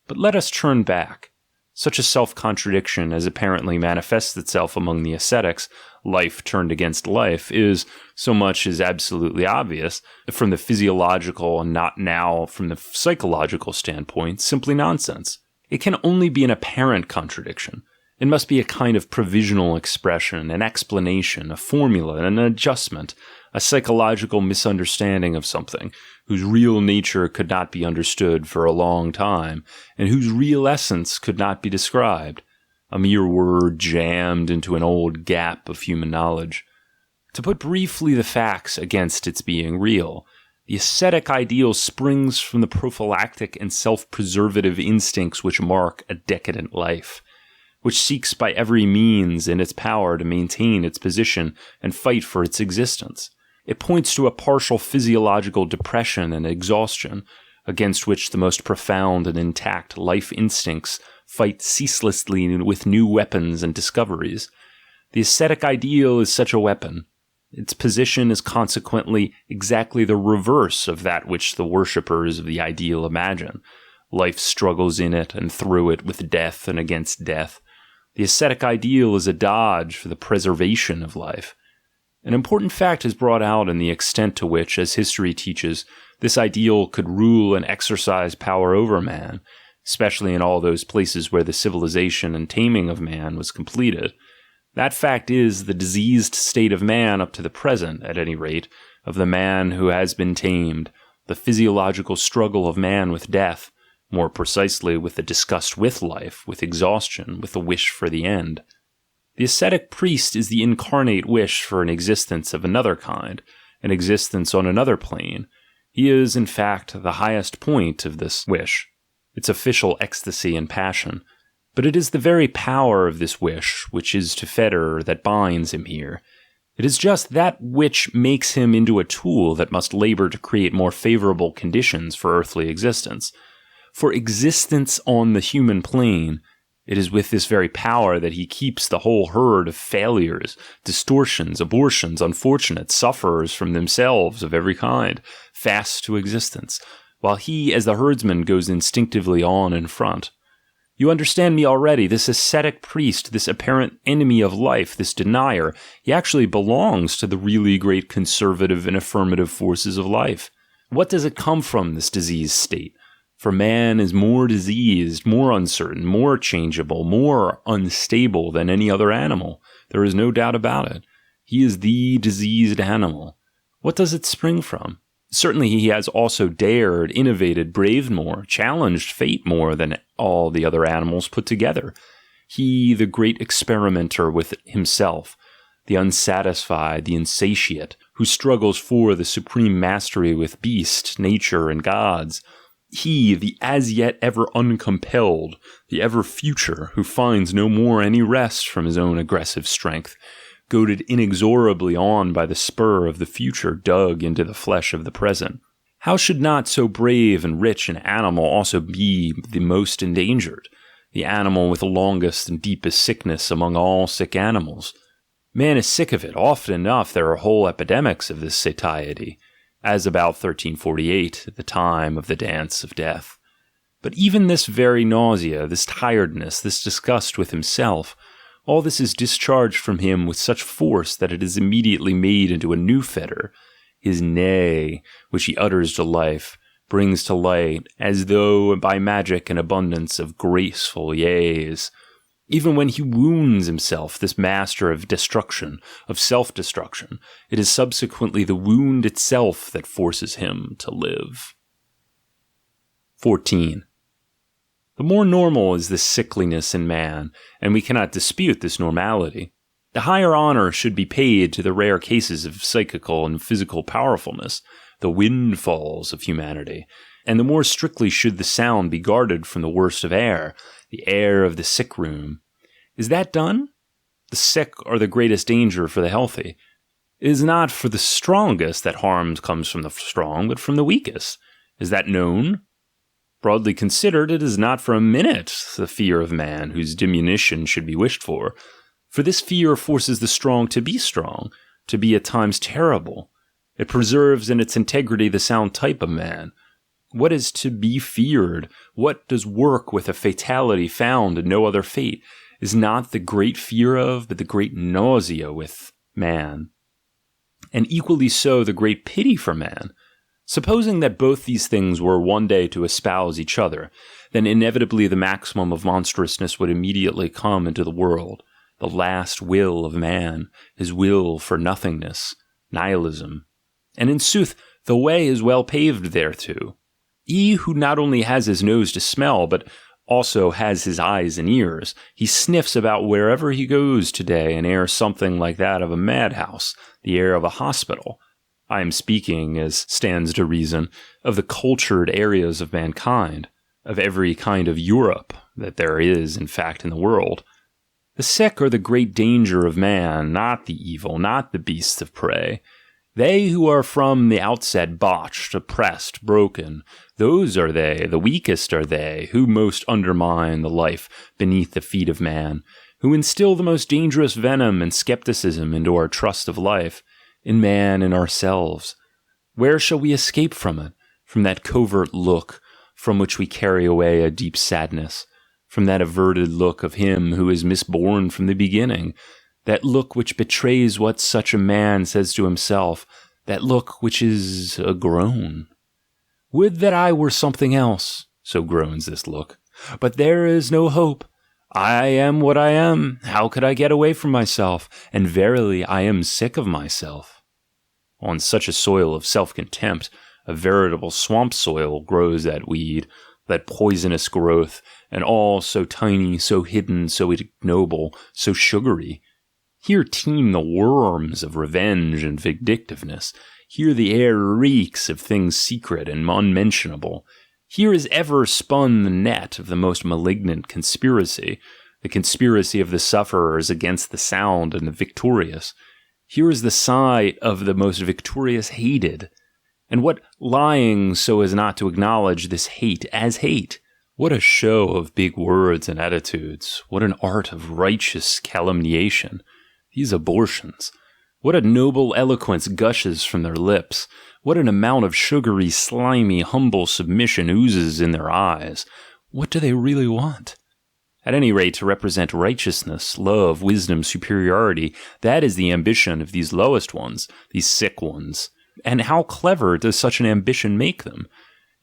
But let us turn back. Such a self-contradiction as apparently manifests itself among the ascetics, life turned against life, is, so much as absolutely obvious, from the physiological and not now from the psychological standpoint, simply nonsense. It can only be an apparent contradiction. It must be a kind of provisional expression, an explanation, a formula, an adjustment, a psychological misunderstanding of something, whose real nature could not be understood for a long time, and whose real essence could not be described, a mere word jammed into an old gap of human knowledge. To put briefly the facts against its being real, the ascetic ideal springs from the prophylactic and self-preservative instincts which mark a decadent life, which seeks by every means in its power to maintain its position and fight for its existence. It points to a partial physiological depression and exhaustion, against which the most profound and intact life instincts fight ceaselessly with new weapons and discoveries. The ascetic ideal is such a weapon. Its position is consequently exactly the reverse of that which the worshippers of the ideal imagine. Life struggles in it and through it with death and against death. The ascetic ideal is a dodge for the preservation of life. An important fact is brought out in the extent to which, as history teaches, this ideal could rule and exercise power over man, especially in all those places where the civilization and taming of man was completed. That fact is the diseased state of man up to the present, at any rate, of the man who has been tamed, the physiological struggle of man with death, more precisely with the disgust with life, with exhaustion, with the wish for the end. The ascetic priest is the incarnate wish for an existence of another kind, an existence on another plane. He is, in fact, the highest point of this wish, its official ecstasy and passion. But it is the very power of this wish which is to fetter that binds him here. It is just that which makes him into a tool that must labor to create more favorable conditions for earthly existence. For existence on the human plane, it is with this very power that he keeps the whole herd of failures, distortions, abortions, unfortunate sufferers from themselves of every kind, fast to existence, while he, as the herdsman, goes instinctively on in front. You understand me already. This ascetic priest, this apparent enemy of life, this denier, he actually belongs to the really great conservative and affirmative forces of life. What does it come from, this diseased state? For man is more diseased, more uncertain, more changeable, more unstable than any other animal. There is no doubt about it. He is the diseased animal. What does it spring from? Certainly he has also dared, innovated, braved more, challenged fate more than all the other animals put together. He, the great experimenter with himself, the unsatisfied, the insatiate, who struggles for the supreme mastery with beast, nature, and gods. He, the as yet ever uncompelled, the ever future, who finds no more any rest from his own aggressive strength, goaded inexorably on by the spur of the future dug into the flesh of the present. How should not so brave and rich an animal also be the most endangered, the animal with the longest and deepest sickness among all sick animals? Man is sick of it. Often enough there are whole epidemics of this satiety, as about 1348, at the time of the Dance of Death. But even this very nausea, this tiredness, this disgust with himself, all this is discharged from him with such force that it is immediately made into a new fetter. His neigh, which he utters to life, brings to light, as though by magic an abundance of graceful yeas. Even when he wounds himself, this master of destruction, of self-destruction, it is subsequently the wound itself that forces him to live. 14. The more normal is this sickliness in man, and we cannot dispute this normality. The higher honor should be paid to the rare cases of psychical and physical powerfulness, the windfalls of humanity, and the more strictly should the sound be guarded from the worst of air, the air of the sick room. Is that done? The sick are the greatest danger for the healthy. It is not for the strongest that harm comes from the strong, but from the weakest. Is that known? Broadly considered, it is not for a minute the fear of man whose diminution should be wished for this fear forces the strong, to be at times terrible. It preserves in its integrity the sound type of man. What is to be feared? What does work with a fatality found in no other fate? Is not the great fear of, but the great nausea with man. And equally so the great pity for man. Supposing that both these things were one day to espouse each other, then inevitably the maximum of monstrousness would immediately come into the world. The last will of man, his will for nothingness, nihilism. And in sooth, the way is well paved thereto. He who not only has his nose to smell, but also has his eyes and ears, he sniffs about wherever he goes today an air something like that of a madhouse, the air of a hospital. I am speaking, as stands to reason, of the cultured areas of mankind, of every kind of Europe that there is, in fact, in the world. The sick are the great danger of man, not the evil, not the beasts of prey. They who are from the outset botched, oppressed, broken, those are they, the weakest are they, who most undermine the life beneath the feet of man, who instill the most dangerous venom and skepticism into our trust of life, in man and ourselves. Where shall we escape from it? From that covert look, from which we carry away a deep sadness, from that averted look of him who is misborn from the beginning, that look which betrays what such a man says to himself, that look which is a groan. Would that I were something else, so groans this look, but there is no hope. I am what I am. How could I get away from myself? And verily, I am sick of myself. On such a soil of self-contempt, a veritable swamp soil, grows that weed, that poisonous growth, and all so tiny, so hidden, so ignoble, so sugary. Here teem the worms of revenge and vindictiveness. Here the air reeks of things secret and unmentionable. Here is ever spun the net of the most malignant conspiracy, the conspiracy of the sufferers against the sound and the victorious. Here is the sigh of the most victorious hated. And what lying so as not to acknowledge this hate as hate? What a show of big words and attitudes. What an art of righteous calumniation. These abortions. What a noble eloquence gushes from their lips. What an amount of sugary, slimy, humble submission oozes in their eyes. What do they really want? At any rate, to represent righteousness, love, wisdom, superiority, that is the ambition of these lowest ones, these sick ones. And how clever does such an ambition make them?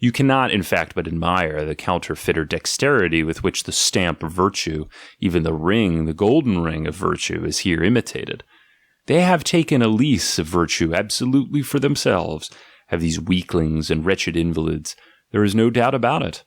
You cannot, in fact, but admire the counterfeiter dexterity with which the stamp of virtue, even the ring, the golden ring of virtue, is here imitated. They have taken a lease of virtue absolutely for themselves, have these weaklings and wretched invalids. There is no doubt about it.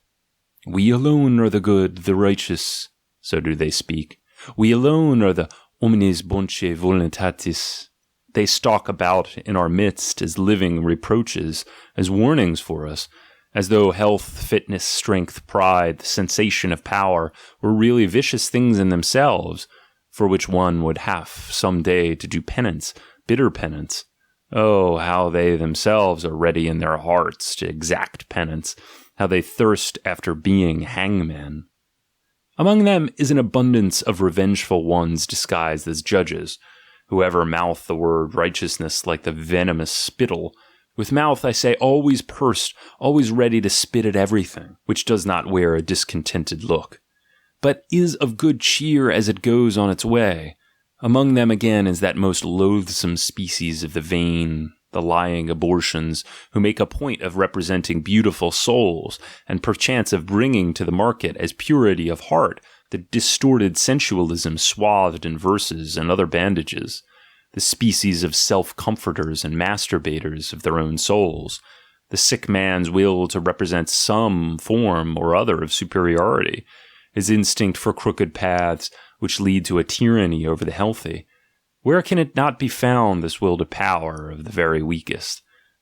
We alone are the good, the righteous, so do they speak. We alone are the omnes bonce voluntatis. They stalk about in our midst as living reproaches, as warnings for us, as though health, fitness, strength, pride, the sensation of power were really vicious things in themselves, for which one would have some day to do penance, bitter penance. Oh, how they themselves are ready in their hearts to exact penance, how they thirst after being hangmen. Among them is an abundance of revengeful ones disguised as judges, who ever mouth the word righteousness like the venomous spittle. With mouth, I say, always pursed, always ready to spit at everything, which does not wear a discontented look, but is of good cheer as it goes on its way. Among them again is that most loathsome species of the vain, the lying abortions, who make a point of representing beautiful souls, and perchance of bringing to the market as purity of heart the distorted sensualism swathed in verses and other bandages, the species of self-comforters and masturbators of their own souls, the sick man's will to represent some form or other of superiority, his instinct for crooked paths which lead to a tyranny over the healthy. Where can it not be found, this will to power of the very weakest?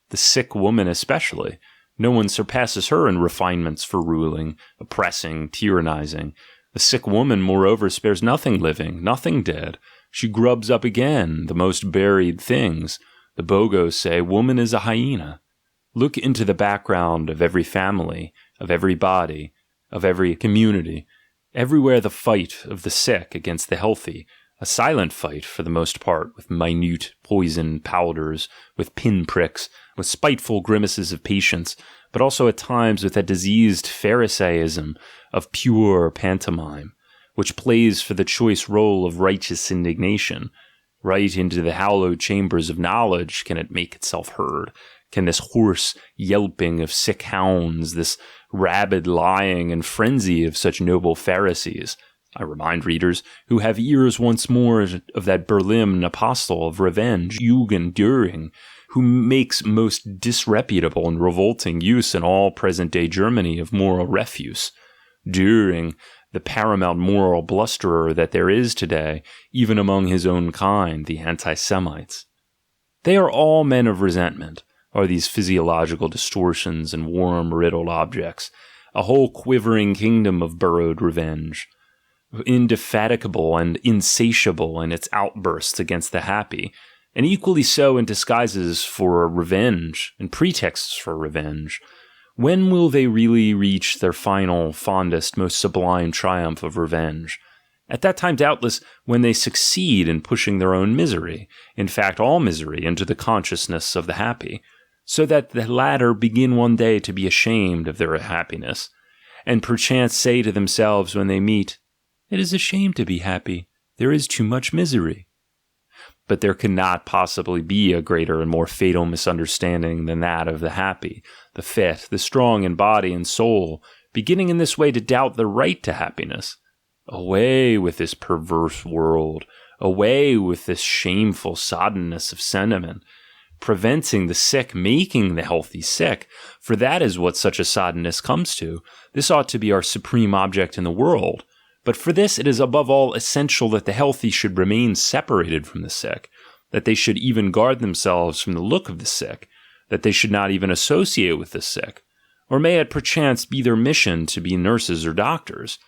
The sick woman especially. No one surpasses her in refinements for ruling, oppressing, tyrannizing. The sick woman, moreover, spares nothing living, nothing dead. She grubs up again the most buried things. The Bogos say, woman is a hyena. Look into the background of every family, of every body, of every community. Everywhere the fight of the sick against the healthy, a silent fight for the most part, with minute poison powders, with pinpricks, with spiteful grimaces of patience, but also at times with that diseased Pharisaism of pure pantomime, which plays for the choice role of righteous indignation. Right into the hallowed chambers of knowledge can it make itself heard. Can this hoarse yelping of sick hounds, this rabid lying and frenzy of such noble Pharisees, I remind readers, who have ears once more of that Berlin apostle of revenge, Jugend Düring, who makes most disreputable and revolting use in all present-day Germany of moral refuse. Düring, the paramount moral blusterer that there is today, even among his own kind, the anti-Semites. They are all men of resentment, are these physiological distortions and worm-riddled objects, a whole quivering kingdom of burrowed revenge, indefatigable and insatiable in its outbursts against the happy, and equally so in disguises for revenge and pretexts for revenge. When will they really reach their final, fondest, most sublime triumph of revenge? At that time, doubtless, when they succeed in pushing their own misery, in fact all misery, into the consciousness of the happy, so that the latter begin one day to be ashamed of their happiness, and perchance say to themselves when they meet, "It is a shame to be happy. There is too much misery." But there cannot possibly be a greater and more fatal misunderstanding than that of the happy, the fit, the strong in body and soul, beginning in this way to doubt their right to happiness. Away with this perverse world, away with this shameful soddenness of sentiment, preventing the sick making the healthy sick, for that is what such a soddenness comes to. This ought to be our supreme object in the world. But for this it is above all essential that the healthy should remain separated from the sick, that they should even guard themselves from the look of the sick, that they should not even associate with the sick, or may it perchance be their mission to be nurses or doctors.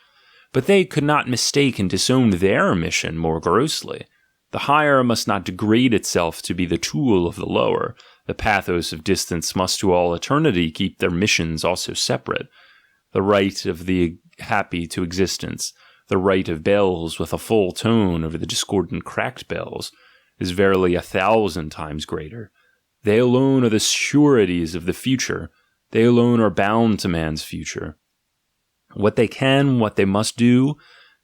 But they could not mistake and disown their mission more grossly. The higher must not degrade itself to be the tool of the lower. The pathos of distance must to all eternity keep their missions also separate. The right of the happy to existence, the right of bells with a full tone over the discordant cracked bells, is verily 1,000 times greater. They alone are the sureties of the future. They alone are bound to man's future. What they can, what they must do,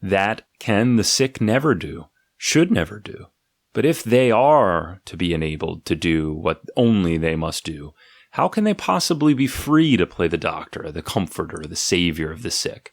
that can the sick never do, should never do. But if they are to be enabled to do what only they must do, how can they possibly be free to play the doctor, the comforter, the savior of the sick?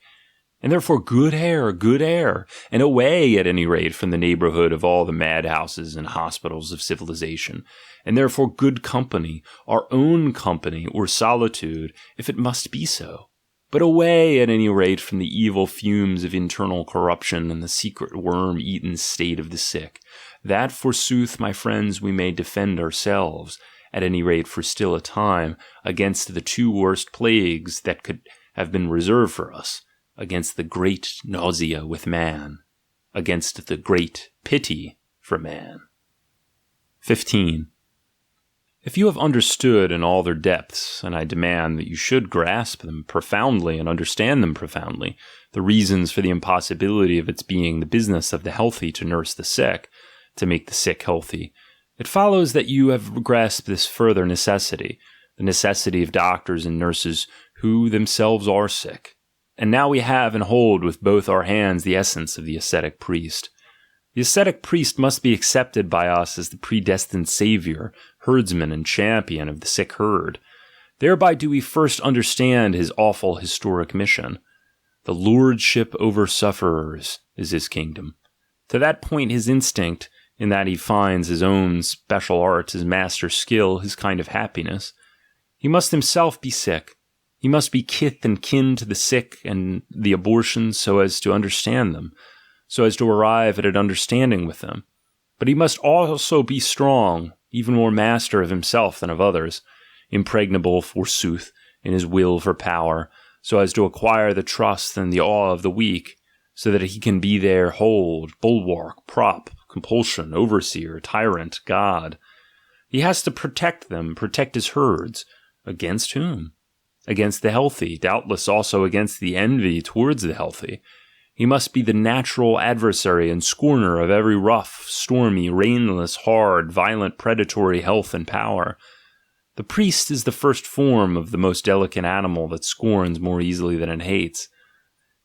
And therefore good air, and away at any rate from the neighborhood of all the madhouses and hospitals of civilization, and therefore good company, our own company, or solitude, if it must be so. But away at any rate from the evil fumes of internal corruption and the secret worm-eaten state of the sick, that forsooth, my friends, we may defend ourselves, at any rate for still a time, against the two worst plagues that could have been reserved for us, against the great nausea with man, against the great pity for man. 15. If you have understood in all their depths, and I demand that you should grasp them profoundly and understand them profoundly, the reasons for the impossibility of its being the business of the healthy to nurse the sick, to make the sick healthy, it follows that you have grasped this further necessity, the necessity of doctors and nurses who themselves are sick. And now we have and hold with both our hands the essence of the ascetic priest. The ascetic priest must be accepted by us as the predestined savior, herdsman, and champion of the sick herd. Thereby do we first understand his awful historic mission. The lordship over sufferers is his kingdom. To that point his instinct, in that he finds his own special art, his master skill, his kind of happiness. He must himself be sick. He must be kith and kin to the sick and the abortions so as to understand them, so as to arrive at an understanding with them. But he must also be strong, even more master of himself than of others, impregnable, forsooth, in his will for power, so as to acquire the trust and the awe of the weak, so that he can be their hold, bulwark, prop, compulsion, overseer, tyrant, god. He has to protect them, protect his herds. Against whom? Against the healthy, doubtless also against the envy towards the healthy. He must be the natural adversary and scorner of every rough, stormy, rainless, hard, violent, predatory health and power. The priest is the first form of the most delicate animal that scorns more easily than it hates.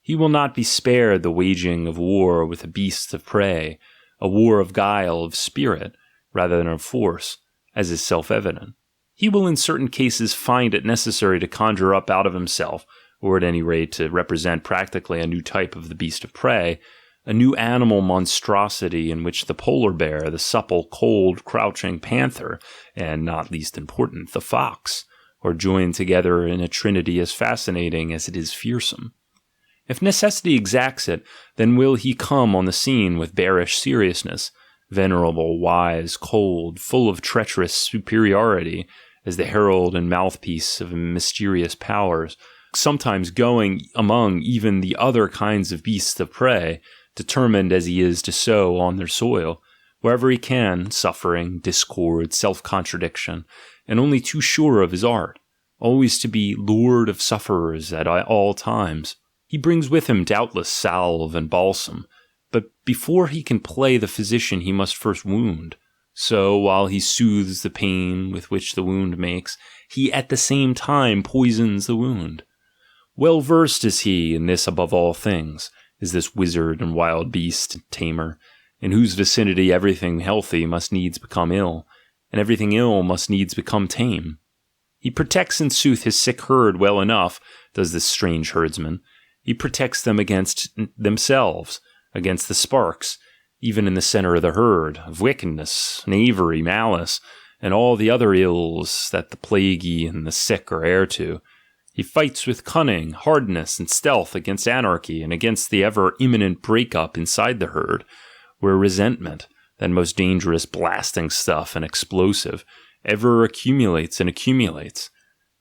He will not be spared the waging of war with the beasts of prey, a war of guile, of spirit, rather than of force, as is self-evident. He will in certain cases find it necessary to conjure up out of himself, or at any rate to represent practically a new type of the beast of prey, a new animal monstrosity in which the polar bear, the supple, cold, crouching panther, and, not least important, the fox, are joined together in a trinity as fascinating as it is fearsome. If necessity exacts it, then will he come on the scene with bearish seriousness, venerable, wise, cold, full of treacherous superiority, as the herald and mouthpiece of mysterious powers, sometimes going among even the other kinds of beasts of prey, determined as he is to sow on their soil, wherever he can, suffering, discord, self-contradiction, and only too sure of his art, always to be lord of sufferers at all times. He brings with him doubtless salve and balsam, but before he can play the physician he must first wound. So, while he soothes the pain with which the wound makes, he at the same time poisons the wound. Well versed is he in this above all things, is this wizard and wild beast and tamer, in whose vicinity everything healthy must needs become ill, and everything ill must needs become tame. He protects in sooth his sick herd well enough, does this strange herdsman. He protects them against themselves, against the sparks, even in the center of the herd, of wickedness, knavery, malice, and all the other ills that the plaguey and the sick are heir to. He fights with cunning, hardness, and stealth against anarchy and against the ever-imminent break-up inside the herd, where resentment, that most dangerous blasting stuff and explosive, ever accumulates and accumulates.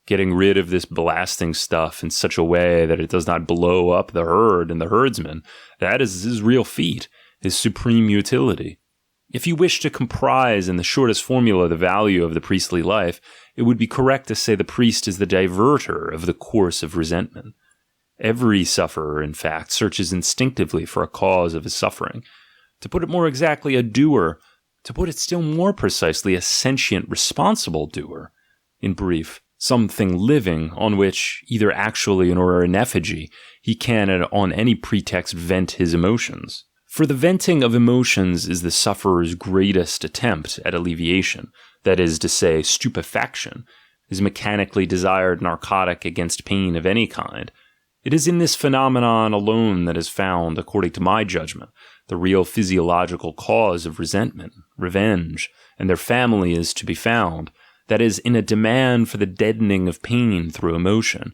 Getting rid of this blasting stuff in such a way that it does not blow up the herd and the herdsman, that is his real feat, his supreme utility. If you wish to comprise in the shortest formula the value of the priestly life, it would be correct to say the priest is the diverter of the course of resentment. Every sufferer, in fact, searches instinctively for a cause of his suffering. To put it more exactly, a doer. To put it still more precisely, a sentient, responsible doer. In brief, something living on which, either actually or in effigy, he can on any pretext vent his emotions. For the venting of emotions is the sufferer's greatest attempt at alleviation, that is to say, stupefaction, his mechanically desired narcotic against pain of any kind. It is in this phenomenon alone that is found, according to my judgment, the real physiological cause of resentment, revenge, and their family is to be found, that is, in a demand for the deadening of pain through emotion.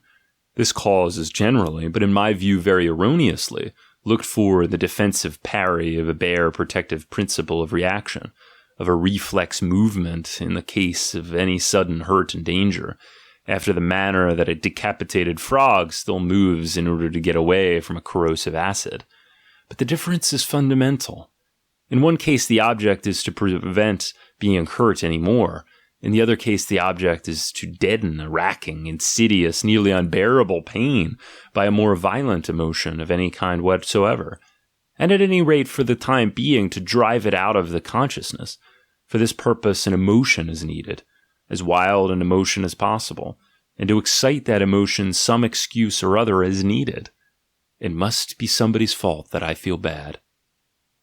This cause is generally, but in my view very erroneously, looked for in the defensive parry of a bare protective principle of reaction, of a reflex movement in the case of any sudden hurt and danger, after the manner that a decapitated frog still moves in order to get away from a corrosive acid. But the difference is fundamental. In one case the object is to prevent being hurt any more, In the other case, the object is to deaden a racking, insidious, nearly unbearable pain by a more violent emotion of any kind whatsoever, and at any rate for the time being to drive it out of the consciousness. For this purpose an emotion is needed, as wild an emotion as possible, and to excite that emotion some excuse or other is needed. It must be somebody's fault that I feel bad.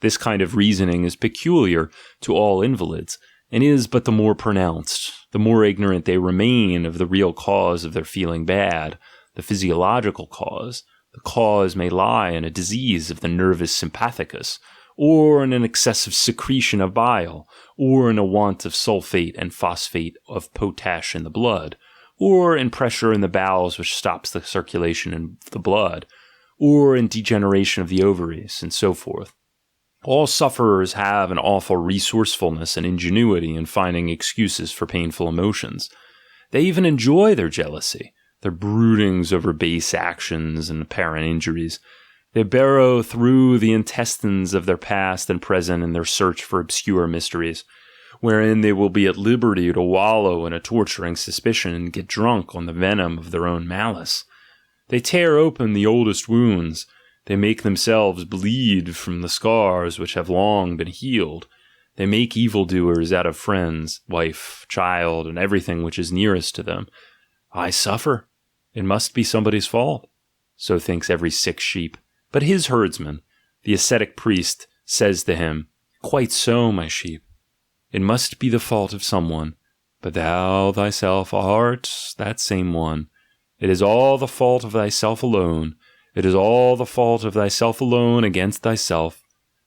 This kind of reasoning is peculiar to all invalids, and is but the more pronounced, the more ignorant they remain of the real cause of their feeling bad, the physiological cause. The cause may lie in a disease of the nervus sympathicus, or in an excessive secretion of bile, or in a want of sulfate and phosphate of potash in the blood, or in pressure in the bowels which stops the circulation in the blood, or in degeneration of the ovaries, and so forth. All sufferers have an awful resourcefulness and ingenuity in finding excuses for painful emotions. They even enjoy their jealousy, their broodings over base actions and apparent injuries. They burrow through the intestines of their past and present in their search for obscure mysteries, wherein they will be at liberty to wallow in a torturing suspicion and get drunk on the venom of their own malice. They tear open the oldest wounds. They make themselves bleed from the scars which have long been healed. They make evildoers out of friends, wife, child, and everything which is nearest to them. I suffer. It must be somebody's fault. So thinks every sick sheep. But his herdsman, the ascetic priest, says to him, Quite so, my sheep. It must be the fault of someone, but thou thyself art that same one. It is all the fault of thyself alone. It is all the fault of thyself alone against thyself.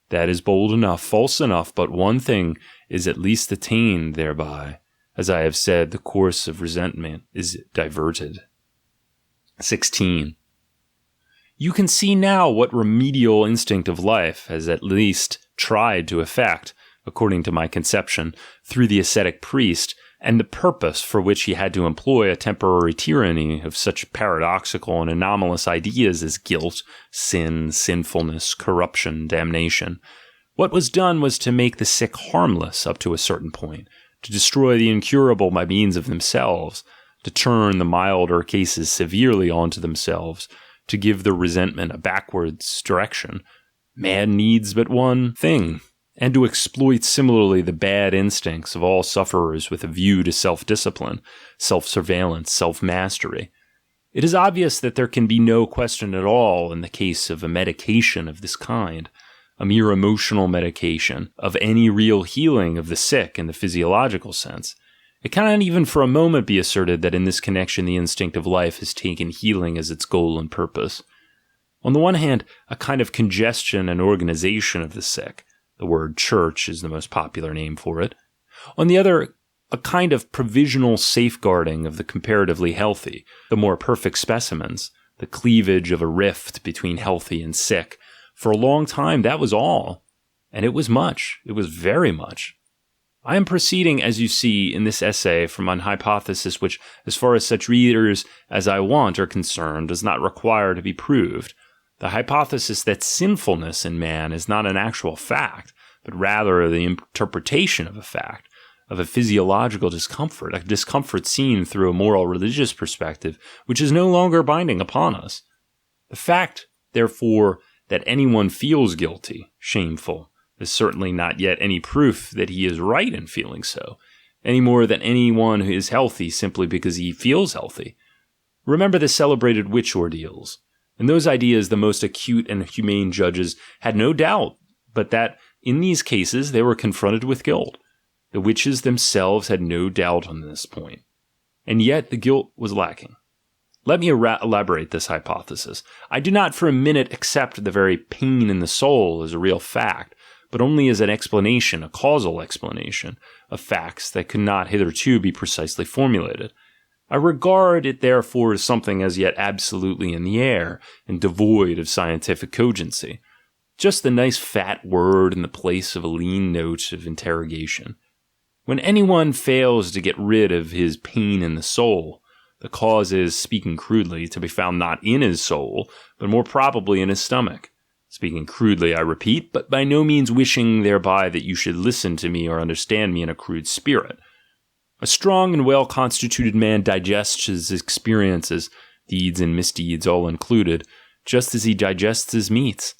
That is bold enough, false enough, but one thing is at least attained thereby. As I have said, the course of resentment is diverted. 16. You can see now what remedial instinct of life has at least tried to effect, according to my conception, through the ascetic priest, and the purpose for which he had to employ a temporary tyranny of such paradoxical and anomalous ideas as guilt, sin, sinfulness, corruption, damnation. What was done was to make the sick harmless up to a certain point, to destroy the incurable by means of themselves, to turn the milder cases severely onto themselves, to give their resentment a backwards direction. Man needs but one thing, and to exploit similarly the bad instincts of all sufferers with a view to self-discipline, self-surveillance, self-mastery. It is obvious that there can be no question at all in the case of a medication of this kind, a mere emotional medication, of any real healing of the sick in the physiological sense. It cannot even for a moment be asserted that in this connection the instinct of life has taken healing as its goal and purpose. On the one hand, a kind of congestion and organization of the sick. The word church is the most popular name for it. On the other, a kind of provisional safeguarding of the comparatively healthy, the more perfect specimens, the cleavage of a rift between healthy and sick. For a long time, that was all. And it was much. It was very much. I am proceeding, as you see, in this essay from an hypothesis which, as far as such readers as I want are concerned, does not require to be proved. The hypothesis that sinfulness in man is not an actual fact, but rather the interpretation of a fact, of a physiological discomfort, a discomfort seen through a moral religious perspective, which is no longer binding upon us. The fact, therefore, that anyone feels guilty, shameful, is certainly not yet any proof that he is right in feeling so, any more than anyone who is healthy simply because he feels healthy. Remember the celebrated witch ordeals. In those ideas, the most acute and humane judges had no doubt but that in these cases they were confronted with guilt. The witches themselves had no doubt on this point. And yet the guilt was lacking. Let me elaborate this hypothesis. I do not for a minute accept the very pain in the soul as a real fact, but only as an explanation, a causal explanation, of facts that could not hitherto be precisely formulated. I regard it therefore as something as yet absolutely in the air and devoid of scientific cogency. Just the nice fat word in the place of a lean note of interrogation. When anyone fails to get rid of his pain in the soul, the cause is, speaking crudely, to be found not in his soul, but more probably in his stomach. Speaking crudely, I repeat, but by no means wishing thereby that you should listen to me or understand me in a crude spirit. A strong and well-constituted man digests his experiences, deeds and misdeeds all included, just as he digests his meats,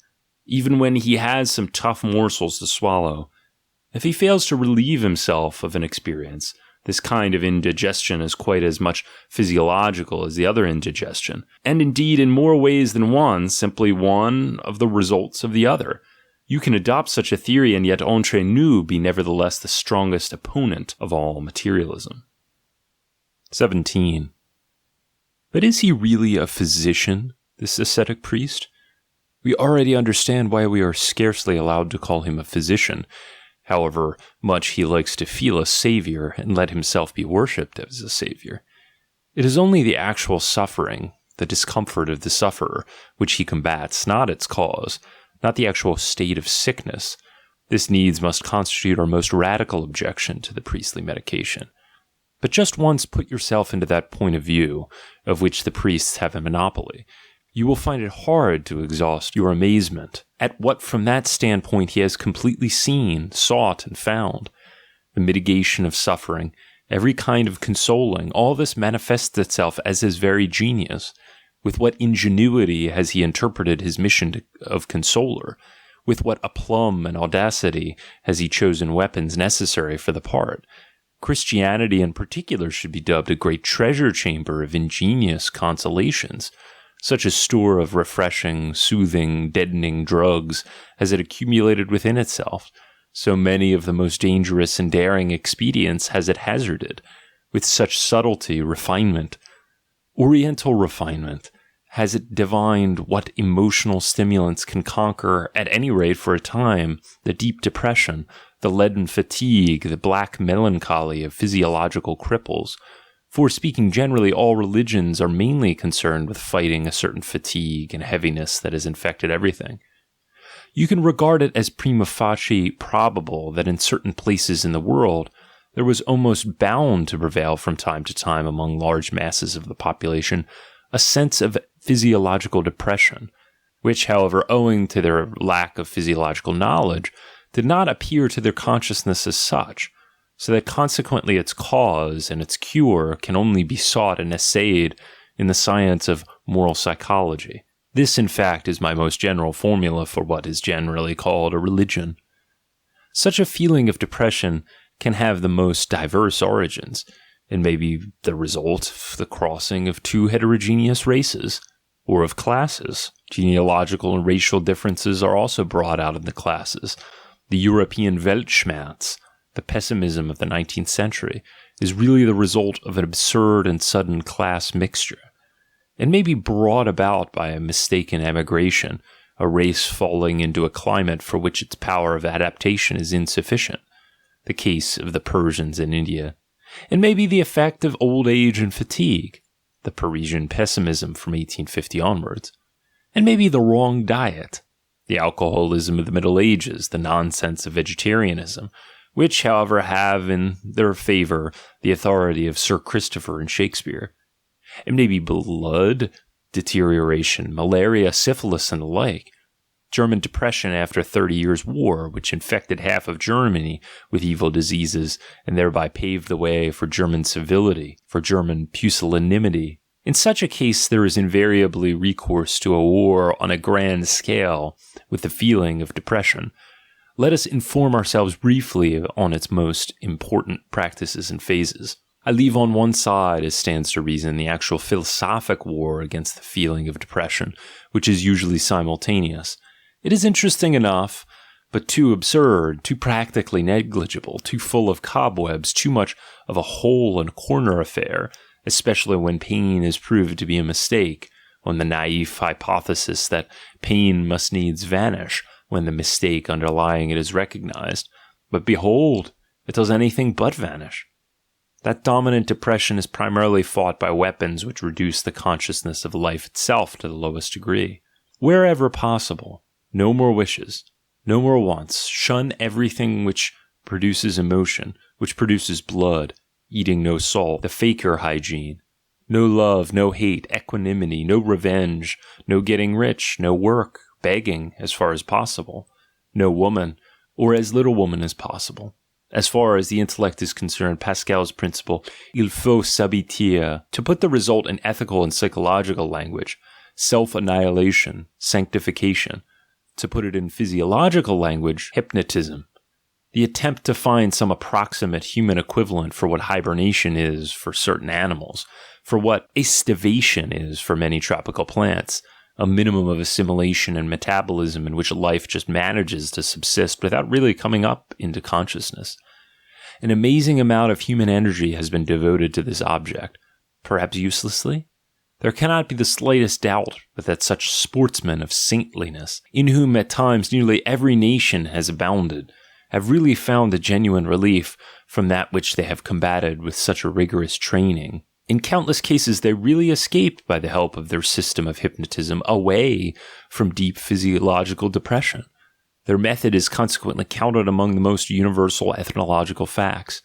even when he has some tough morsels to swallow. If he fails to relieve himself of an experience, this kind of indigestion is quite as much physiological as the other indigestion, and indeed in more ways than one, simply one of the results of the other. You can adopt such a theory and yet entre nous be nevertheless the strongest opponent of all materialism. 17. But is he really a physician, this ascetic priest? We already understand why we are scarcely allowed to call him a physician, however much he likes to feel a savior and let himself be worshipped as a savior. It is only the actual suffering, the discomfort of the sufferer, which he combats, not its cause, not the actual state of sickness. This needs must constitute our most radical objection to the priestly medication. But just once put yourself into that point of view, of which the priests have a monopoly, you will find it hard to exhaust your amazement at what from that standpoint he has completely seen, sought, and found. The mitigation of suffering, every kind of consoling, all this manifests itself as his very genius. With what ingenuity has he interpreted his mission of consoler? With what aplomb and audacity has he chosen weapons necessary for the part? Christianity in particular should be dubbed a great treasure chamber of ingenious consolations. Such a store of refreshing, soothing, deadening drugs has it accumulated within itself. So many of the most dangerous and daring expedients has it hazarded. With such subtlety, refinement, Oriental refinement, has it divined what emotional stimulants can conquer, at any rate for a time, the deep depression, the leaden fatigue, the black melancholy of physiological cripples. For speaking generally, all religions are mainly concerned with fighting a certain fatigue and heaviness that has infected everything. You can regard it as prima facie probable that in certain places in the world, there was almost bound to prevail from time to time among large masses of the population a sense of physiological depression, which, however, owing to their lack of physiological knowledge, did not appear to their consciousness as such, so that consequently its cause and its cure can only be sought and essayed in the science of moral psychology. This, in fact, is my most general formula for what is generally called a religion. Such a feeling of depression can have the most diverse origins. It may be the result of the crossing of two heterogeneous races, or of classes. Genealogical and racial differences are also brought out in the classes. The European Weltschmerz, the pessimism of the 19th century, is really the result of an absurd and sudden class mixture. It may be brought about by a mistaken emigration, a race falling into a climate for which its power of adaptation is insufficient. The case of the Persians in India. It may be the effect of old age and fatigue, the Parisian pessimism from 1850 onwards. It may be the wrong diet, the alcoholism of the Middle Ages, the nonsense of vegetarianism, which, however, have in their favor the authority of Sir Christopher and Shakespeare. It may be blood deterioration, malaria, syphilis, and the like. German depression after 30 years' war, which infected half of Germany with evil diseases and thereby paved the way for German civility, for German pusillanimity. In such a case, there is invariably recourse to a war on a grand scale with the feeling of depression. Let us inform ourselves briefly on its most important practices and phases. I leave on one side, as stands to reason, the actual philosophic war against the feeling of depression, which is usually simultaneous. It is interesting enough, but too absurd, too practically negligible, too full of cobwebs, too much of a hole and corner affair, especially when pain is proved to be a mistake, on the naive hypothesis that pain must needs vanish when the mistake underlying it is recognized. But behold, it does anything but vanish. That dominant depression is primarily fought by weapons which reduce the consciousness of life itself to the lowest degree. Wherever possible, no more wishes, no more wants. Shun everything which produces emotion, which produces blood, eating no salt, the faker hygiene. No love, no hate, equanimity, no revenge, no getting rich, no work, begging as far as possible, no woman, or as little woman as possible. As far as the intellect is concerned, Pascal's principle, il faut s'habituer, to put the result in ethical and psychological language, self-annihilation, sanctification. To put it in physiological language, hypnotism. The attempt to find some approximate human equivalent for what hibernation is for certain animals, for what estivation is for many tropical plants, a minimum of assimilation and metabolism in which life just manages to subsist without really coming up into consciousness. An amazing amount of human energy has been devoted to this object, perhaps uselessly. There cannot be the slightest doubt but that such sportsmen of saintliness, in whom at times nearly every nation has abounded, have really found a genuine relief from that which they have combated with such a rigorous training. In countless cases, they really escape by the help of their system of hypnotism away from deep physiological depression. Their method is consequently counted among the most universal ethnological facts.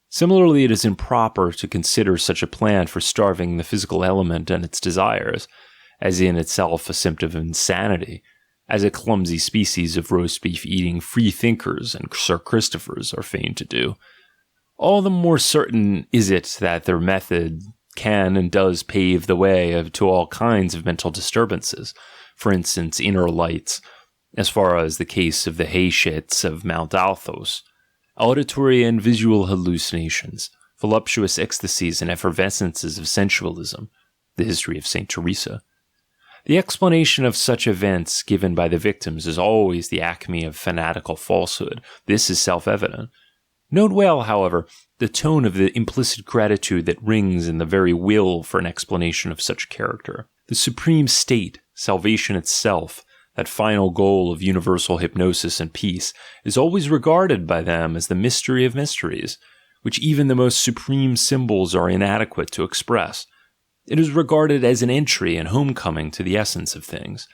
Similarly, it is improper to consider such a plan for starving the physical element and its desires, as in itself a symptom of insanity, as a clumsy species of roast beef eating free-thinkers and Sir Christophers are fain to do. All the more certain is it that their method can and does pave the way to all kinds of mental disturbances, for instance, inner lights, as far as the case of the Hayshits of Mount Athos, auditory and visual hallucinations, voluptuous ecstasies and effervescences of sensualism, the history of St. Teresa. The explanation of such events given by the victims is always the acme of fanatical falsehood. This is self-evident. Note well, however, the tone of the implicit gratitude that rings in the very will for an explanation of such character. The supreme state, salvation itself, that final goal of universal hypnosis and peace, is always regarded by them as the mystery of mysteries, which even the most supreme symbols are inadequate to express. It is regarded as an entry and homecoming to the essence of things,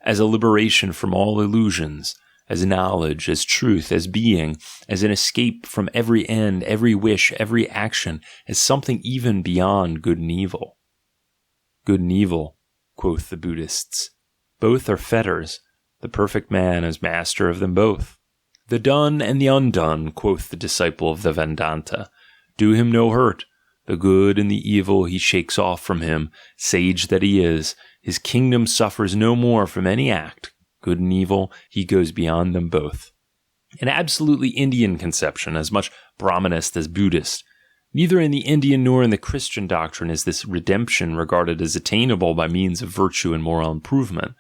as a liberation from all illusions, as knowledge, as truth, as being, as an escape from every end, every wish, every action, as something even beyond good and evil. Good and evil, quoth the Buddhists. Both are fetters. The perfect man is master of them both. The done and the undone, quoth the disciple of the Vedanta, do him no hurt. The good and the evil he shakes off from him, sage that he is. His kingdom suffers no more from any act. Good and evil, he goes beyond them both. An absolutely Indian conception, as much Brahmanist as Buddhist. Neither in the Indian nor in the Christian doctrine is this redemption regarded as attainable by means of virtue and moral improvement.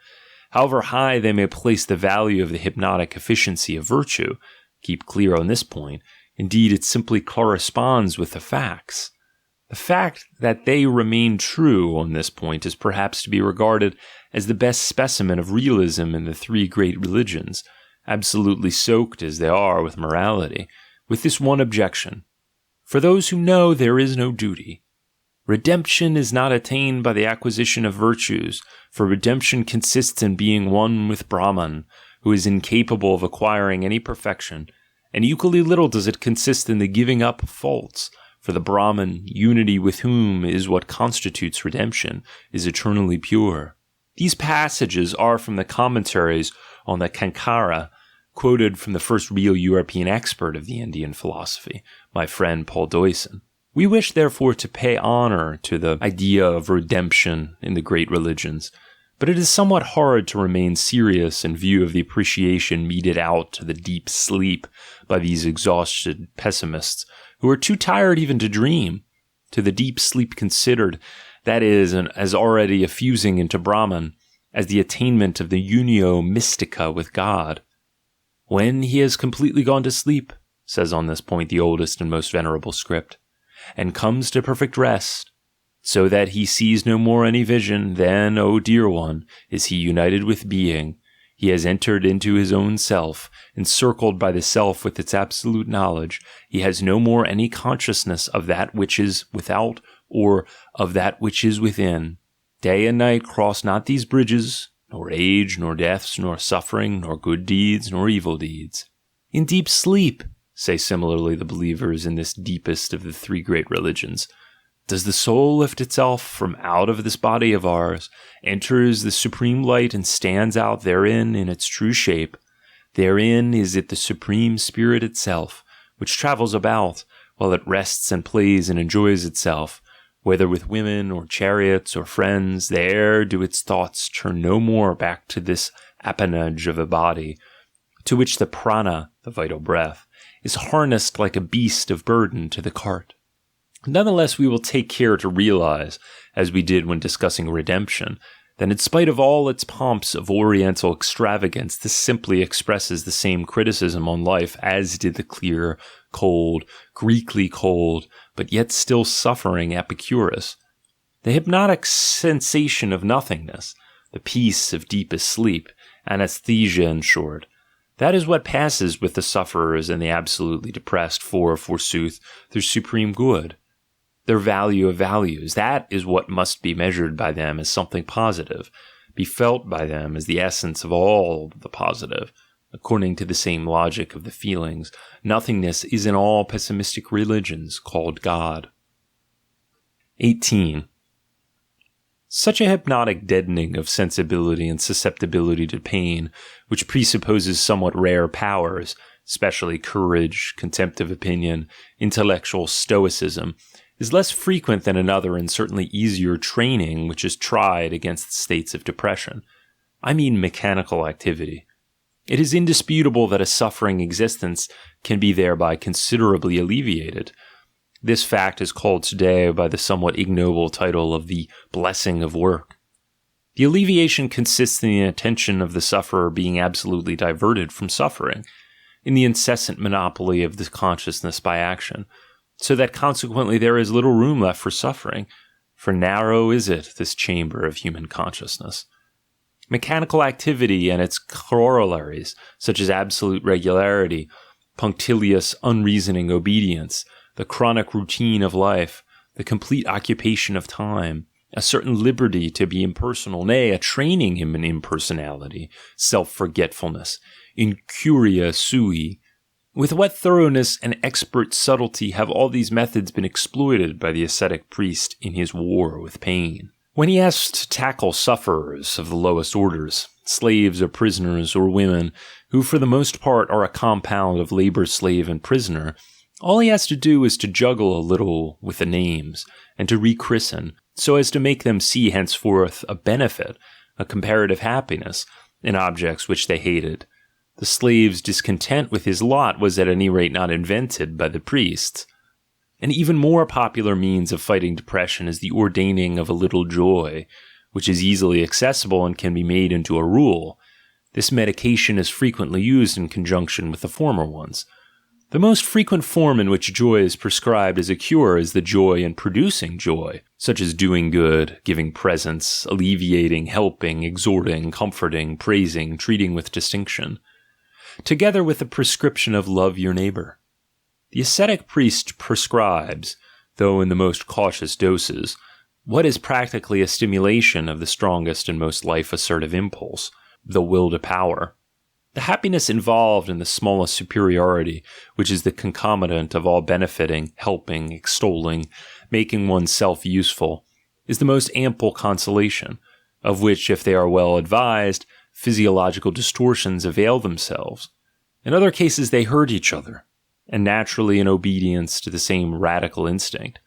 However high they may place the value of the hypnotic efficiency of virtue, keep clear on this point. Indeed, it simply corresponds with the facts. The fact that they remain true on this point is perhaps to be regarded as the best specimen of realism in the three great religions, absolutely soaked as they are with morality, with this one objection. For those who know there is no duty. Redemption is not attained by the acquisition of virtues, for redemption consists in being one with Brahman, who is incapable of acquiring any perfection, and equally little does it consist in the giving up of faults, for the Brahman, unity with whom is what constitutes redemption, is eternally pure. These passages are from the commentaries on the Kankara, quoted from the first real European expert of the Indian philosophy, my friend Paul Deussen. We wish, therefore, to pay honor to the idea of redemption in the great religions, but it is somewhat hard to remain serious in view of the appreciation meted out to the deep sleep by these exhausted pessimists, who are too tired even to dream, to the deep sleep considered, that is, as already effusing into Brahman, as the attainment of the unio mystica with God. When he has completely gone to sleep, says on this point the oldest and most venerable script, and comes to perfect rest, so that he sees no more any vision, then, O dear one, is he united with being. He has entered into his own self, encircled by the self with its absolute knowledge. He has no more any consciousness of that which is without or of that which is within. Day and night cross not these bridges, nor age, nor deaths, nor suffering, nor good deeds, nor evil deeds. In deep sleep, say similarly the believers in this deepest of the three great religions, does the soul lift itself from out of this body of ours, enters the supreme light and stands out therein in its true shape. Therein is it the supreme spirit itself, which travels about while it rests and plays and enjoys itself, whether with women or chariots or friends, there do its thoughts turn no more back to this appanage of a body, to which the prana, the vital breath, is harnessed like a beast of burden to the cart. Nonetheless, we will take care to realize, as we did when discussing redemption, that in spite of all its pomps of oriental extravagance, this simply expresses the same criticism on life as did the clear, cold, Greekly cold, but yet still suffering Epicurus. The hypnotic sensation of nothingness, the peace of deepest sleep, anesthesia in short, that is what passes with the sufferers and the absolutely depressed for, forsooth, their supreme good. Their value of values, that is what must be measured by them as something positive, be felt by them as the essence of all the positive. According to the same logic of the feelings, nothingness is in all pessimistic religions called God. 18. Such a hypnotic deadening of sensibility and susceptibility to pain, which presupposes somewhat rare powers, especially courage, contempt of opinion, intellectual stoicism, is less frequent than another and certainly easier training which is tried against states of depression. I mean mechanical activity. It is indisputable that a suffering existence can be thereby considerably alleviated. This fact is called today by the somewhat ignoble title of the blessing of work. The alleviation consists in the attention of the sufferer being absolutely diverted from suffering, in the incessant monopoly of the consciousness by action, so that consequently there is little room left for suffering, for narrow is it, this chamber of human consciousness. Mechanical activity and its corollaries, such as absolute regularity, punctilious, unreasoning obedience, the chronic routine of life, the complete occupation of time, a certain liberty to be impersonal, nay, a training in impersonality, self-forgetfulness, incuria sui. With what thoroughness and expert subtlety have all these methods been exploited by the ascetic priest in his war with pain? When he has to tackle sufferers of the lowest orders, slaves or prisoners or women, who for the most part are a compound of labor slave and prisoner, all he has to do is to juggle a little with the names, and to rechristen, so as to make them see henceforth a benefit, a comparative happiness, in objects which they hated. The slave's discontent with his lot was at any rate not invented by the priests. An even more popular means of fighting depression is the ordaining of a little joy, which is easily accessible and can be made into a rule. This medication is frequently used in conjunction with the former ones. The most frequent form in which joy is prescribed as a cure is the joy in producing joy, such as doing good, giving presents, alleviating, helping, exhorting, comforting, praising, treating with distinction, together with the prescription of love your neighbor. The ascetic priest prescribes, though in the most cautious doses, what is practically a stimulation of the strongest and most life-assertive impulse, the will to power. The happiness involved in the smallest superiority, which is the concomitant of all benefiting, helping, extolling, making oneself useful, is the most ample consolation, of which, if they are well advised, physiological distortions avail themselves. In other cases they hurt each other, and naturally in obedience to the same radical instinct.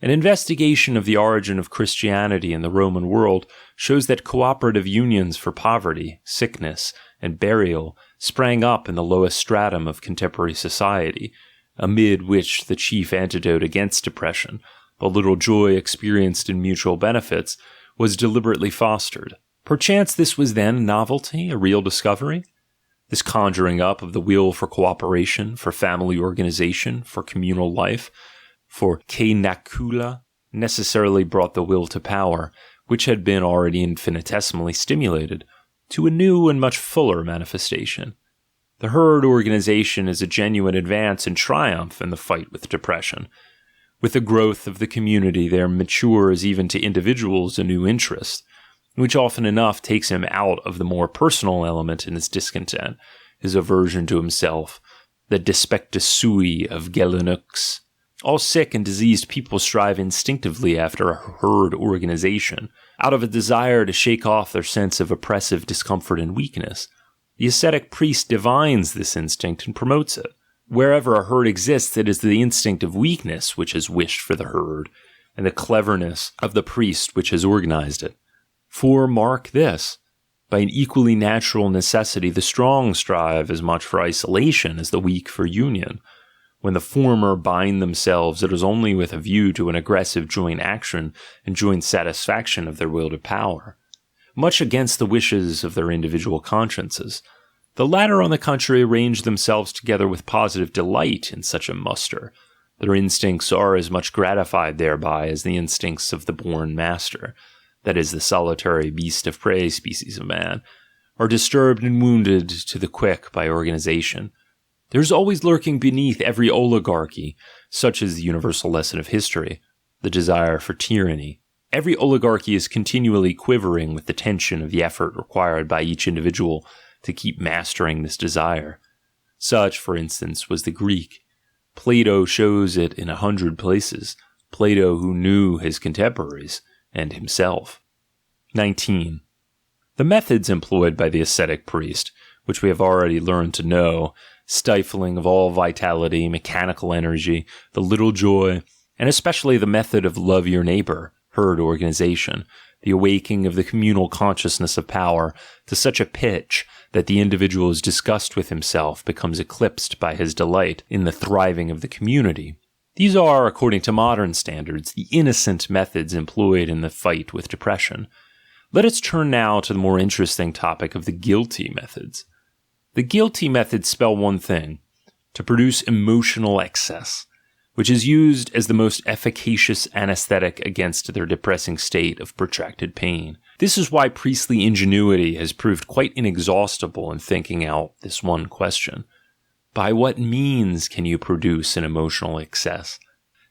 An investigation of the origin of Christianity in the Roman world shows that cooperative unions for poverty, sickness, and burial sprang up in the lowest stratum of contemporary society, amid which the chief antidote against depression, the little joy experienced in mutual benefits, was deliberately fostered. Perchance this was then a novelty, a real discovery? This conjuring up of the will for cooperation, for family organization, for communal life, for kainakula, necessarily brought the will to power, which had been already infinitesimally stimulated, to a new and much fuller manifestation. The herd organization is a genuine advance and triumph in the fight with depression. With the growth of the community, there matures even to individuals a new interest, which often enough takes him out of the more personal element in his discontent, his aversion to himself, the despectus sui of Gelenux. All sick and diseased people strive instinctively after a herd organization, out of a desire to shake off their sense of oppressive discomfort and weakness. The ascetic priest divines this instinct and promotes it. Wherever a herd exists, it is the instinct of weakness which has wished for the herd, and the cleverness of the priest which has organized it. For, mark this, by an equally natural necessity, the strong strive as much for isolation as the weak for union. When the former bind themselves, it is only with a view to an aggressive joint action and joint satisfaction of their will to power, much against the wishes of their individual consciences. The latter, on the contrary, arrange themselves together with positive delight in such a muster. Their instincts are as much gratified thereby as the instincts of the born master, that is, the solitary beast of prey species of man, are disturbed and wounded to the quick by organization. There is always lurking beneath every oligarchy, such is the universal lesson of history, the desire for tyranny. Every oligarchy is continually quivering with the tension of the effort required by each individual to keep mastering this desire. Such, for instance, was the Greek. Plato shows it in 100 places. Plato, who knew his contemporaries and himself. 19. The methods employed by the ascetic priest, which we have already learned to know, stifling of all vitality, mechanical energy, the little joy, and especially the method of love your neighbor, herd organization, the awakening of the communal consciousness of power to such a pitch that the individual's disgust with himself becomes eclipsed by his delight in the thriving of the community. These are, according to modern standards, the innocent methods employed in the fight with depression. Let us turn now to the more interesting topic of the guilty methods. The guilty methods spell one thing: to produce emotional excess, which is used as the most efficacious anesthetic against their depressing state of protracted pain. This is why priestly ingenuity has proved quite inexhaustible in thinking out this one question. By what means can you produce an emotional excess?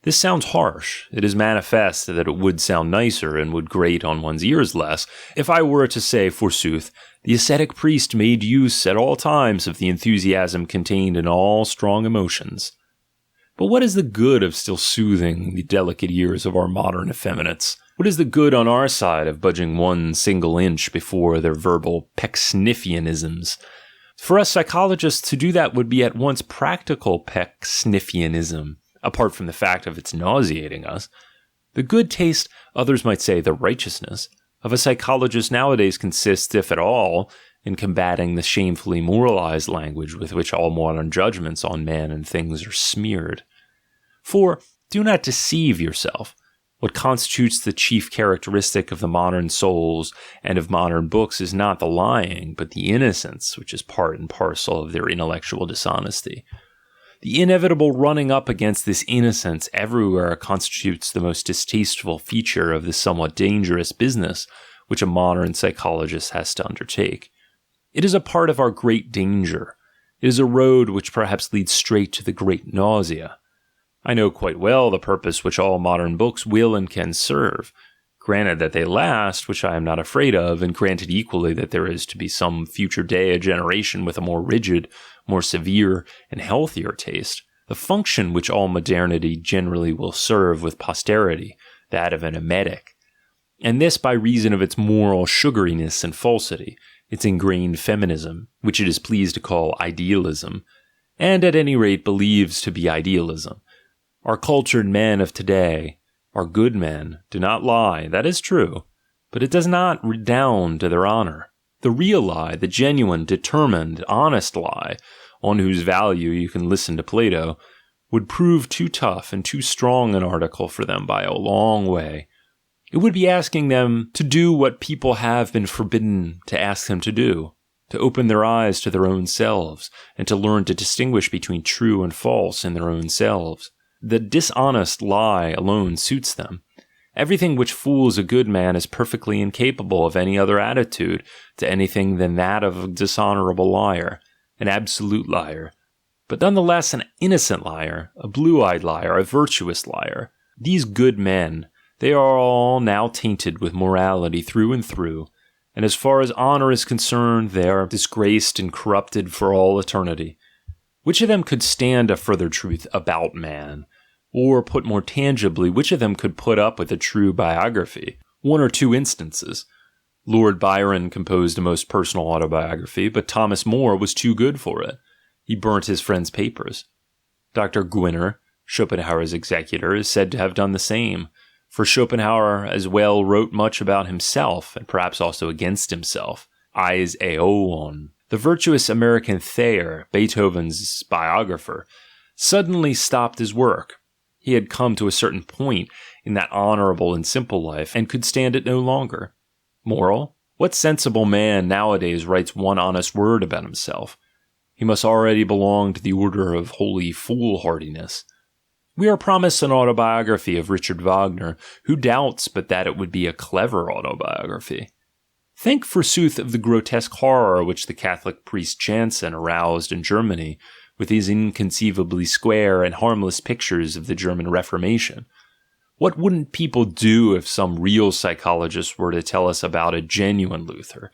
This sounds harsh. It is manifest that it would sound nicer and would grate on one's ears less if I were to say, forsooth, the ascetic priest made use at all times of the enthusiasm contained in all strong emotions. But what is the good of still soothing the delicate ears of our modern effeminates? What is the good on our side of budging one single inch before their verbal Pecksniffianisms? For us psychologists, to do that would be at once practical Pecksniffianism, apart from the fact of its nauseating us. The good taste, others might say the righteousness, of a psychologist nowadays consists, if at all, in combating the shamefully moralized language with which all modern judgments on man and things are smeared. For, do not deceive yourself. What constitutes the chief characteristic of the modern souls and of modern books is not the lying, but the innocence, which is part and parcel of their intellectual dishonesty. The inevitable running up against this innocence everywhere constitutes the most distasteful feature of the somewhat dangerous business which a modern psychologist has to undertake. It is a part of our great danger. It is a road which perhaps leads straight to the great nausea. I know quite well the purpose which all modern books will and can serve, granted that they last, which I am not afraid of, and granted equally that there is to be some future day a generation with a more rigid, more severe, and healthier taste, the function which all modernity generally will serve with posterity, that of an emetic, and this by reason of its moral sugariness and falsity, its ingrained feminism, which it is pleased to call idealism, and at any rate believes to be idealism. Our cultured men of today, our good men, do not lie, that is true, but it does not redound to their honor. The real lie, the genuine, determined, honest lie, on whose value you can listen to Plato, would prove too tough and too strong an article for them by a long way. It would be asking them to do what people have been forbidden to ask them to do, to open their eyes to their own selves, and to learn to distinguish between true and false in their own selves. The dishonest lie alone suits them. Everything which fools a good man is perfectly incapable of any other attitude to anything than that of a dishonorable liar, an absolute liar, but nonetheless an innocent liar, a blue-eyed liar, a virtuous liar. These good men, they are all now tainted with morality through and through, and as far as honor is concerned, they are disgraced and corrupted for all eternity. Which of them could stand a further truth about man? Or, put more tangibly, which of them could put up with a true biography? One or two instances. Lord Byron composed a most personal autobiography, but Thomas More was too good for it. He burnt his friend's papers. Dr. Gwinner, Schopenhauer's executor, is said to have done the same, for Schopenhauer as well wrote much about himself, and perhaps also against himself. Eis Eoon. The virtuous American Thayer, Beethoven's biographer, suddenly stopped his work. He had come to a certain point in that honorable and simple life, and could stand it no longer. Moral? What sensible man nowadays writes one honest word about himself? He must already belong to the order of holy foolhardiness. We are promised an autobiography of Richard Wagner. Who doubts but that it would be a clever autobiography? Think, forsooth, of the grotesque horror which the Catholic priest Jansen aroused in Germany with his inconceivably square and harmless pictures of the German Reformation. What wouldn't people do if some real psychologist were to tell us about a genuine Luther?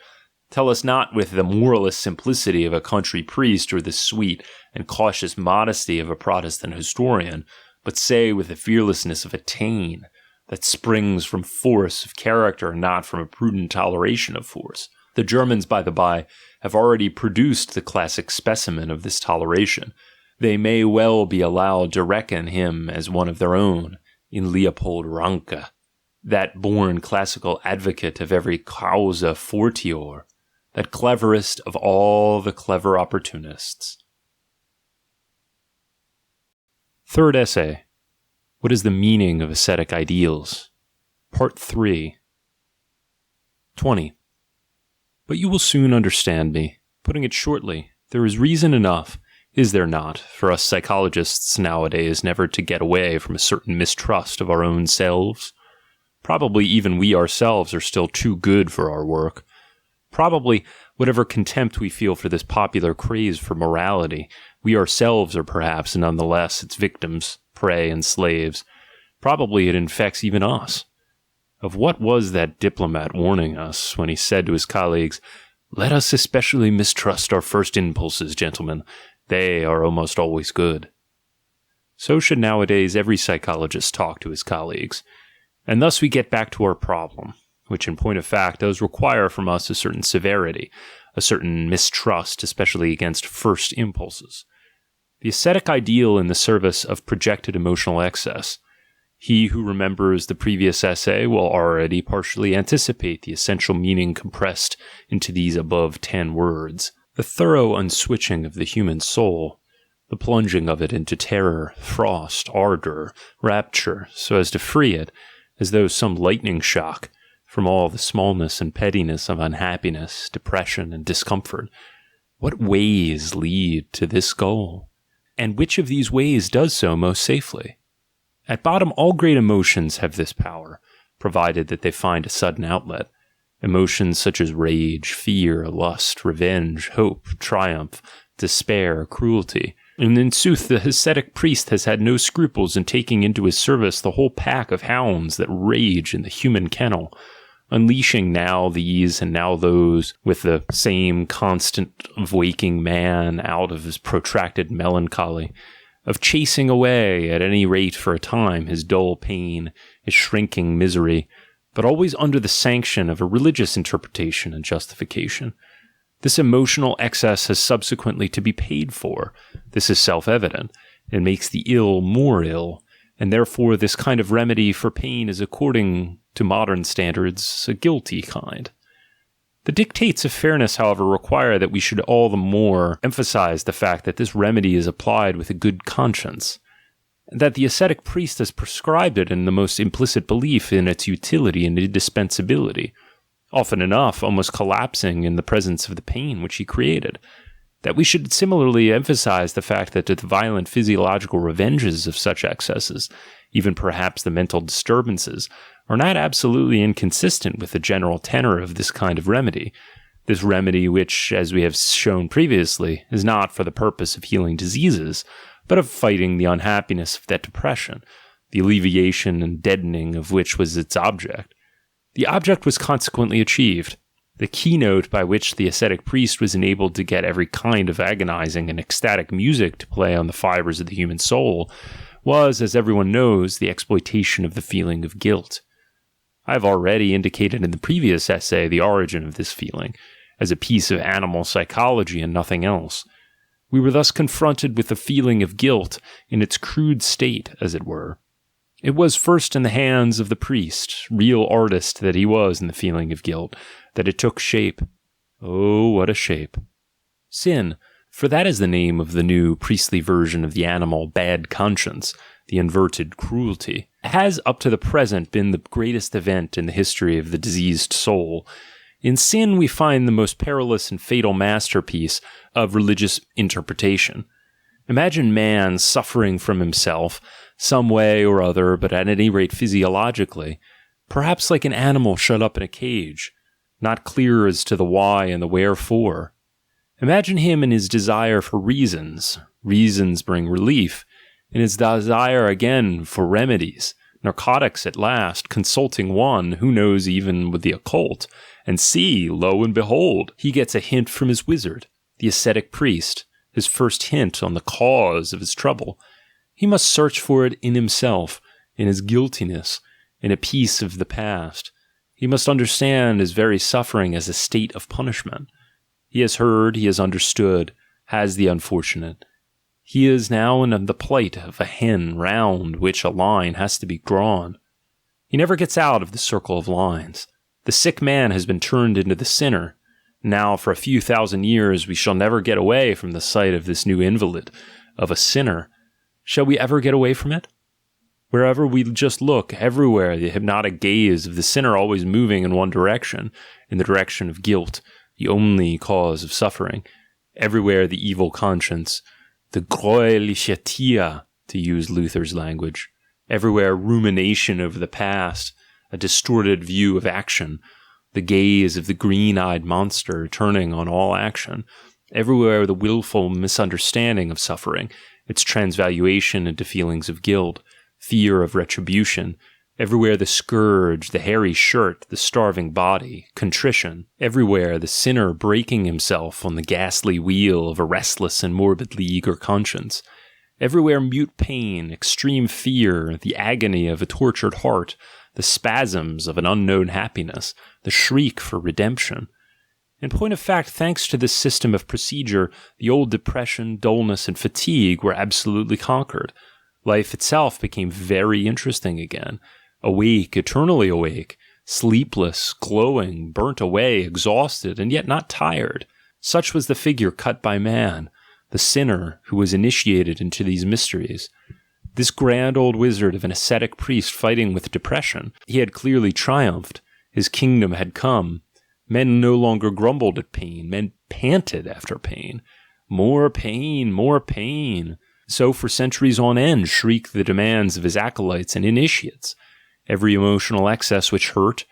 Tell us not with the moralist simplicity of a country priest or the sweet and cautious modesty of a Protestant historian, but say with the fearlessness of a Taine, that springs from force of character, not from a prudent toleration of force. The Germans, by the by, have already produced the classic specimen of this toleration. They may well be allowed to reckon him as one of their own, in Leopold Ranke, that born classical advocate of every causa fortior, that cleverest of all the clever opportunists. Third essay. What is the meaning of ascetic ideals? Part 3. 20. But you will soon understand me. Putting it shortly, there is reason enough, is there not, for us psychologists nowadays never to get away from a certain mistrust of our own selves? Probably even we ourselves are still too good for our work. Probably, whatever contempt we feel for this popular craze for morality, we ourselves are perhaps nonetheless its victims, prey, and slaves. Probably it infects even us. Of what was that diplomat warning us when he said to his colleagues, "Let us especially mistrust our first impulses, gentlemen. They are almost always good." So should nowadays every psychologist talk to his colleagues. And thus we get back to our problem, which in point of fact does require from us a certain severity, a certain mistrust, especially against first impulses. The ascetic ideal in the service of projected emotional excess. He who remembers the previous essay will already partially anticipate the essential meaning compressed into these above 10 words. The thorough unswitching of the human soul, the plunging of it into terror, frost, ardor, rapture, so as to free it, as though some lightning shock, from all the smallness and pettiness of unhappiness, depression, and discomfort. What ways lead to this goal? And which of these ways does so most safely? At bottom, all great emotions have this power, provided that they find a sudden outlet. Emotions such as rage, fear, lust, revenge, hope, triumph, despair, cruelty. And in sooth, the ascetic priest has had no scruples in taking into his service the whole pack of hounds that rage in the human kennel, unleashing now these and now those with the same constant of waking man out of his protracted melancholy, of chasing away at any rate for a time his dull pain, his shrinking misery, but always under the sanction of a religious interpretation and justification. This emotional excess has subsequently to be paid for. This is self-evident. It makes the ill more ill, and therefore this kind of remedy for pain is, according to modern standards, a guilty kind. The dictates of fairness, however, require that we should all the more emphasize the fact that this remedy is applied with a good conscience, that the ascetic priest has prescribed it in the most implicit belief in its utility and indispensability, often enough almost collapsing in the presence of the pain which he created. That we should similarly emphasize the fact that the violent physiological revenges of such excesses, even perhaps the mental disturbances, are not absolutely inconsistent with the general tenor of this kind of remedy. This remedy which, as we have shown previously, is not for the purpose of healing diseases, but of fighting the unhappiness of that depression, the alleviation and deadening of which was its object. The object was consequently achieved. The keynote by which the ascetic priest was enabled to get every kind of agonizing and ecstatic music to play on the fibers of the human soul was, as everyone knows, the exploitation of the feeling of guilt. I have already indicated in the previous essay the origin of this feeling, as a piece of animal psychology and nothing else. We were thus confronted with the feeling of guilt in its crude state, as it were. It was first in the hands of the priest, real artist that he was in the feeling of guilt, that it took shape. Oh, what a shape. Sin, for that is the name of the new priestly version of the animal bad conscience, the inverted cruelty, has up to the present been the greatest event in the history of the diseased soul. In sin we find the most perilous and fatal masterpiece of religious interpretation. Imagine man suffering from himself, some way or other, but at any rate physiologically, perhaps like an animal shut up in a cage, not clear as to the why and the wherefore. Imagine him in his desire for reasons. Reasons bring relief. In his desire again for remedies, narcotics at last, consulting one who knows even with the occult, and see, lo and behold, he gets a hint from his wizard, the ascetic priest, his first hint on the cause of his trouble. He must search for it in himself, in his guiltiness, in a piece of the past. He must understand his very suffering as a state of punishment. He has heard, he has understood, has the unfortunate. He is now in the plight of a hen round which a line has to be drawn. He never gets out of the circle of lines. The sick man has been turned into the sinner. Now, for a few thousand years, we shall never get away from the sight of this new invalid, of a sinner. Shall we ever get away from it? Wherever we just look, everywhere, the hypnotic gaze of the sinner always moving in one direction, in the direction of guilt, the only cause of suffering. Everywhere the evil conscience, the greulichetia, to use Luther's language. Everywhere rumination over the past, a distorted view of action, the gaze of the green-eyed monster turning on all action. Everywhere the willful misunderstanding of suffering, its transvaluation into feelings of guilt, fear of retribution. Everywhere the scourge, the hairy shirt, the starving body, contrition. Everywhere the sinner breaking himself on the ghastly wheel of a restless and morbidly eager conscience. Everywhere mute pain, extreme fear, the agony of a tortured heart, the spasms of an unknown happiness, the shriek for redemption. In point of fact, thanks to this system of procedure, the old depression, dullness, and fatigue were absolutely conquered. Life itself became very interesting again. Awake, eternally awake, sleepless, glowing, burnt away, exhausted, and yet not tired. Such was the figure cut by man, the sinner who was initiated into these mysteries. This grand old wizard of an ascetic priest fighting with depression, he had clearly triumphed. His kingdom had come. Men no longer grumbled at pain. Men panted after pain. More pain, more pain. So for centuries on end shrieked the demands of his acolytes and initiates. Every emotional excess which hurt,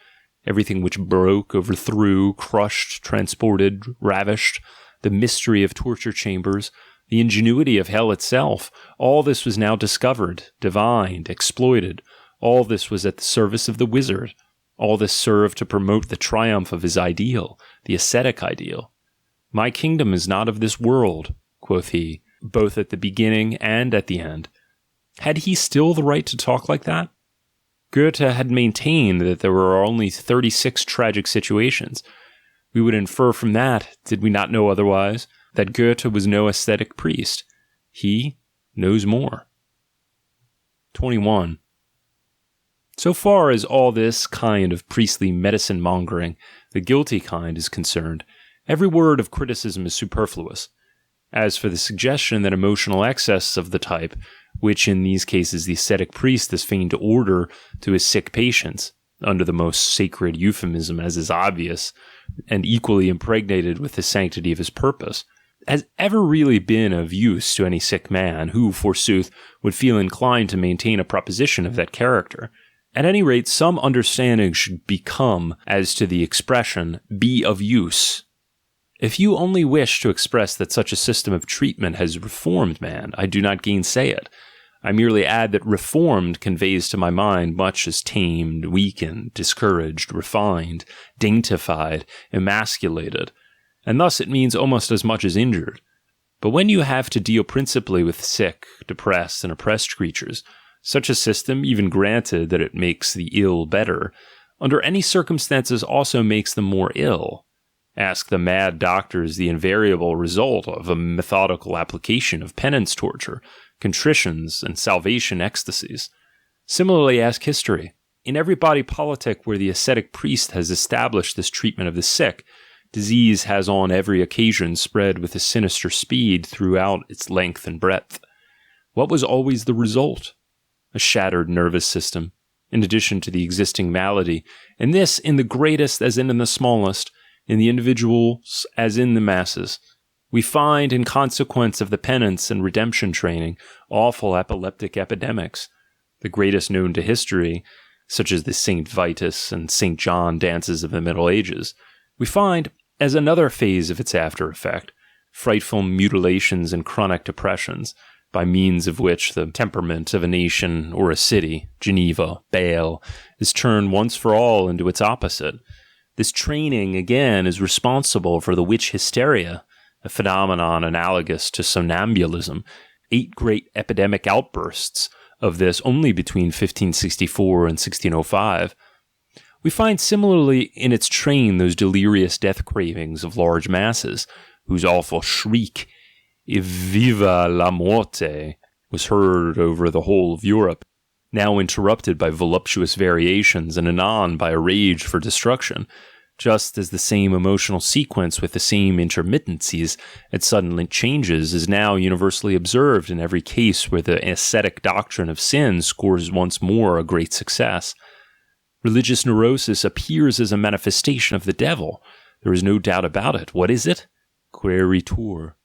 everything which broke, overthrew, crushed, transported, ravished, the mystery of torture chambers, the ingenuity of hell itself, all this was now discovered, divined, exploited. All this was at the service of the wizard. All this served to promote the triumph of his ideal, the ascetic ideal. "My kingdom is not of this world," quoth he, both at the beginning and at the end. Had he still the right to talk like that? Goethe had maintained that there were only 36 tragic situations. We would infer from that, did we not know otherwise, that Goethe was no ascetic priest. He knows more. 21. So far as all this kind of priestly medicine-mongering, the guilty kind, is concerned, every word of criticism is superfluous. As for the suggestion that emotional excess of the type, which in these cases the ascetic priest is fain to order to his sick patients, under the most sacred euphemism as is obvious, and equally impregnated with the sanctity of his purpose, has ever really been of use to any sick man who, forsooth, would feel inclined to maintain a proposition of that character. At any rate, some understanding should become, as to the expression, be of use. If you only wish to express that such a system of treatment has reformed man, I do not gainsay it. I merely add that reformed conveys to my mind much as tamed, weakened, discouraged, refined, daintified, emasculated, and thus it means almost as much as injured. But when you have to deal principally with sick, depressed, and oppressed creatures, such a system, even granted that it makes the ill better, under any circumstances also makes them more ill. Ask the mad doctors the invariable result of a methodical application of penance torture, contritions, and salvation ecstasies. Similarly, ask history. In every body politic where the ascetic priest has established this treatment of the sick, disease has on every occasion spread with a sinister speed throughout its length and breadth. What was always the result? A shattered nervous system, in addition to the existing malady, and this in the greatest as in the smallest, in the individuals as in the masses. We find, in consequence of the penance and redemption training, awful epileptic epidemics, the greatest known to history, such as the St. Vitus and St. John dances of the Middle Ages. We find, as another phase of its after effect, frightful mutilations and chronic depressions, by means of which the temperament of a nation or a city, Geneva, Bale, is turned once for all into its opposite. This training, again, is responsible for the witch hysteria, a phenomenon analogous to somnambulism, 8 great epidemic outbursts of this only between 1564 and 1605. We find similarly in its train those delirious death cravings of large masses, whose awful shriek, "Viva la morte," was heard over the whole of Europe, now interrupted by voluptuous variations and anon by a rage for destruction, just as the same emotional sequence with the same intermittencies and sudden changes is now universally observed in every case where the ascetic doctrine of sin scores once more a great success. Religious neurosis appears as a manifestation of the devil. There is no doubt about it. What is it? Queritur.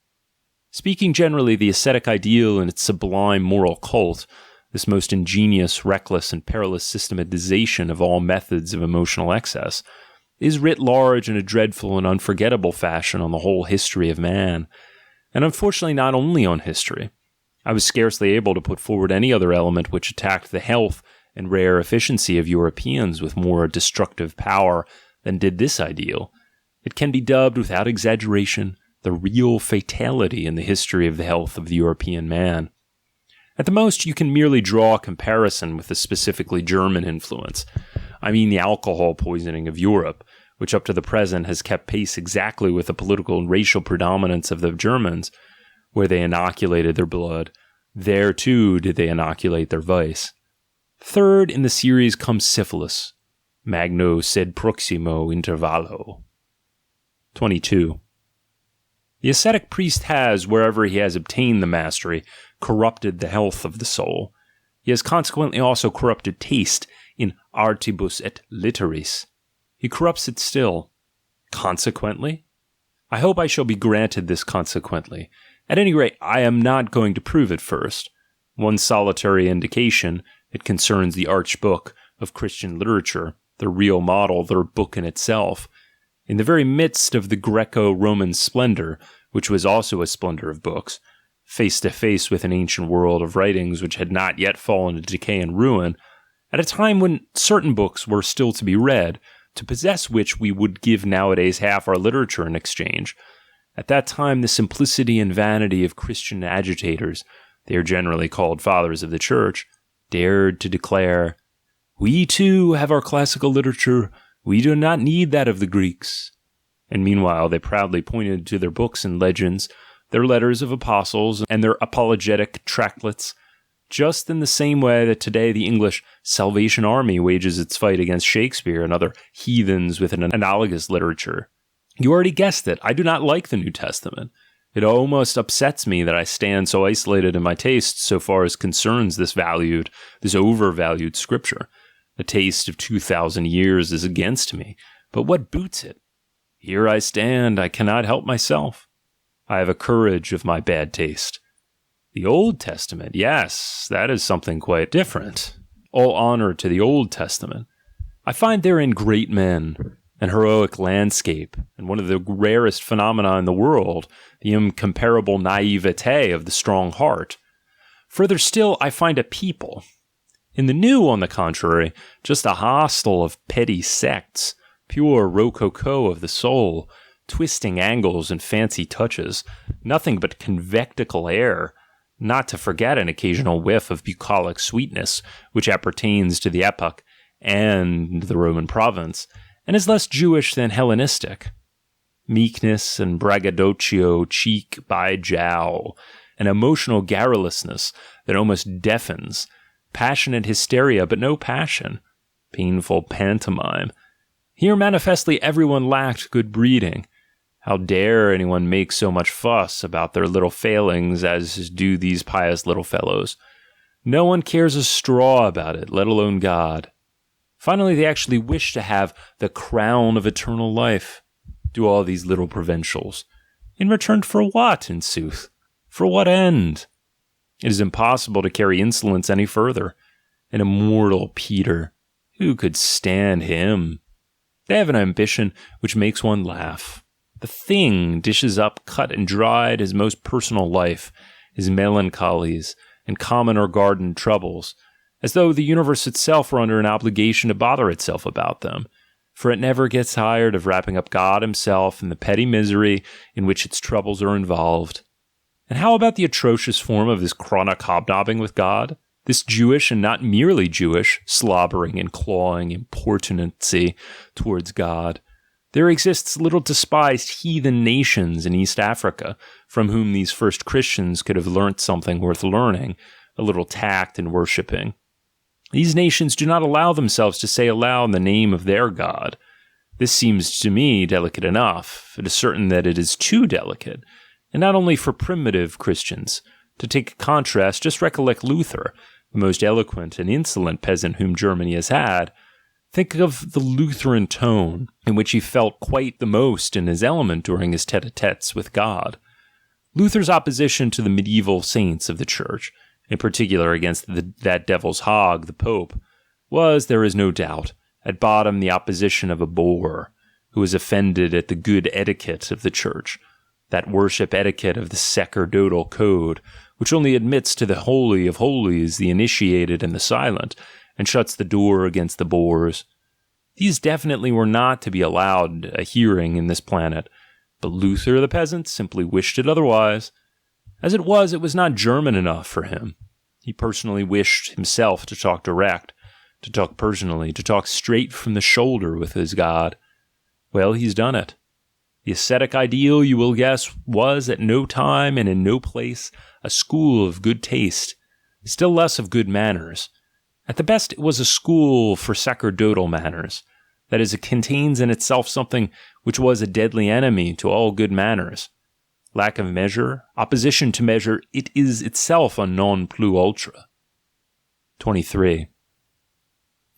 Speaking generally, the ascetic ideal and its sublime moral cult, this most ingenious, reckless, and perilous systematization of all methods of emotional excess, is writ large in a dreadful and unforgettable fashion on the whole history of man. And unfortunately not only on history. I was scarcely able to put forward any other element which attacked the health and rare efficiency of Europeans with more destructive power than did this ideal. It can be dubbed, without exaggeration, the real fatality in the history of the health of the European man. At the most, you can merely draw a comparison with the specifically German influence. I mean the alcohol poisoning of Europe, which up to the present has kept pace exactly with the political and racial predominance of the Germans. Where they inoculated their blood, there too did they inoculate their vice. Third in the series comes syphilis, magno sed proximo intervallo. 22. The ascetic priest has, wherever he has obtained the mastery, corrupted the health of the soul. He has consequently also corrupted taste in artibus et litteris. He corrupts it still. Consequently? I hope I shall be granted this consequently. At any rate, I am not going to prove it first. One solitary indication, it concerns the archbook of Christian literature, the real model, their book in itself. In the very midst of the Greco-Roman splendor, which was also a splendor of books, face to face with an ancient world of writings which had not yet fallen into decay and ruin, at a time when certain books were still to be read, to possess which we would give nowadays half our literature in exchange. At that time, the simplicity and vanity of Christian agitators, they are generally called fathers of the church, dared to declare, "We too have our classical literature, we do not need that of the Greeks." And meanwhile, they proudly pointed to their books and legends, their letters of apostles, and their apologetic tractlets, just in the same way that today the English Salvation Army wages its fight against Shakespeare and other heathens with an analogous literature. You already guessed it. I do not like the New Testament. It almost upsets me that I stand so isolated in my tastes so far as concerns this overvalued scripture. The taste of 2,000 years is against me, but what boots it? Here I stand, I cannot help myself. I have a courage of my bad taste. The Old Testament, yes, that is something quite different. All honor to the Old Testament. I find therein great men, an heroic landscape, and one of the rarest phenomena in the world, the incomparable naivete of the strong heart. Further still, I find a people. In the New, on the contrary, just a hostel of petty sects, pure rococo of the soul, twisting angles and fancy touches, nothing but convectical air, not to forget an occasional whiff of bucolic sweetness, which appertains to the epoch and the Roman province, and is less Jewish than Hellenistic. meekness and braggadocio cheek by jowl, an emotional garrulousness that almost deafens, passionate hysteria but no passion, painful pantomime. Here manifestly everyone lacked good breeding. How dare anyone make so much fuss about their little failings as do these pious little fellows? No one cares a straw about it, let alone God. Finally, they actually wish to have the crown of eternal life. Do all these little provincials. In return for what, in sooth? For what end? It is impossible to carry insolence any further. An immortal Peter. Who could stand him? They have an ambition which makes one laugh. The thing dishes up cut and dried his most personal life, his melancholies, and common or garden troubles, as though the universe itself were under an obligation to bother itself about them, for it never gets tired of wrapping up God himself in the petty misery in which its troubles are involved. And how about the atrocious form of this chronic hobnobbing with God? This Jewish and not merely Jewish, slobbering and clawing importunancy towards God. There exists little despised heathen nations in East Africa, from whom these first Christians could have learnt something worth learning, a little tact in worshipping. These nations do not allow themselves to say aloud the name of their God. This seems to me delicate enough. It is certain that it is too delicate, and not only for primitive Christians. To take a contrast, just recollect Luther, the most eloquent and insolent peasant whom Germany has had. Think of the Lutheran tone in which he felt quite the most in his element during his tete-a-tetes with God. Luther's opposition to the medieval saints of the Church, in particular against that devil's hog, the Pope, was, there is no doubt, at bottom the opposition of a boor, who was offended at the good etiquette of the Church, that worship etiquette of the sacerdotal code, which only admits to the Holy of Holies the initiated and the silent, and shuts the door against the boors. These definitely were not to be allowed a hearing in this planet, but Luther the peasant simply wished it otherwise. As it was not German enough for him. He personally wished himself to talk direct, to talk personally, to talk straight from the shoulder with his God. Well, he's done it. The ascetic ideal, you will guess, was at no time and in no place a school of good taste, still less of good manners. At the best, it was a school for sacerdotal manners. That is, it contains in itself something which was a deadly enemy to all good manners. Lack of measure, opposition to measure, it is itself a non plus ultra. 23.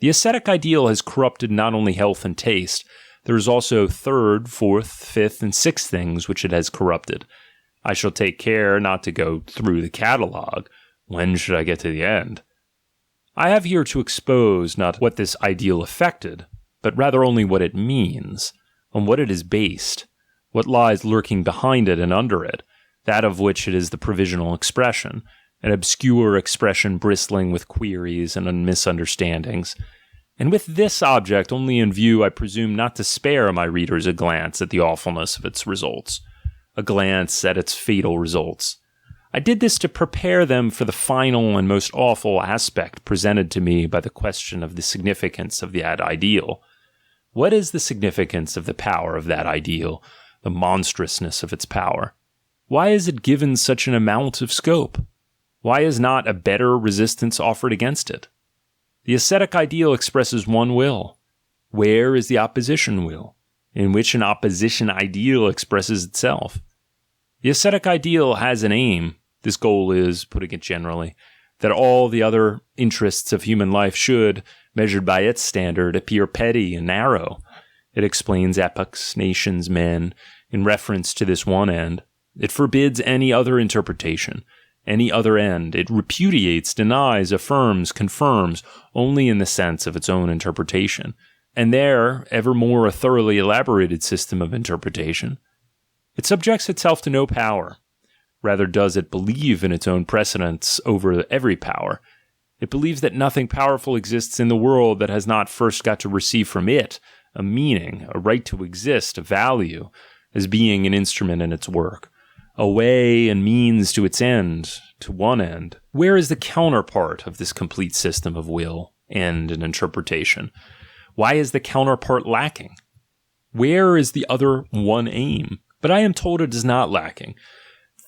The ascetic ideal has corrupted not only health and taste, there is also third, fourth, fifth, and sixth things which it has corrupted. I shall take care not to go through the catalogue. When should I get to the end? I have here to expose not what this ideal affected, but rather only what it means, on what it is based, what lies lurking behind it and under it, that of which it is the provisional expression, an obscure expression bristling with queries and misunderstandings. And with this object only in view, I presume not to spare my readers a glance at the awfulness of its results, a glance at its fatal results. I did this to prepare them for the final and most awful aspect presented to me by the question of the significance of that ideal. What is the significance of the power of that ideal, the monstrousness of its power? Why is it given such an amount of scope? Why is not a better resistance offered against it? The ascetic ideal expresses one will. Where is the opposition will, in which an opposition ideal expresses itself? The ascetic ideal has an aim. This goal is, putting it generally, that all the other interests of human life should, measured by its standard, appear petty and narrow. It explains epochs, nations, men, in reference to this one end. It forbids any other interpretation, any other end. It repudiates, denies, affirms, confirms, only in the sense of its own interpretation. And there, evermore a thoroughly elaborated system of interpretation. It subjects itself to no power. Rather does it believe in its own precedence over every power. It believes that nothing powerful exists in the world that has not first got to receive from it a meaning, a right to exist, a value, as being an instrument in its work, a way and means to its end, to one end. Where is the counterpart of this complete system of will, end, and interpretation? Why is the counterpart lacking? Where is the other one aim? But I am told it is not lacking,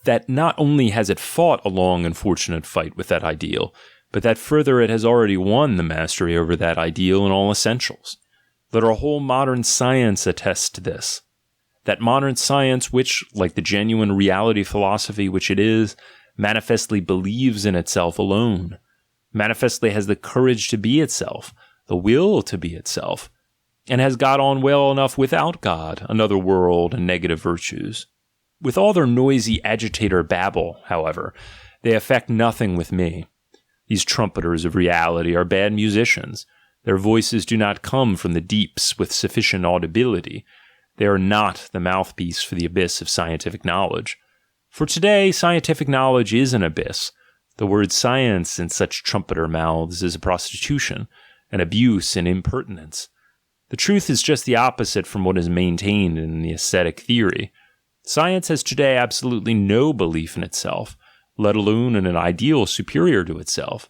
that not only has it fought a long and fortunate fight with that ideal, but that further it has already won the mastery over that ideal in all essentials. Let our whole modern science attest to this. That modern science which, like the genuine reality philosophy which it is, manifestly believes in itself alone, manifestly has the courage to be itself, the will to be itself, and has got on well enough without God, another world, and negative virtues. With all their noisy agitator babble, however, they affect nothing with me. These trumpeters of reality are bad musicians. Their voices do not come from the deeps with sufficient audibility. They are not the mouthpiece for the abyss of scientific knowledge. For today, scientific knowledge is an abyss. The word science in such trumpeter mouths is a prostitution, an abuse, and impertinence. The truth is just the opposite from what is maintained in the ascetic theory. Science has today absolutely no belief in itself, let alone in an ideal superior to itself.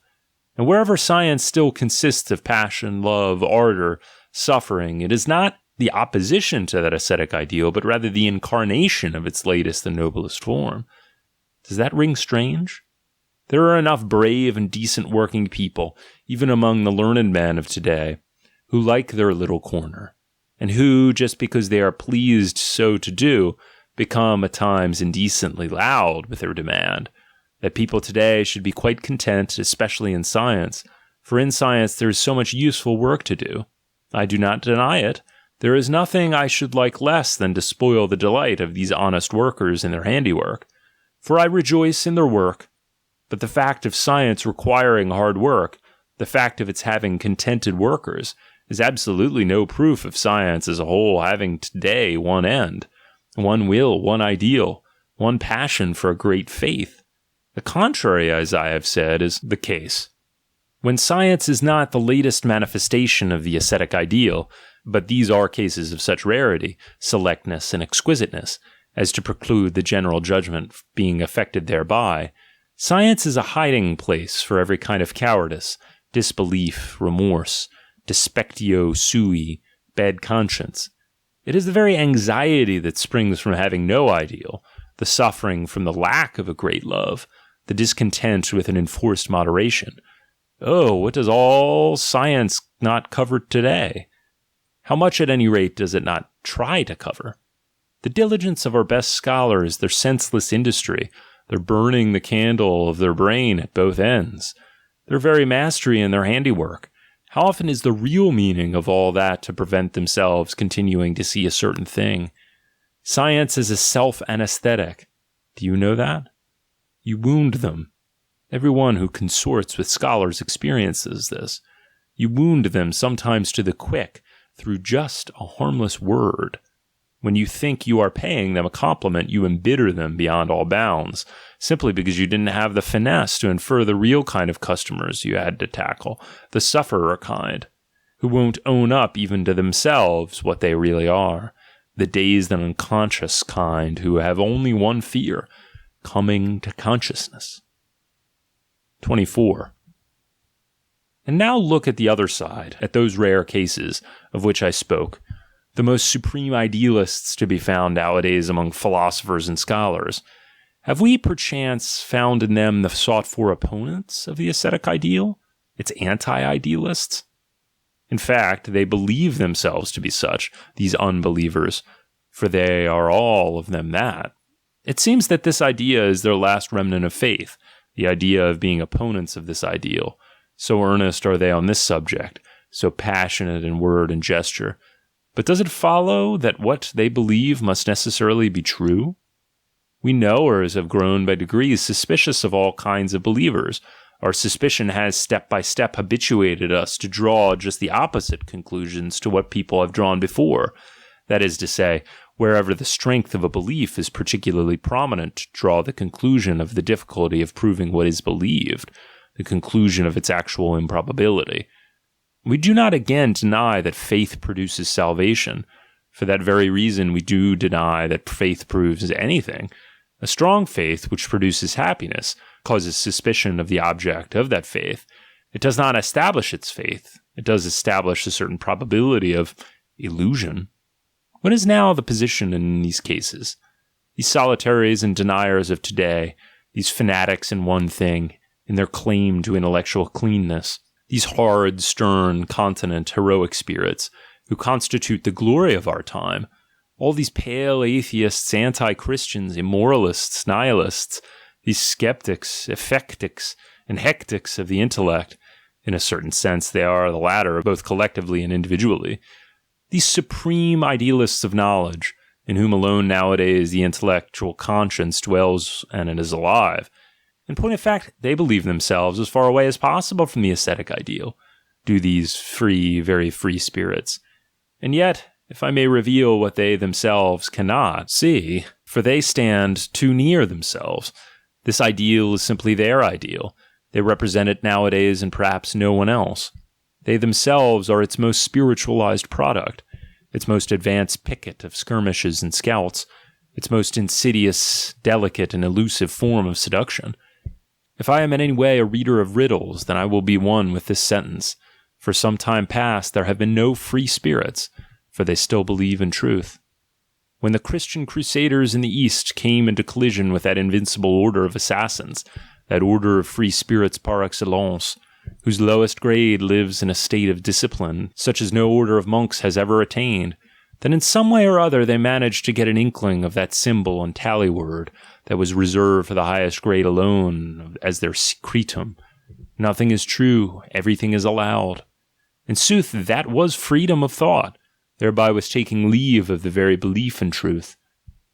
And wherever science still consists of passion, love, ardor, suffering, it is not the opposition to that ascetic ideal, but rather the incarnation of its latest and noblest form. Does that ring strange? There are enough brave and decent working people, even among the learned men of today, who like their little corner, and who, just because they are pleased so to do, become at times indecently loud with their demand, that people today should be quite content, especially in science, for in science there is so much useful work to do. I do not deny it. There is nothing I should like less than to spoil the delight of these honest workers in their handiwork, for I rejoice in their work. But the fact of science requiring hard work, the fact of its having contented workers, is absolutely no proof of science as a whole having today one end, one will, one ideal, one passion for a great faith. The contrary, as I have said, is the case. When science is not the latest manifestation of the ascetic ideal, but these are cases of such rarity, selectness, and exquisiteness, as to preclude the general judgment being affected thereby, science is a hiding place for every kind of cowardice, disbelief, remorse, despectio sui, bad conscience. It is the very anxiety that springs from having no ideal, the suffering from the lack of a great love, the discontent with an enforced moderation. Oh, what does all science not cover today? How much, at any rate, does it not try to cover? The diligence of our best scholars, their senseless industry, their burning the candle of their brain at both ends, their very mastery in their handiwork. How often is the real meaning of all that to prevent themselves continuing to see a certain thing? Science is a self-anesthetic. Do you know that? You wound them. Everyone who consorts with scholars experiences this. You wound them sometimes to the quick through just a harmless word. When you think you are paying them a compliment, you embitter them beyond all bounds, simply because you didn't have the finesse to infer the real kind of customers you had to tackle, the sufferer kind, who won't own up even to themselves what they really are, the dazed and unconscious kind who have only one fear, coming to consciousness. 24. And now look at the other side, at those rare cases of which I spoke, the most supreme idealists to be found nowadays among philosophers and scholars. Have we perchance found in them the sought-for opponents of the ascetic ideal, its anti-idealists? In fact, they believe themselves to be such, these unbelievers, for they are all of them that. It seems that this idea is their last remnant of faith, the idea of being opponents of this ideal. So earnest are they on this subject, so passionate in word and gesture. But does it follow that what they believe must necessarily be true? We knowers have grown by degrees suspicious of all kinds of believers. Our suspicion has step by step habituated us to draw just the opposite conclusions to what people have drawn before. That is to say, wherever the strength of a belief is particularly prominent, to draw the conclusion of the difficulty of proving what is believed, the conclusion of its actual improbability. We do not again deny that faith produces salvation. For that very reason, we do deny that faith proves anything. A strong faith, which produces happiness, causes suspicion of the object of that faith. It does not establish its faith. It does establish a certain probability of illusion. What is now the position in these cases? These solitaries and deniers of today, these fanatics in one thing, in their claim to intellectual cleanness, these hard, stern, continent, heroic spirits who constitute the glory of our time, all these pale atheists, anti-Christians, immoralists, nihilists, these skeptics, effectics, and hectics of the intellect, in a certain sense they are the latter, both collectively and individually, these supreme idealists of knowledge, in whom alone nowadays the intellectual conscience dwells and it is alive. In point of fact, they believe themselves as far away as possible from the ascetic ideal, do these free, very free spirits. And yet, if I may reveal what they themselves cannot see, for they stand too near themselves, this ideal is simply their ideal. They represent it nowadays and perhaps no one else. They themselves are its most spiritualized product, its most advanced picket of skirmishes and scouts, its most insidious, delicate, and elusive form of seduction. If I am in any way a reader of riddles, then I will be one with this sentence. For some time past there have been no free spirits, for they still believe in truth. When the Christian crusaders in the East came into collision with that invincible order of assassins, that order of free spirits par excellence, whose lowest grade lives in a state of discipline, such as no order of monks has ever attained, then in some way or other they managed to get an inkling of that symbol and tally word that was reserved for the highest grade alone as their secretum. Nothing is true, everything is allowed. In sooth, that was freedom of thought, thereby was taking leave of the very belief in truth.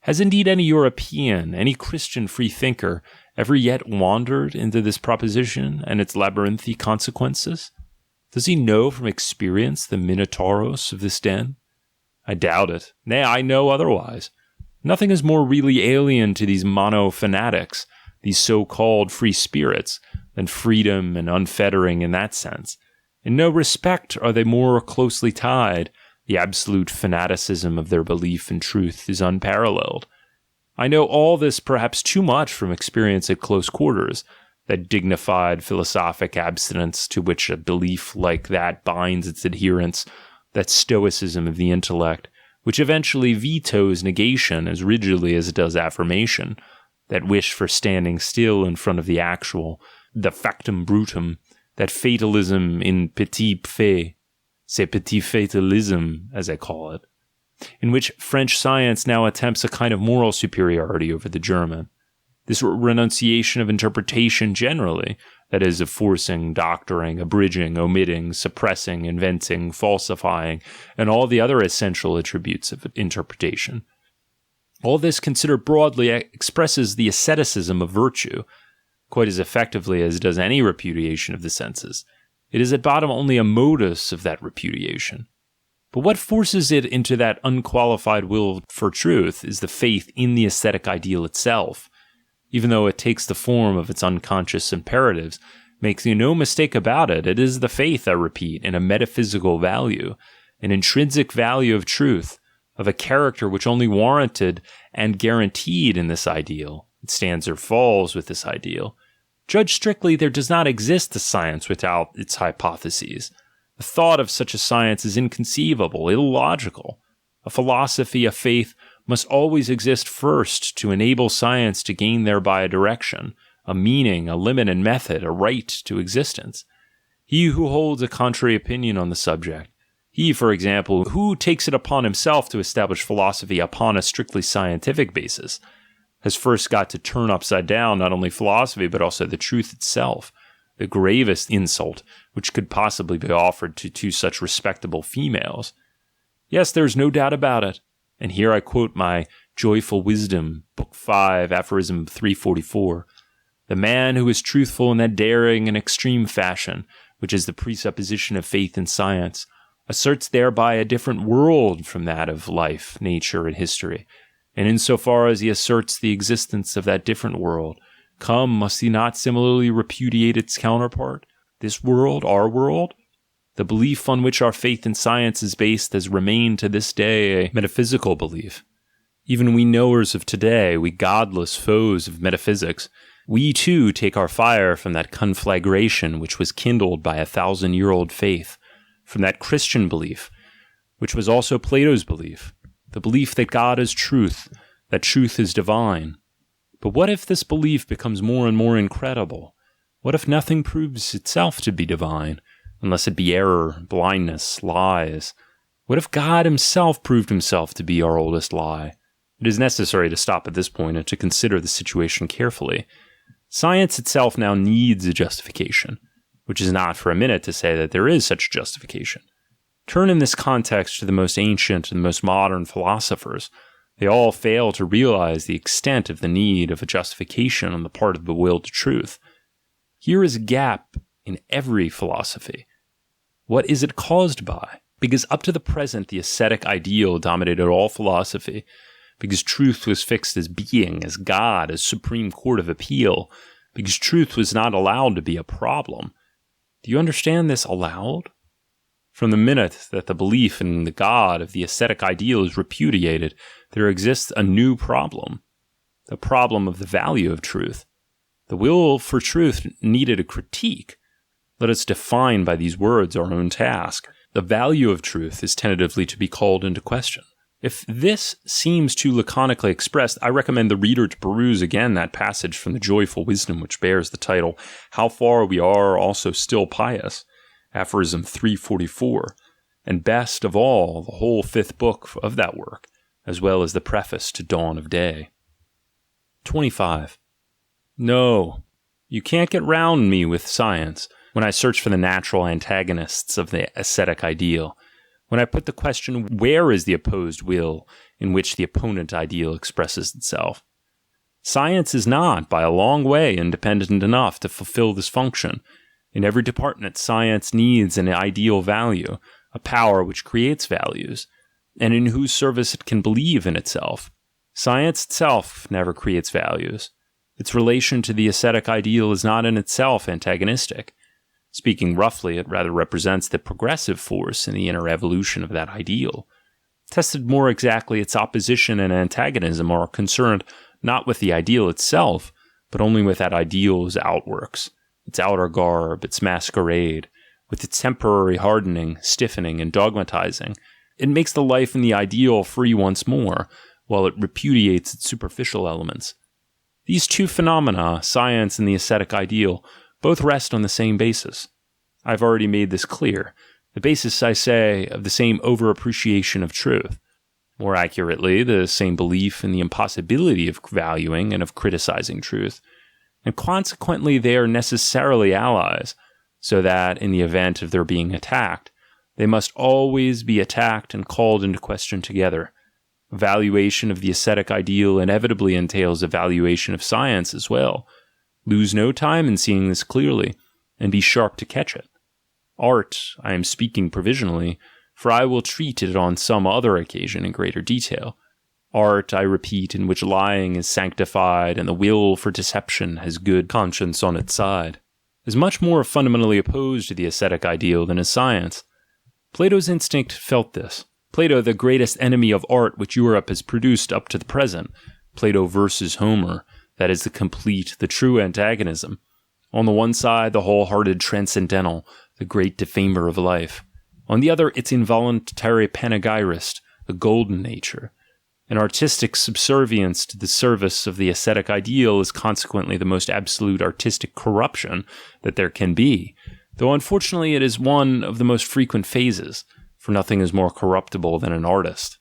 Has indeed any European, any Christian freethinker, ever yet wandered into this proposition and its labyrinthy consequences? Does he know from experience the minotauros of this den? I doubt it. Nay, I know otherwise. Nothing is more really alien to these mono-fanatics, these so-called free spirits, than freedom and unfettering in that sense. In no respect are they more closely tied. The absolute fanaticism of their belief in truth is unparalleled. I know all this perhaps too much from experience at close quarters, that dignified philosophic abstinence to which a belief like that binds its adherents, that stoicism of the intellect, which eventually vetoes negation as rigidly as it does affirmation, that wish for standing still in front of the actual, the factum brutum, that fatalism in petit fait, c'est petit fatalisme, as I call it, in which French science now attempts a kind of moral superiority over the German. This renunciation of interpretation generally, that is, of forcing, doctoring, abridging, omitting, suppressing, inventing, falsifying, and all the other essential attributes of interpretation. All this, considered broadly, expresses the asceticism of virtue, quite as effectively as does any repudiation of the senses. It is at bottom only a modus of that repudiation. But what forces it into that unqualified will for truth is the faith in the ascetic ideal itself. Even though it takes the form of its unconscious imperatives, makes no mistake about it, it is the faith, I repeat, in a metaphysical value, an intrinsic value of truth, of a character which only warranted and guaranteed in this ideal. It stands or falls with this ideal. Judged strictly, there does not exist a science without its hypotheses. The thought of such a science is inconceivable, illogical. A philosophy, a faith, must always exist first to enable science to gain thereby a direction, a meaning, a limit and method, a right to existence. He who holds a contrary opinion on the subject, he, for example, who takes it upon himself to establish philosophy upon a strictly scientific basis, has first got to turn upside down not only philosophy but also the truth itself, the gravest insult which could possibly be offered to two such respectable females. Yes, there is no doubt about it. And here I quote my Joyful Wisdom, Book 5, Aphorism 344. The man who is truthful in that daring and extreme fashion, which is the presupposition of faith in science, asserts thereby a different world from that of life, nature, and history. And insofar as he asserts the existence of that different world, must he not similarly repudiate its counterpart? This world, our world? The belief on which our faith in science is based has remained to this day a metaphysical belief. Even we knowers of today, we godless foes of metaphysics, we too take our fire from that conflagration which was kindled by 1,000-year-old faith, from that Christian belief, which was also Plato's belief. the belief that God is truth, that truth is divine. But what if this belief becomes more and more incredible? What if nothing proves itself to be divine, unless it be error, blindness, lies? What if God himself proved himself to be our oldest lie? It is necessary to stop at this point and to consider the situation carefully. Science itself now needs a justification, which is not for a minute to say that there is such justification. Turn in this context to the most ancient and most modern philosophers. They all fail to realize the extent of the need of a justification on the part of the will to truth. Here is a gap in every philosophy. What is it caused by? Because up to the present, the ascetic ideal dominated all philosophy, because truth was fixed as being, as God, as supreme court of appeal, because truth was not allowed to be a problem. Do you understand this allowed? From the minute that the belief in the God of the ascetic ideal is repudiated, there exists a new problem, the problem of the value of truth. The will for truth needed a critique. Let us define by these words our own task. The value of truth is tentatively to be called into question. If this seems too laconically expressed, I recommend the reader to peruse again that passage from the Joyful Wisdom which bears the title, How Far We Are Also Still Pious, aphorism 344, and best of all, the whole 5th book of that work, as well as the preface to Dawn of Day. 25. No, you can't get round me with science when I search for the natural antagonists of the ascetic ideal. When I put the question, where is the opposed will in which the opponent ideal expresses itself? Science is not, by a long way, independent enough to fulfill this function. In every department, science needs an ideal value, a power which creates values, and in whose service it can believe in itself. Science itself never creates values. Its relation to the ascetic ideal is not in itself antagonistic. Speaking roughly, it rather represents the progressive force in the inner evolution of that ideal. Tested more exactly, its opposition and antagonism are concerned not with the ideal itself, but only with that ideal's outworks, its outer garb, its masquerade, with its temporary hardening, stiffening, and dogmatizing. It makes the life in the ideal free once more, while it repudiates its superficial elements. These two phenomena, science and the ascetic ideal, both rest on the same basis. I've already made this clear. The basis, I say, of the same over-appreciation of truth. More accurately, the same belief in the impossibility of valuing and of criticizing truth. And consequently, they are necessarily allies, so that, in the event of their being attacked, they must always be attacked and called into question together. Evaluation of the ascetic ideal inevitably entails evaluation of science as well. Lose no time in seeing this clearly, and be sharp to catch it. Art, I am speaking provisionally, for I will treat it on some other occasion in greater detail. Art, I repeat, in which lying is sanctified and the will for deception has good conscience on its side, is much more fundamentally opposed to the ascetic ideal than is science. Plato's instinct felt this. Plato, the greatest enemy of art which Europe has produced up to the present. Plato versus Homer. That is the complete, the true antagonism. On the one side, the wholehearted transcendental, the great defamer of life. On the other, its involuntary panegyrist, the golden nature. An artistic subservience to the service of the ascetic ideal is consequently the most absolute artistic corruption that there can be, though unfortunately it is one of the most frequent phases, for nothing is more corruptible than an artist.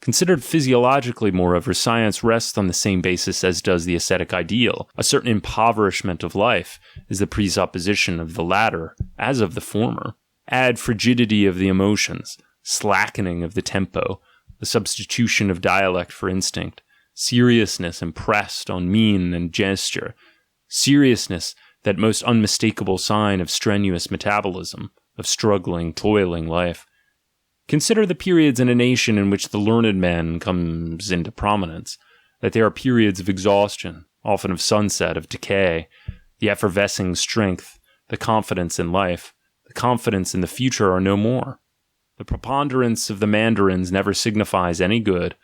Considered physiologically, moreover, science rests on the same basis as does the ascetic ideal. A certain impoverishment of life is the presupposition of the latter as of the former. Add frigidity of the emotions, slackening of the tempo, the substitution of dialect for instinct, seriousness impressed on mien and gesture, seriousness, that most unmistakable sign of strenuous metabolism, of struggling, toiling life. Consider the periods in a nation in which the learned man comes into prominence, that there are periods of exhaustion, often of sunset, of decay, the effervescing strength, the confidence in life, the confidence in the future are no more. The preponderance of the mandarins never signifies any good,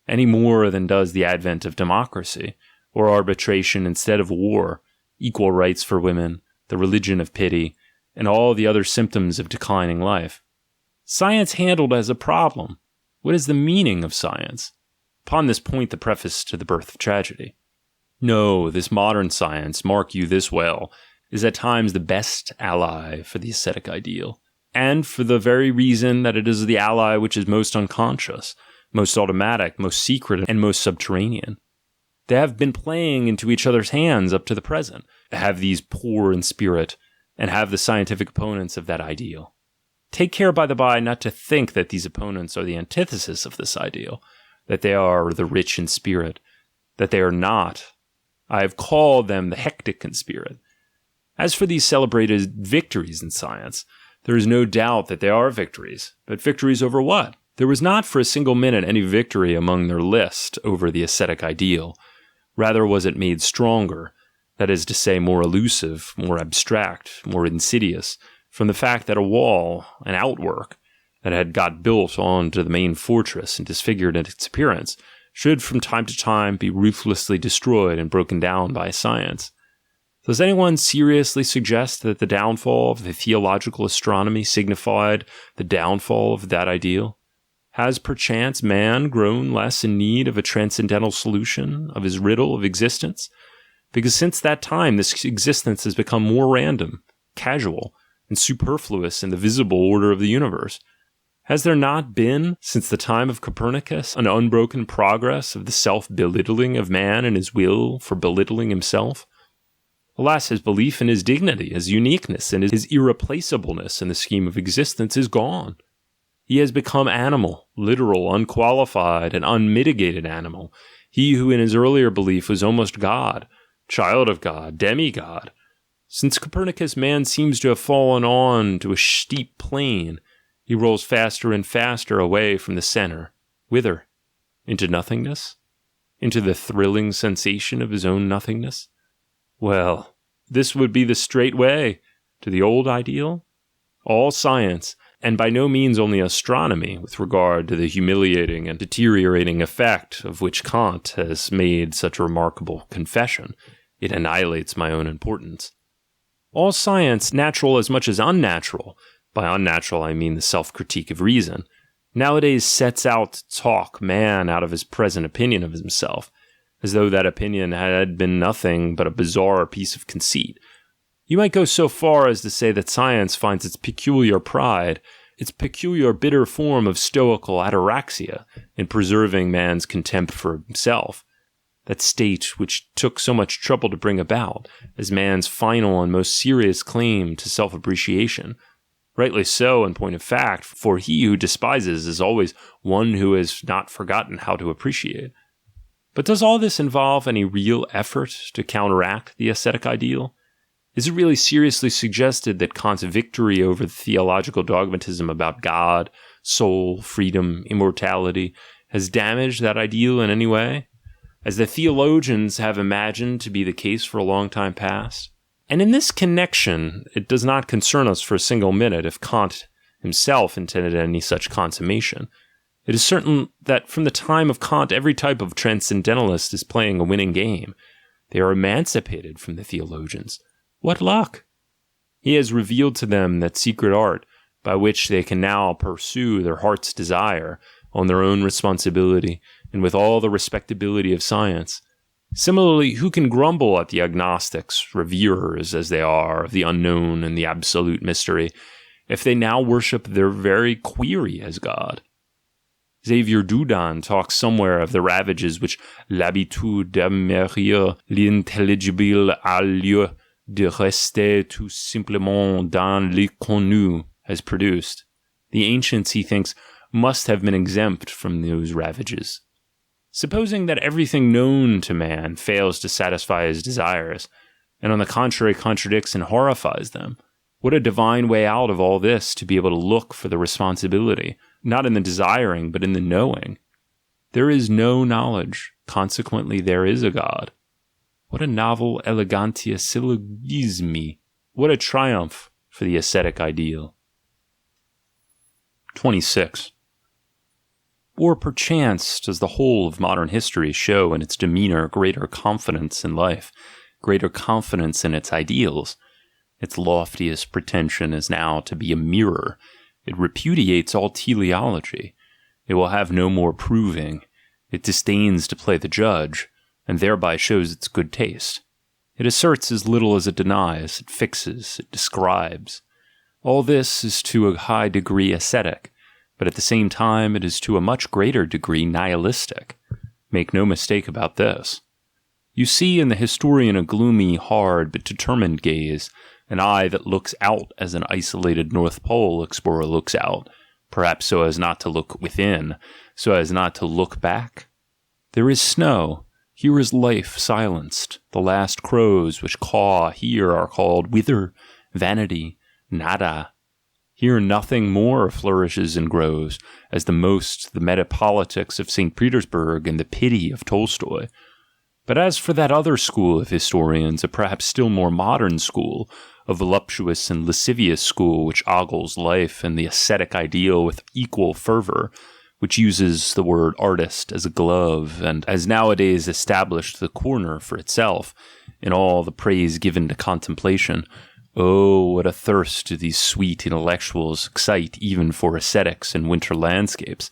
any more than does the advent of democracy, or arbitration instead of war, equal rights for women, the religion of pity, and all the other symptoms of declining life. Science handled as a problem. What is the meaning of science? Upon this point, the preface to The Birth of Tragedy. No, this modern science, mark you this well, is at times the best ally for the ascetic ideal, and for the very reason that it is the ally which is most unconscious, most automatic, most secret, and most subterranean. They have been playing into each other's hands up to the present, have these poor in spirit, and have the scientific opponents of that ideal. Take care, by the by, not to think that these opponents are the antithesis of this ideal, that they are the rich in spirit, that they are not. I have called them the hectic in spirit. As for these celebrated victories in science, there is no doubt that they are victories, but victories over what? There was not for a single minute any victory among their list over the ascetic ideal. Rather was it made stronger, that is to say, more elusive, more abstract, more insidious, from the fact that a wall, an outwork, that had got built onto the main fortress and disfigured in its appearance, should from time to time be ruthlessly destroyed and broken down by science. Does anyone seriously suggest that the downfall of the theological astronomy signified the downfall of that ideal? Has perchance man grown less in need of a transcendental solution of his riddle of existence? Because since that time, this existence has become more random, casual, and superfluous in the visible order of the universe. Has there not been, since the time of Copernicus, an unbroken progress of the self-belittling of man and his will for belittling himself? Alas, his belief in his dignity, his uniqueness, and his irreplaceableness in the scheme of existence is gone. He has become animal, literal, unqualified, and unmitigated animal. He who in his earlier belief was almost God, child of God, demigod. Since Copernicus, man seems to have fallen on to a steep plane. He rolls faster and faster away from the center. Whither? Into nothingness? Into the thrilling sensation of his own nothingness? Well, this would be the straight way to the old ideal. All science, and by no means only astronomy, with regard to the humiliating and deteriorating effect of which Kant has made such a remarkable confession, it annihilates my own importance. All science, natural as much as unnatural, by unnatural I mean the self-critique of reason, nowadays sets out to talk man out of his present opinion of himself, as though that opinion had been nothing but a bizarre piece of conceit. You might go so far as to say that science finds its peculiar pride, its peculiar bitter form of stoical ataraxia, in preserving man's contempt for himself, that state which took so much trouble to bring about, as man's final and most serious claim to self-appreciation. Rightly so, in point of fact, for he who despises is always one who has not forgotten how to appreciate. But does all this involve any real effort to counteract the ascetic ideal? Is it really seriously suggested that Kant's victory over the theological dogmatism about God, soul, freedom, immortality has damaged that ideal in any way, as the theologians have imagined to be the case for a long time past? And in this connection, it does not concern us for a single minute if Kant himself intended any such consummation. It is certain that from the time of Kant, every type of transcendentalist is playing a winning game. They are emancipated from the theologians. What luck! He has revealed to them that secret art by which they can now pursue their heart's desire on their own responsibility and with all the respectability of science. Similarly, who can grumble at the agnostics, reverers as they are of the unknown and the absolute mystery, if they now worship their very query as God? Xavier Doudan talks somewhere of the ravages which l'habitude d'admirer l'intelligible a lieu de rester tout simplement dans l'inconnu has produced. The ancients, he thinks, must have been exempt from those ravages. Supposing that everything known to man fails to satisfy his desires, and on the contrary contradicts and horrifies them, what a divine way out of all this to be able to look for the responsibility, not in the desiring, but in the knowing. There is no knowledge, consequently there is a God. What a novel elegantia syllogismi! What a triumph for the ascetic ideal. 26. Or perchance does the whole of modern history show in its demeanor greater confidence in life, greater confidence in its ideals? Its loftiest pretension is now to be a mirror. It repudiates all teleology. It will have no more proving. It disdains to play the judge, and thereby shows its good taste. It asserts as little as it denies, it fixes, it describes. All this is to a high degree ascetic, but at the same time it is to a much greater degree nihilistic. Make no mistake about this. You see in the historian a gloomy, hard, but determined gaze, an eye that looks out as an isolated North Pole explorer looks out, perhaps so as not to look within, so as not to look back. There is snow. Here is life silenced. The last crows which caw here are called wither, vanity, nada. Here nothing more flourishes and grows, as the metapolitics of St. Petersburg and the pity of Tolstoy. But as for that other school of historians, a perhaps still more modern school, a voluptuous and lascivious school which ogles life and the ascetic ideal with equal fervor, which uses the word artist as a glove, and has nowadays established the corner for itself in all the praise given to contemplation. Oh, what a thirst do these sweet intellectuals excite even for ascetics and winter landscapes.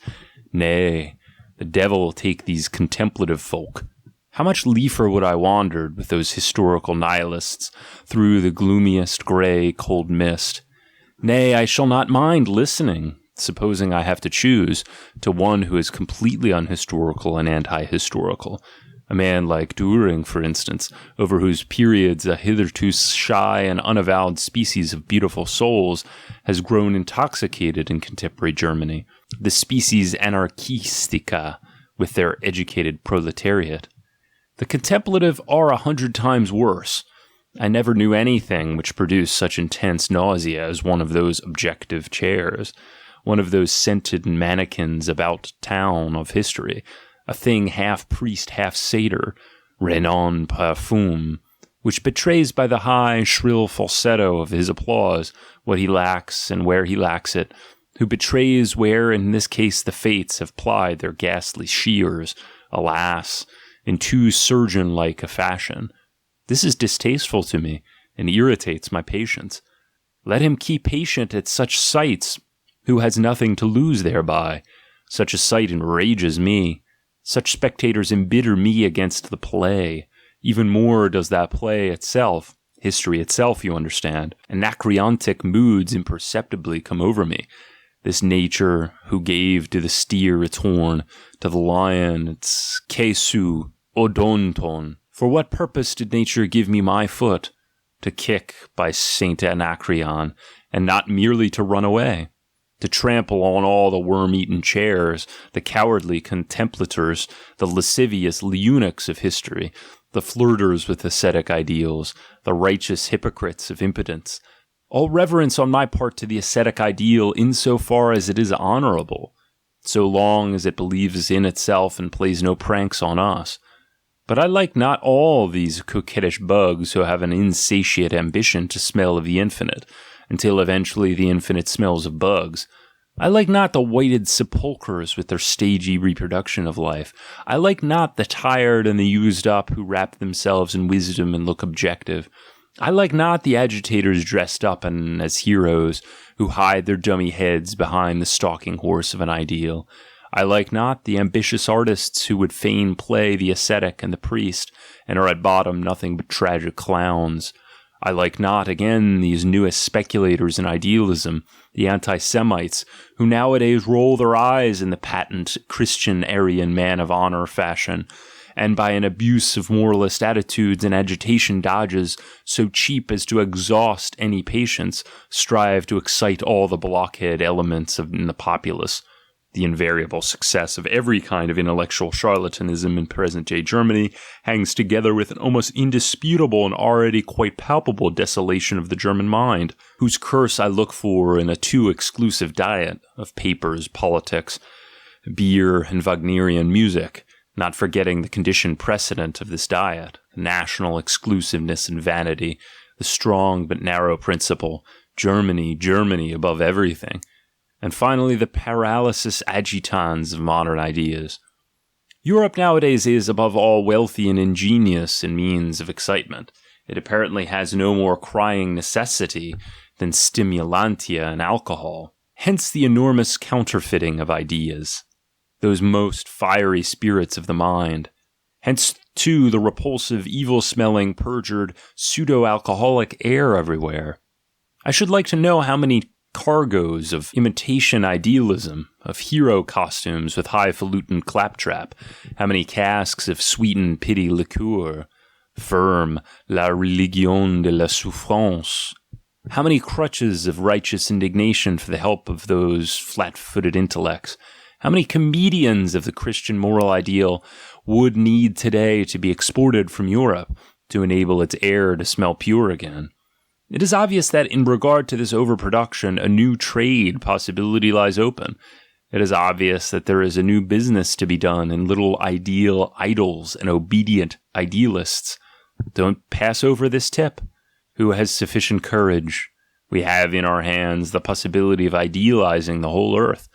Nay, the devil take these contemplative folk. How much liefer would I wandered with those historical nihilists through the gloomiest grey, cold mist. Nay, I shall not mind listening, supposing I have to choose, to one who is completely unhistorical and anti-historical. A man like Dühring, for instance, over whose periods a hitherto shy and unavowed species of beautiful souls has grown intoxicated in contemporary Germany, the species anarchistica, with their educated proletariat. The contemplative are 100 times worse. I never knew anything which produced such intense nausea as one of those objective chairs, one of those scented mannequins about town of history, a thing half priest, half satyr, renon parfum, which betrays by the high, shrill falsetto of his applause what he lacks and where he lacks it, who betrays where in this case the fates have plied their ghastly shears, alas, in too surgeon-like a fashion. This is distasteful to me, and irritates my patience. Let him keep patient at such sights, who has nothing to lose thereby. Such a sight enrages me. Such spectators embitter me against the play. Even more does that play itself, history itself, you understand. Anacreontic moods imperceptibly come over me. This nature who gave to the steer its horn, to the lion its kesu, odonton. For what purpose did nature give me my foot? To kick, by Saint Anacreon, and not merely to run away. To trample on all the worm-eaten chairs, the cowardly contemplators, the lascivious eunuchs of history, the flirters with ascetic ideals, the righteous hypocrites of impotence. All reverence on my part to the ascetic ideal insofar as it is honorable, so long as it believes in itself and plays no pranks on us. But I like not all these coquettish bugs who have an insatiate ambition to smell of the infinite, until eventually the infinite smells of bugs. I like not the whited sepulchres with their stagey reproduction of life. I like not the tired and the used up who wrap themselves in wisdom and look objective. I like not the agitators dressed up and as heroes who hide their dummy heads behind the stalking horse of an ideal. I like not the ambitious artists who would fain play the ascetic and the priest and are at bottom nothing but tragic clowns. I like not, again, these newest speculators in idealism, the anti-Semites, who nowadays roll their eyes in the patent Christian Aryan man of honor fashion, and by an abuse of moralist attitudes and agitation dodges so cheap as to exhaust any patience, strive to excite all the blockhead elements in the populace. The invariable success of every kind of intellectual charlatanism in present-day Germany hangs together with an almost indisputable and already quite palpable desolation of the German mind, whose curse I look for in a too exclusive diet of papers, politics, beer, and Wagnerian music, not forgetting the condition precedent of this diet, national exclusiveness and vanity, the strong but narrow principle, Germany, Germany above everything. And finally, the paralysis agitans of modern ideas. Europe nowadays is, above all, wealthy and ingenious in means of excitement. It apparently has no more crying necessity than stimulantia and alcohol. Hence the enormous counterfeiting of ideas. those most fiery spirits of the mind. Hence, too, the repulsive, evil-smelling, perjured, pseudo-alcoholic air everywhere. I should like to know how many cargoes of imitation idealism, of hero costumes with highfalutin claptrap, how many casks of sweetened pity liqueur, firm, la religion de la souffrance, how many crutches of righteous indignation for the help of those flat-footed intellects, how many comedians of the Christian moral ideal would need today to be exported from Europe to enable its air to smell pure again. It is obvious that in regard to this overproduction, a new trade possibility lies open. It is obvious that there is a new business to be done in little ideal idols and obedient idealists. Don't pass over this tip. Who has sufficient courage? We have in our hands the possibility of idealizing the whole earth.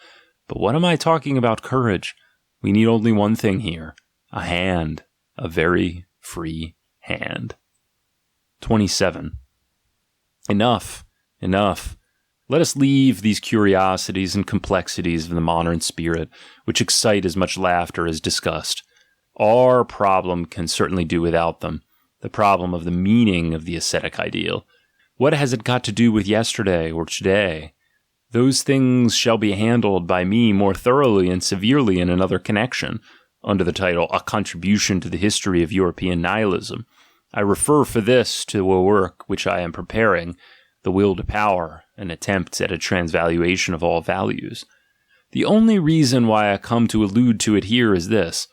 But what am I talking about courage? We need only one thing here. A hand. A very free hand. 27. Enough. Let us leave these curiosities and complexities of the modern spirit, which excite as much laughter as disgust. Our problem can certainly do without them. The problem of the meaning of the ascetic ideal. What has it got to do with yesterday or today? Those things shall be handled by me more thoroughly and severely in another connection, under the title A Contribution to the History of European Nihilism. I refer for this to a work which I am preparing, The Will to Power, an attempt at a transvaluation of all values. The only reason why I come to allude to it here is this.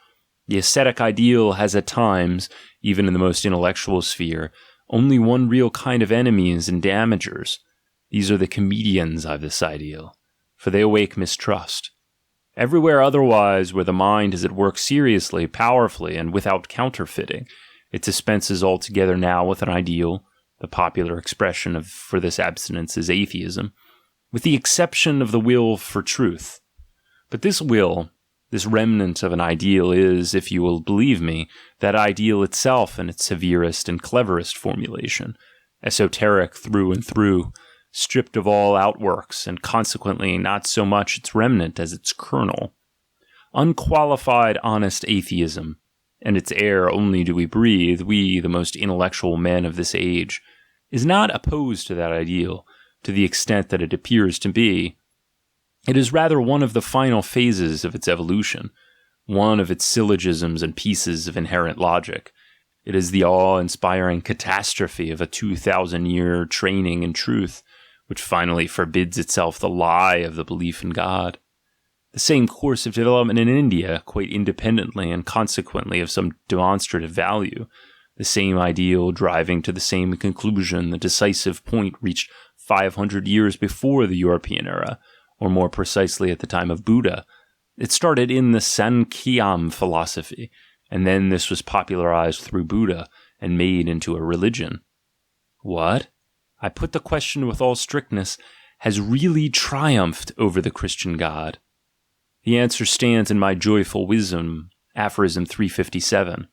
The ascetic ideal has at times, even in the most intellectual sphere, only one real kind of enemies and damagers. These are the comedians of this ideal, for they awake mistrust. Everywhere otherwise where the mind is at work seriously, powerfully, and without counterfeiting, it dispenses altogether now with an ideal. The popular expression for this abstinence is atheism, with the exception of the will for truth. But this will, this remnant of an ideal is, if you will believe me, that ideal itself in its severest and cleverest formulation, esoteric through and through, stripped of all outworks, and consequently not so much its remnant as its kernel. Unqualified honest atheism, and its air only do we breathe, we, the most intellectual men of this age, is not opposed to that ideal, to the extent that it appears to be. It is rather one of the final phases of its evolution, one of its syllogisms and pieces of inherent logic. It is the awe-inspiring catastrophe of a 2,000-year training in truth, which finally forbids itself the lie of the belief in God. The same course of development in India, quite independently and consequently of some demonstrative value, the same ideal driving to the same conclusion, the decisive point reached 500 years before the European era, or more precisely at the time of Buddha. It started in the Sankhya philosophy, and then this was popularized through Buddha and made into a religion. What? I put the question with all strictness, has really triumphed over the Christian God? The answer stands in my joyful wisdom, aphorism 357.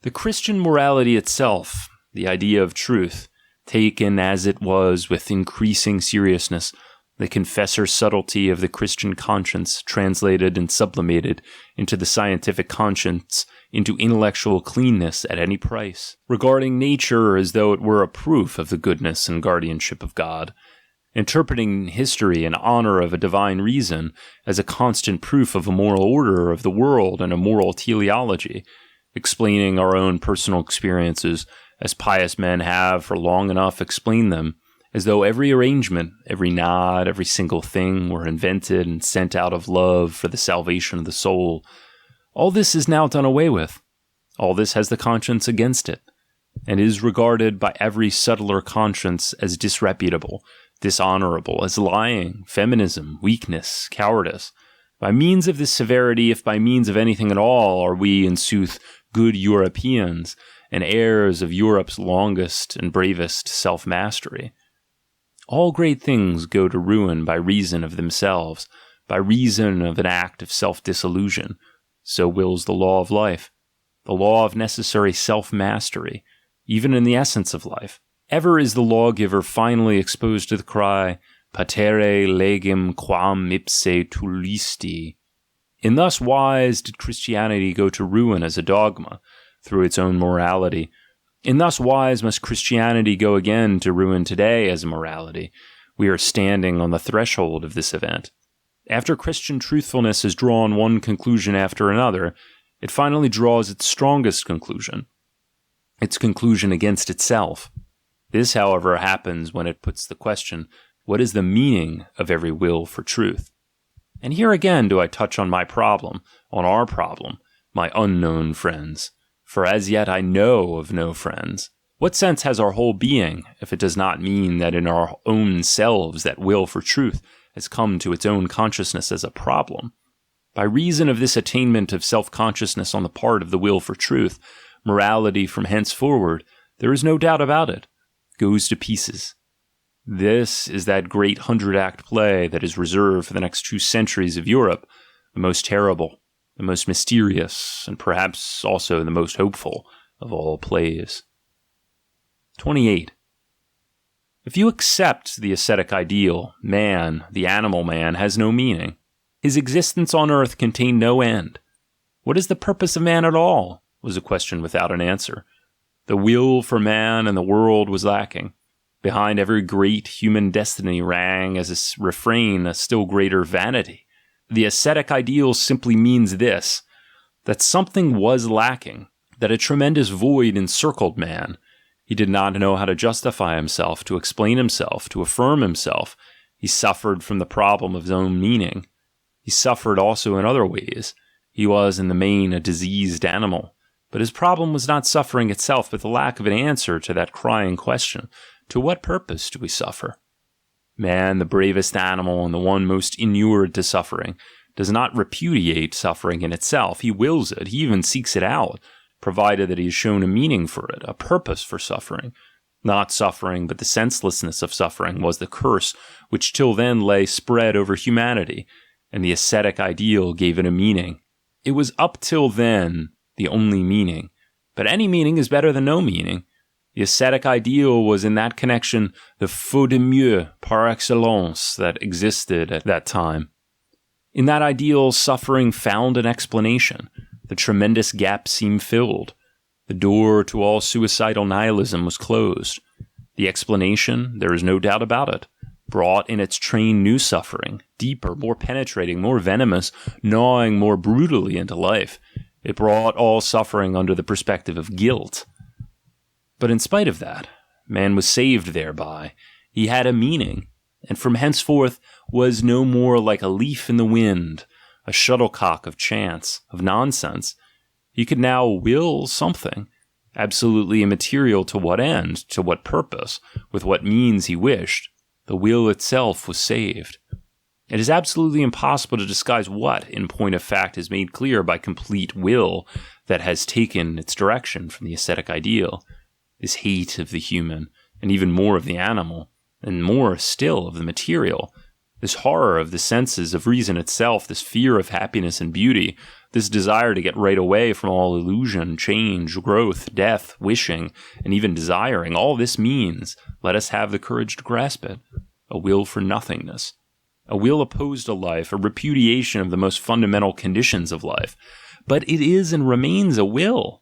The Christian morality itself, the idea of truth, taken as it was with increasing seriousness, the confessor subtlety of the Christian conscience translated and sublimated into the scientific conscience, into intellectual cleanness at any price, regarding nature as though it were a proof of the goodness and guardianship of God, interpreting history in honor of a divine reason as a constant proof of a moral order of the world and a moral teleology, explaining our own personal experiences as pious men have for long enough explained them, as though every arrangement, every nod, every single thing were invented and sent out of love for the salvation of the soul. All this is now done away with. All this has the conscience against it, and is regarded by every subtler conscience as disreputable, dishonorable, as lying, feminism, weakness, cowardice. By means of this severity, if by means of anything at all, are we, in sooth, good Europeans, and heirs of Europe's longest and bravest self-mastery. All great things go to ruin by reason of themselves, by reason of an act of self-disillusion. So wills the law of life, the law of necessary self-mastery, even in the essence of life. Ever is the lawgiver finally exposed to the cry, patere legem quam ipse tullisti. In thus wise did Christianity go to ruin as a dogma, through its own morality. In thus wise must Christianity go again to ruin today as a morality. We are standing on the threshold of this event. After Christian truthfulness has drawn one conclusion after another, it finally draws its strongest conclusion, its conclusion against itself. This, however, happens when it puts the question, what is the meaning of every will for truth? And here again do I touch on my problem, on our problem, my unknown friends. For as yet I know of no friends. What sense has our whole being if it does not mean that in our own selves that will for truth has come to its own consciousness as a problem? By reason of this attainment of self-consciousness on the part of the will for truth, morality from henceforward, there is no doubt about it, goes to pieces. This is that great 100-act play that is reserved for the next 2 centuries of Europe, the most terrible, the most mysterious, and perhaps also the most hopeful of all plays. 28. If you accept the ascetic ideal, man, the animal man, has no meaning. His existence on earth contained no end. What is the purpose of man at all? Was a question without an answer. The will for man and the world was lacking. Behind every great human destiny rang as a refrain a still greater vanity. The ascetic ideal simply means this, that something was lacking, that a tremendous void encircled man. He did not know how to justify himself, to explain himself, to affirm himself. He suffered from the problem of his own meaning. He suffered also in other ways. He was, in the main, a diseased animal. But his problem was not suffering itself, but the lack of an answer to that crying question. To what purpose do we suffer? Man, the bravest animal and the one most inured to suffering, does not repudiate suffering in itself. He wills it. He even seeks it out, provided that he has shown a meaning for it, a purpose for suffering. Not suffering, but the senselessness of suffering was the curse which till then lay spread over humanity, and the ascetic ideal gave it a meaning. It was up till then the only meaning, but any meaning is better than no meaning. The ascetic ideal was in that connection the faute de mieux par excellence that existed at that time. In that ideal, suffering found an explanation. The tremendous gap seemed filled. The door to all suicidal nihilism was closed. The explanation, there is no doubt about it, brought in its train new suffering, deeper, more penetrating, more venomous, gnawing more brutally into life. It brought all suffering under the perspective of guilt. But in spite of that, man was saved thereby. He had a meaning, and from henceforth was no more like a leaf in the wind, a shuttlecock of chance, of nonsense. He could now will something, absolutely immaterial to what end, to what purpose, with what means he wished. The will itself was saved. It is absolutely impossible to disguise what, in point of fact, is made clear by complete will that has taken its direction from the ascetic ideal. This hate of the human, and even more of the animal, and more still of the material, this horror of the senses, of reason itself, this fear of happiness and beauty, this desire to get right away from all illusion, change, growth, death, wishing, and even desiring, all this means, let us have the courage to grasp it, a will for nothingness, a will opposed to life, a repudiation of the most fundamental conditions of life. But it is and remains a will.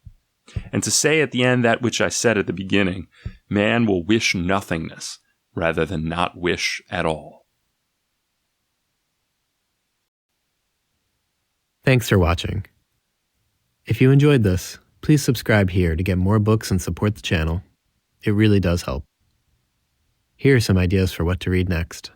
And to say at the end that which I said at the beginning, man will wish nothingness rather than not wish at all. Thanks for watching. If you enjoyed this, please subscribe here to get more books and support the channel. It really does help. Here are some ideas for what to read next.